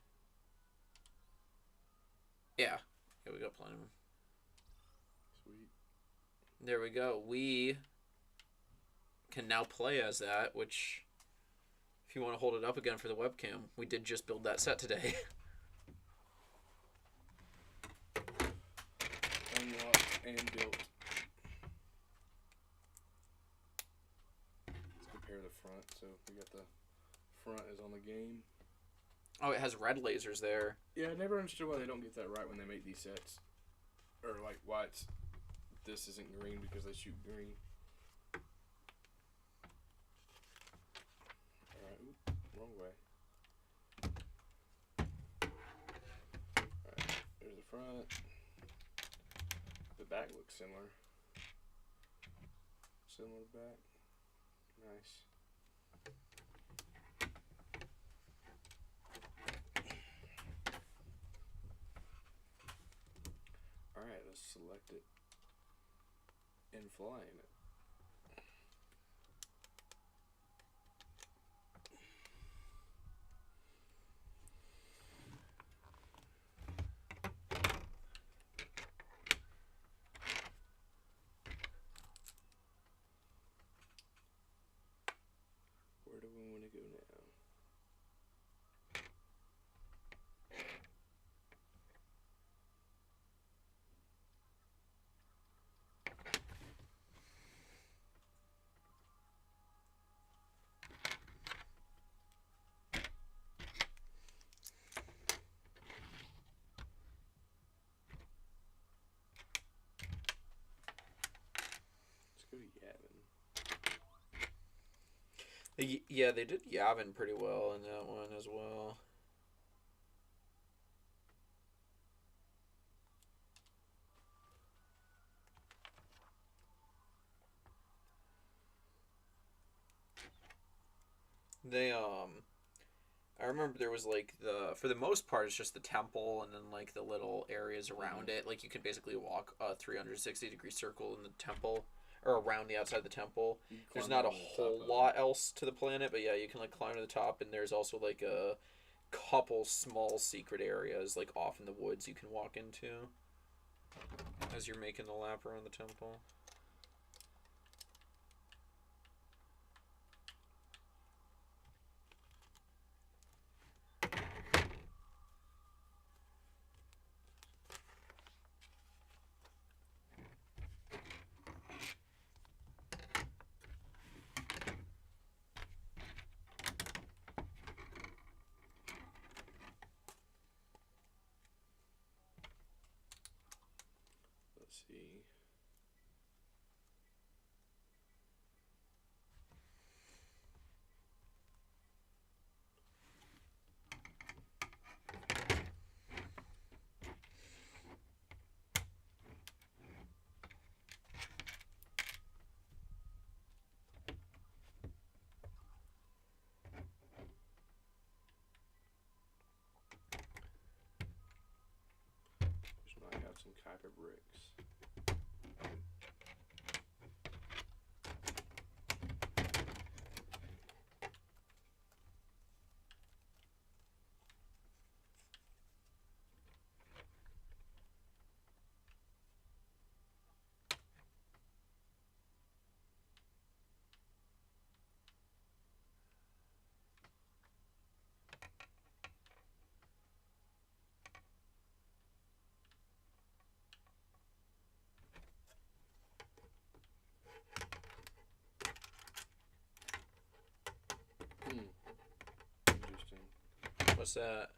Yeah. Yeah, we got plenty of them. Sweet. There we go. We can now play as that, which, if you want to hold it up again for the webcam, we did just build that set today. Unlocked and built. Let's compare the front. So we got the front is on the game. Oh, it has red lasers there. Yeah, I never understood why they don't get that right when they make these sets. Or like why this isn't green because they shoot green. Alright, wrong way. Alright, there's the front. The back looks similar. Similar back. Nice. Alright, let's select it and fly in it. Where do we want to go now? Let's go to Yavin. Yeah, they did Yavin pretty well in that one as well. They I remember there was like for the most part it's just the temple and then like the little areas around it. Like you can basically walk a 360-degree circle in the temple or around the outside of the temple. There's not a whole lot else to the planet, but yeah, you can like climb to the top, and there's also like a couple small secret areas like off in the woods you can walk into as you're making the lap around the temple. Let's see. Just might have some Kuiper bricks. Interesting. What's that?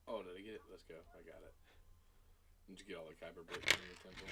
Oh, did I get it? Let's go. I got it. Did you get all the Kuiper bricks in the temple?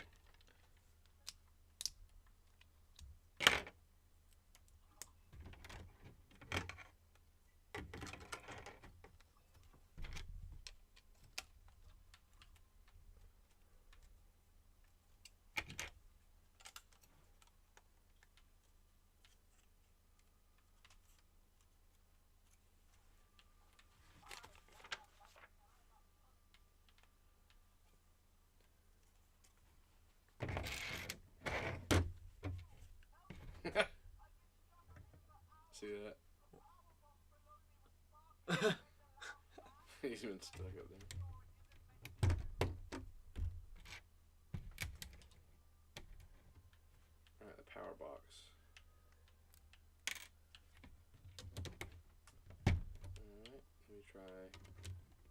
See that? He's been stuck up there. Alright, the power box. Alright, let me try.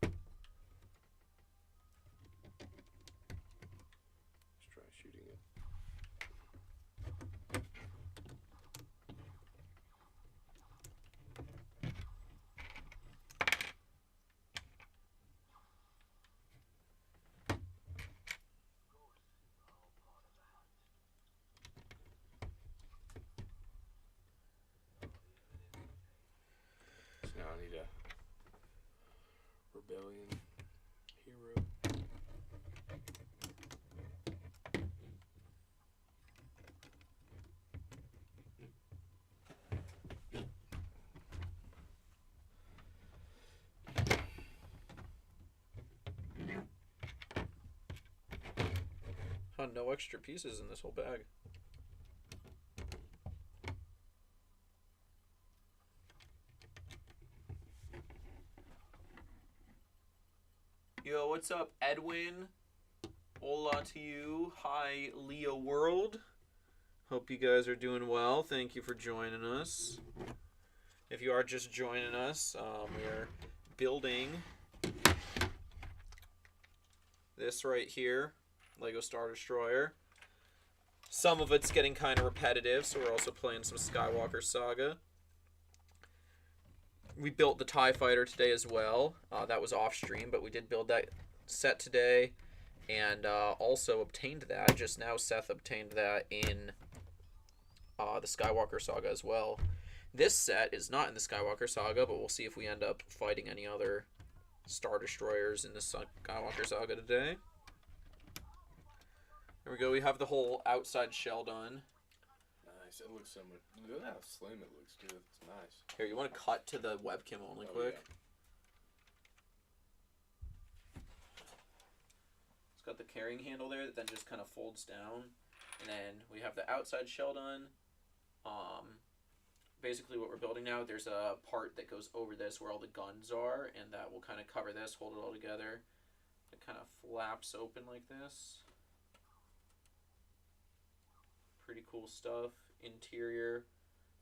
Let's try shooting it. Now I need a rebellion hero. Huh, no extra pieces in this whole bag. Yo, what's up, Edwin? Hola to you. Hi, Leo World. Hope you guys are doing well. Thank you for joining us. If you are just joining us, we are building this right here, Lego Star Destroyer. Some of it's getting kind of repetitive, so we're also playing some Skywalker Saga. We built the TIE Fighter today as well. That was off stream, but we did build that set today, and also obtained that. Just now Seth obtained that in the Skywalker Saga as well. This set is not in the Skywalker Saga, but we'll see if we end up fighting any other Star Destroyers in the Skywalker Saga today. There we go. We have the whole outside shell done. Nice. It looks so much. Look how slim it looks, too. It's nice. Here, you want to cut to the webcam only quick? Yeah. got the carrying handle there that then just kind of folds down. And then we have the outside shell done. Basically what we're building now, there's a part that goes over this where all the guns are, and that will kind of cover this, hold it all together. It kind of flaps open like this. Pretty cool stuff. Interior.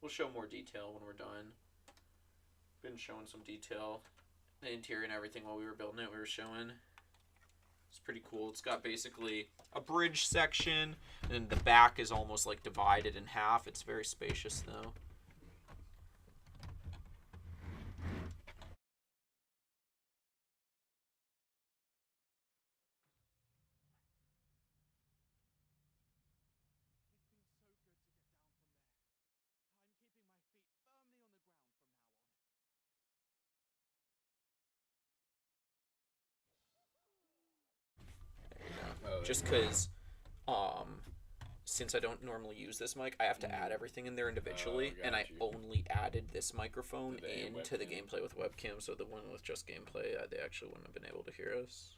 We'll show more detail when we're done. Been showing some detail. The interior and everything while we were building it, we were showing. It's pretty cool. It's got basically a bridge section, and the back is almost like divided in half. It's very spacious though. Just because since I don't normally use this mic, I have to add everything in there individually, and I only added this microphone into the gameplay with webcam, so the one with just gameplay, they actually wouldn't have been able to hear us.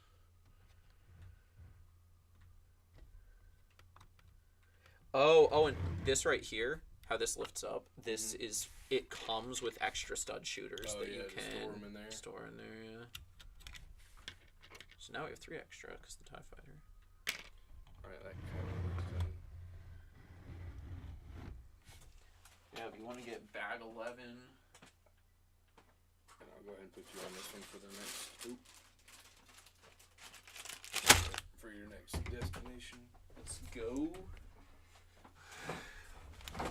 Oh, and this right here, how this lifts up, this is, it comes with extra stud shooters that you can store in there, yeah. So now we have 3 extra, because the TIE Fighter. Alright, that kind of looks done. Yeah, if you want to get bag 11. And I'll go ahead and put you on this one for the next. Oop. For your next destination. Let's go.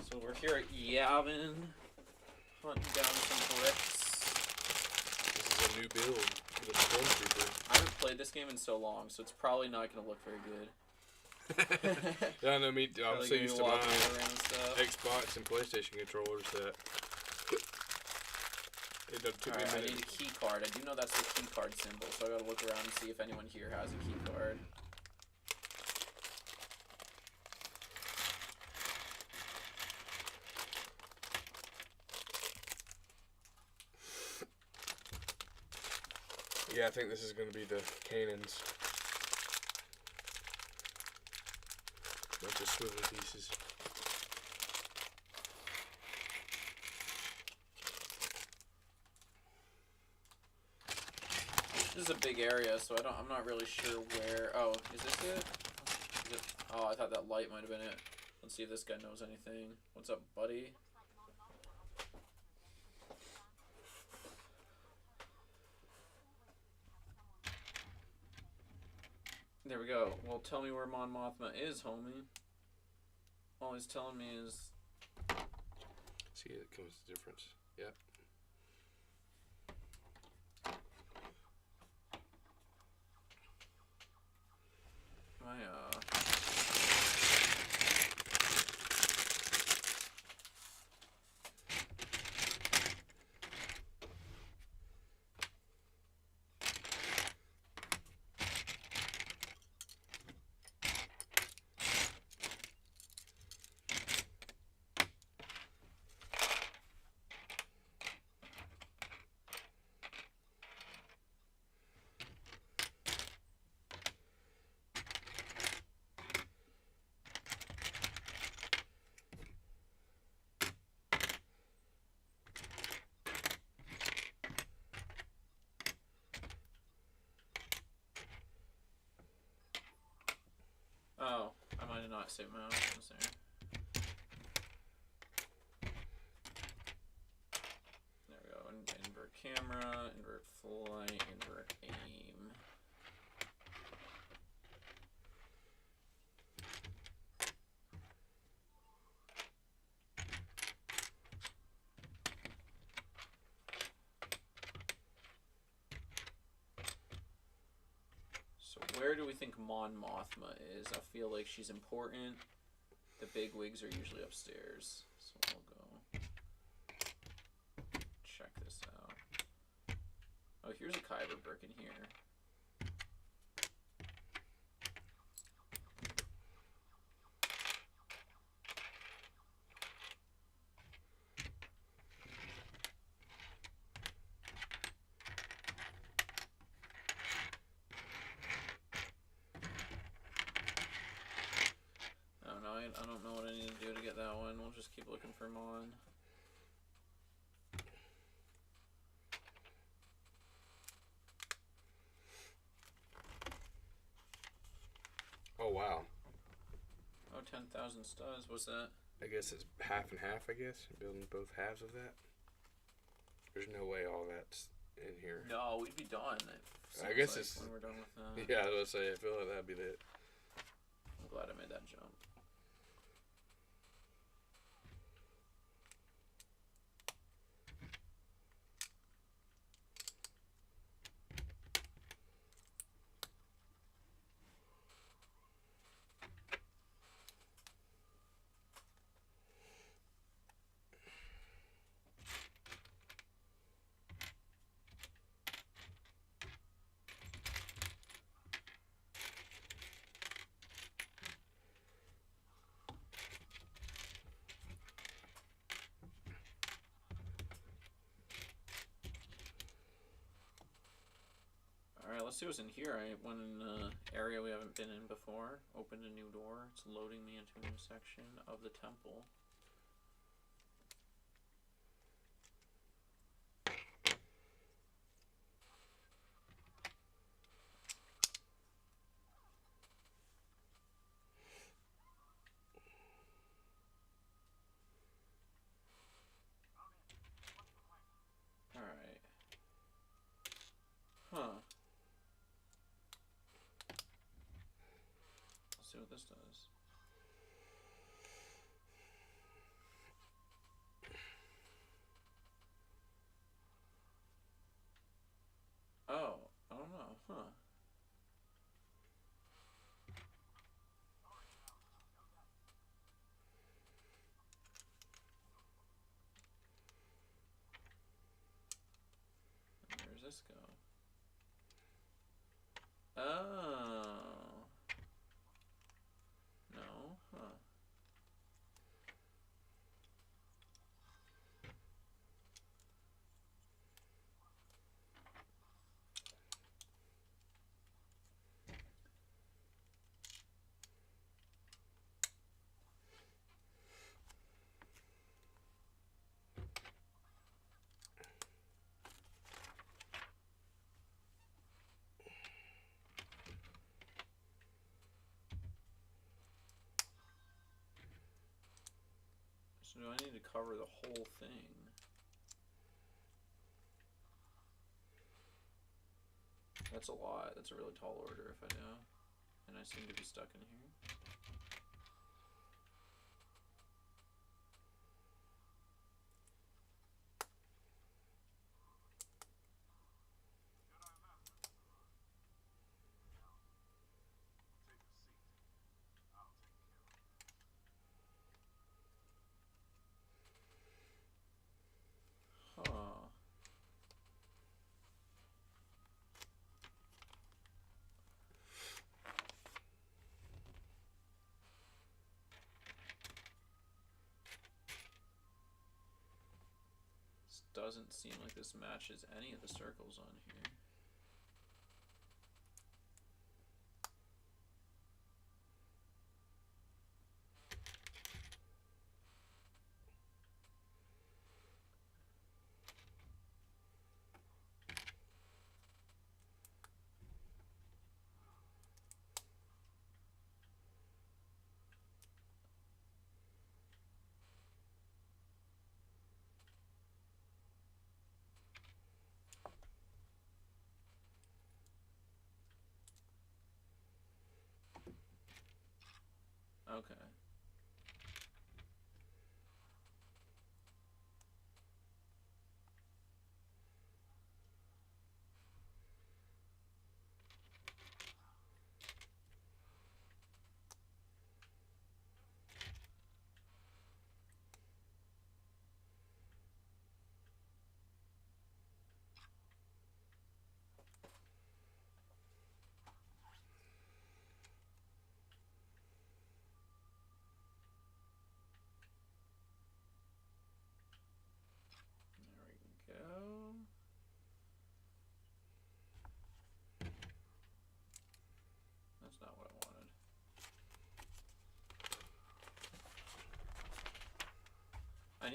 So we're here at Yavin, hunting down some bricks. This is a new build for the Stormtrooper. I haven't played this game in so long, so it's probably not going to look very good. Yeah, no, me. I'm so used to my stuff. Xbox and PlayStation controllers that it took me a I minute. need a key card. I do know that's the key card symbol, so I gotta look around and see if anyone here has a key card. Yeah, I think this is going to be the cannons. Bunch of swivel pieces. This is a big area, so I'm not really sure where. Oh, is this it? Is it? Oh, I thought that light might have been it. Let's see if this guy knows anything. What's up, buddy? There we go. Well, tell me where Mon Mothma is, homie. All he's telling me is... See, it comes the difference. Yep. Oh, I might have not saved my options there. There we go. Invert camera, invert flight, invert aim. So where do we think Mon Mothma is? I feel like she's important. The big wigs are usually upstairs. So we'll go check this out. Oh, here's a Kyber brick in here. but I don't know what I need to do to get that one. We'll just keep looking for Mon. Oh wow. Oh, 10,000 studs. What's that? I guess it's half and half. I guess building both halves of that. There's no way all that's in here. No, we'd be done. I guess like it's when we're done with that. Yeah, I was gonna say. I feel like that'd be it. I'm glad I made that jump. Alright, let's see what's in here. I went in an area we haven't been in before. Opened a new door. It's loading me into a new section of the temple. Alright. Huh. Let's see what this does. Oh, I don't know. Huh. Where does this go? Oh. No? Huh. So do I need to cover the whole thing? That's a lot. That's a really tall order if I do. And I seem to be stuck in here. Huh. This doesn't seem like this matches any of the circles on here. Okay.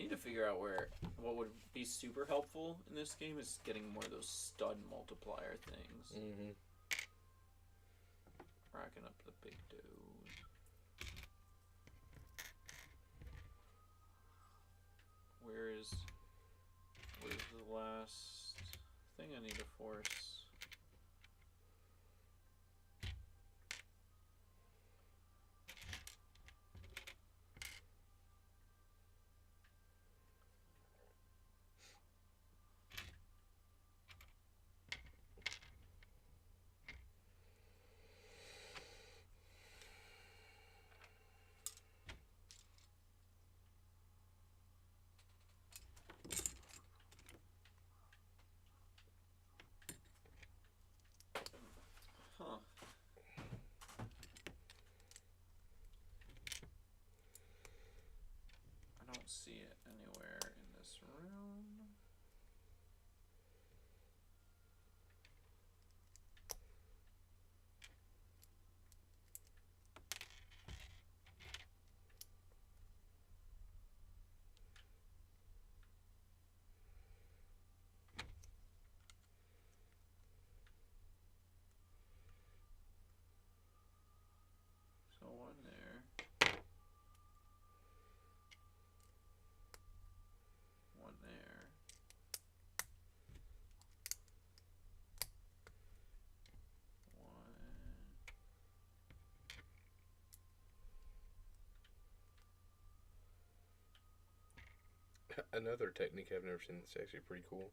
need to figure out what would be super helpful in this game is getting more of those stud multiplier things. Mm-hmm. Racking up the big dude. Where's the last thing I need to force? Huh. I don't see it anywhere in this room. So one there. One there. One. Another technique I've never seen that's actually pretty cool.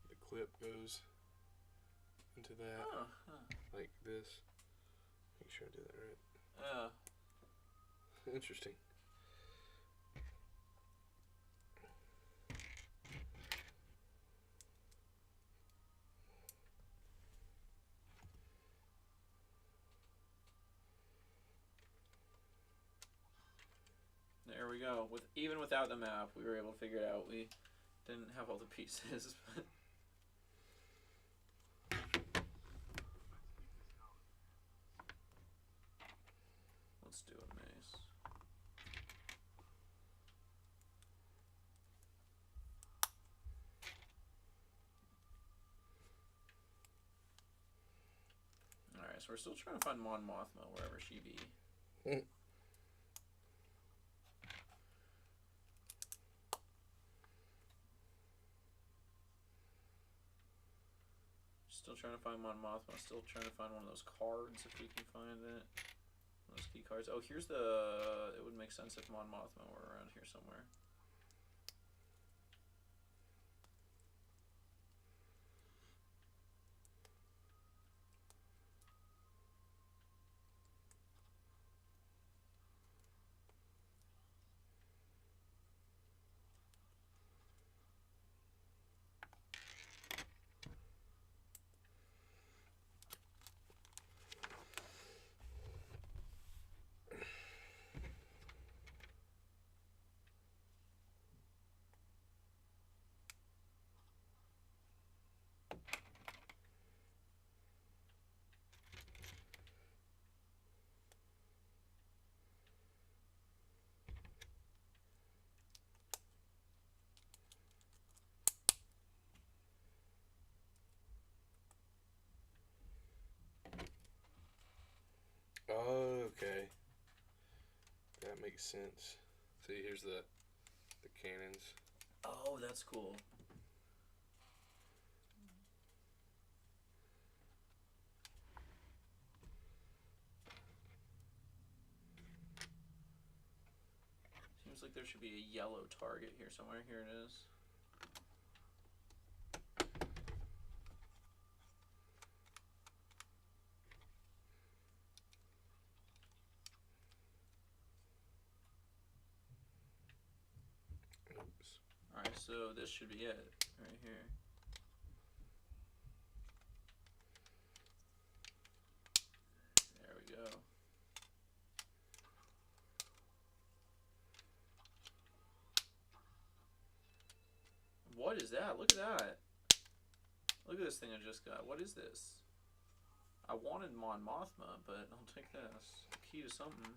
The clip goes into that, Huh. like this. Make sure I did that right. Interesting. There we go. Even without the map, we were able to figure it out. We didn't have all the pieces, but let's do a mace. Alright, so we're still trying to find Mon Mothma wherever she be. Still trying to find Mon Mothma. Still trying to find one of those cards if we can find it. Those key cards. Oh, here's the... It would make sense if Mon Mothma were around here somewhere. Okay. That makes sense. See, here's the cannons. Oh, that's cool. Seems like there should be a yellow target here somewhere. Here it is. Oops. Alright, so this should be it. Right here. There we go. What is that? Look at that. Look at this thing I just got. What is this? I wanted Mon Mothma, but I'll take this. Key to something.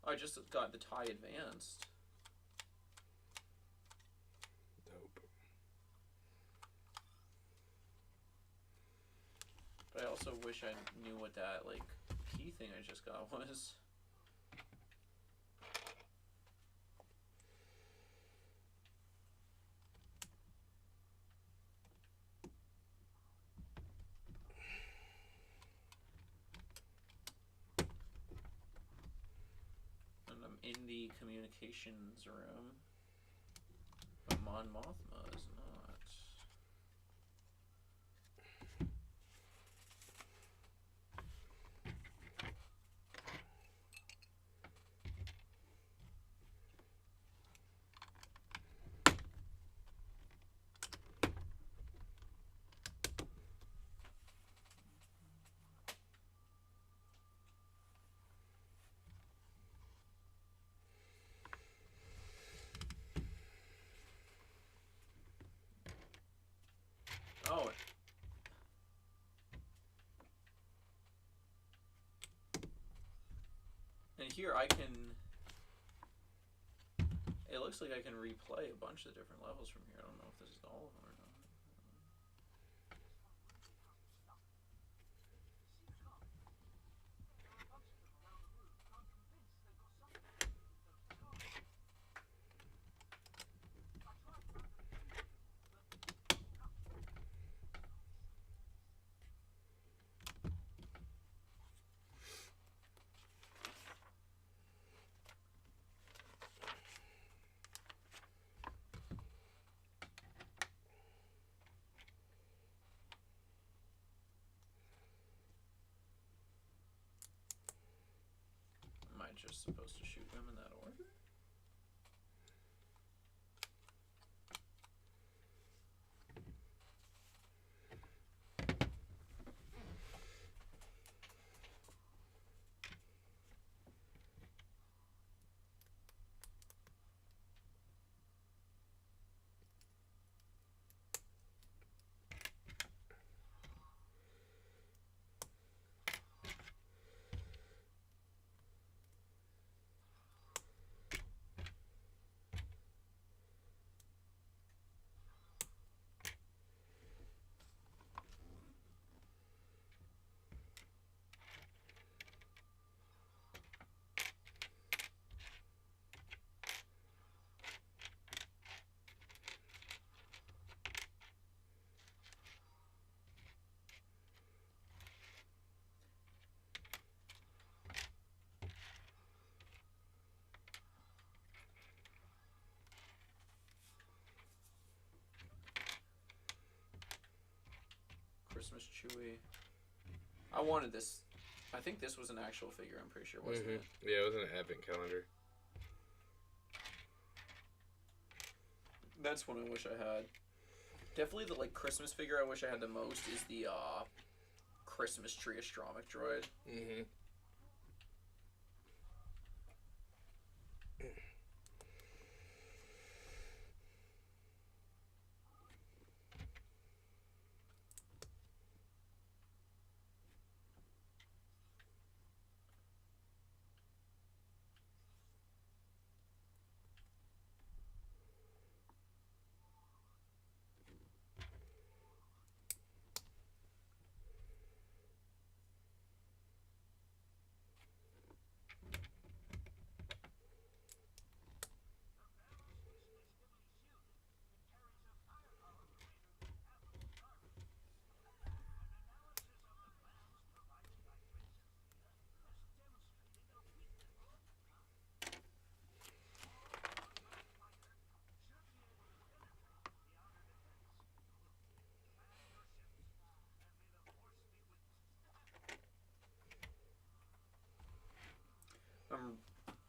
I just got the TIE Advanced. Dope. But I also wish I knew what that, like, key thing I just got was. And I'm in the communications room. But Mon Mothma is not. Oh. And here I can... It looks like I can replay a bunch of different levels from here. I don't know if this is all of them or not. Am I just supposed to shoot them in that order? Christmas Chewie. I wanted this. I think this was an actual figure, I'm pretty sure, wasn't it? Yeah, it was an advent calendar. That's one I wish I had. Definitely the like Christmas figure I wish I had the most is the Christmas tree astromech droid. Mm-hmm.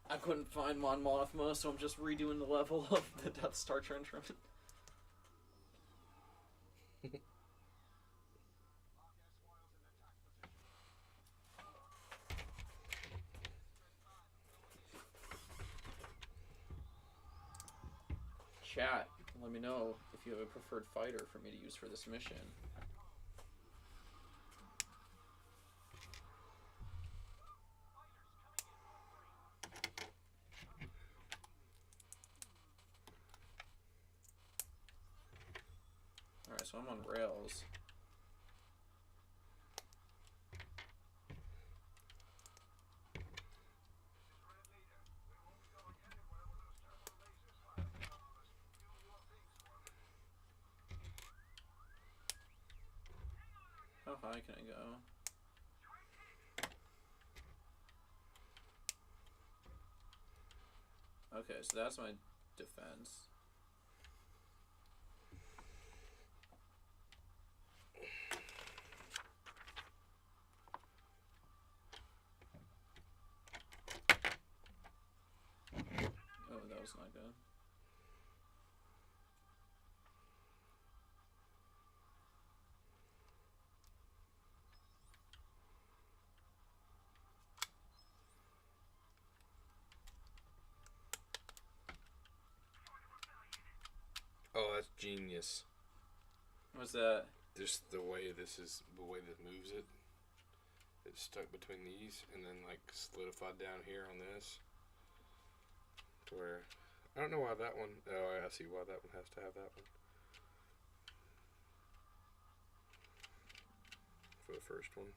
I couldn't find Mon Mothma, so I'm just redoing the level of the Death Star Trench Run. Chat, let me know if you have a preferred fighter for me to use for this mission. so I'm on rails. How high can I go? Okay, so that's my defense. Oh, that was not good. Oh, that's genius. What's that? Just the way this moves it. It's stuck between these and then like solidified down here on this. To where I don't know why that one. Oh, I see why that one has to have that one. For the first one.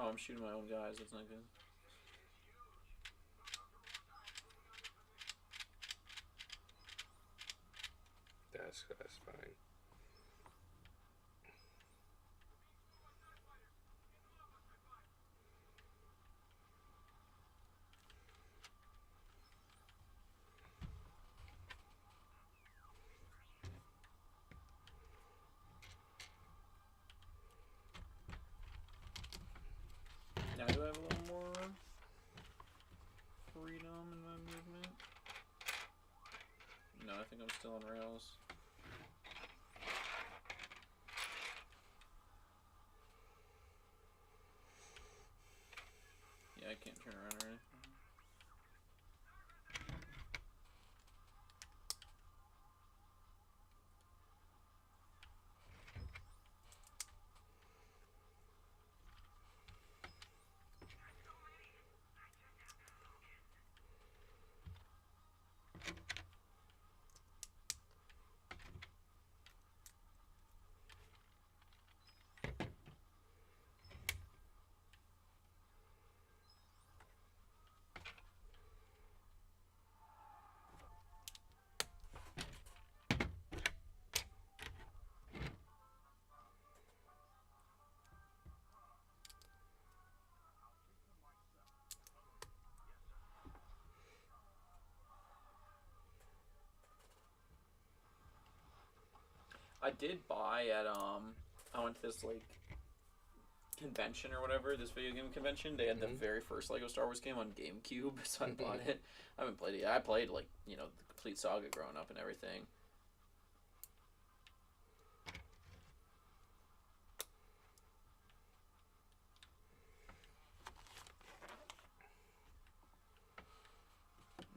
Oh, I'm shooting my own guys. That's not good. That's fine. Now do I have a little more freedom in my movement? No, I think I'm still on rails. Yeah, I can't turn around already. I did buy at I went to this like convention or whatever, this video game convention. They had the very first Lego Star Wars game on GameCube, so I bought it. I haven't played it yet. I played like, you know, the complete saga growing up and everything.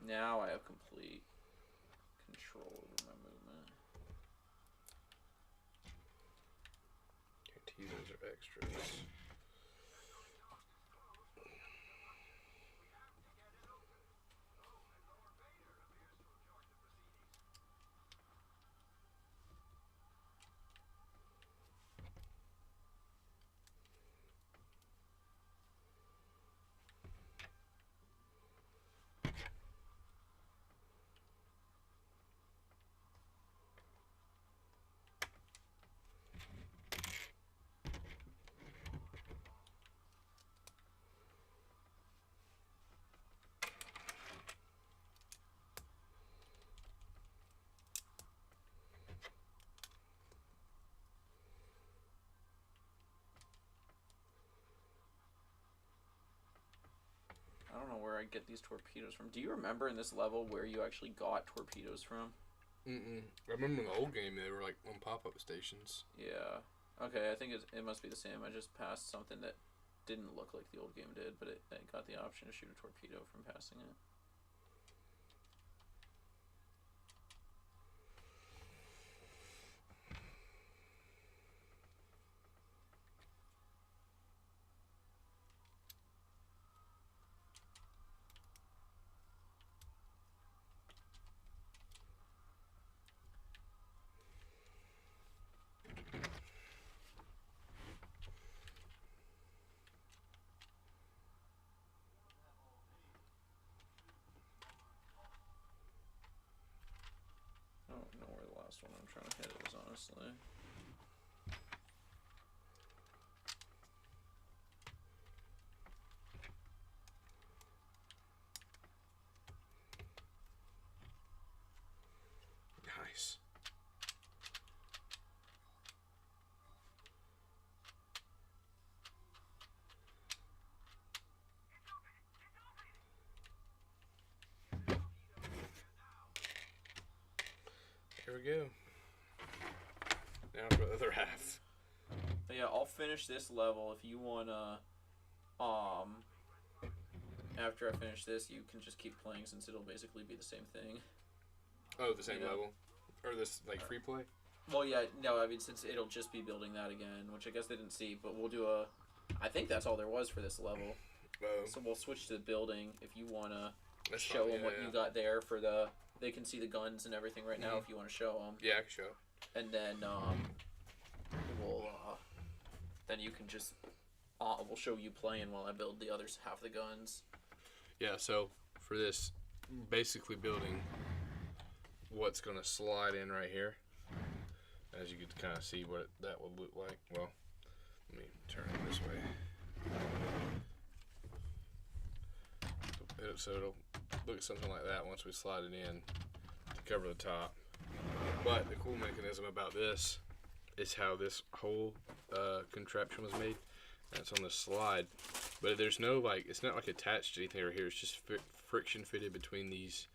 Now I have complete control over my movement. Guarantee those are extras. I don't know where I get these torpedoes from. Do you remember in this level where you actually got torpedoes from? I remember in the old game they were like on pop-up stations. Yeah. Okay, I think it must be the same. I just passed something that didn't look like the old game did, but it got the option to shoot a torpedo from passing it. I don't know where the last one I'm trying to hit is, honestly. Nice. Here we go. Now for the other half. But yeah, I'll finish this level if you wanna. After I finish this, you can just keep playing since it'll basically be the same thing. Oh, the same Yeah. level? Or this, like, free play? Well, yeah, no, I mean, since it'll just be building that again, which I guess they didn't see, but we'll do a. I think that's all there was for this level. Oh. So we'll switch to the building if you wanna That's show fine, them what yeah. you got there for the. They can see the guns and everything right now Mhm. if you want to show them. Yeah, I can show. And then we'll then you can just we'll show you playing while I build the other half of the guns. Yeah, so for this, basically building what's going to slide in right here. As you can kind of see what that would look like. Well, let me turn it this way. So it'll look something like that once we slide it in to cover the top. But the cool mechanism about this is how this whole contraption was made. And it's on the slide, but there's no like, it's not like attached to anything right here. It's just friction fitted between these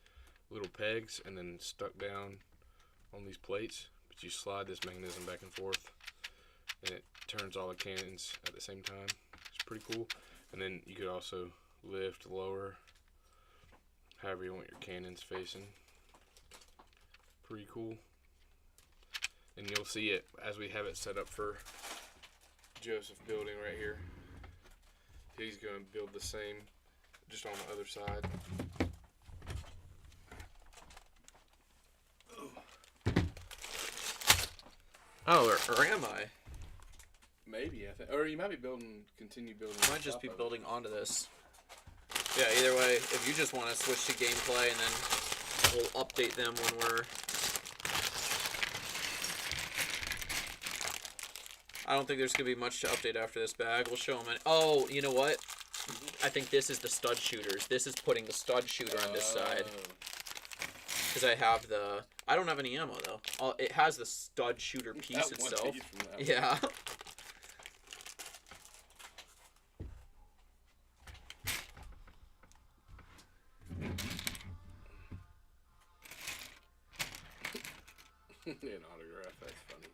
little pegs and then stuck down on these plates. But you slide this mechanism back and forth, and it turns all the cannons at the same time. It's pretty cool. And then you could also lift, lower, however you want your cannons facing. Pretty cool. And you'll see it as we have it set up for Joseph building right here. He's going to build the same just on the other side. Oh, or am I? Maybe, I think. Or you might be continue building. I might just be building onto this. Yeah, either way, if you just want to switch to gameplay and then we'll update them when we're. I don't think there's going to be much to update after this bag. We'll show them. Oh, you know what? I think this is the stud shooters. This is putting the stud shooter on this side. Because I have the... I don't have any ammo, though. It has the stud shooter piece itself. Yeah. An autograph, that's funny.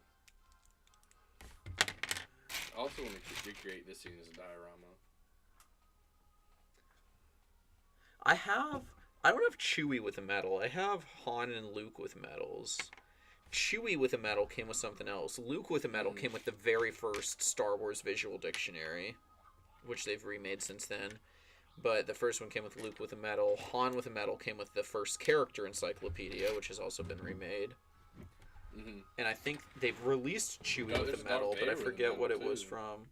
I also want to recreate this scene as a diorama. I don't have Chewie with a medal. I have Han and Luke with medals. Chewie with a medal came with something else. Luke with a medal came with the very first Star Wars Visual Dictionary, which they've remade since then. But the first one came with Luke with a medal. Han with a medal came with the first character encyclopedia, which has also been remade. Mm-hmm. And I think they've released Chewie with a medal, but I forget what it was from.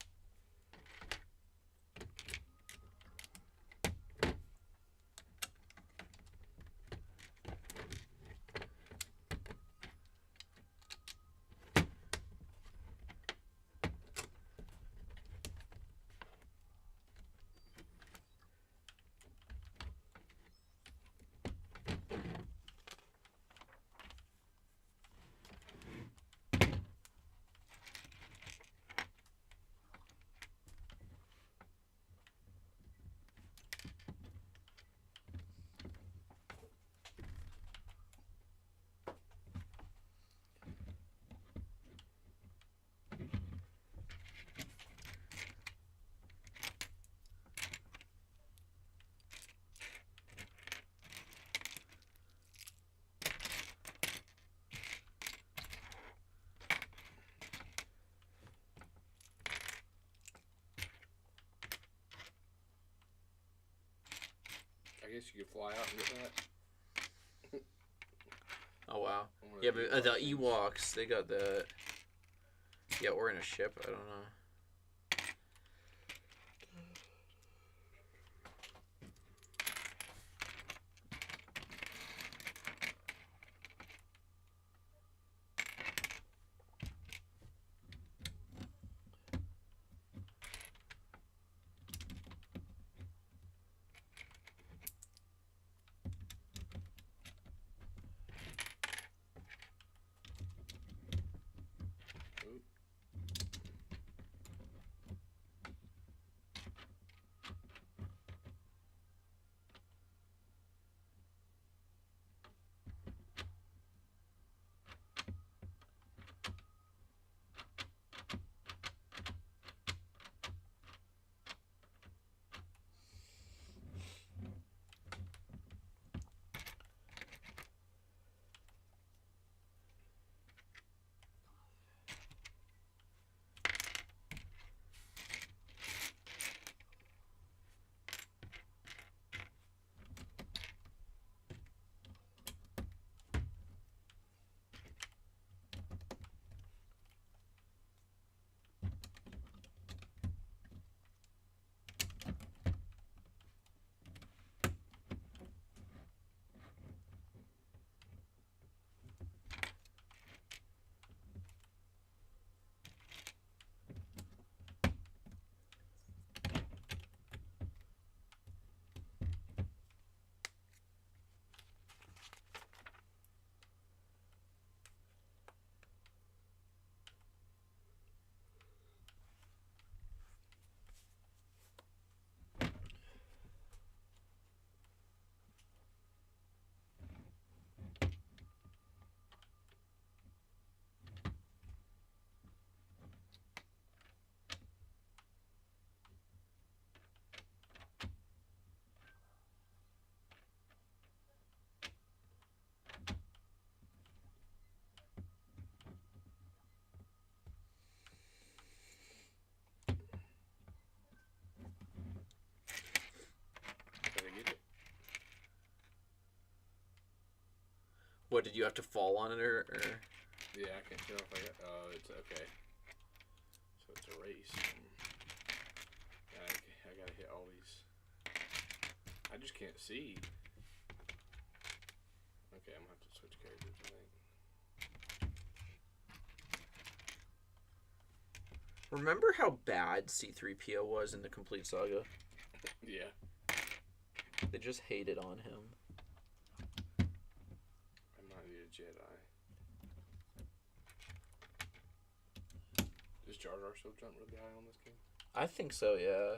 base, you could fly out and get that. Oh wow. One of Yeah, the but the things. Ewoks, they got that. Yeah, or in a ship. I don't know. Did I get it? What, did you have to fall on it or? Yeah, I can't tell if I got. Oh, it's okay. So it's a race. Yeah, I gotta hit all these. I just can't see. Okay, I'm gonna have to switch characters, I think. Remember how bad C-3PO was in the Complete Saga? Yeah. They just hated on him. I might need a Jedi. Does Jar Jar still jump really high on this game? I think so, yeah.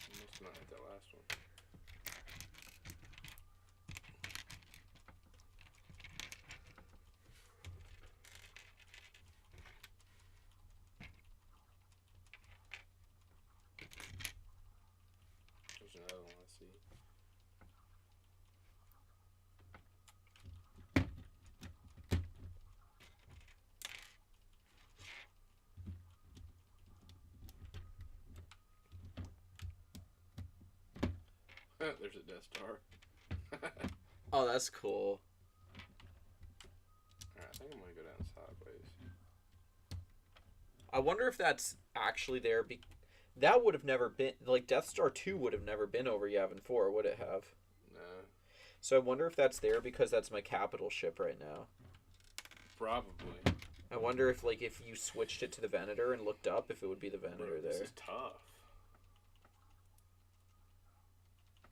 I must not hit that last one. There's another one I see. There's a Death Star. Oh, that's cool. Alright, I think I'm gonna go down sideways. I wonder if that's actually there. That would have never been, like, Death Star 2 would have never been over Yavin 4, would it have? No. So I wonder if that's there because that's my capital ship right now. Probably. I wonder if, like, if you switched it to the Venator and looked up, if it would be the Venator Bro, there. this is tough.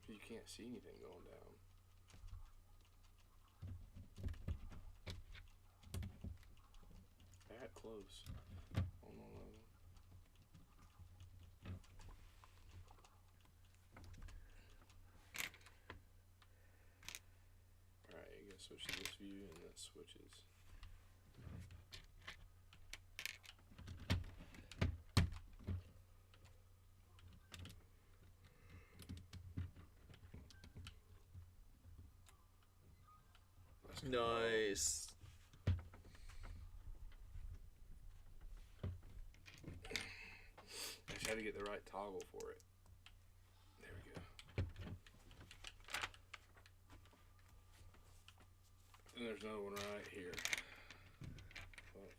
You can't see anything going down. That close. Oh, no. switch to this view, and that switches. Nice. I just had to get the right toggle for it. There we go. And there's another one right here. Oh,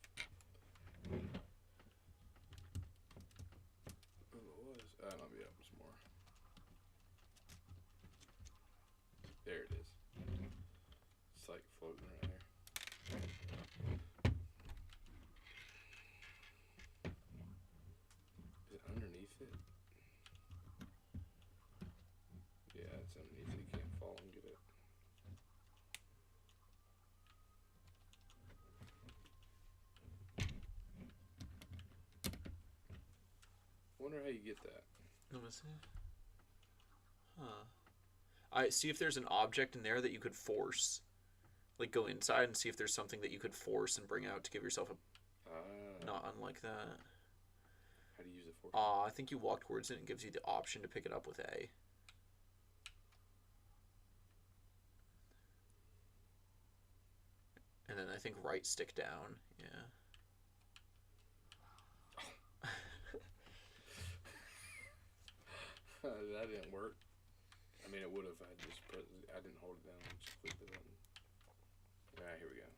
it was. That might be up some more. There it is. It's like floating right here. Is it underneath it? Yeah, it's underneath it. You can't fall and get it. Wonder how you get that. Let me see. Huh. I see if there's an object in there that you could force. Like, go inside and see if there's something that you could force and bring out to give yourself a... Not unlike that. How do you use it for? I think you walk towards it and it gives you the option to pick it up with A. And then I think right stick down. Yeah. That didn't work. I mean, it would have. I just pressed. I didn't hold it down. I just clicked the button. All right, here we go.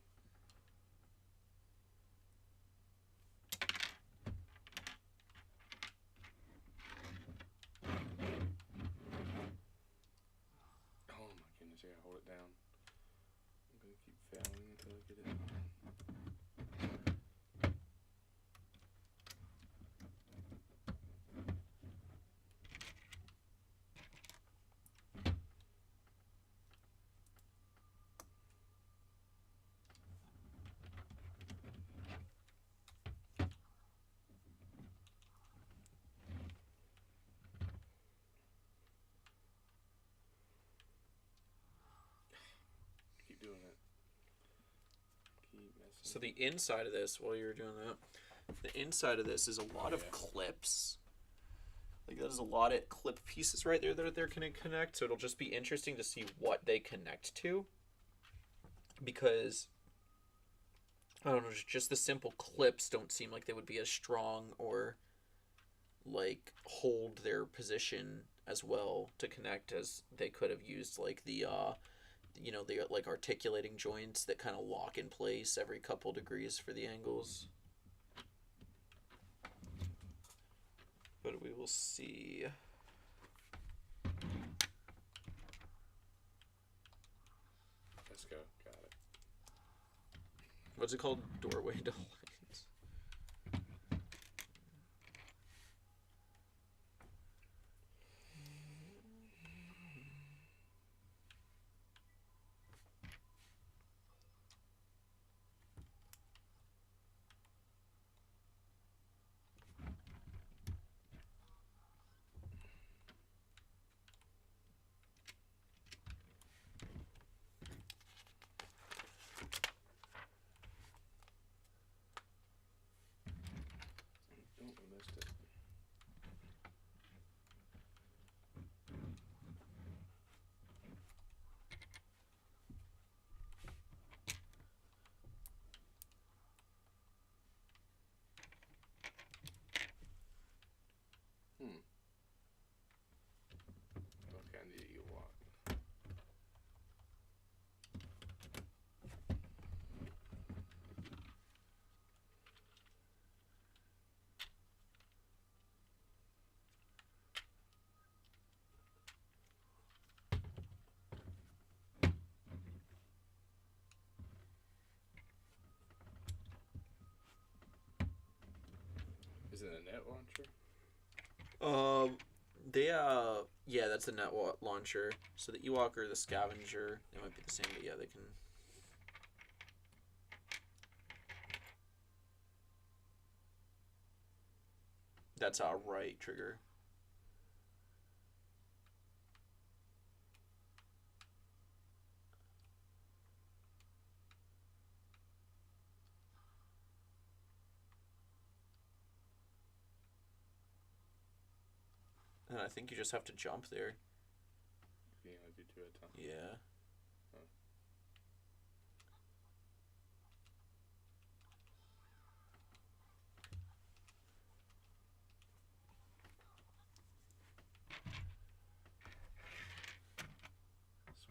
Oh my goodness! I gotta hold it down. I'm gonna keep failing until I get it. Keep doing it. Keep messing. So the inside of this, while you're doing that, the inside of this is a lot of clips. Like, there's a lot of clip pieces right there that they're going to connect. So it'll just be interesting to see what they connect to. Because, I don't know, just the simple clips don't seem like they would be as strong or, like, hold their position as well to connect as they could have used, like, the, you know, the, like, articulating joints that kind of lock in place every couple degrees for the angles. But we will see. Let's go. Got it. What's it called? Doorway delights. Oh, I missed it. Okay, I need to get walk. Is it a net launcher? Yeah, that's the net launcher. So the Ewok or the Scavenger, they might be the same, but yeah, they can. That's our right trigger. And I think you just have to jump there. You can only do 2 at a time. Yeah.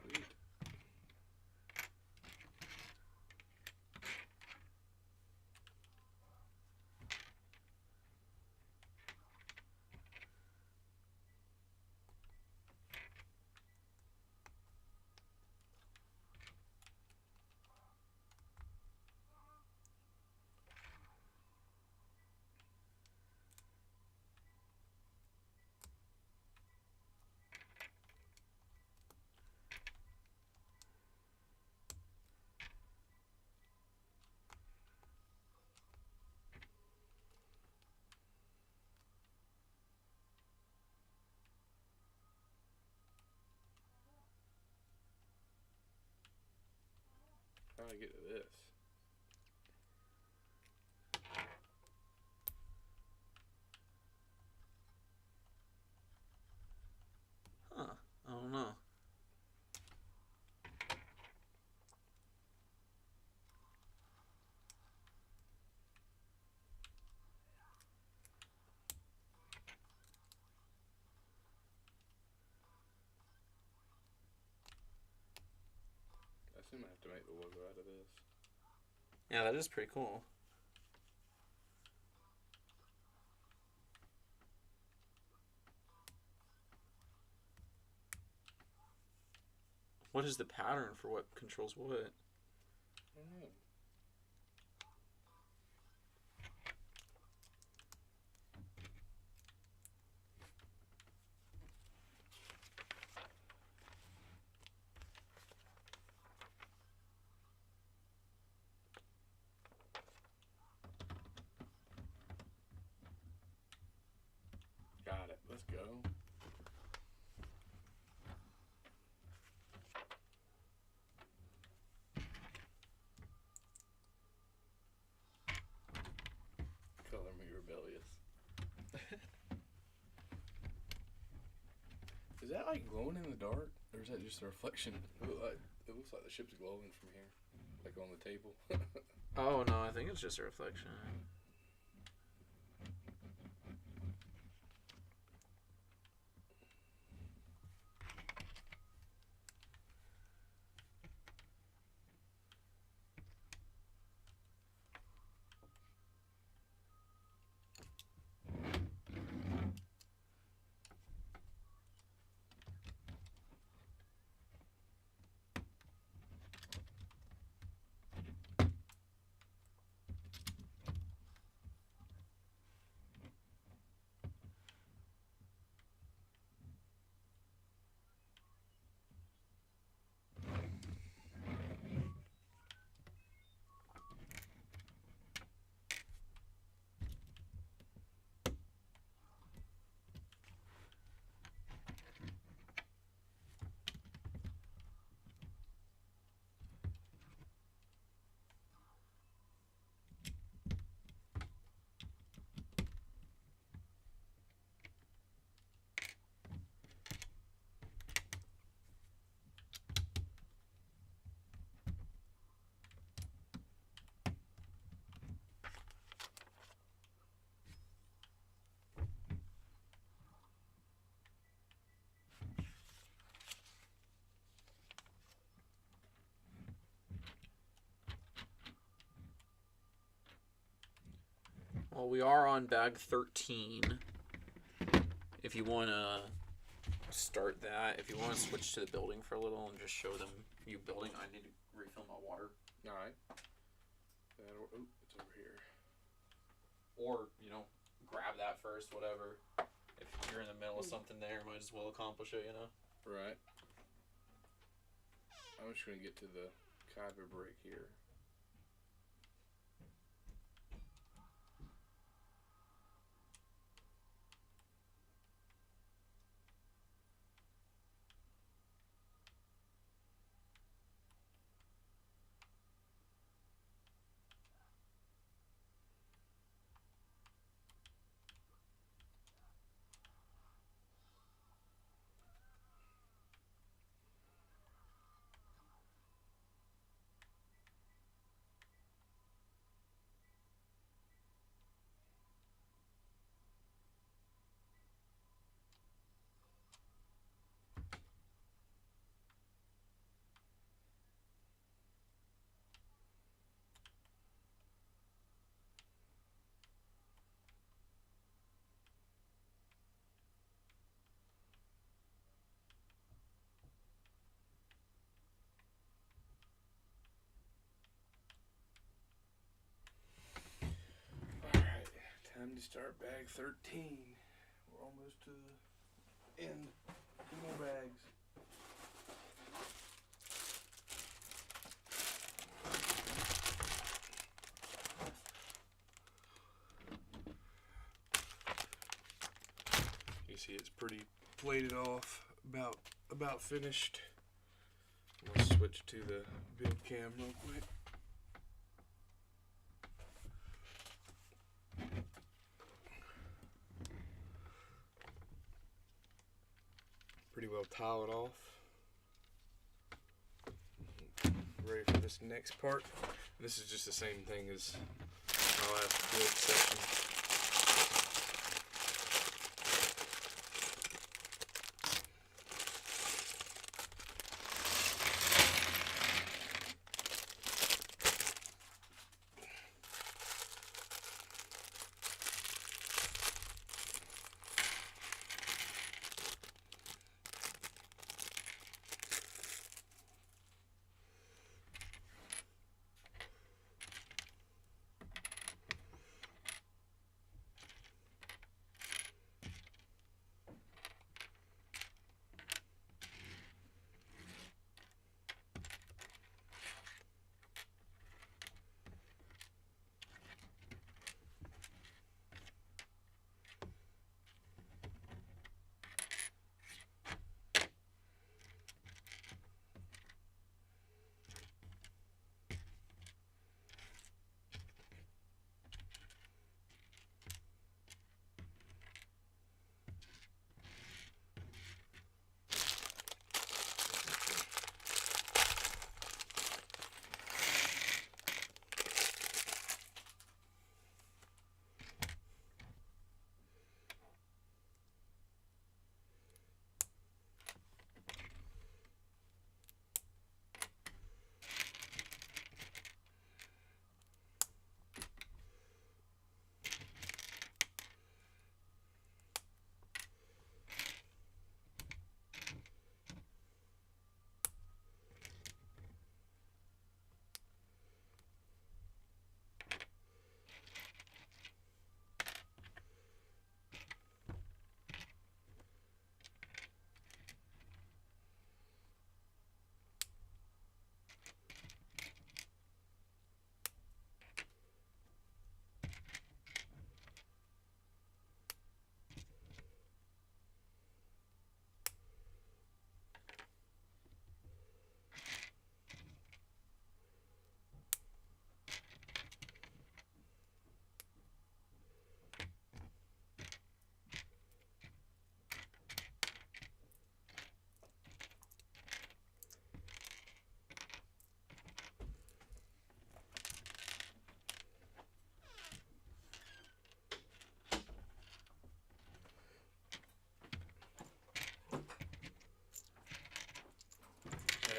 Sweet. How do I get to this? Huh. I don't know. I assume I have to make the logo out of this. Yeah, that is pretty cool. What is the pattern for what controls what? I don't know. Got it. Let's go. Color me rebellious. Is that like glowing in the dark, or is that just a reflection? It looks like the ship's glowing from here, like on the table. Oh, no, I think it's just a reflection. Well, we are on bag 13. If you want to start that, if you want to switch to the building for a little and just show them you building, I need to refill my water. Alright. Oh, it's over here. Or, grab that first, whatever. If you're in the middle of something there, might as well accomplish it, Right. I'm just going to get to the Kyber brick here. to start bag 13. We're almost to the end. 2 more bags. You see it's pretty plated off, about finished. Let's switch to the build cam real quick. Pretty well tiled off. Ready for this next part. This is just the same thing as my last build section.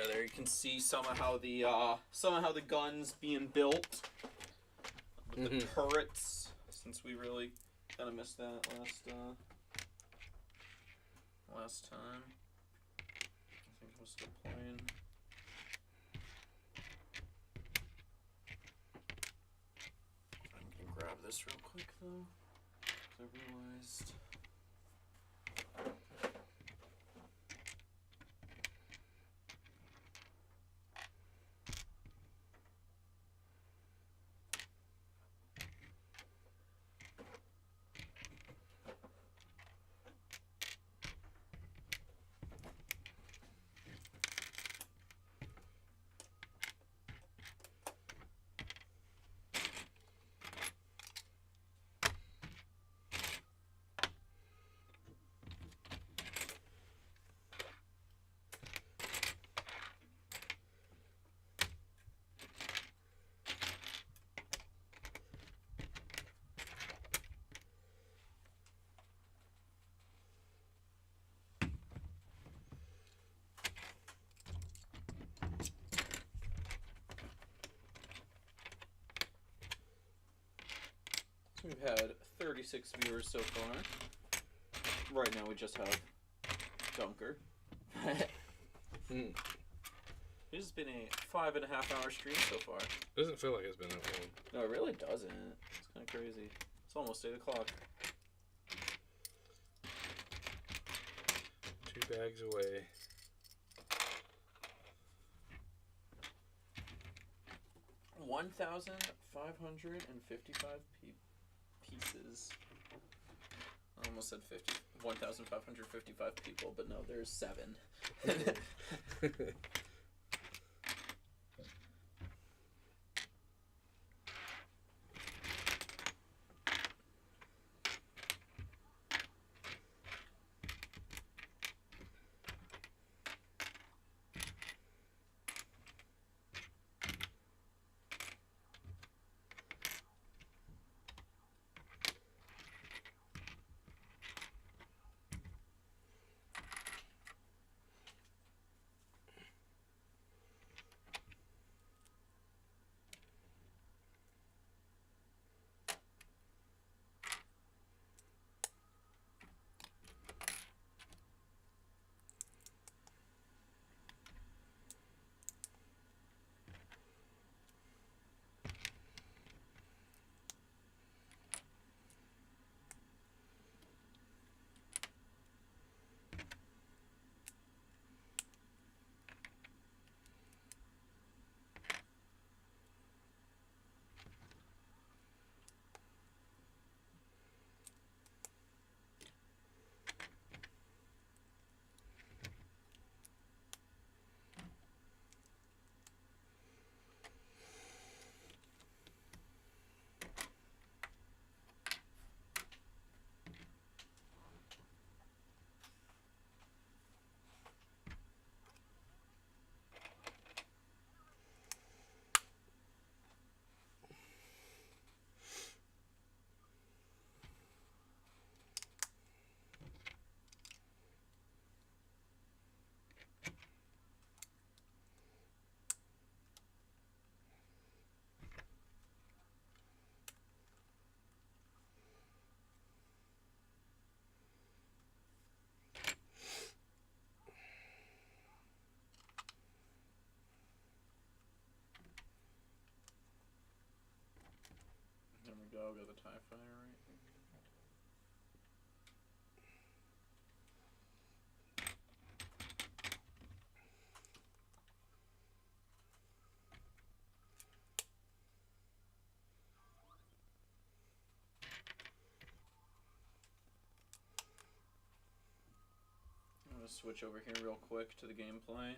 There you can see some of how the guns being built. With the turrets, since we really kind of missed that last time. I think I was still playing. I'm gonna grab this real quick though, 'cause I realized. We've had 36 viewers so far. Right now we just have Dunker. It has been a 5.5 hour stream so far. Doesn't feel like it's been that long. No, it really doesn't. It's kind of crazy. It's almost 8 o'clock. 2 bags away. 1,555 pieces. I almost said 1,555 people, but no, there's 7. There we go. Got the TIE Fighter right here. I'm gonna switch over here real quick to the gameplay.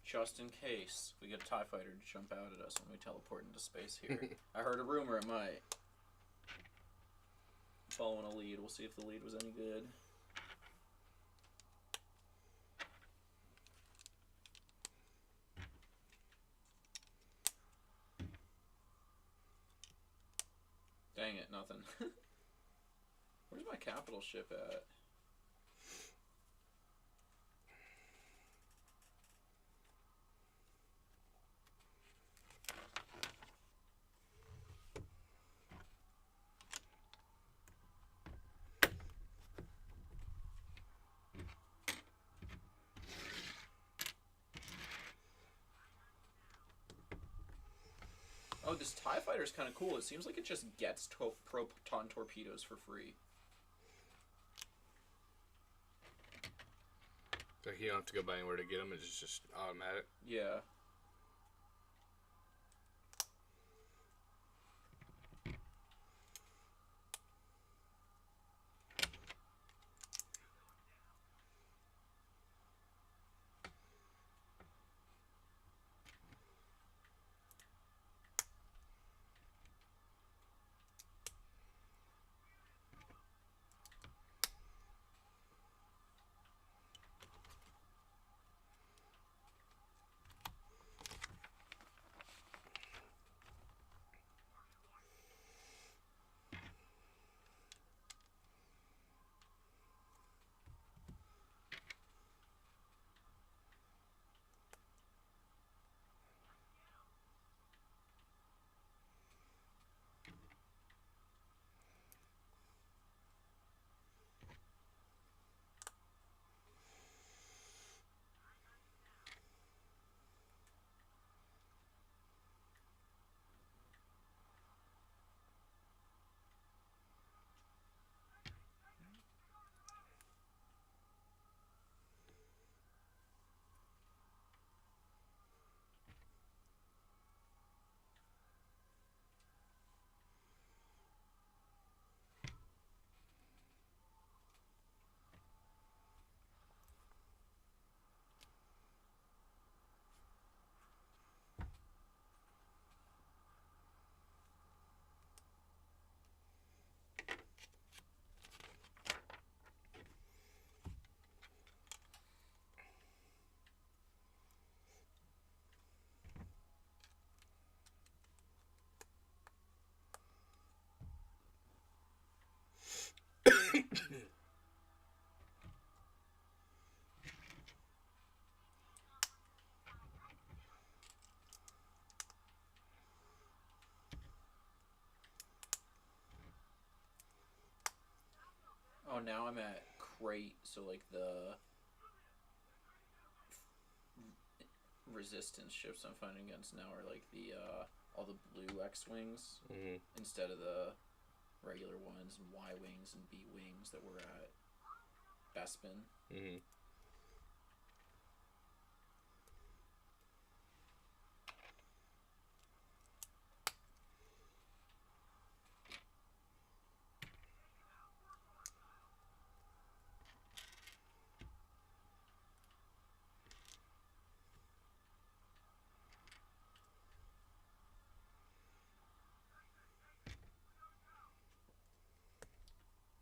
Just in case we get a TIE Fighter to jump out at us when we teleport into space here. I heard a rumor it might. Following a lead. We'll see if the lead was any good. Dang it, nothing. Where's my capital ship at? Oh, this TIE Fighter is kind of cool. It seems like it just gets proton torpedoes for free. Like you don't have to go by anywhere to get them. It's just automatic. Yeah. Oh, now I'm at crate, so like the resistance ships I'm fighting against now are like the all the blue X-wings instead of the regular ones and Y-wings and B-wings that were at Bespin.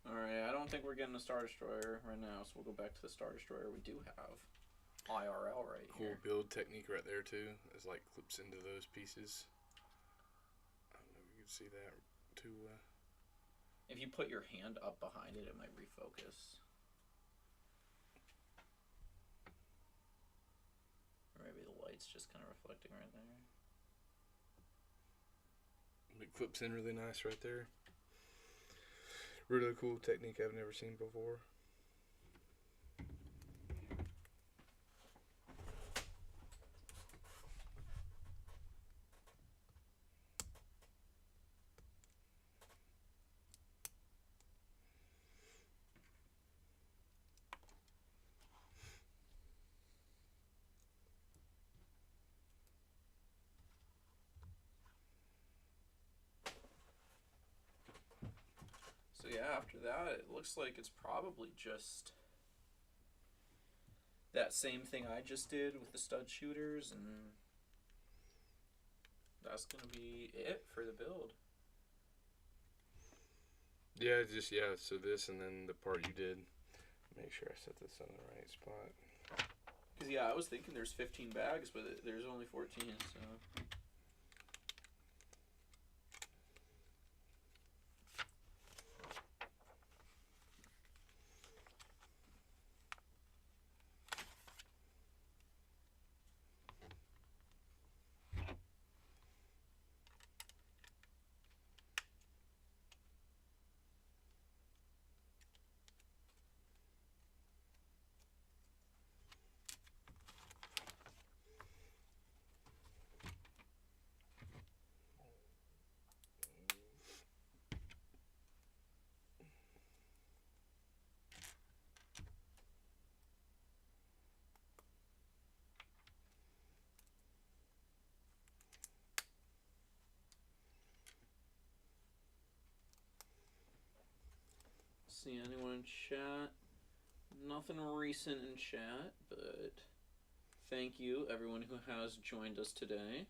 Alright, I don't think we're getting a Star Destroyer right now, so we'll go back to the Star Destroyer we do have. IRL right here. Cool build technique right there too. It's like clips into those pieces. I don't know if you can see that too well. If you put your hand up behind it, it might refocus. Or maybe the light's just kind of reflecting right there. It clips in really nice right there. Really cool technique I've never seen before. So yeah, after that, it looks like it's probably just that same thing I just did with the stud shooters, and that's gonna be it for the build. Yeah, so this and then the part you did. Make sure I set this on the right spot. Because yeah, I was thinking there's 15 bags, but there's only 14, so... See anyone in chat? Nothing recent in chat, but thank you everyone who has joined us today.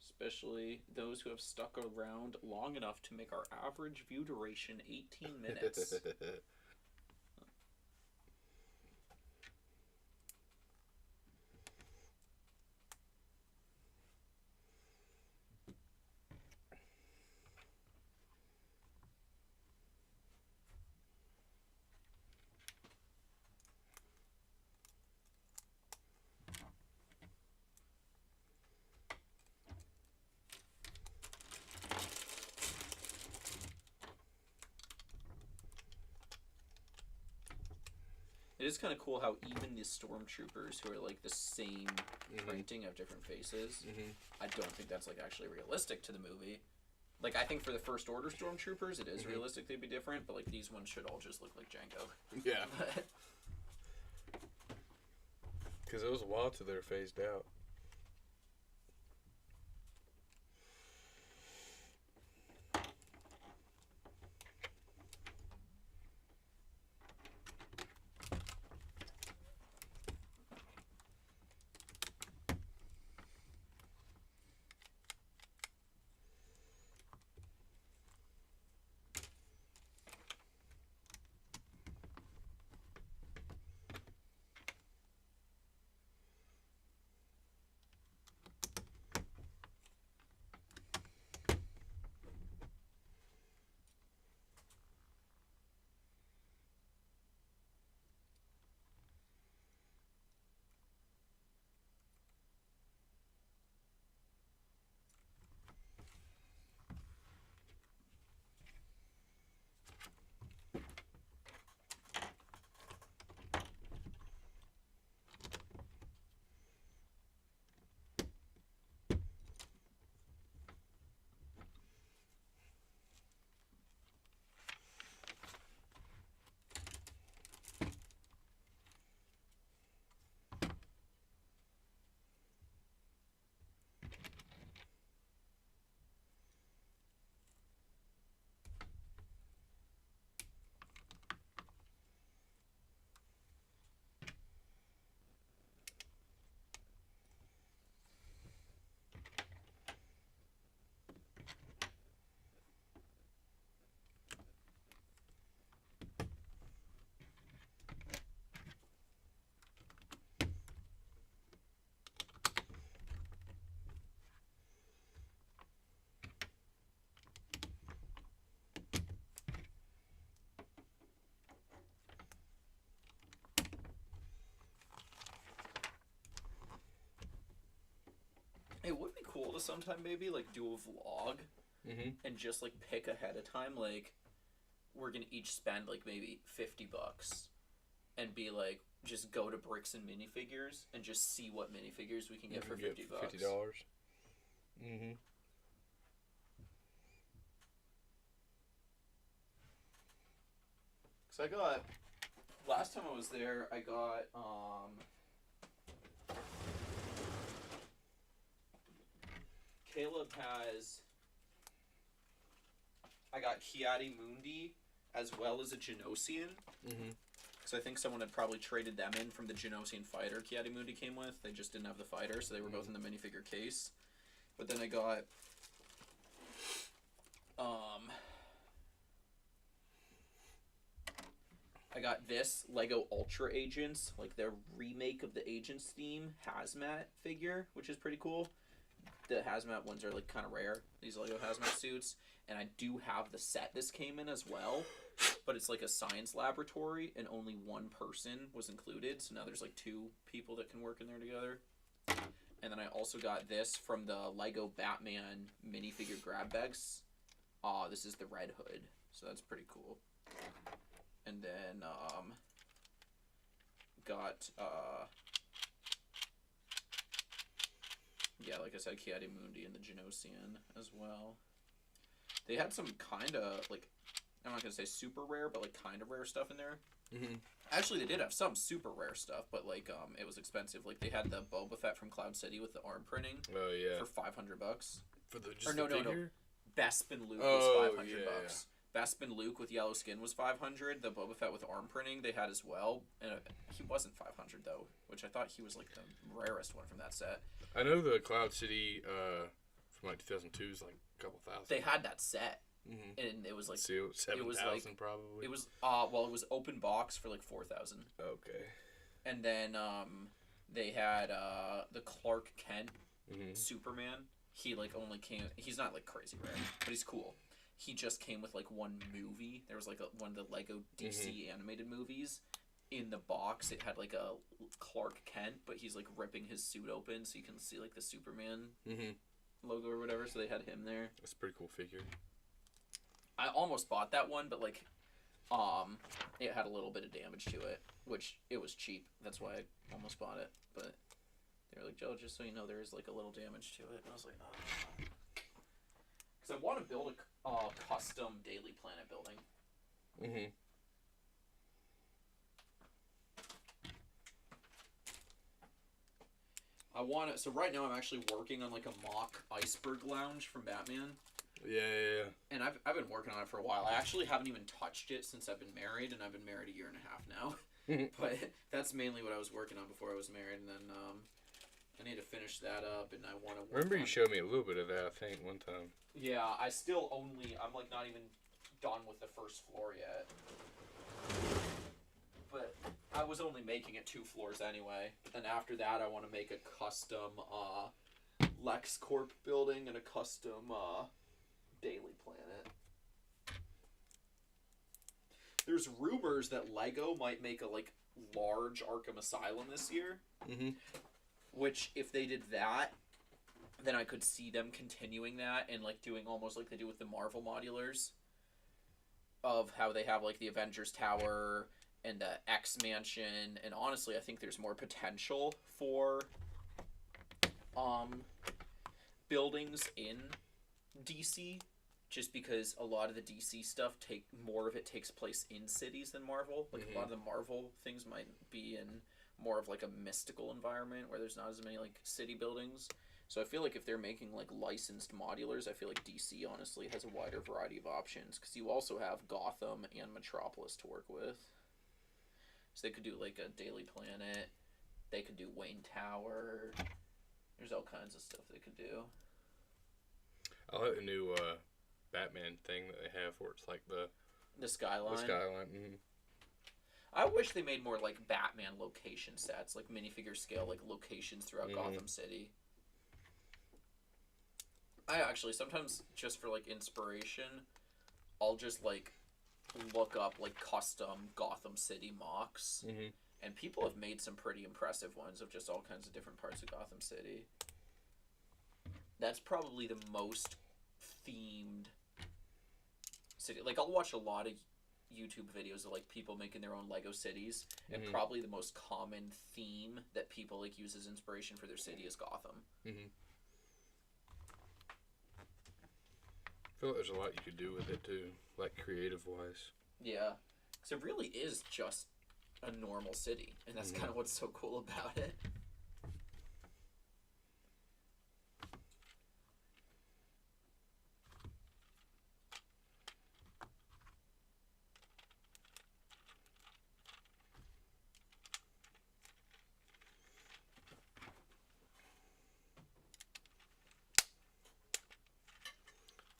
Especially those who have stuck around long enough to make our average view duration 18 minutes. It is kind of cool how even the stormtroopers who are like the same printing have different faces. I don't think that's like actually realistic to the movie. Like I think for the First Order stormtroopers it is realistic they'd be different, but like these ones should all just look like Jango. Yeah. Because it was a while till they were phased out. sometime maybe, like, do a vlog and just, like, pick ahead of time, like, we're gonna each spend, like, maybe $50 and be like, just go to Bricks and minifigures and just see what minifigures we can get for $50. $50. Mm-hmm. So I got, last time I was there, I got, Caleb has, I got Kiadi Mundi as well as a Genosian. Mm-hmm. Because I think someone had probably traded them in from the Genosian fighter Kiadi Mundi came with. They just didn't have the fighter, so they were both in the minifigure case. But then I got, this Lego Ultra Agents, like their remake of the Agents theme hazmat figure, which is pretty cool. The hazmat ones are like kind of rare, these Lego hazmat suits, and I do have the set this came in as well, but it's like a science laboratory and only one person was included, so now there's like 2 people that can work in there together. And then I also got this from the Lego Batman minifigure grab bags. This is the Red Hood, so that's pretty cool. And then got yeah, like I said, Kiadi Mundi and the Genosian as well. They had some kind of, like, I'm not going to say super rare, but, like, kind of rare stuff in there. Mm-hmm. Actually, they did have some super rare stuff, but, like, it was expensive. Like, they had the Boba Fett from Cloud City with the arm printing. Oh, yeah. For $500. For the, just or no, the figure? No. Bespin Luke Oh, was $500. yeah. Bespin Luke with yellow skin was $500. The Boba Fett with arm printing they had as well. And he wasn't $500, though, which I thought he was, like, the rarest one from that set. I know the Cloud City from like 2002 is like a couple thousand. They had that set, mm-hmm. and it was like so 7,000 like, probably. It was it was open box for like 4,000. Okay. And then they had the Clark Kent mm-hmm. Superman. He like only came. He's not like crazy rare, but he's cool. He just came with like one movie. There was like one of the Lego DC mm-hmm. animated movies. In the box, it had like a Clark Kent, but he's like ripping his suit open, so you can see like the Superman mm-hmm. logo or whatever. So they had him there. That's a pretty cool figure. I almost bought that one, but like, it had a little bit of damage to it, which it was cheap. That's why I almost bought it. But they were like, Joe, just so you know, there is like a little damage to it. And I was like, oh. Because I want to build a custom Daily Planet building. Mm-hmm. I want to. So right now, I'm actually working on like a mock iceberg lounge from Batman. Yeah. And I've been working on it for a while. I actually haven't even touched it since I've been married, and I've been married 1.5 years now. But that's mainly what I was working on before I was married, and then I need to finish that up, and I want to. Remember you showed me a little bit of that, I think, one time. Yeah, I'm like not even done with the first floor yet. But I was only making it 2 floors anyway. But then after that, I want to make a custom LexCorp building and a custom Daily Planet. There's rumors that Lego might make a like large Arkham Asylum this year. Mm-hmm. Which, if they did that, then I could see them continuing that and like doing almost like they do with the Marvel modulars. Of how they have like the Avengers Tower and the X Mansion, and honestly, I think there's more potential for buildings in DC, just because a lot of the DC stuff takes place in cities than Marvel. Like a lot of the Marvel things might be in more of like a mystical environment where there's not as many like city buildings. So I feel like if they're making like licensed modulars, I feel like DC honestly has a wider variety of options, because you also have Gotham and Metropolis to work with. So they could do like a Daily Planet, they could do Wayne Tower. There's all kinds of stuff they could do. I like the new Batman thing that they have where it's like the skyline. The skyline. Mm-hmm. I wish they made more like Batman location sets, like minifigure scale, like locations throughout Gotham City. I actually sometimes, just for like inspiration, I'll just like look up like custom Gotham City mocks, and people have made some pretty impressive ones of just all kinds of different parts of Gotham City. That's probably the most themed city. Like, I'll watch a lot of YouTube videos of like people making their own Lego cities, and probably the most common theme that people like use as inspiration for their city is Gotham. I feel like there's a lot you could do with it too, like creative wise. Yeah, because it really is just a normal city, and that's kind of what's so cool about it.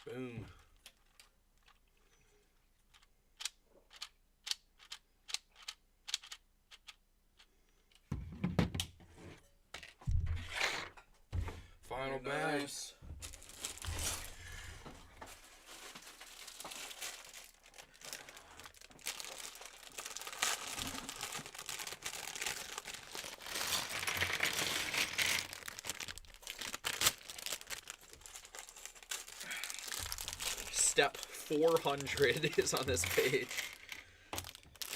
Boom. Final bag. Nice. Step 400 is on this page.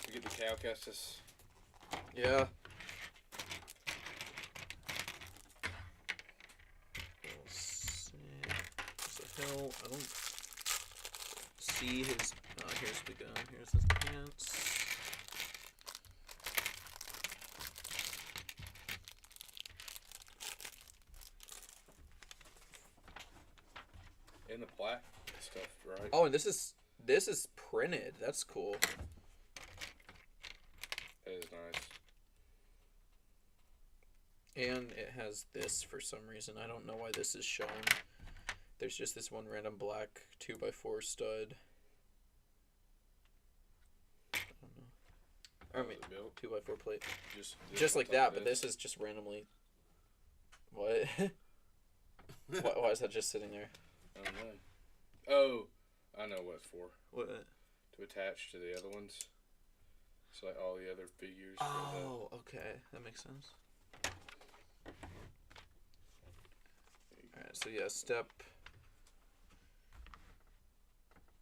We get the cow Kestis. Yeah. What the hell? I don't see his. Oh, here's we go. Here's his pants. And the plaque stuff, right? Oh, and this is printed. That's cool. That is nice. And it has this for some reason. I don't know why this is shown. There's just this one random black 2x4 stud. I don't know. I mean, Was it built? 2x4 plate. Just Like on that, top of but this is just randomly. What? why is that just sitting there? I don't know. Oh, I know what it's for. What? To attach to the other ones. So like all the other figures. For Oh, okay. That makes sense. Alright, so yeah, step.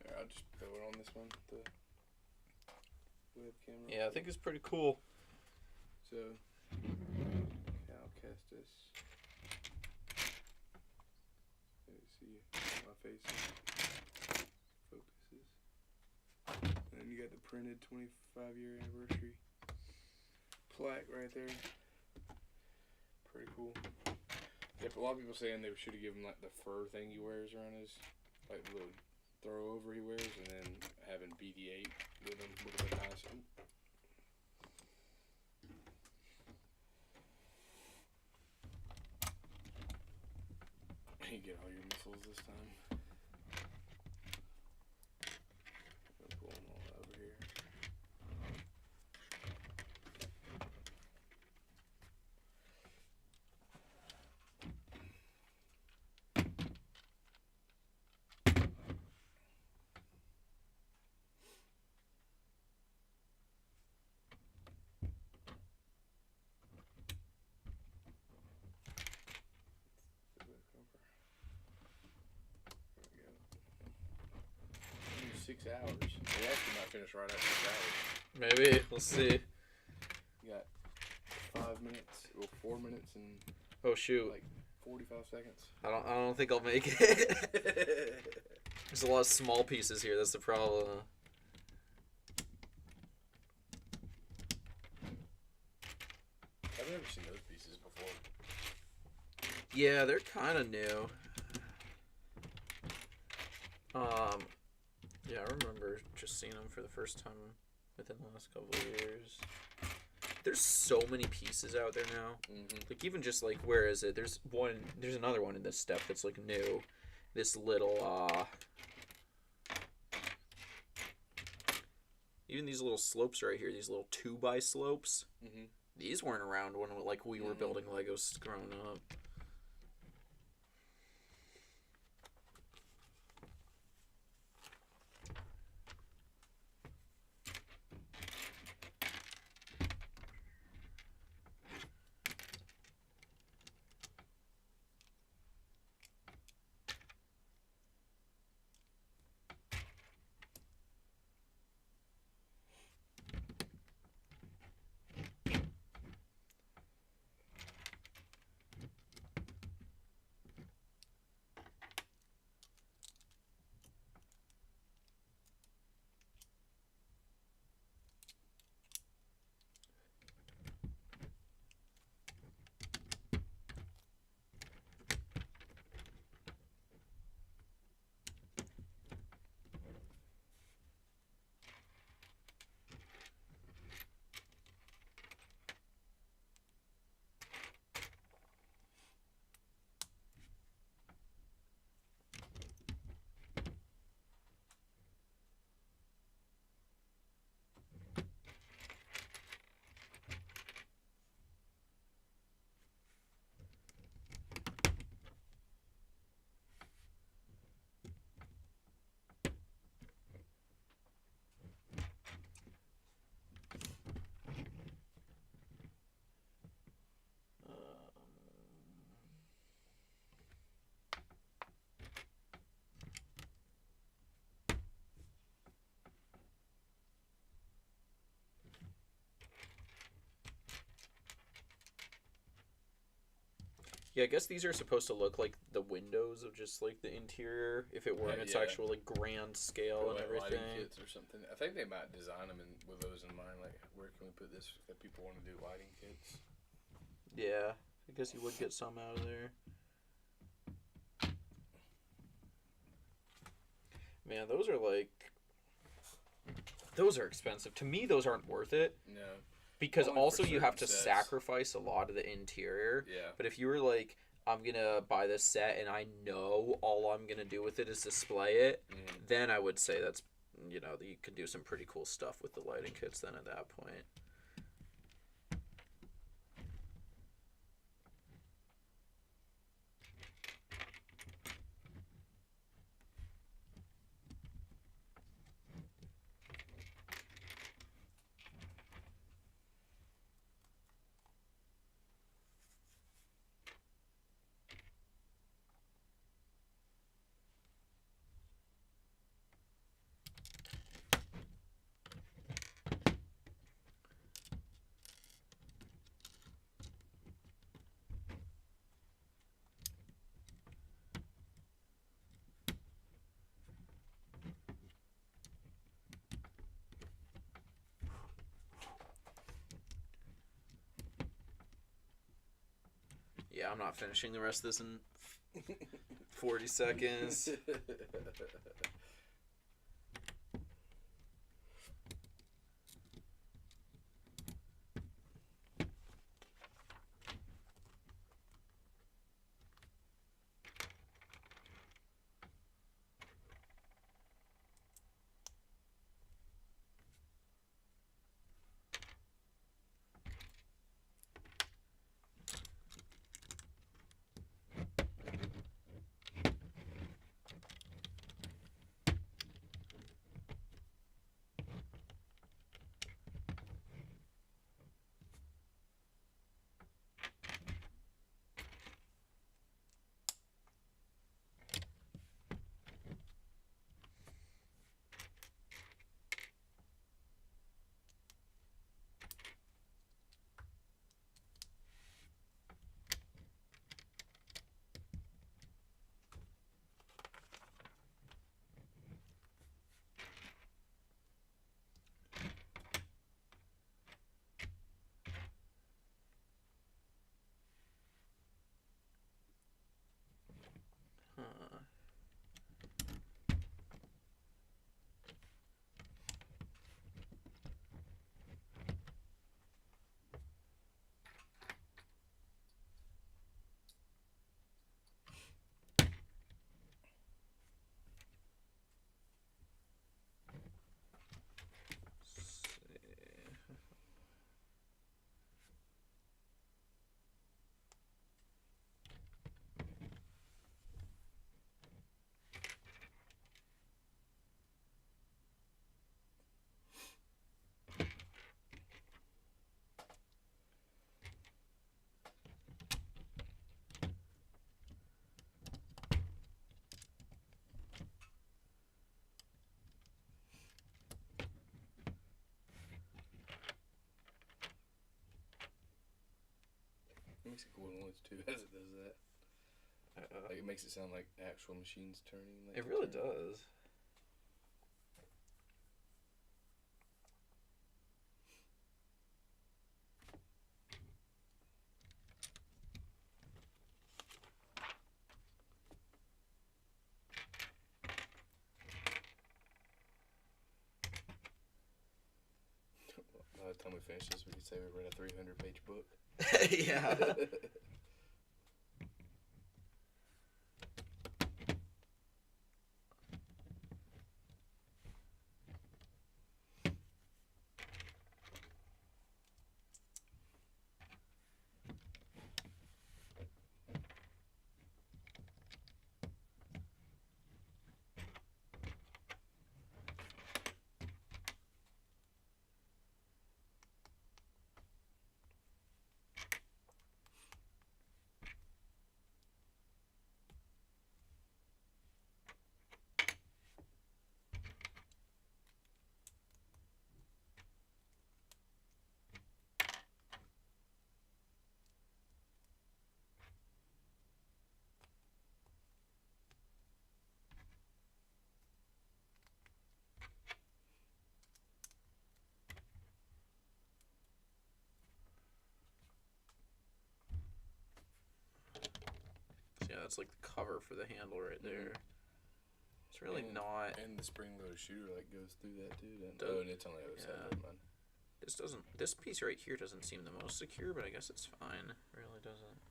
Here, I'll just throw it on this one. The webcam. Yeah, I think it's pretty cool. So, cow Kestis. Let me see my face. Focuses. And then you got the printed 25-year anniversary plaque right there. Pretty cool. Yep, a lot of people saying they should have given like the fur thing he wears around his, like the little throw over he wears, and then having BD-8 with him would have been nice. You get all your missiles this time. I'll pull them all over here. There we go. 6 hours. We actually might finish right at 6 hours. Maybe. We'll see. You got 5 minutes, or 4 minutes and Oh, shoot. like 45 seconds. I don't think I'll make it. There's a lot of small pieces here. That's the problem. I've never seen those pieces before. Yeah, they're kind of new. Yeah, I remember just seeing them for the first time within the last couple of years. There's so many pieces out there now. Like, even just, like, where is it? There's another one in this step that's, like, new. This little, even these little slopes right here, these little 2x slopes. These weren't around when, like, we were building Legos growing up. Yeah, I guess these are supposed to look like the windows of just like the interior, if it were in its Yeah. actual like grand scale and Like lighting everything. kits or something. I think they might design them with those in mind. Like, where can we put this that people want to do lighting kits? Yeah, I guess you would get some out of there. Man, those are expensive. To me, those aren't worth it No. because Only for also you have to certain sets. sacrifice a lot of the interior. Yeah. But if you were like, I'm gonna buy this set and I know all I'm gonna do with it is display it, then I would say that's, you can do some pretty cool stuff with the lighting kits then at that point. Yeah, I'm not finishing the rest of this in 40 seconds. Huh. It makes a cool noise too as it does that. Like, it makes it sound like actual machines turning. Like It really does. By the time we finish this, we could say we read a 300-page book. Yeah. it's like the cover for the handle right there. It's really not. And the spring-loaded shooter like goes through that too. Does- And it's on the other side. yeah. Never mind. This piece right here doesn't seem the most secure, but I guess it's fine. It really doesn't.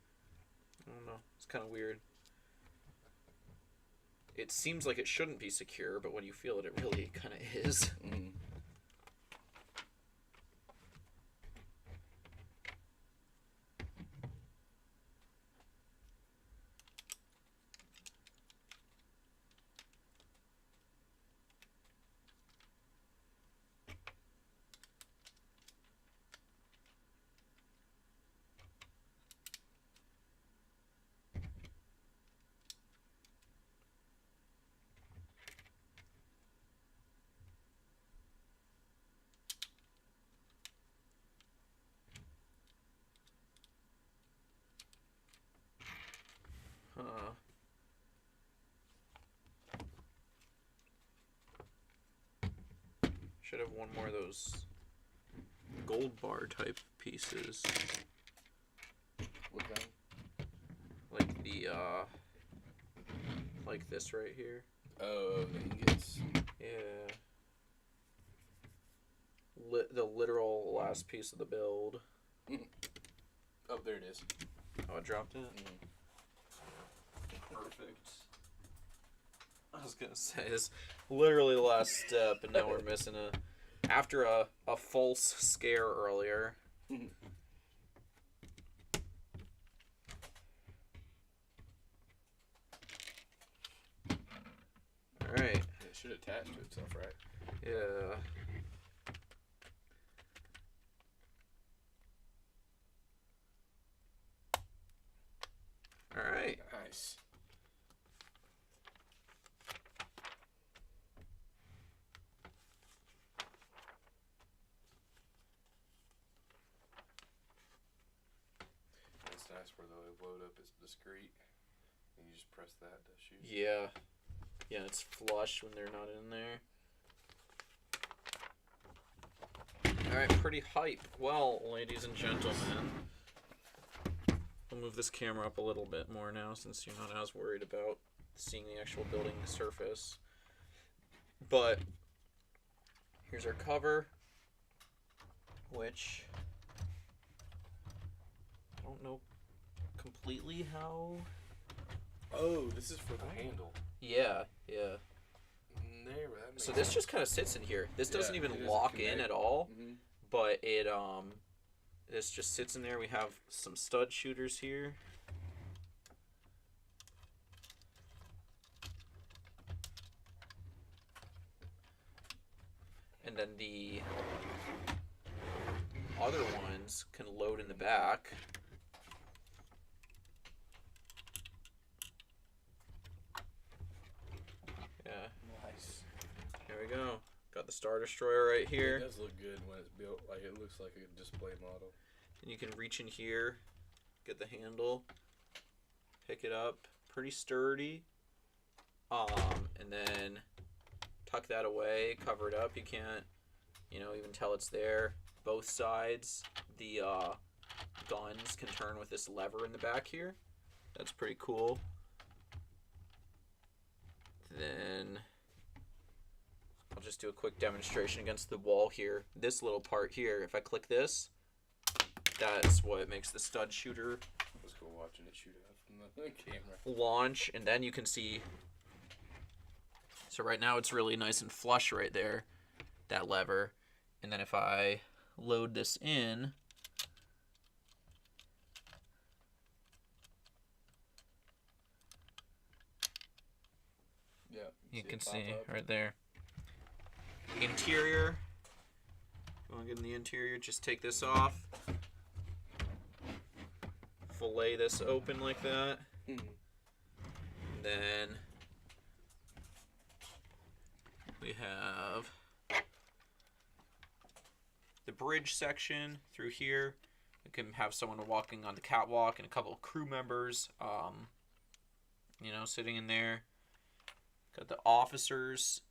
I don't know. It's kind of weird. It seems like it shouldn't be secure, but when you feel it, it really kind of is. Mm. Huh. Should have one more of those gold bar type pieces. What kind? Like the, like this right here. Oh, the ingots. Yeah. The literal last piece of the build. Oh, there it is. Oh, I dropped it? Perfect. I was gonna say, it's literally the last step, and now we're missing after a false scare earlier. Alright. It should attach to itself, right? Yeah. Alright. Nice. It's nice where the load up is discreet, and you just press that to shoot. Yeah. Yeah, it's flush when they're not in there. Alright, pretty hype. Well, ladies and gentlemen, I'll move this camera up a little bit more now since you're not as worried about seeing the actual building surface. But here's our cover, which I don't know completely how. Oh, this is for the handle. Yeah, yeah. There, that makes So this sense. just kind of sits in here. This doesn't Yeah, even it doesn't lock in connect. at all, Mhm. but it this just sits in there. We have some stud shooters here. And then the other ones can load in the back. Yeah, Nice. here we go. Got the Star Destroyer right here. It does look good when it's built. Like it looks like a display model. And you can reach in here, get the handle, pick it up, pretty sturdy. And then tuck that away, cover it up. You can't, even tell it's there. Both sides, the guns can turn with this lever in the back here. That's pretty cool. Then I'll just do a quick demonstration against the wall here. This little part here, if I click this, that's what makes the stud shooter Let's go watching it shoot out from the camera. launch, and then you can see. So right now it's really nice and flush right there, that lever. And then if I load this in, Yeah. you can it pop see up. right there. Interior. You want to get in the interior, just take this off. Fillet this open like that. Mhm. And then we have the bridge section through here. You can have someone walking on the catwalk and a couple of crew members, sitting in there. Got the officers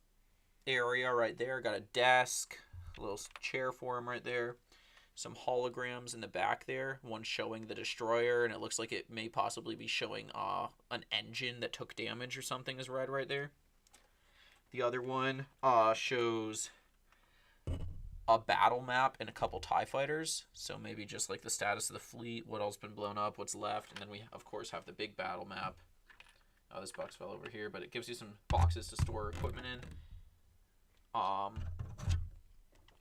area right there. Got a desk, a little chair for him right there. some holograms in the back there. One showing the destroyer, and it looks like it may possibly be showing an engine that took damage or something is right there. The other one shows a battle map and a couple TIE fighters. So maybe just like the status of the fleet, what else been blown up, what's left. And then we, of course, have the big battle map. Oh, this box fell over here, but it gives you some boxes to store equipment in.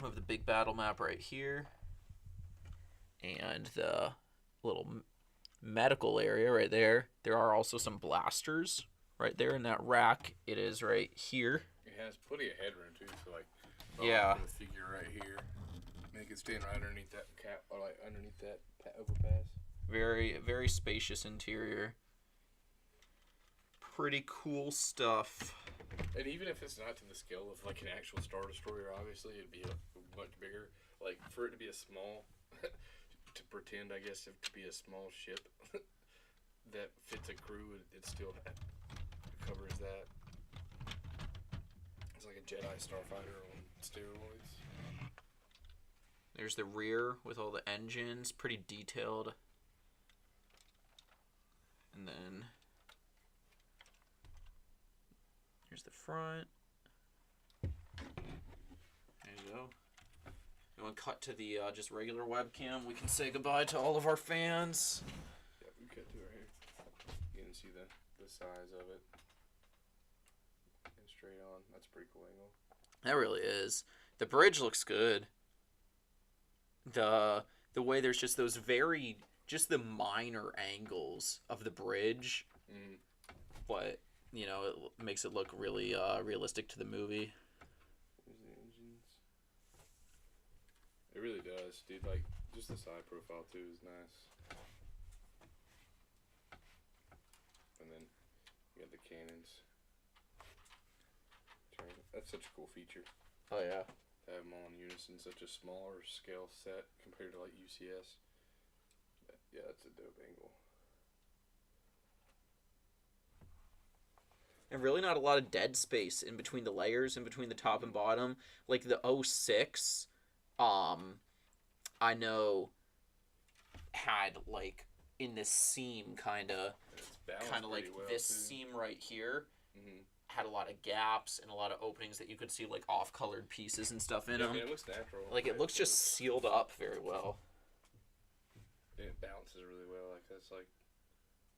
We have the big battle map right here. And the little medical area right there. There are also some blasters right there in that rack. It is right here. It has plenty of headroom too, so like Yeah. put a figure right here. Make it stand right underneath that cap or like underneath that overpass. Very, very spacious interior. Pretty cool stuff. And even if it's not to the scale of like an actual Star Destroyer, obviously it'd be much bigger. Like for it to be a small, to pretend I guess to be a small ship that fits a crew, it still covers that. It's like a Jedi Starfighter on steroids. There's the rear with all the engines, pretty detailed. And then here's the front. There you go. You want to cut to the just regular webcam? We can say goodbye to all of our fans. Yeah, we cut to right here. You can see the size of it. And straight on. That's a pretty cool angle. That really is. The bridge looks good. The way there's just those just the minor angles of the bridge, but you know it makes it look really realistic to the movie. There's the engines. It really does, dude. Like just the side profile too is nice. And then you got the cannons. That's such a cool feature. Oh yeah. To have them all in unison, such a smaller scale set compared to like UCS. But yeah, that's a dope angle. And really not a lot of dead space in between the layers, in between the top and bottom. Like the 06, I know had like in this seam kind of like well, this too. seam right here. Mm-hmm. Had a lot of gaps and a lot of openings that you could see like off-colored pieces and stuff in them. Yeah, it looks natural. Like it looks just sealed up very well. And it balances really well. Like that's like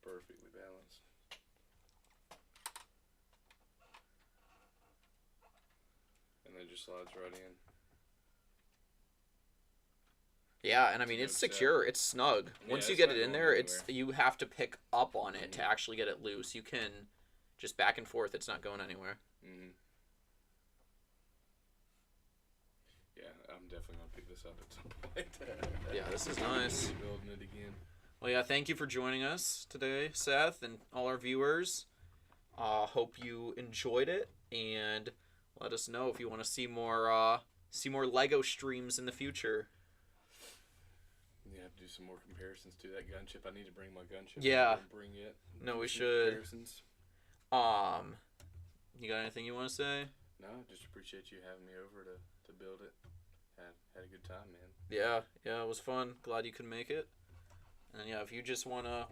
perfectly balanced. And then it just slides right in. Yeah, and I mean it's secure, it's snug. Yeah, Once you it's get not it in going there, anywhere. you have to pick up on it to actually get it loose. You can just back and forth, it's not going anywhere. Mm-hmm. Yeah, I'm definitely gonna pick this up at some point. Yeah, this is nice. Building it again. Well, yeah, thank you for joining us today, Seth, and all our viewers. Hope you enjoyed it, and let us know if you want to see more Lego streams in the future. You have to do some more comparisons to that gunship. I need to bring my gunship. Yeah. I didn't bring it. No, Do we some should. Comparisons. You got anything you want to say? No, just appreciate you having me over to build it. Had a good time, man. Yeah, it was fun. Glad you could make it. And yeah, if you just wanna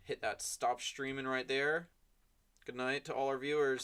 hit that stop streaming right there. Good night to all our viewers.